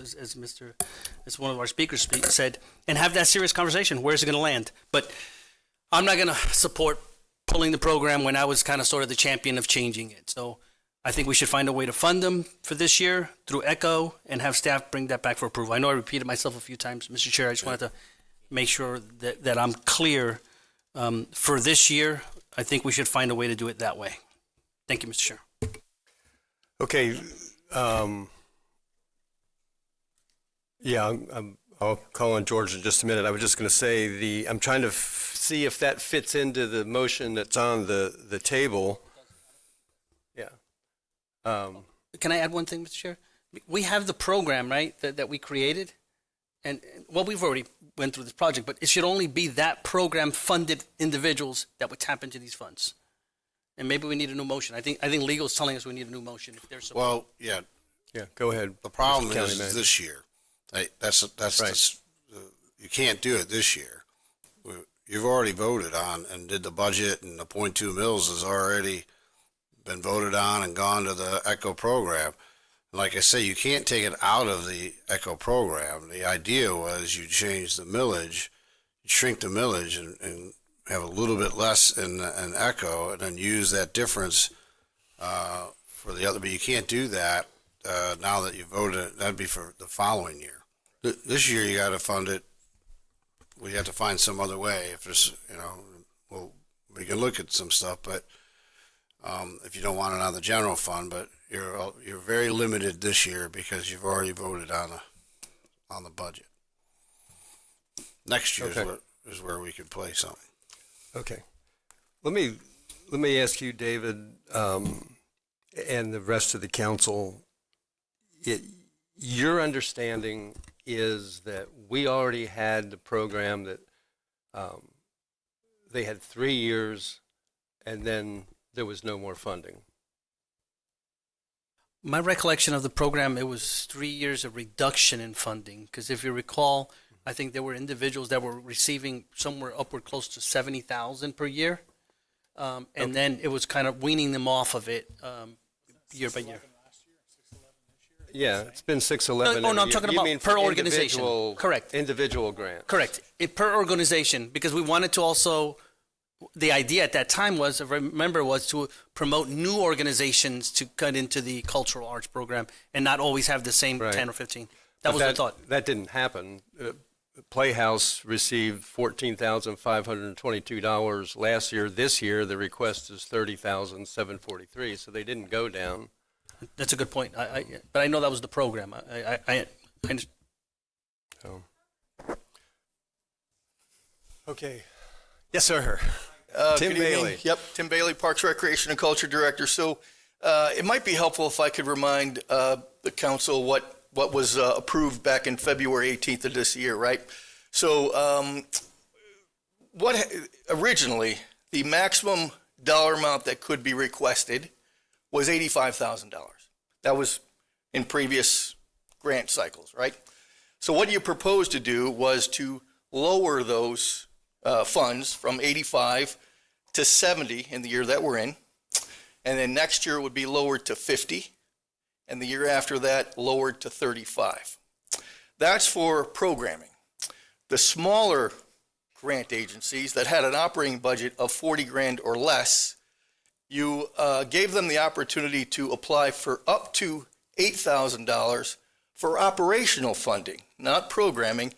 as one of our speakers said, and have that serious conversation. Where's it going to land? But I'm not going to support pulling the program when I was kind of sort of the champion of changing it. So I think we should find a way to fund them for this year through ECHO and have staff bring that back for approval. I know I repeated myself a few times, Mr. Chair. I just wanted to make sure that I'm clear. For this year, I think we should find a way to do it that way. Thank you, Mr. Chair. Okay. I'll call on George in just a minute. I was just going to say I'm trying to see if that fits into the motion that's on the table. Yeah. Can I add one thing, Mr. Chair? We have the program, right, that we created, and we've already went through this project, but it should only be that program funded individuals that would tap into these funds. And maybe we need a new motion. I think legal is telling us we need a new motion if there's some. Well, yeah. Yeah, go ahead. The problem Mr. County is Manager. this year. That's right. You can't do it this year. You've already voted on and did the budget, and the .2 mils has already been voted on and gone to the ECHO program. Like I say, you can't take it out of the ECHO program. The idea was you change the millage, you shrink the millage, and have a little bit less in ECHO, and then use that difference for the other. But you can't do that now that you voted. That'd be for the following year. This year you got to fund it. We have to find some other way. If there's, we can look at some stuff, but if you don't want it on the general fund, but you're very limited this year because you've already voted on the budget. Next year is where we could play something. Okay. Let me ask you, David, and the rest of the council, your understanding is that we already had the program that they had 3 years and then there was no more funding. My recollection of the program, it was 3 years of reduction in funding. Because if you recall, I think there were individuals that were receiving somewhere upward close to $70,000 per year. And then it was kind of weaning them off of it year by year. Yeah, it's been 611. No, I'm talking about per organization. Correct. Individual grant. Correct. Per organization, because we wanted to also, the idea at that time was, if I remember, was to promote new organizations to cut into the cultural arts program and not always have the same 10 or 15. That was the thought. That didn't happen. Playhouse received $14,522 last year. This year, the request is $30,743, so they didn't go down. That's a good point. But I know that was the program. I understand. Okay. Yes, sir. Tim Good Bailey. evening. Yep, Tim Bailey, Parks, Recreation, and Culture Director. So it might be helpful if I could remind the council what was approved back in February 18th of this year, right? So originally, the maximum dollar amount that could be requested was $85,000. That was in previous grant cycles, right? So what you proposed to do was to lower those funds from 85 to 70 in the year that we're in. And then next year would be lowered to 50. And the year after that, lowered to 35. That's for programming. The smaller grant agencies that had an operating budget of 40 grand or less, you gave them the opportunity to apply for up to $8,000 for operational funding, not programming.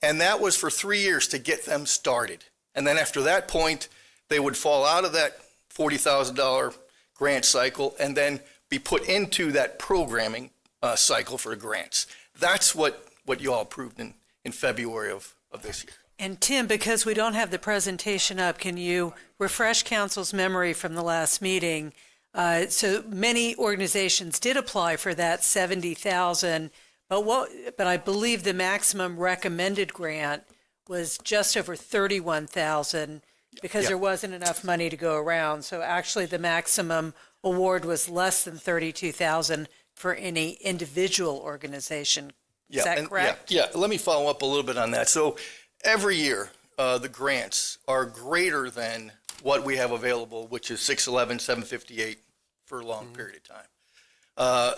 And that was for 3 years to get them started. And then after that point, they would fall out of that $40,000 grant cycle and then be put into that programming cycle for grants. That's what what you all approved in February of this year. And Tim, because we don't have the presentation up, can you refresh council's memory from the last meeting? So many organizations did apply for that 70,000, but I believe the maximum recommended grant was just over 31,000 because there wasn't enough money to go around. So actually the maximum award was less than 32,000 for any individual organization. Is that correct? Yeah, let me follow up a little bit on that. So every year, the grants are greater than what we have available, which is 611, 758 for a long period of time.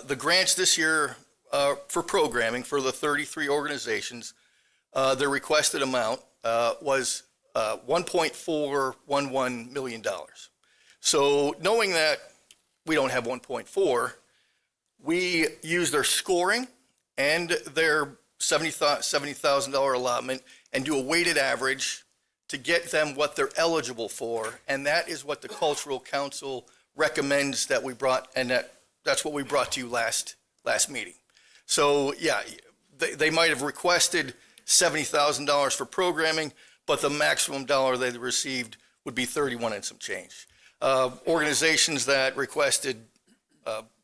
The grants this year for programming for the 33 organizations, the requested amount was $1.411 million. So knowing that we don't have 1.4, we use their scoring and their $70,000 allotment and do a weighted average to get them what they're eligible for. And that is what the Cultural Council recommends that we brought, and that's what we brought to you last meeting. So yeah, they might have requested $70,000 for programming, but the maximum dollar they received would be 31 and some change. Organizations that requested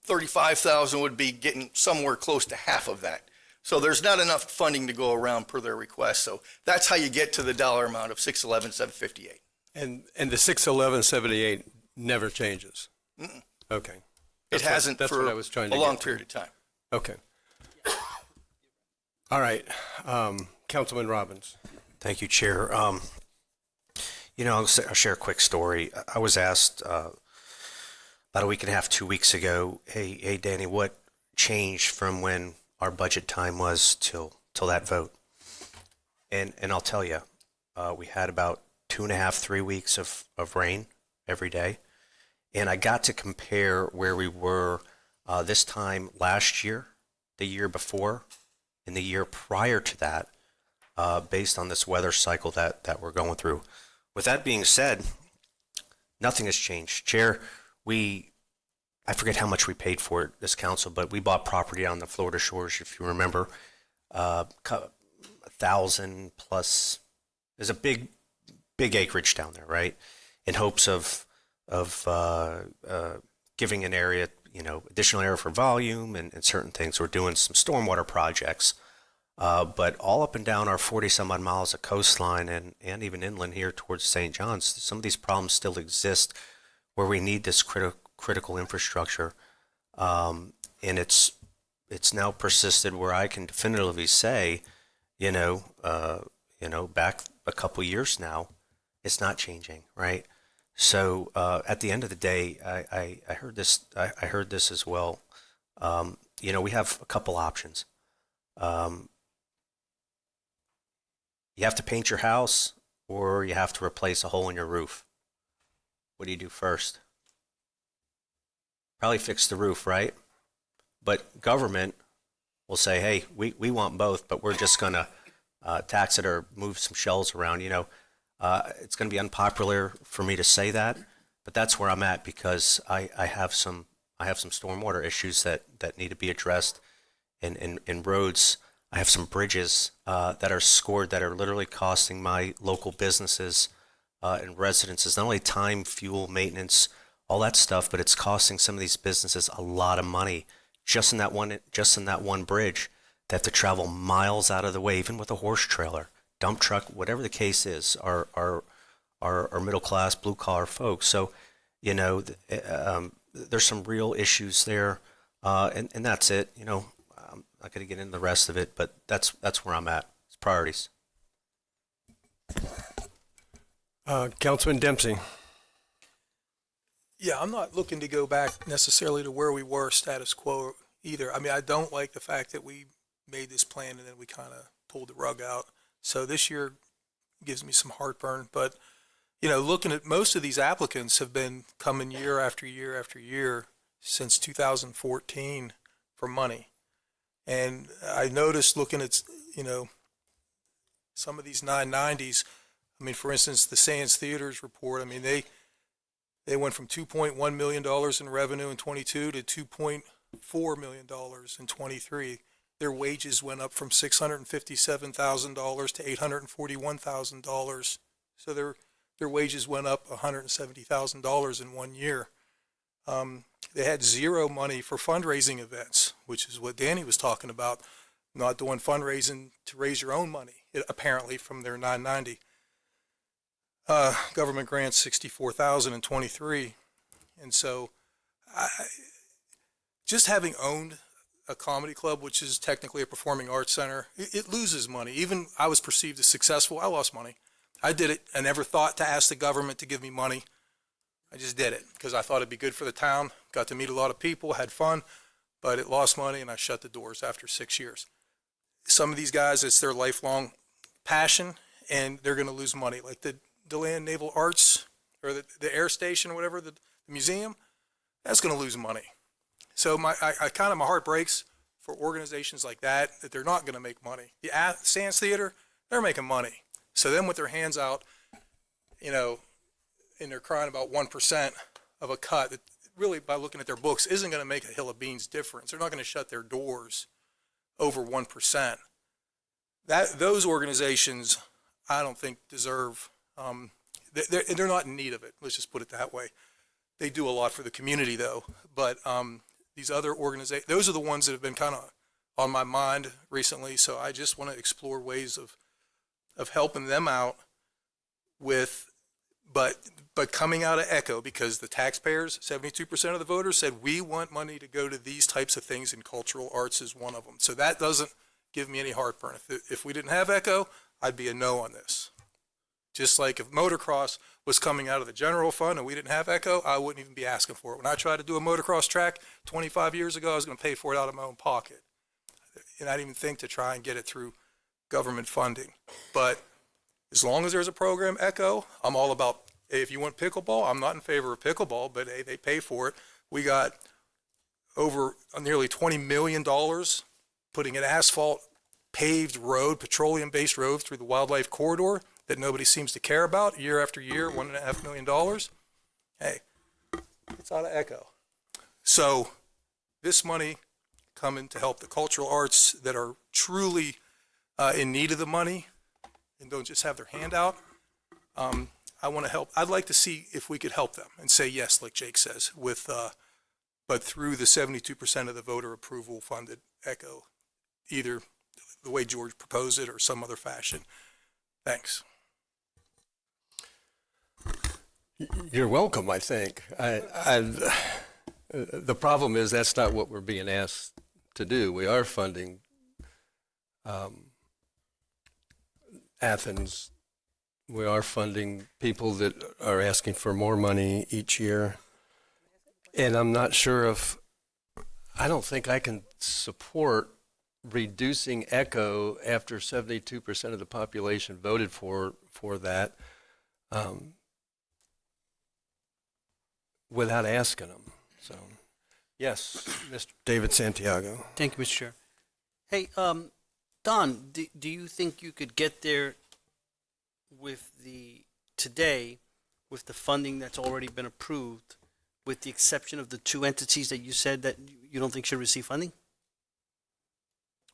35,000 would be getting somewhere close to half of that. So there's not enough funding to go around per their request. So that's how you get to the dollar amount of 611, 758. And the 611.78 never changes. Mm-mm. Okay. It hasn't that's for what I was trying to a long get to. period of time. Okay. All right. Councilman Robbins. Thank you, Chair. I'll share a quick story. I was asked about a week and a half, 2 weeks ago, hey, Danny, what changed from when our budget time was till that vote? And I'll tell you, we had about 2.5, 3 weeks of rain every day. And I got to compare where we were this time last year, the year before, and the year prior to that, based on this weather cycle that we're going through. With that being said, nothing has changed. Chair, I forget how much we paid for it, this council, but we bought property on the Florida shores, if you remember, 1,000 plus. There's a big acreage down there, right? In hopes of giving an area, additional area for volume and certain things. We're doing some stormwater projects. But all up and down our 40 some odd miles of coastline and even inland here towards St. John's, some of these problems still exist where we need this critical infrastructure. And it's now persisted where I can definitively say, back a couple years now, it's not changing, right? So at the end of the day, I heard this. I heard this as well. We have a couple options. You have to paint your house, or you have to replace a hole in your roof. What do you do first? Probably fix the roof, right? But government will say, hey, we want both, but we're just going to tax it or move some shells around. It's going to be unpopular for me to say that, but that's where I'm at because I have some stormwater issues that need to be addressed in roads. I have some bridges that are scored that are literally costing my local businesses and residences not only time, fuel, maintenance, all that stuff, but it's costing some of these businesses a lot of money just in that one bridge. They have to travel miles out of the way, even with a horse trailer, dump truck, whatever the case is. Our middle class, blue collar folks. So, there's some real issues there, and that's it. I'm not going to get into the rest of it, but that's where I'm at. It's priorities. Councilman Dempsey. Yeah, I'm not looking to go back necessarily to where we were status quo either. I mean, I don't like the fact that we made this plan and then we kind of pulled the rug out. So this year gives me some heartburn. But, looking at most of these applicants have been coming year after year after year since 2014 for money. And I noticed looking at, some of these 990s, I mean, for instance, the Sands Theaters report, I mean, they went from $2.1 million in revenue in 22 to $2.4 million in 23. their wages went up from $657,000 to $841,000. So their wages went up $170,000 in 1 year. They had zero money for fundraising events, which is what Danny was talking about, not doing fundraising to raise your own money, apparently from their 990. Government grants 64,023. And so just having owned a comedy club, which is technically a performing arts center, it loses money. Even I was perceived as successful, I lost money. I did it. I never thought to ask the government to give me money. I just did it because I thought it'd be good for the town. Got to meet a lot of people, had fun, but it lost money and I shut the doors after 6 years. Some of these guys, it's their lifelong passion and they're going to lose money. Like the DeLand Naval Arts or the air station or whatever, the museum, that's going to lose money. So my heart breaks for organizations like that they're not going to make money. The Sands Theater, they're making money. So then with their hands out, and they're crying about 1% of a cut that really, by looking at their books, isn't going to make a hill of beans difference. They're not going to shut their doors over 1%. Those organizations, I don't think deserve, they're not in need of it. Let's just put it that way. They do a lot for the community though. But these other organizations, those are the ones that have been kind of on my mind recently. So I just want to explore ways of helping them out with, but coming out of ECHO, because the taxpayers, 72% of the voters said we want money to go to these types of things, and cultural arts is one of them. So that doesn't give me any heartburn. If we didn't have ECHO, I'd be a no on this. Just like if motocross was coming out of the general fund and we didn't have ECHO, I wouldn't even be asking for it. When I tried to do a motocross track 25 years ago, I was going to pay for it out of my own pocket. And I didn't even think to try and get it through government funding. But as long as there's a program, ECHO, I'm all about, hey, if you want pickleball, I'm not in favor of pickleball, but hey, they pay for it. We got over nearly $20 million putting an asphalt paved road, petroleum-based road through the wildlife corridor that nobody seems to care about year after year, $1.5 million. Hey, it's out of ECHO. So this money coming to help the cultural arts that are truly in need of the money and don't just have their hand out. I want to help. I'd like to see if we could help them and say yes, like Jake says, with, but through the 72% of the voter approval funded ECHO, either the way George proposed it or some other fashion. Thanks. You're welcome, I think. The problem is that's not what we're being asked to do. We are funding Athens. We are funding people that are asking for more money each year. And I'm not sure I don't think I can support reducing ECHO after 72% of the population voted for that without asking them. So, yes, Mr. David Santiago. Thank you, Mr. Chair. Hey, Don, do you think you could get there today with the funding that's already been approved, with the exception of the two entities that you said that you don't think should receive funding?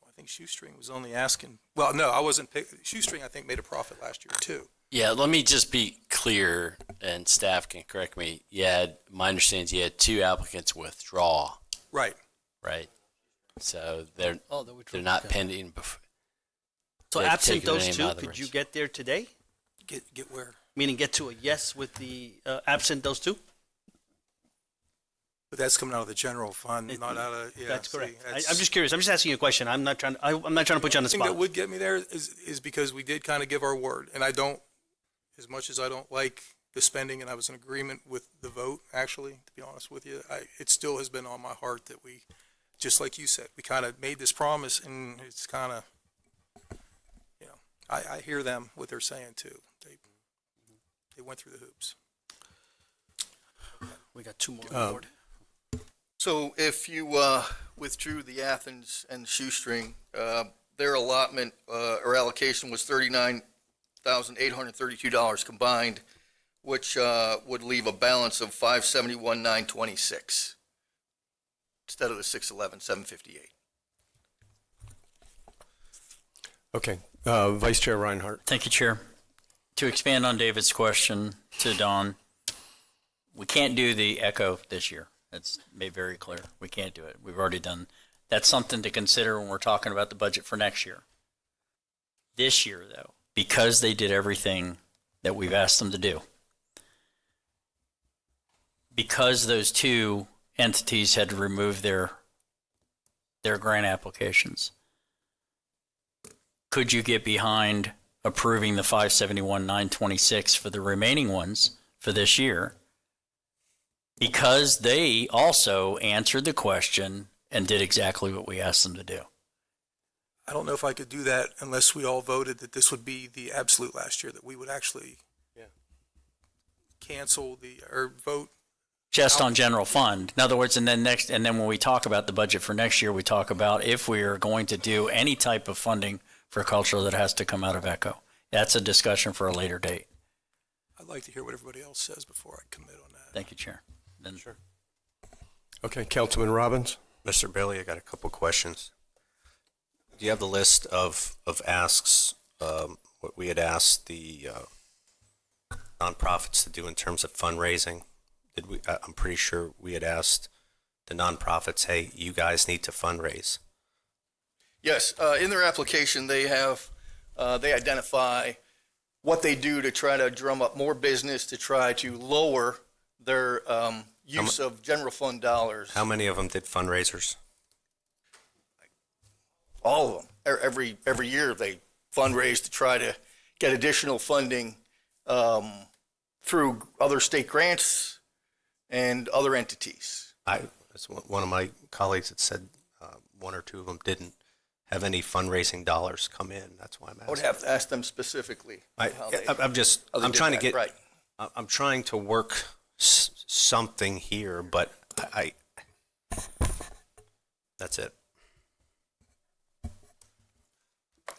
I think Shoestring was only asking, well, no, I wasn't, Shoestring I think made a profit last year too. Yeah, let me just be clear, and staff can correct me. My understanding is you had two applicants withdraw. Right. Right. So they're not pending. So absent those two, could you get there today? Get where? Meaning get to a yes with the absent those two? But that's coming out of the general fund, not out of. Yeah, that's correct. I'm just curious. I'm just asking you a question. I'm not trying to put you on the spot. The thing that would get me there is because we did kind of give our word, and I don't, as much as I don't like the spending, and I was in agreement with the vote. Actually, to be honest with you, it still has been on my heart that we, just like you said, we kind of made this promise, and it's kind of, I hear them what they're saying too. They went through the hoops. We got two more on board. So if you withdrew the Athens and Shoestring, their allotment or allocation was $39,832 combined, which would leave a balance of $571,926 instead of the $611,758. Okay. Vice Chair Reinhardt. Thank you, Chair. To expand on David's question to Don, we can't do the Echo this year. That's made very clear. We can't do it. We've already done. That's something to consider when we're talking about the budget for next year. This year, though, because they did everything that we've asked them to do, because those two entities had to remove their grant applications, could you get behind approving the 571,926 for the remaining ones for this year? Because they also answered the question and did exactly what we asked them to do. I don't know if I could do that unless we all voted that this would be the absolute last year, that we would actually cancel or vote. Just on general fund. In other words, and then when we talk about the budget for next year, we talk about if we are going to do any type of funding for culture that has to come out of ECHO. That's a discussion for a later date. I'd like to hear what everybody else says before I commit on that. Thank you, Chair. Then, sure. Okay, Councilman Robbins. Mr. Bailey, I got a couple questions. Do you have the list of asks, what we had asked the nonprofits to do in terms of fundraising? I'm pretty sure we had asked the nonprofits, hey, you guys need to fundraise. Yes, in their application, they identify what they do to try to drum up more business, to try to lower their use of general fund dollars. How many of them did fundraisers? All of them. Every year they fundraise to try to get additional funding through other state grants and other entities. That's one of my colleagues that said one or two of them didn't have any fundraising dollars come in. That's why I'm asking. I would have to ask them specifically. I'm trying to work something here, but that's it.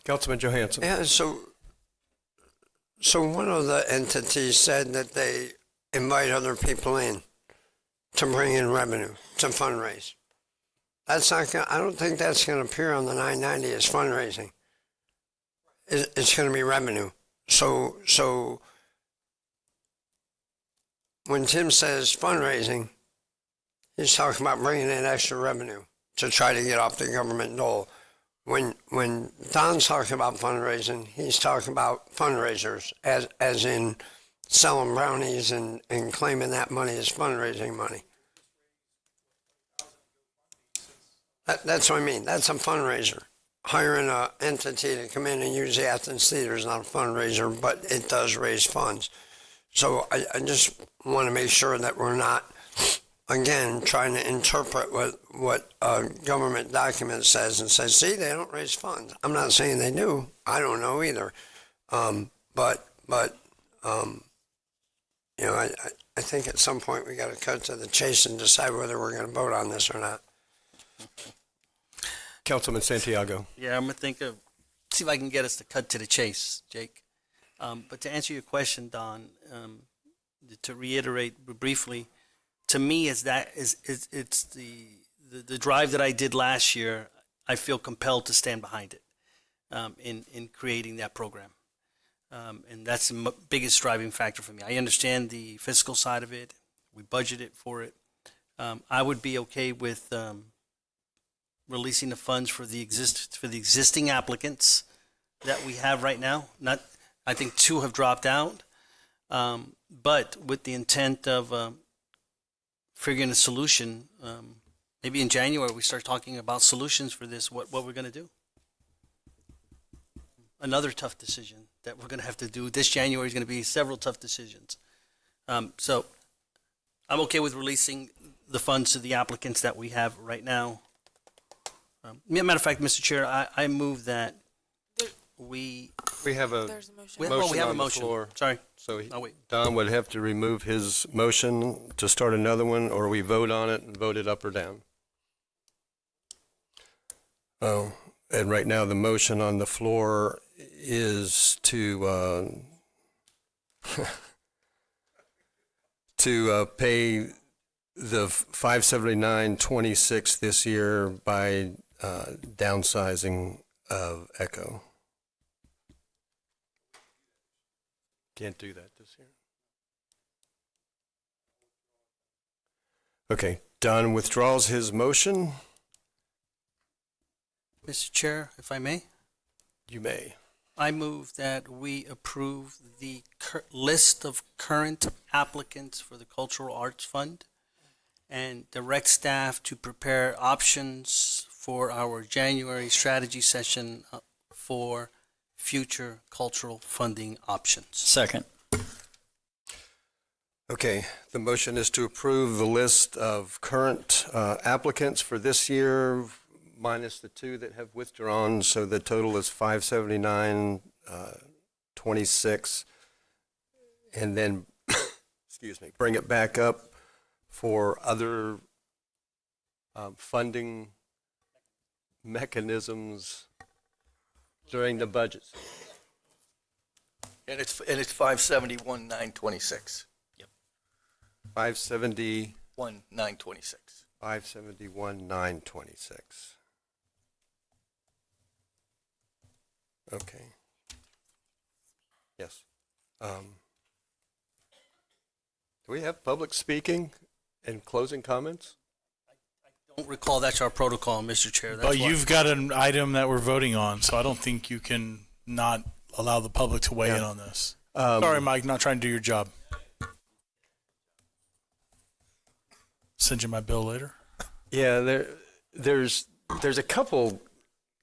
Councilman Johansson. Yeah, so one of the entities said that they invite other people in to bring in revenue, to fundraise. That's not gonna, I don't think that's going to appear on the 990 as fundraising. It's going to be revenue. So when Tim says fundraising, he's talking about bringing in extra revenue to try to get off the government dole. When Don's talking about fundraising, he's talking about fundraisers, as in selling brownies and claiming that money is fundraising money. That's what I mean. That's a fundraiser. Hiring an entity to come in and use the Athens Theater is not a fundraiser, but it does raise funds. So I just want to make sure that we're not, again, trying to interpret what a government document says and says, see, they don't raise funds. I'm not saying they do. I don't know either. But you know, I think at some point we got to cut to the chase and decide whether we're going to vote on this or not. Councilman Santiago. Yeah, I'm going to see if I can get us to cut to the chase, Jake. But to answer your question, Don, to reiterate briefly, to me, it's the drive that I did last year. I feel compelled to stand behind it in creating that program. And that's the biggest driving factor for me. I understand the fiscal side of it. We budgeted for it. I would be okay with releasing the funds for the existing applicants that we have right now. I think 2 have dropped out, but with the intent of figuring a solution. Maybe in January we start talking about solutions for this. What we're going to do. Another tough decision that we're going to have to do. This January is going to be several tough decisions. So I'm okay with releasing the funds to the applicants that we have right now. Matter of fact, Mr. Chair, I move that we have a motion. motion We have a on the motion. floor. Sorry. So Oh, wait. Don would have to remove his motion to start another one, or we vote on it and vote it up or down. Oh, and right now the motion on the floor is to pay the 579.26 this year by downsizing of ECHO. Can't do that this year. Okay, Don withdraws his motion. Mr. Chair, if I may, You may. I move that we approve the list of current applicants for the Cultural Arts Fund and direct staff to prepare options for our January strategy session for future cultural funding options. Second. Okay, the motion is to approve the list of current applicants for this year, minus the two that have withdrawn, so the total is 579.26, and then, excuse me, bring it back up for other funding mechanisms during the budget. And it's 571,926. 570. 926. 571,926. Okay. Yes. Do we have public speaking and closing comments? Don't recall that's our protocol, Mr. Chair. That's But why- you've got an item that we're voting on, so I don't think you can not allow the public to weigh in on this. Sorry, Mike, not trying to do your job. Send you my bill later. Yeah, there's a couple.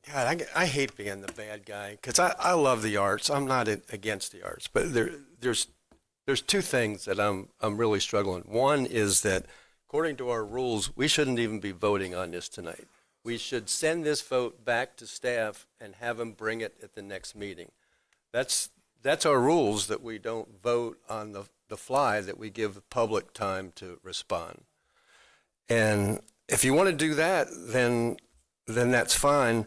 God, I hate being the bad guy because I love the arts. I'm not against the arts, but there's two things that I'm really struggling. One is that according to our rules, we shouldn't even be voting on this tonight. We should send this vote back to staff and have them bring it at the next meeting. That's our rules, that we don't vote on the fly, that we give the public time to respond. And if you want to do that, then that's fine.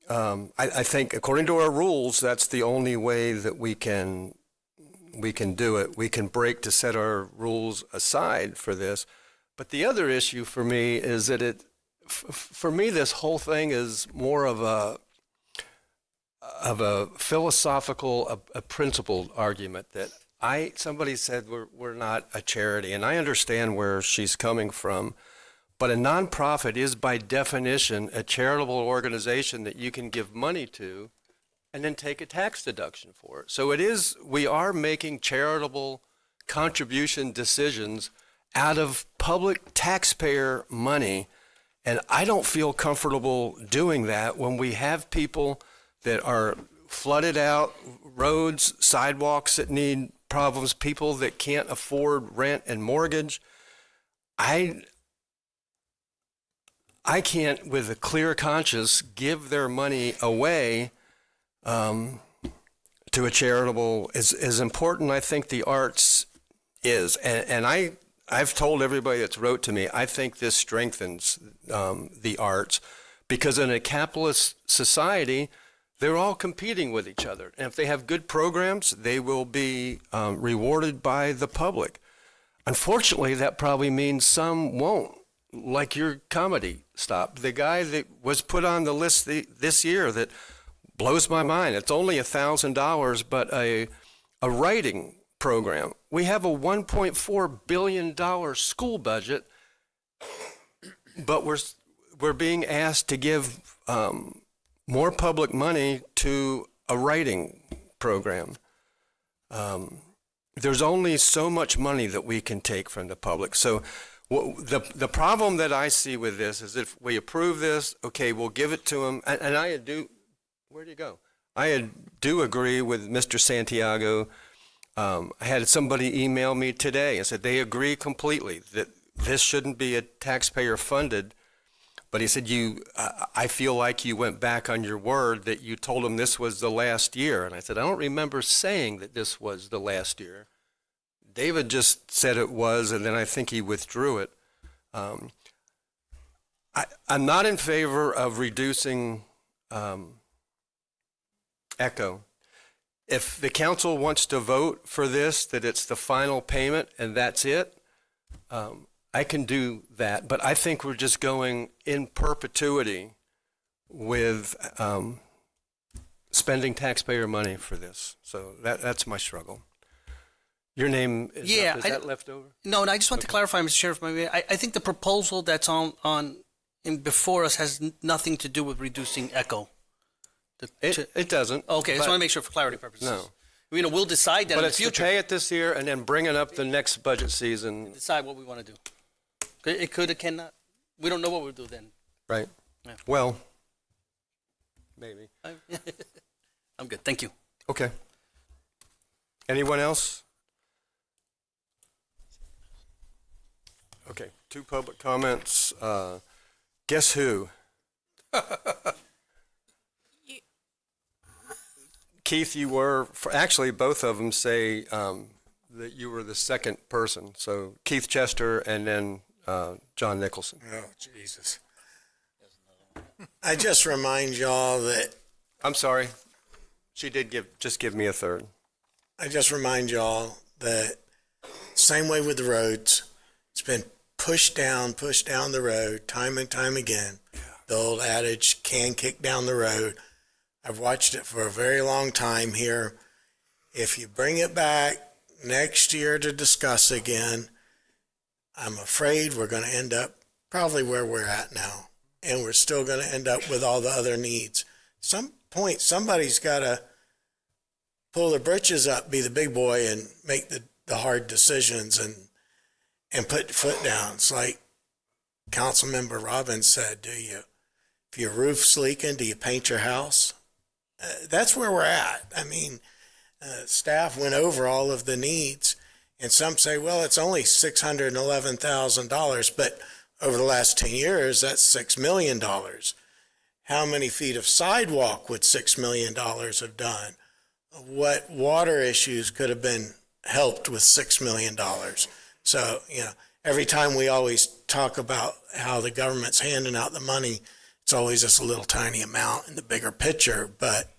I think according to our rules, that's the only way that we can do it. We can break to set our rules aside for this. But the other issue for me is that for me, this whole thing is more of a philosophical, a principled argument that somebody said we're not a charity, and I understand where she's coming from, but a nonprofit is by definition a charitable organization that you can give money to and then take a tax deduction for it. So we are making charitable contribution decisions out of public taxpayer money, and I don't feel comfortable doing that when we have people that are flooded out, roads, sidewalks that need problems, people that can't afford rent and mortgage. I can't, with a clear conscience, give their money away to a charitable. As important, I think the arts is, and I've told everybody that's wrote to me, I think this strengthens the arts, because in a capitalist society, they're all competing with each other. And if they have good programs, they will be rewarded by the public. Unfortunately, that probably means some won't, like your comedy stop. The guy that was put on the list this year that blows my mind. It's only $1,000, but a writing program. We have a $1.4 billion school budget, but we're being asked to give more public money to a writing program. There's only so much money that we can take from the public. So the problem that I see with this is if we approve this, okay, we'll give it to them. And I do, where'd you go? I do agree with Mr. Santiago. I had somebody email me today and said they agree completely that this shouldn't be a taxpayer funded. But he said, I feel like you went back on your word that you told him this was the last year. And I said, I don't remember saying that this was the last year. David just said it was, and then I think he withdrew it. I'm not in favor of reducing ECHO. If the council wants to vote for this, that it's the final payment and that's it, I can do that, but I think we're just going in perpetuity with spending taxpayer money for this. So that's my struggle. Your name is Yeah, up. Is that left over? No, and I just want to clarify, Mr. Sheriff. I think the proposal that's before us has nothing to do with reducing echo. It doesn't. Okay, I just but- want to make sure for clarity purposes. No. We'll decide that But in the it's to future. pay it this year and then bring it up the next budget season, Decide what we want to do. It could, it cannot. We don't know what we'll do then. right? Yeah. Well, maybe. I'm good. Thank you. Okay. Anyone else? Okay, 2 public comments. Guess who? Keith, you were, actually, both of them say that you were the second person. So Keith Chester and then John Nicholson. Oh, Jesus. I just remind y'all that. I'm sorry. She did just give me a third. I just remind y'all that same way with the roads, it's been pushed down the road time and time again. The old adage, can kick down the road. I've watched it for a very long time here. If you bring it back next year to discuss again, I'm afraid we're going to end up probably where we're at now. And we're still going to end up with all the other needs. Some point, somebody's got to pull their britches up, be the big boy, and make the hard decisions and put your foot down. It's like Councilmember Robbins said, if your roof's leaking, do you paint your house? That's where we're at. I mean, staff went over all of the needs, and some say, well, it's only $611,000, but over the last 10 years, that's $6 million. How many feet of sidewalk would $6 million have done? What water issues could have been helped with $6 million? So, every time we always talk about how the government's handing out the money, it's always just a little tiny amount in the bigger picture, but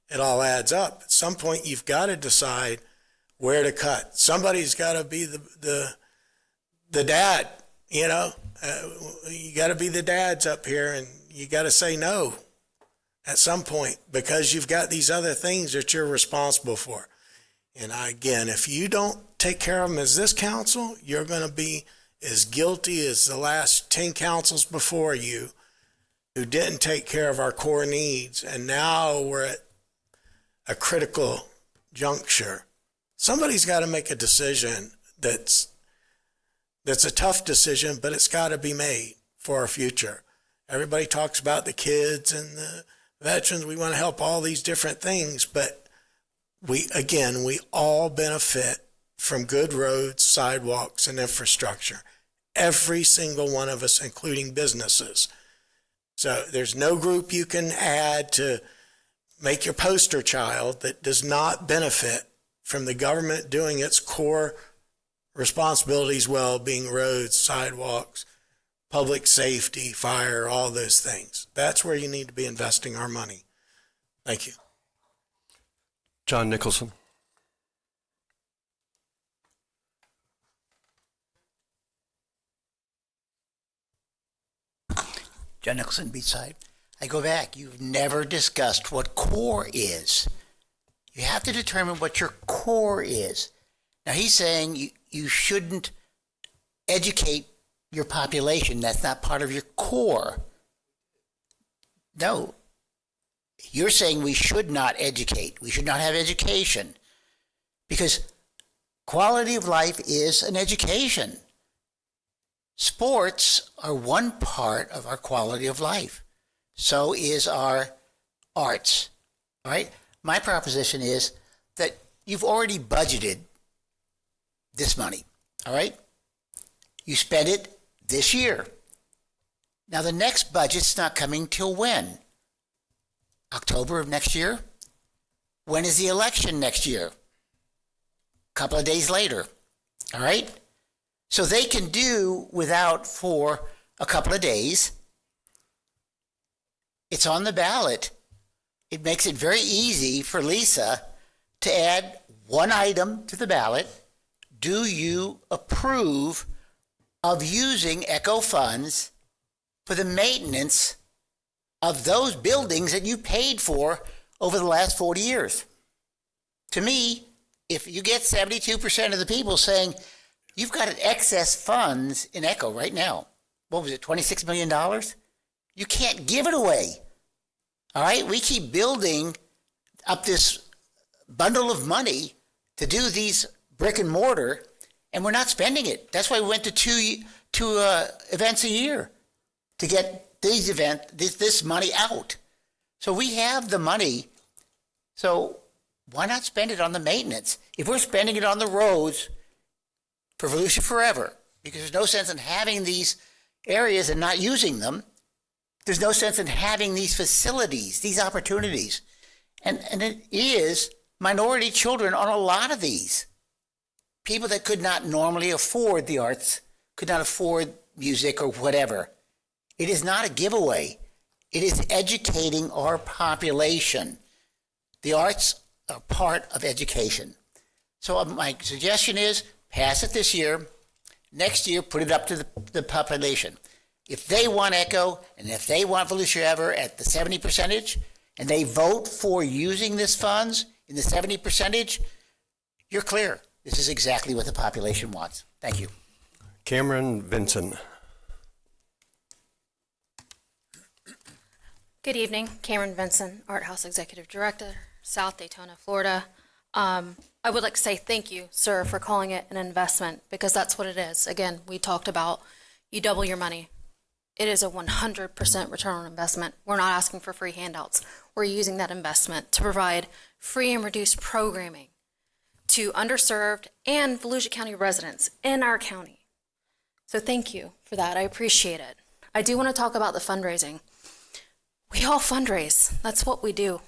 it all adds up. At some point, you've got to decide where to cut. Somebody's got to be the dad, you got to be the dads up here, and you got to say no at some point because you've got these other things that you're responsible for. And again, if you don't take care of them as this council, you're going to be as guilty as the last 10 councils before you who didn't take care of our core needs. And now we're at a critical juncture. Somebody's got to make a decision that's a tough decision, but it's got to be made for our future. Everybody talks about the kids and the veterans. We want to help all these different things, but we all benefit from good roads, sidewalks, and infrastructure. Every single one of us, including businesses. So there's no group you can add to make your poster child that does not benefit from the government doing its core responsibilities well, being roads, sidewalks, public safety, fire, all those things. That's where you need to be investing our money. Thank you. John Nicholson. John Nicholson, Beachside. I go back. You've never discussed what core is. You have to determine what your core is. Now, he's saying you shouldn't educate your population. That's not part of your core. No. You're saying we should not educate. We should not have education. Because quality of life is an education. Sports are one part of our quality of life. So is our arts. All right? My proposition is that you've already budgeted this money. All right? You spent it this year. Now, the next budget's not coming till when? October of next year? When is the election next year? A couple of days later. All right? So they can do without for a couple of days. It's on the ballot. It makes it very easy for Lisa to add one item to the ballot. Do you approve of using ECHO funds for the maintenance of those buildings that you paid for over the last 40 years? To me, if you get 72% of the people saying, you've got excess funds in ECHO right now, what was it, $26 million? You can't give it away. All right? We keep building up this bundle of money to do these brick and mortar, and we're not spending it. That's why we went to two events a year to get this money out. So we have the money. So why not spend it on the maintenance? If we're spending it on the roads for Volusia Forever, because there's no sense in having these areas and not using them. There's no sense in having these facilities, these opportunities. And it is minority children on a lot of these. People that could not normally afford the arts, could not afford music or whatever. It is not a giveaway. It is educating our population. The arts are part of education. So my suggestion is pass it this year. Next year, put it up to the population. If they want ECHO and if they want Volusia Ever at the 70%, and they vote for using this funds in the 70%, you're clear. This is exactly what the population wants. Thank you. Cameron Vinson. Good evening, Cameron Vinson, Art House Executive Director, South Daytona, Florida. I would like to say thank you, sir, for calling it an investment, because that's what it is. Again, we talked about you double your money. It is a 100% return on investment. We're not asking for free handouts. We're using that investment to provide free and reduced programming to underserved and Volusia County residents in our county. So thank you for that. I appreciate it. I do want to talk about the fundraising. We all fundraise. That's what we do.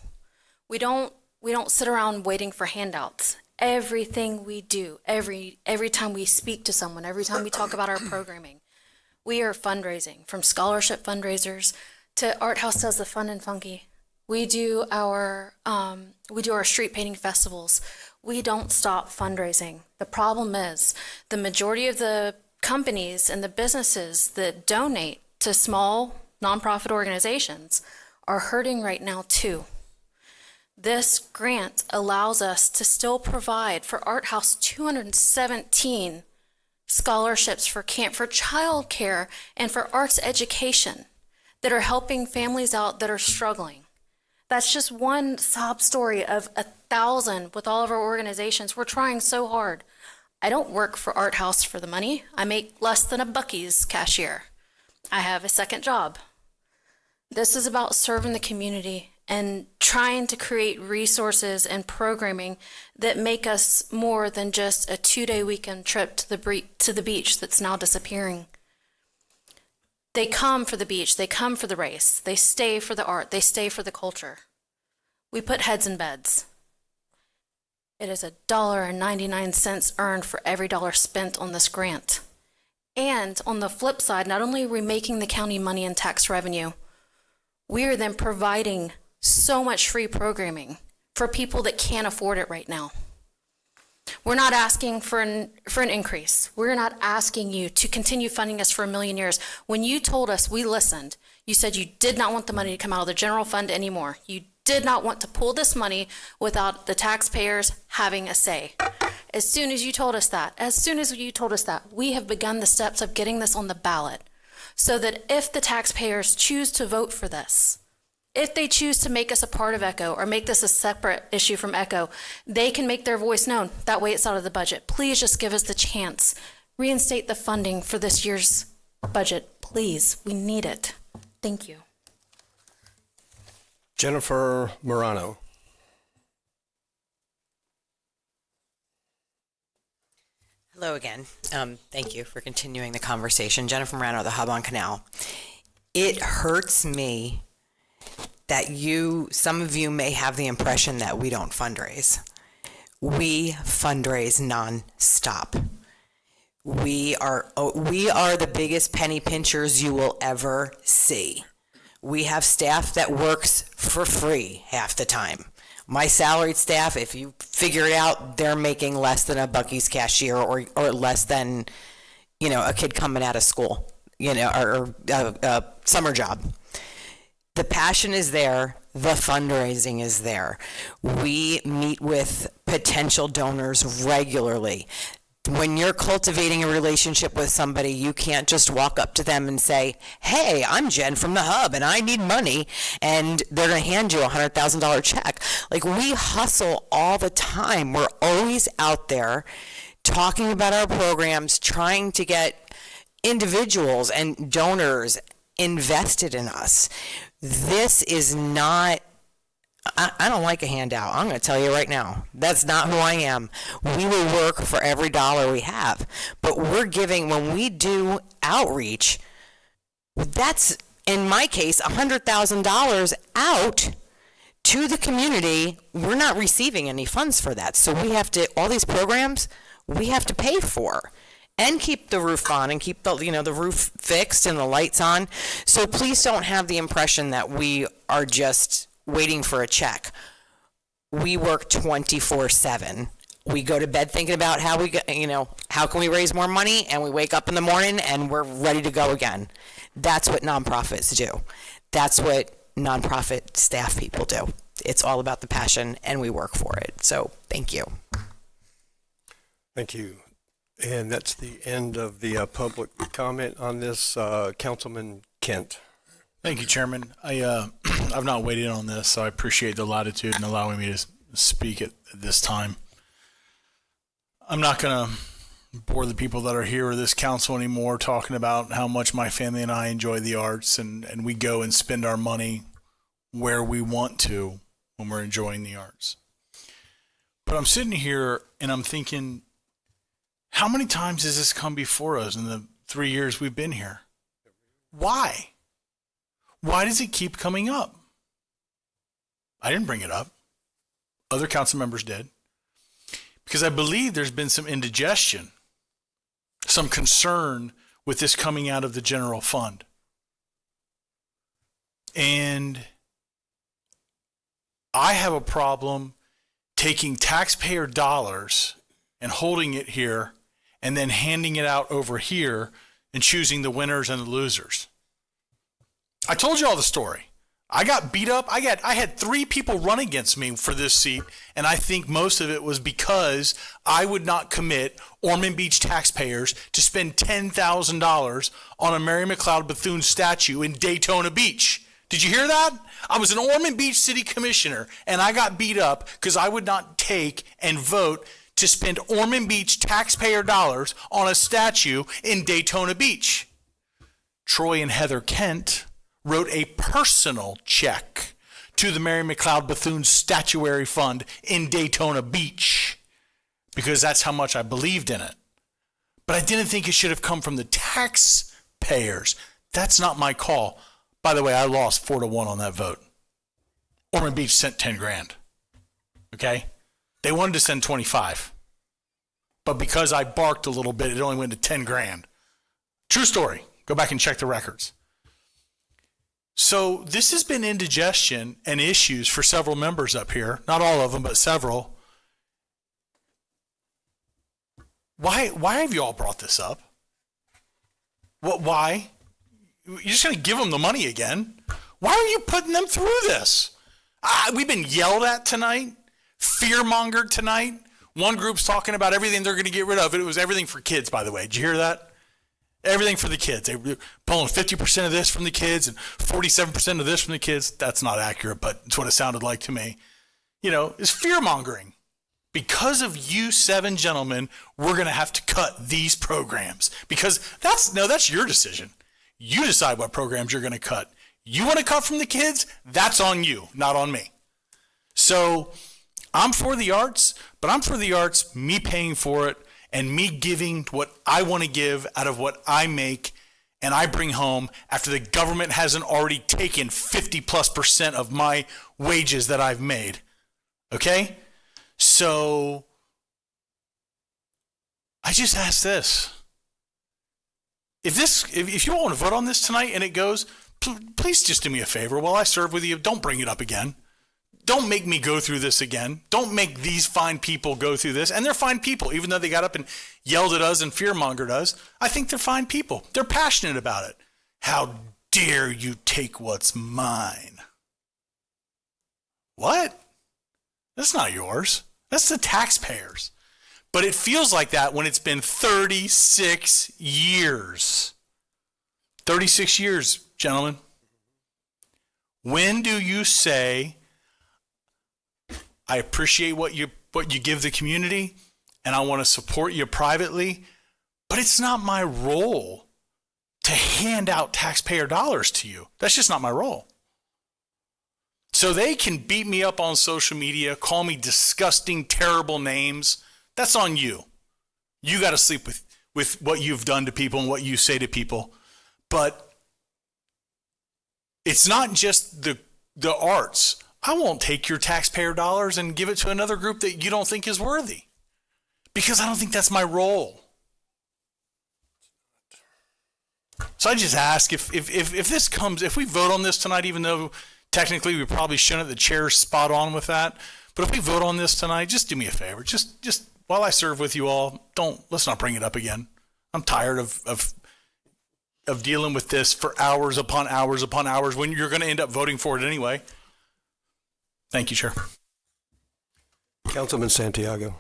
We don't sit around waiting for handouts. Everything we do, every time we speak to someone, every time we talk about our programming, we are fundraising, from scholarship fundraisers to Art House Does the Fun and Funky. We do our street painting festivals. We don't stop fundraising. The problem is the majority of the companies and the businesses that donate to small nonprofit organizations are hurting right now too. This grant allows us to still provide for Art House 217 scholarships for child care and for arts education that are helping families out that are struggling. That's just one sob story of 1,000 with all of our organizations. We're trying so hard. I don't work for Art House for the money. I make less than a Buc-ee's cashier. I have a second job. This is about serving the community and trying to create resources and programming that make us more than just a 2-day weekend trip to the beach that's now disappearing. They come for the beach, they come for the race, they stay for the art, they stay for the culture. We put heads in beds. It is $1.99 earned for every dollar spent on this grant. And on the flip side, not only are we making the county money in tax revenue, we are then providing so much free programming for people that can't afford it right now. We're not asking for an increase. We're not asking you to continue funding us for 1 million years. When you told us, we listened. You said you did not want the money to come out of the general fund anymore. You did not want to pull this money without the taxpayers having a say. As soon as you told us that, we have begun the steps of getting this on the ballot, so that if the taxpayers choose to vote for this, if they choose to make us a part of ECHO or make this a separate issue from ECHO, they can make their voice known. That way it's out of the budget. Please just give us the chance. Reinstate the funding for this year's budget. Please, we need it. Thank you. Jennifer Morano. Hello again. Thank you for continuing the conversation. Jennifer Morano, the Hub on Canal. It hurts me that some of you may have the impression that we don't fundraise. We fundraise nonstop. We are the biggest penny pinchers you will ever see. We have staff that works for free half the time. My salaried staff, if you figure it out, they're making less than a Buc-ee's cashier or less than, a kid coming out of school, or a summer job. The passion is there. The fundraising is there. We meet with potential donors regularly. When you're cultivating a relationship with somebody, you can't just walk up to them and say, hey, I'm Jen from the Hub and I need money, and they're going to hand you a $100,000 check. Like, we hustle all the time. We're always out there talking about our programs, trying to get individuals and donors invested in us. This is not, I don't like a handout. I'm going to tell you right now. That's not who I am. We will work for every dollar we have. But we're giving, when we do outreach, that's, in my case, $100,000 out to the community. We're not receiving any funds for that. So we have to, all these programs, we have to pay for and keep the roof on and keep the, the roof fixed and the lights on. So please don't have the impression that we are just waiting for a check. We work 24/7. We go to bed thinking about how how can we raise more money, and we wake up in the morning and we're ready to go again. That's what nonprofits do. That's what nonprofit staff people do. It's all about the passion, and we work for it. So thank you. Thank you. And that's the end of the public comment on this. Councilman Kent. Thank you, Chairman. I've not waited on this, so I appreciate the latitude in allowing me to speak at this time. I'm not going to bore the people that are here or this council anymore talking about how much my family and I enjoy the arts, and we go and spend our money where we want to when we're enjoying the arts. But I'm sitting here and I'm thinking, how many times has this come before us in the 3 years we've been here? Why? Why does it keep coming up? I didn't bring it up. Other council members did. Because I believe there's been some indigestion, some concern with this coming out of the general fund. And I have a problem taking taxpayer dollars and holding it here and then handing it out over here and choosing the winners and the losers. I told you all the story. I got beat up. I had 3 people run against me for this seat, and I think most of it was because I would not commit Ormond Beach taxpayers to spend $10,000 on a Mary McLeod Bethune statue in Daytona Beach. Did you hear that? I was an Ormond Beach City Commissioner, and I got beat up because I would not take and vote to spend Ormond Beach taxpayer dollars on a statue in Daytona Beach. Troy and Heather Kent wrote a personal check to the Mary McLeod Bethune Statuary Fund in Daytona Beach because that's how much I believed in it. But I didn't think it should have come from the taxpayers. That's not my call. By the way, I lost 4-1 on that vote. Ormond Beach sent 10 grand. Okay? They wanted to send 25. But because I barked a little bit, it only went to 10 grand. True story. Go back and check the records. So this has been indigestion and issues for several members up here. Not all of them, but several. Why have you all brought this up? Why? You're just going to give them the money again? Why are you putting them through this? We've been yelled at tonight, fear-mongered tonight. One group's talking about everything they're going to get rid of. It was everything for kids, by the way. Did you hear that? Everything for the kids. They were pulling 50% of this from the kids and 47% of this from the kids. That's not accurate, but it's what it sounded like to me. It's fear-mongering. Because of you 7 gentlemen, we're going to have to cut these programs. Because that's your decision. You decide what programs you're going to cut. You want to cut from the kids? That's on you, not on me. So I'm for the arts, but I'm for the arts, me paying for it, and me giving what I want to give out of what I make and I bring home after the government hasn't already taken 50+% of my wages that I've made. Okay? So I just ask this. If you all want to vote on this tonight and it goes, please just do me a favor. While I serve with you, don't bring it up again. Don't make me go through this again. Don't make these fine people go through this. And they're fine people, even though they got up and yelled at us and fear-mongered us. I think they're fine people. They're passionate about it. How dare you take what's mine? What? That's not yours. That's the taxpayers. But it feels like that when it's been 36 years. 36 years, gentlemen. When do you say, I appreciate what you give the community and I want to support you privately, but it's not my role to hand out taxpayer dollars to you. That's just not my role. So they can beat me up on social media, call me disgusting, terrible names. That's on you. You got to sleep with what you've done to people and what you say to people. But it's not just the arts. I won't take your taxpayer dollars and give it to another group that you don't think is worthy, because I don't think that's my role. So I just ask if this comes, if we vote on this tonight, even though technically we probably shouldn't, the chair's spot on with that. But if we vote on this tonight, just do me a favor. Just while I serve with you all, let's not bring it up again. I'm tired of dealing with this for hours upon hours upon hours when you're going to end up voting for it anyway. Thank you, Chair. Councilman Santiago.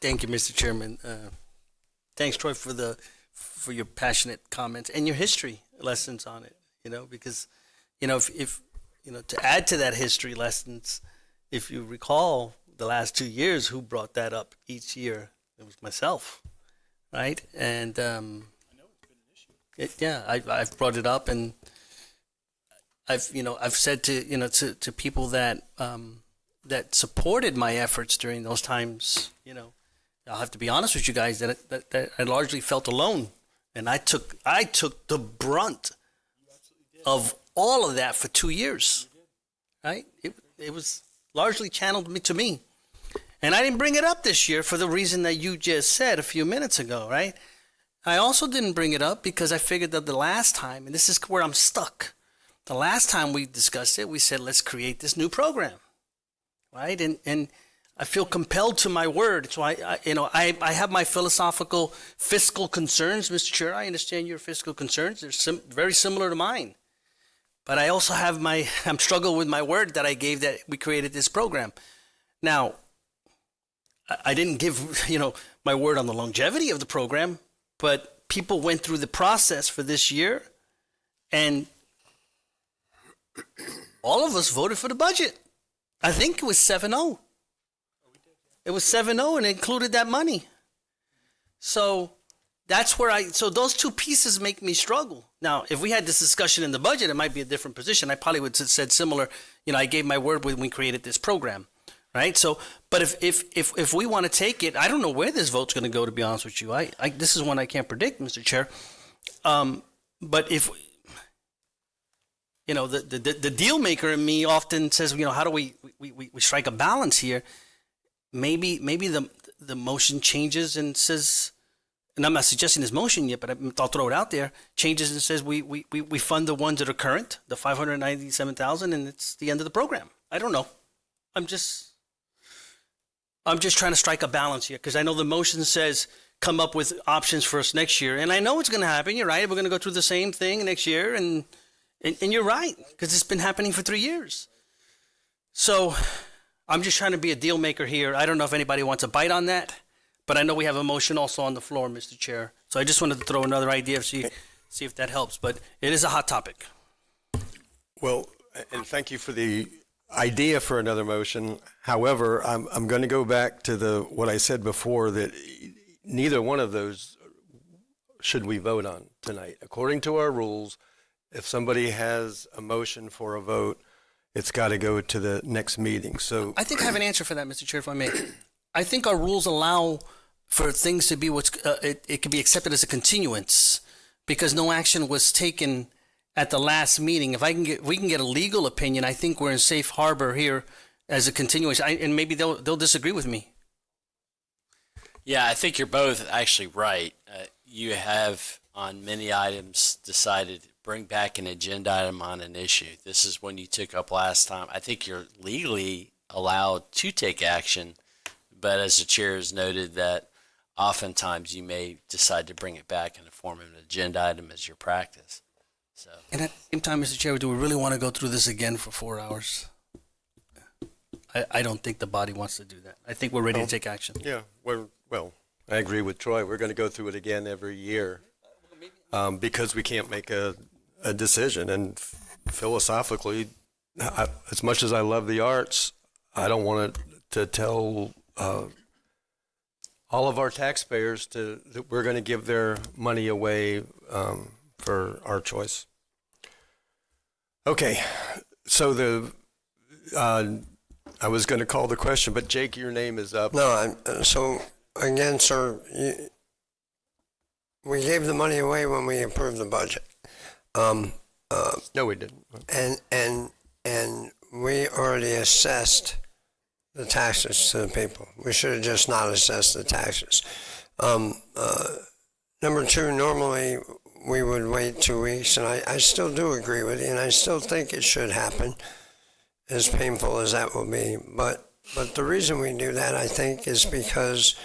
Thank you, Mr. Chairman. Thanks, Troy, for your passionate comments and your history lessons on it. Because if to add to that history lessons, if you recall the last 2 years, who brought that up each year? It was myself, right? And I've brought it up, and I've said to people that that supported my efforts during those times. I'll have to be honest with you guys that I largely felt alone, and I took the brunt of all of that for 2 years. Right? It was largely channeled to me. And I didn't bring it up this year for the reason that you just said a few minutes ago, right? I also didn't bring it up because I figured that the last time, and this is where I'm stuck, the last time we discussed it, we said, let's create this new program, right? And I feel compelled to my word. So I have my philosophical fiscal concerns, Mr. Chair. I understand your fiscal concerns. They're very similar to mine. But I also have I'm struggling with my word that I gave that we created this program. Now, I didn't give, my word on the longevity of the program, but people went through the process for this year, and all of us voted for the budget. I think it was 7-0. It was 7-0, and it included that money. So that's where so those two pieces make me struggle. Now, if we had this discussion in the budget, it might be a different position. I probably would have said similar, I gave my word when we created this program. Right. So, but if we want to take it, I don't know where this vote's going to go, to be honest with you. This is one I can't predict, Mr. Chair. But if, the deal maker in me often says, how do we strike a balance here? Maybe the motion changes and says, and I'm not suggesting this motion yet, but I'll throw it out there, changes and says we fund the ones that are current, the $597,000, and it's the end of the program. I don't know. I'm just trying to strike a balance here, because I know the motion says come up with options for us next year, and I know it's going to happen. You're right. We're going to go through the same thing next year, and you're right, because it's been happening for 3 years. So I'm just trying to be a deal maker here. I don't know if anybody wants a bite on that, but I know we have a motion also on the floor, Mr. Chair. So I just wanted to throw another idea, see if that helps. But it is a hot topic. Well, and thank you for the idea for another motion. However, I'm going to go back to what I said before, that neither one of those should we vote on tonight. According to our rules, if somebody has a motion for a vote, it's got to go to the next meeting. So I think I have an answer for that, Mr. Chair, if I may. I think our rules allow for things to be it can be accepted as a continuance because no action was taken at the last meeting. If we can get a legal opinion, I think we're in safe harbor here as a continuation. And maybe they'll disagree with me. Yeah, I think you're both actually right. You have on many items decided to bring back an agenda item on an issue. This is one you took up last time. I think you're legally allowed to take action, but as the chair has noted that oftentimes you may decide to bring it back in the form of an agenda item as your practice. So. And at the same time, Mr. Chair, do we really want to go through this again for 4 hours? I don't think the body wants to do that. I think we're ready to take action. Yeah, well, I agree with Troy. We're going to go through it again every year because we can't make a decision. And philosophically, as much as I love the arts, I don't want to tell all of our taxpayers that we're going to give their money away for our choice. Okay, so I was going to call the question, but Jake, your name is up. No, so again, sir, we gave the money away when we approved the budget. No, we didn't. And we already assessed the taxes to the people. We should have just not assessed the taxes. Number two, normally we would wait 2 weeks, and I still do agree with you, and I still think it should happen, as painful as that will be. But the reason we do that, I think, is because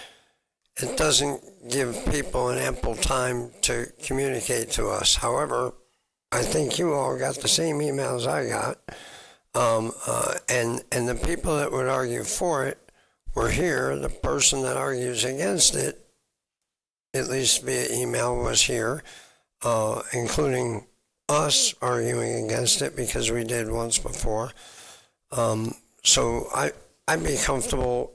it doesn't give people an ample time to communicate to us. However, I think you all got the same emails I got. And the people that would argue for it were here. The person that argues against it, at least via email, was here, including us arguing against it because we did once before. So I'd be comfortable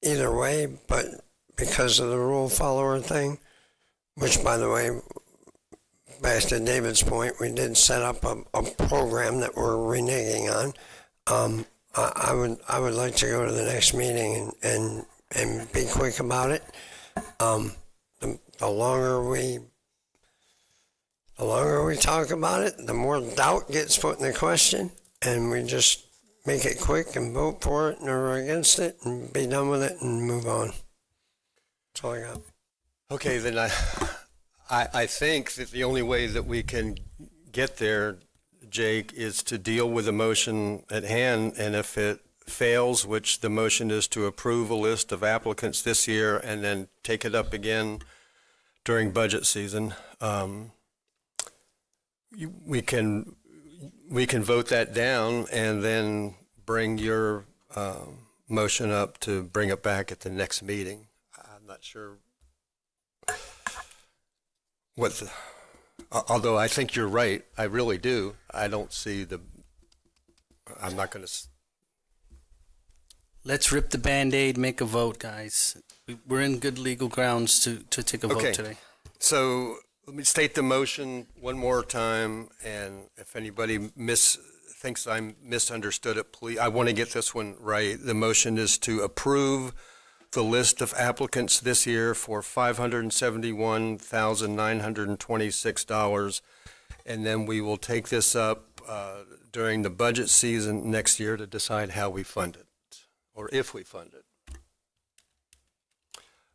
either way, but because of the rule follower thing, which, by the way, back to David's point, we did set up a program that we're reneging on. I would like to go to the next meeting and be quick about it. The longer we talk about it, the more doubt gets put in the question, and we just make it quick and vote for it or against it and be done with it and move on. That's all I got. Okay, then I think that the only way that we can get there, Jake, is to deal with the motion at hand, and if it fails, which the motion is to approve a list of applicants this year and then take it up again during budget season, we can vote that down and then bring your motion up to bring it back at the next meeting. I'm not sure although I think you're right, I really do. I don't see I'm not going to. Let's rip the Band-Aid, make a vote, guys. We're in good legal grounds to take a vote today. So let me state the motion one more time, and if anybody thinks I misunderstood it, please, I want to get this one right. The motion is to approve the list of applicants this year for $571,926, and then we will take this up during the budget season next year to decide how we fund it, or if we fund it.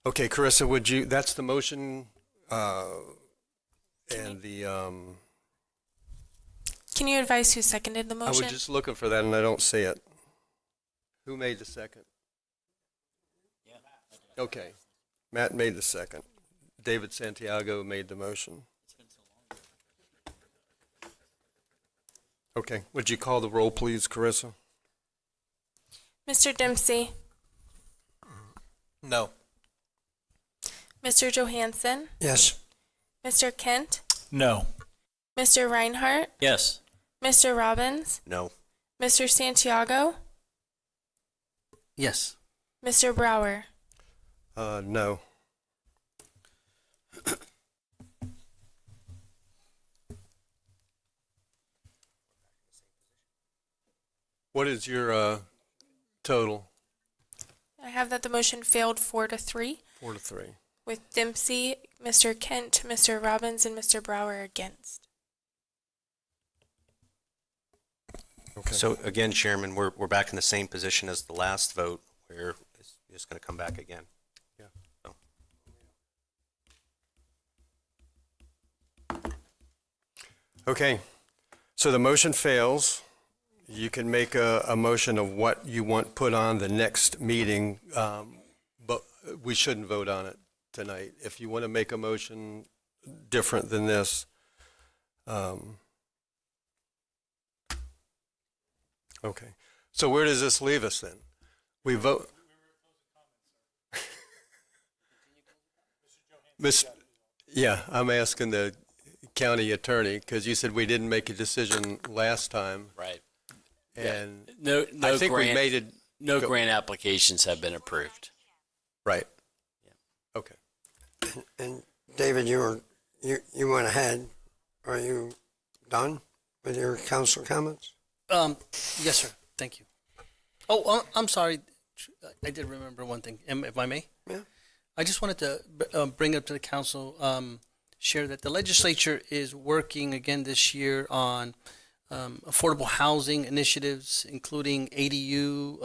Okay, Carissa, that's the motion, and the... Can you advise who seconded the I motion? was just looking for that, and I don't see it. Who made the second? Okay. Matt made the second. David Santiago made the motion. Okay. Would you call the roll, please, Carissa? Mr. Dempsey, No. Mr. Johansson, Yes. Mr. Kent, No. Mr. Reinhardt, Yes. Mr. Robbins, No. Mr. Santiago, Yes. Mr. Brower. No. What is your total? I have that the motion failed 4-3, 4-3. with Dempsey, Mr. Kent, Mr. Robbins, and Mr. Brower against. Okay. So again, Chairman, we're back in the same position as the last vote, where it's just going to come back again. Yeah. So. Okay. So the motion fails. You can make a motion of what you want put on the next meeting, but we shouldn't vote on it tonight. If you want to make a motion different than this, okay. So where does this leave us then? We vote. Yeah, I'm asking the county attorney, because you said we didn't make a decision last time. Right. And No I think we grant, made it. no grant applications have been approved. Right. Okay. And David, you went ahead. Are you done with your council comments? Yes, sir. Thank you. Oh, I'm sorry. I did remember one thing, if I may. Yeah. I just wanted to bring up to the council, share that the legislature is working again this year on affordable housing initiatives, including ADU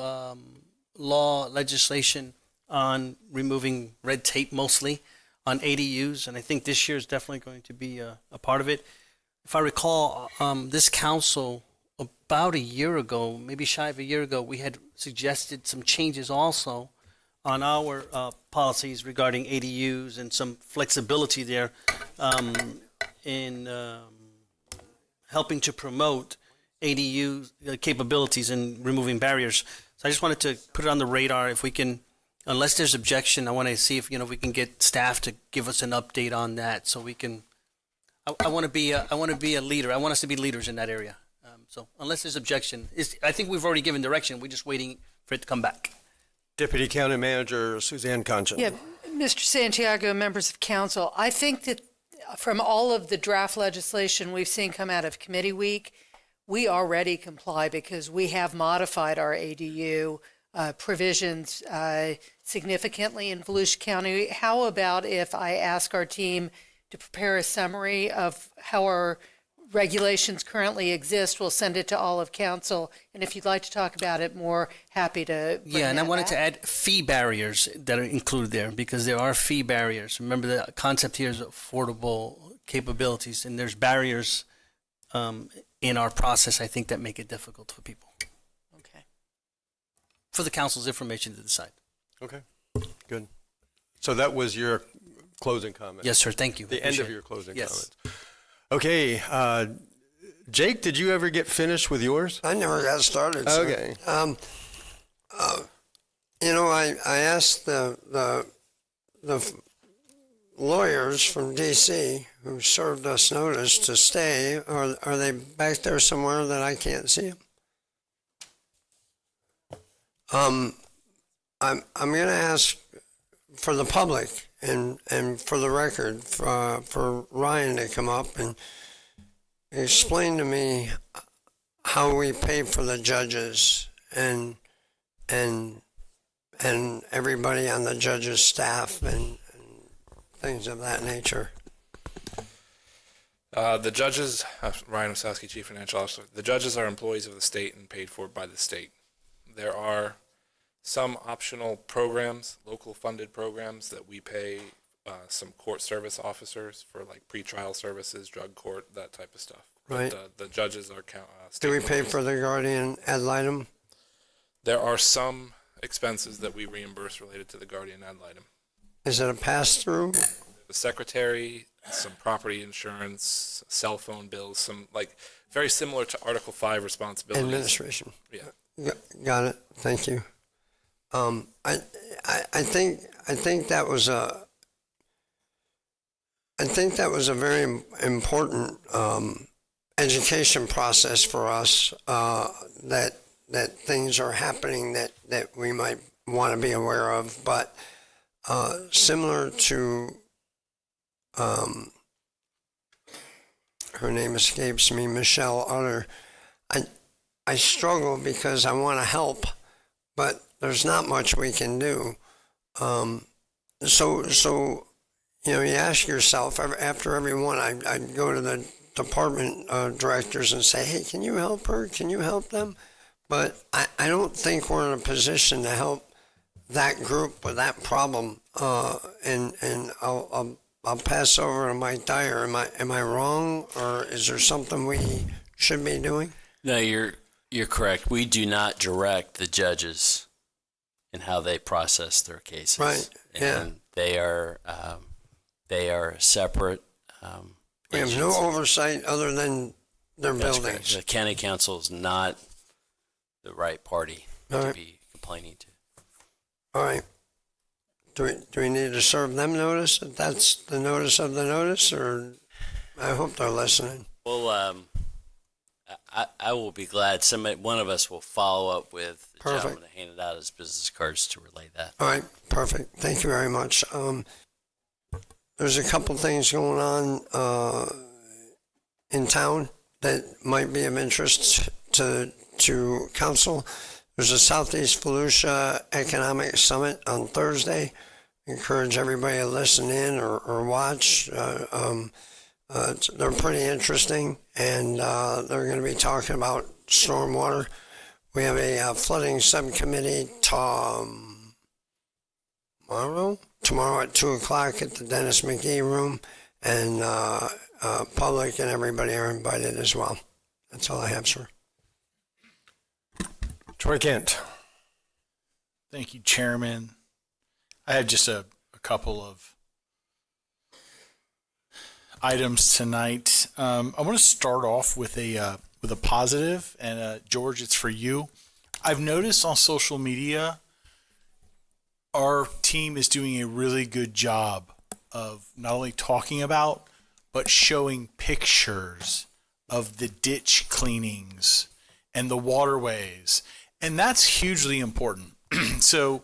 law legislation on removing red tape mostly on ADUs. And I think this year is definitely going to be a part of it. If I recall, this council about a year ago, maybe shy of a year ago, we had suggested some changes also on our policies regarding ADUs and some flexibility there in helping to promote ADU capabilities and removing barriers. So I just wanted to put it on the radar. If we can, unless there's objection, I want to see if we can get staff to give us an update on that, so we can. I want to be a leader. I want us to be leaders in that area. So unless there's objection, I think we've already given direction. We're just waiting for it to come back. Deputy County Manager Suzanne Concha. Yeah, Mr. Santiago, members of council, I think that from all of the draft legislation we've seen come out of committee week, we already comply because we have modified our ADU provisions significantly in Volusia County. How about if I ask our team to prepare a summary of how our regulations currently exist? We'll send it to all of council, and if you'd like to talk about it more, happy to bring Yeah, and I that wanted back. to add fee barriers that are included there, because there are fee barriers. Remember, the concept here is affordable capabilities, and there's barriers in our process, I think, that make it difficult for people. Okay. For the council's information to decide. Okay, good. So that was your closing comment? Yes, sir. Thank you. The end Appreciate of it. your closing Yes. comments. Okay, Jake, did you ever get finished with yours? I never got started. Sir. Okay. I asked the lawyers from D.C. who served us notice to stay. Are they back there somewhere that I can't see them? I'm going to ask for the public and for the record for Ryan to come up and explain to me how we pay for the judges and everybody on the judges' staff and things of that nature. The judges, Ryan Osowski, Chief Financial Officer, the judges are employees of the state and paid for by the state. There are some optional programs, local funded programs, that we pay some court service officers for, like pretrial services, drug court, that type of stuff. Right. But, the judges are Do we pay for the guardian ad litem? There are some expenses that we reimburse related to the guardian ad litem. Is it a pass-through? The secretary, some property insurance, cell phone bills, some like very similar to Article 5 responsibilities. Administration. Yeah. Got it. Thank you. I think that was a very important education process for us, that things are happening that we might want to be aware of, but similar to her name escapes me, Michelle Utter. I struggle because I want to help, but there's not much we can do. So you ask yourself, after every one, I'd go to the department directors and say, hey, can you help her? Can you help them? But I don't think we're in a position to help that group with that problem. And I'll pass over to Mike Dyer. Am I wrong, or is there something we should be doing? No, you're correct. We do not direct the judges in how they process their cases. Right. Yeah. And they are separate. We have no oversight other than their That's buildings. correct. The county council is not the right party All to right. be complaining to. All right. Do we need to serve them notice? If that's the notice of the notice, or I hope they're listening. Well, I will be glad. One of us will follow up with the Perfect. gentleman that handed out his business cards to relay that. All right, perfect. Thank you very much. There's a couple things going on in town that might be of interest to council. There's a Southeast Volusia Economic Summit on Thursday. Encourage everybody to listen in or watch. They're pretty interesting, and they're going to be talking about stormwater. We have a flooding subcommittee tomorrow at 2 o'clock at the Dennis McGee room, and public and everybody are invited as well. That's all I have, sir. Troy Kent. Thank you, Chairman. I had just a couple of items tonight. I want to start off with a positive, and George, it's for you. I've noticed on social media, our team is doing a really good job of not only talking about, but showing pictures of the ditch cleanings and the waterways. And that's hugely important. So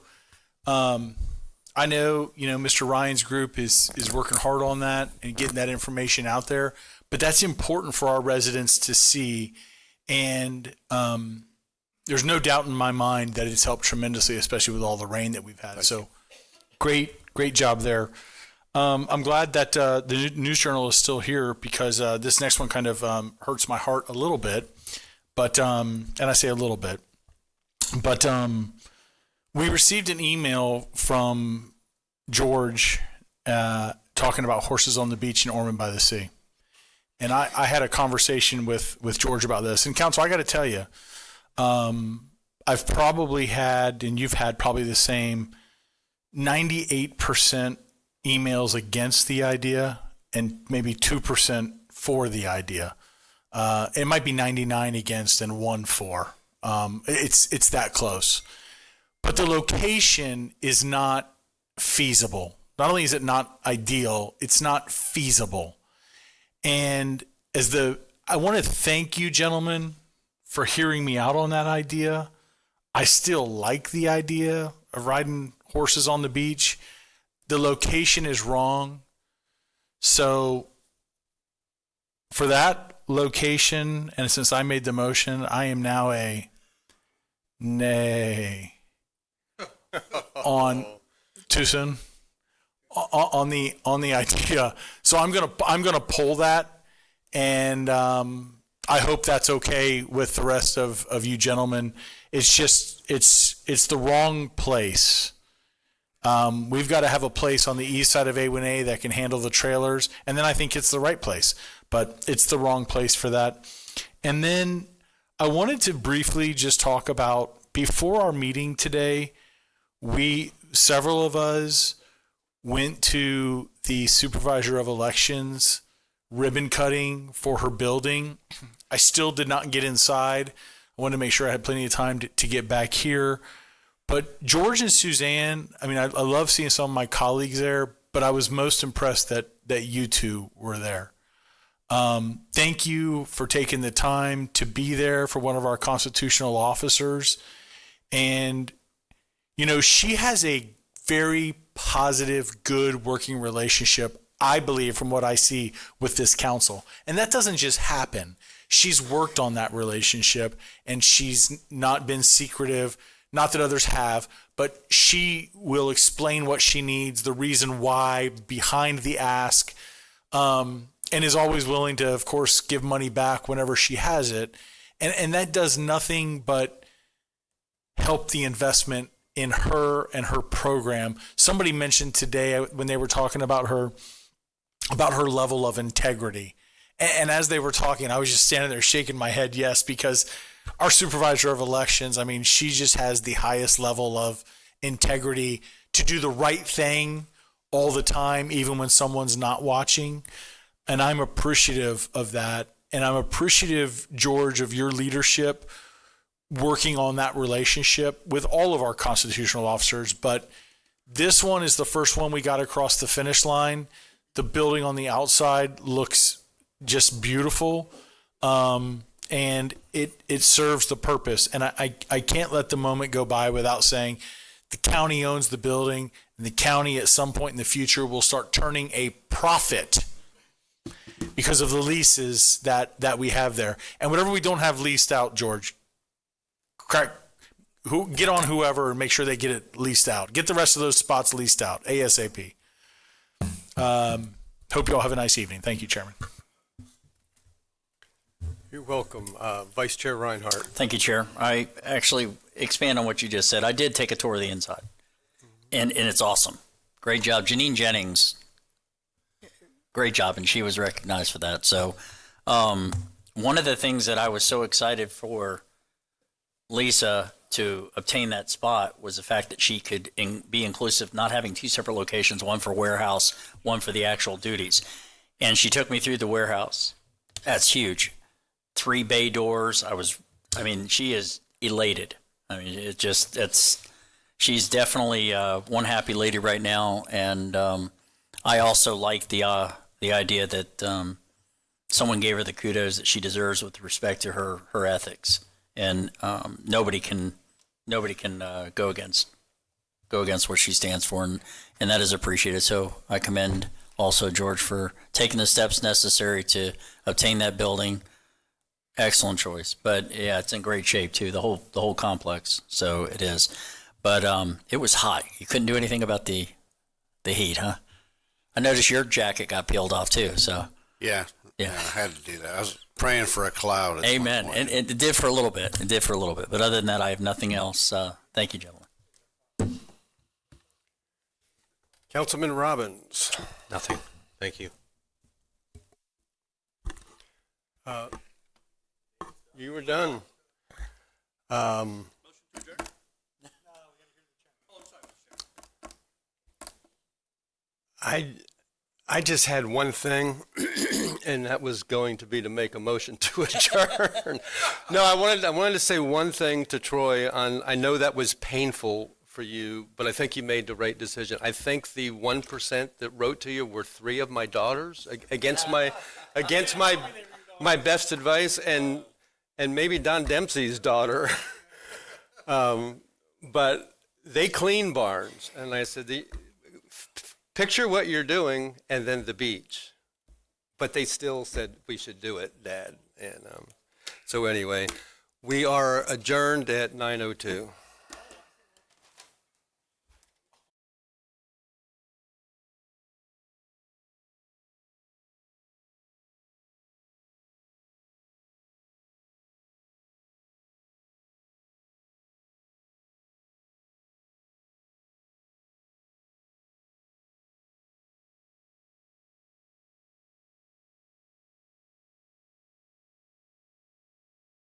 I know, Mr. Ryan's group is working hard on that and getting that information out there, but that's important for our residents to see. And there's no doubt in my mind that it's helped tremendously, especially with all the rain that we've had. So great job there. I'm glad that the News Journal is still here, because this next one kind of hurts my heart a little bit, but and I say a little bit, but we received an email from George talking about horses on the beach in Ormond by the Sea. And I had a conversation with George about this. And council, I got to tell you, I've probably had, and you've had probably the same, 98% emails against the idea and maybe 2% for the idea. It might be 99 against and 1 for. It's that close. But the location is not feasible. Not only is it not ideal, it's not feasible. And I want to thank you, gentlemen, for hearing me out on that idea. I still like the idea of riding horses on the beach. The location is wrong. So for that location, and since I made the motion, I am now a nay on too soon on the idea. So I'm gonna pull that, and I hope that's okay with the rest of you gentlemen. It's just it's the wrong place. We've got to have a place on the east side of A1A that can handle the trailers, and then I think it's the right place, but it's the wrong place for that. And then I wanted to briefly just talk about, before our meeting today, several of us went to the supervisor of elections ribbon cutting for her building. I still did not get inside. I wanted to make sure I had plenty of time to get back here. But George and Suzanne, I mean, I love seeing some of my colleagues there, but I was most impressed that you two were there. Thank you for taking the time to be there for one of our constitutional officers. And, she has a very positive, good working relationship, I believe, from what I see with this council. And that doesn't just happen. She's worked on that relationship, and she's not been secretive. Not that others have, but she will explain what she needs, the reason why behind the ask, and is always willing to, of course, give money back whenever she has it. And that does nothing but help the investment in her and her program. Somebody mentioned today when they were talking about her level of integrity. And as they were talking, I was just standing there shaking my head, yes, because our supervisor of elections, I mean, she just has the highest level of integrity to do the right thing all the time, even when someone's not watching. And I'm appreciative of that. And I'm appreciative, George, of your leadership working on that relationship with all of our constitutional officers, but this one is the first one we got across the finish line. The building on the outside looks just beautiful, and it serves the purpose. And I can't let the moment go by without saying the county owns the building, and the county at some point in the future will start turning a profit because of the leases that we have there. And whatever we don't have leased out, George, get on whoever and make sure they get it leased out. Get the rest of those spots leased out ASAP. Hope you all have a nice evening. Thank you, Chairman. You're welcome. Vice Chair Reinhardt. Thank you, Chair. I actually expand on what you just said. I did take a tour of the inside, and it's awesome. Great job. Janine Jennings, great job, and she was recognized for that. So one of the things that I was so excited for Lisa to obtain that spot was the fact that she could be inclusive, not having two separate locations, one for warehouse, one for the actual duties. And she took me through the warehouse. That's huge. 3 bay doors. She is elated. I mean, she's definitely one happy lady right now. And I also like the idea that someone gave her the kudos that she deserves with respect to her ethics. And nobody can go against what she stands for, and that is appreciated. So I commend also George for taking the steps necessary to obtain that building. Excellent choice, but yeah, it's in great shape too. The whole complex. So it is, but it was hot. You couldn't do anything about the heat, huh? I noticed your jacket got peeled off too. So Yeah, I had to do that. I was praying for a cloud. Amen. And it did for a little bit. But other than that, I have nothing else. Thank you, gentlemen. Councilman Robbins. Nothing. Thank you. You were done. I just had one thing, and that was going to be to make a motion to adjourn. No, I wanted to say one thing to Troy. I know that was painful for you, but I think you made the right decision. I think the 1% that wrote to you were 3 of my daughters against my best advice, and maybe Don Dempsey's daughter. But they clean barns, and I said, picture what you're doing and then the beach. But they still said we should do it, Dad. And so anyway, we are adjourned at 9:02.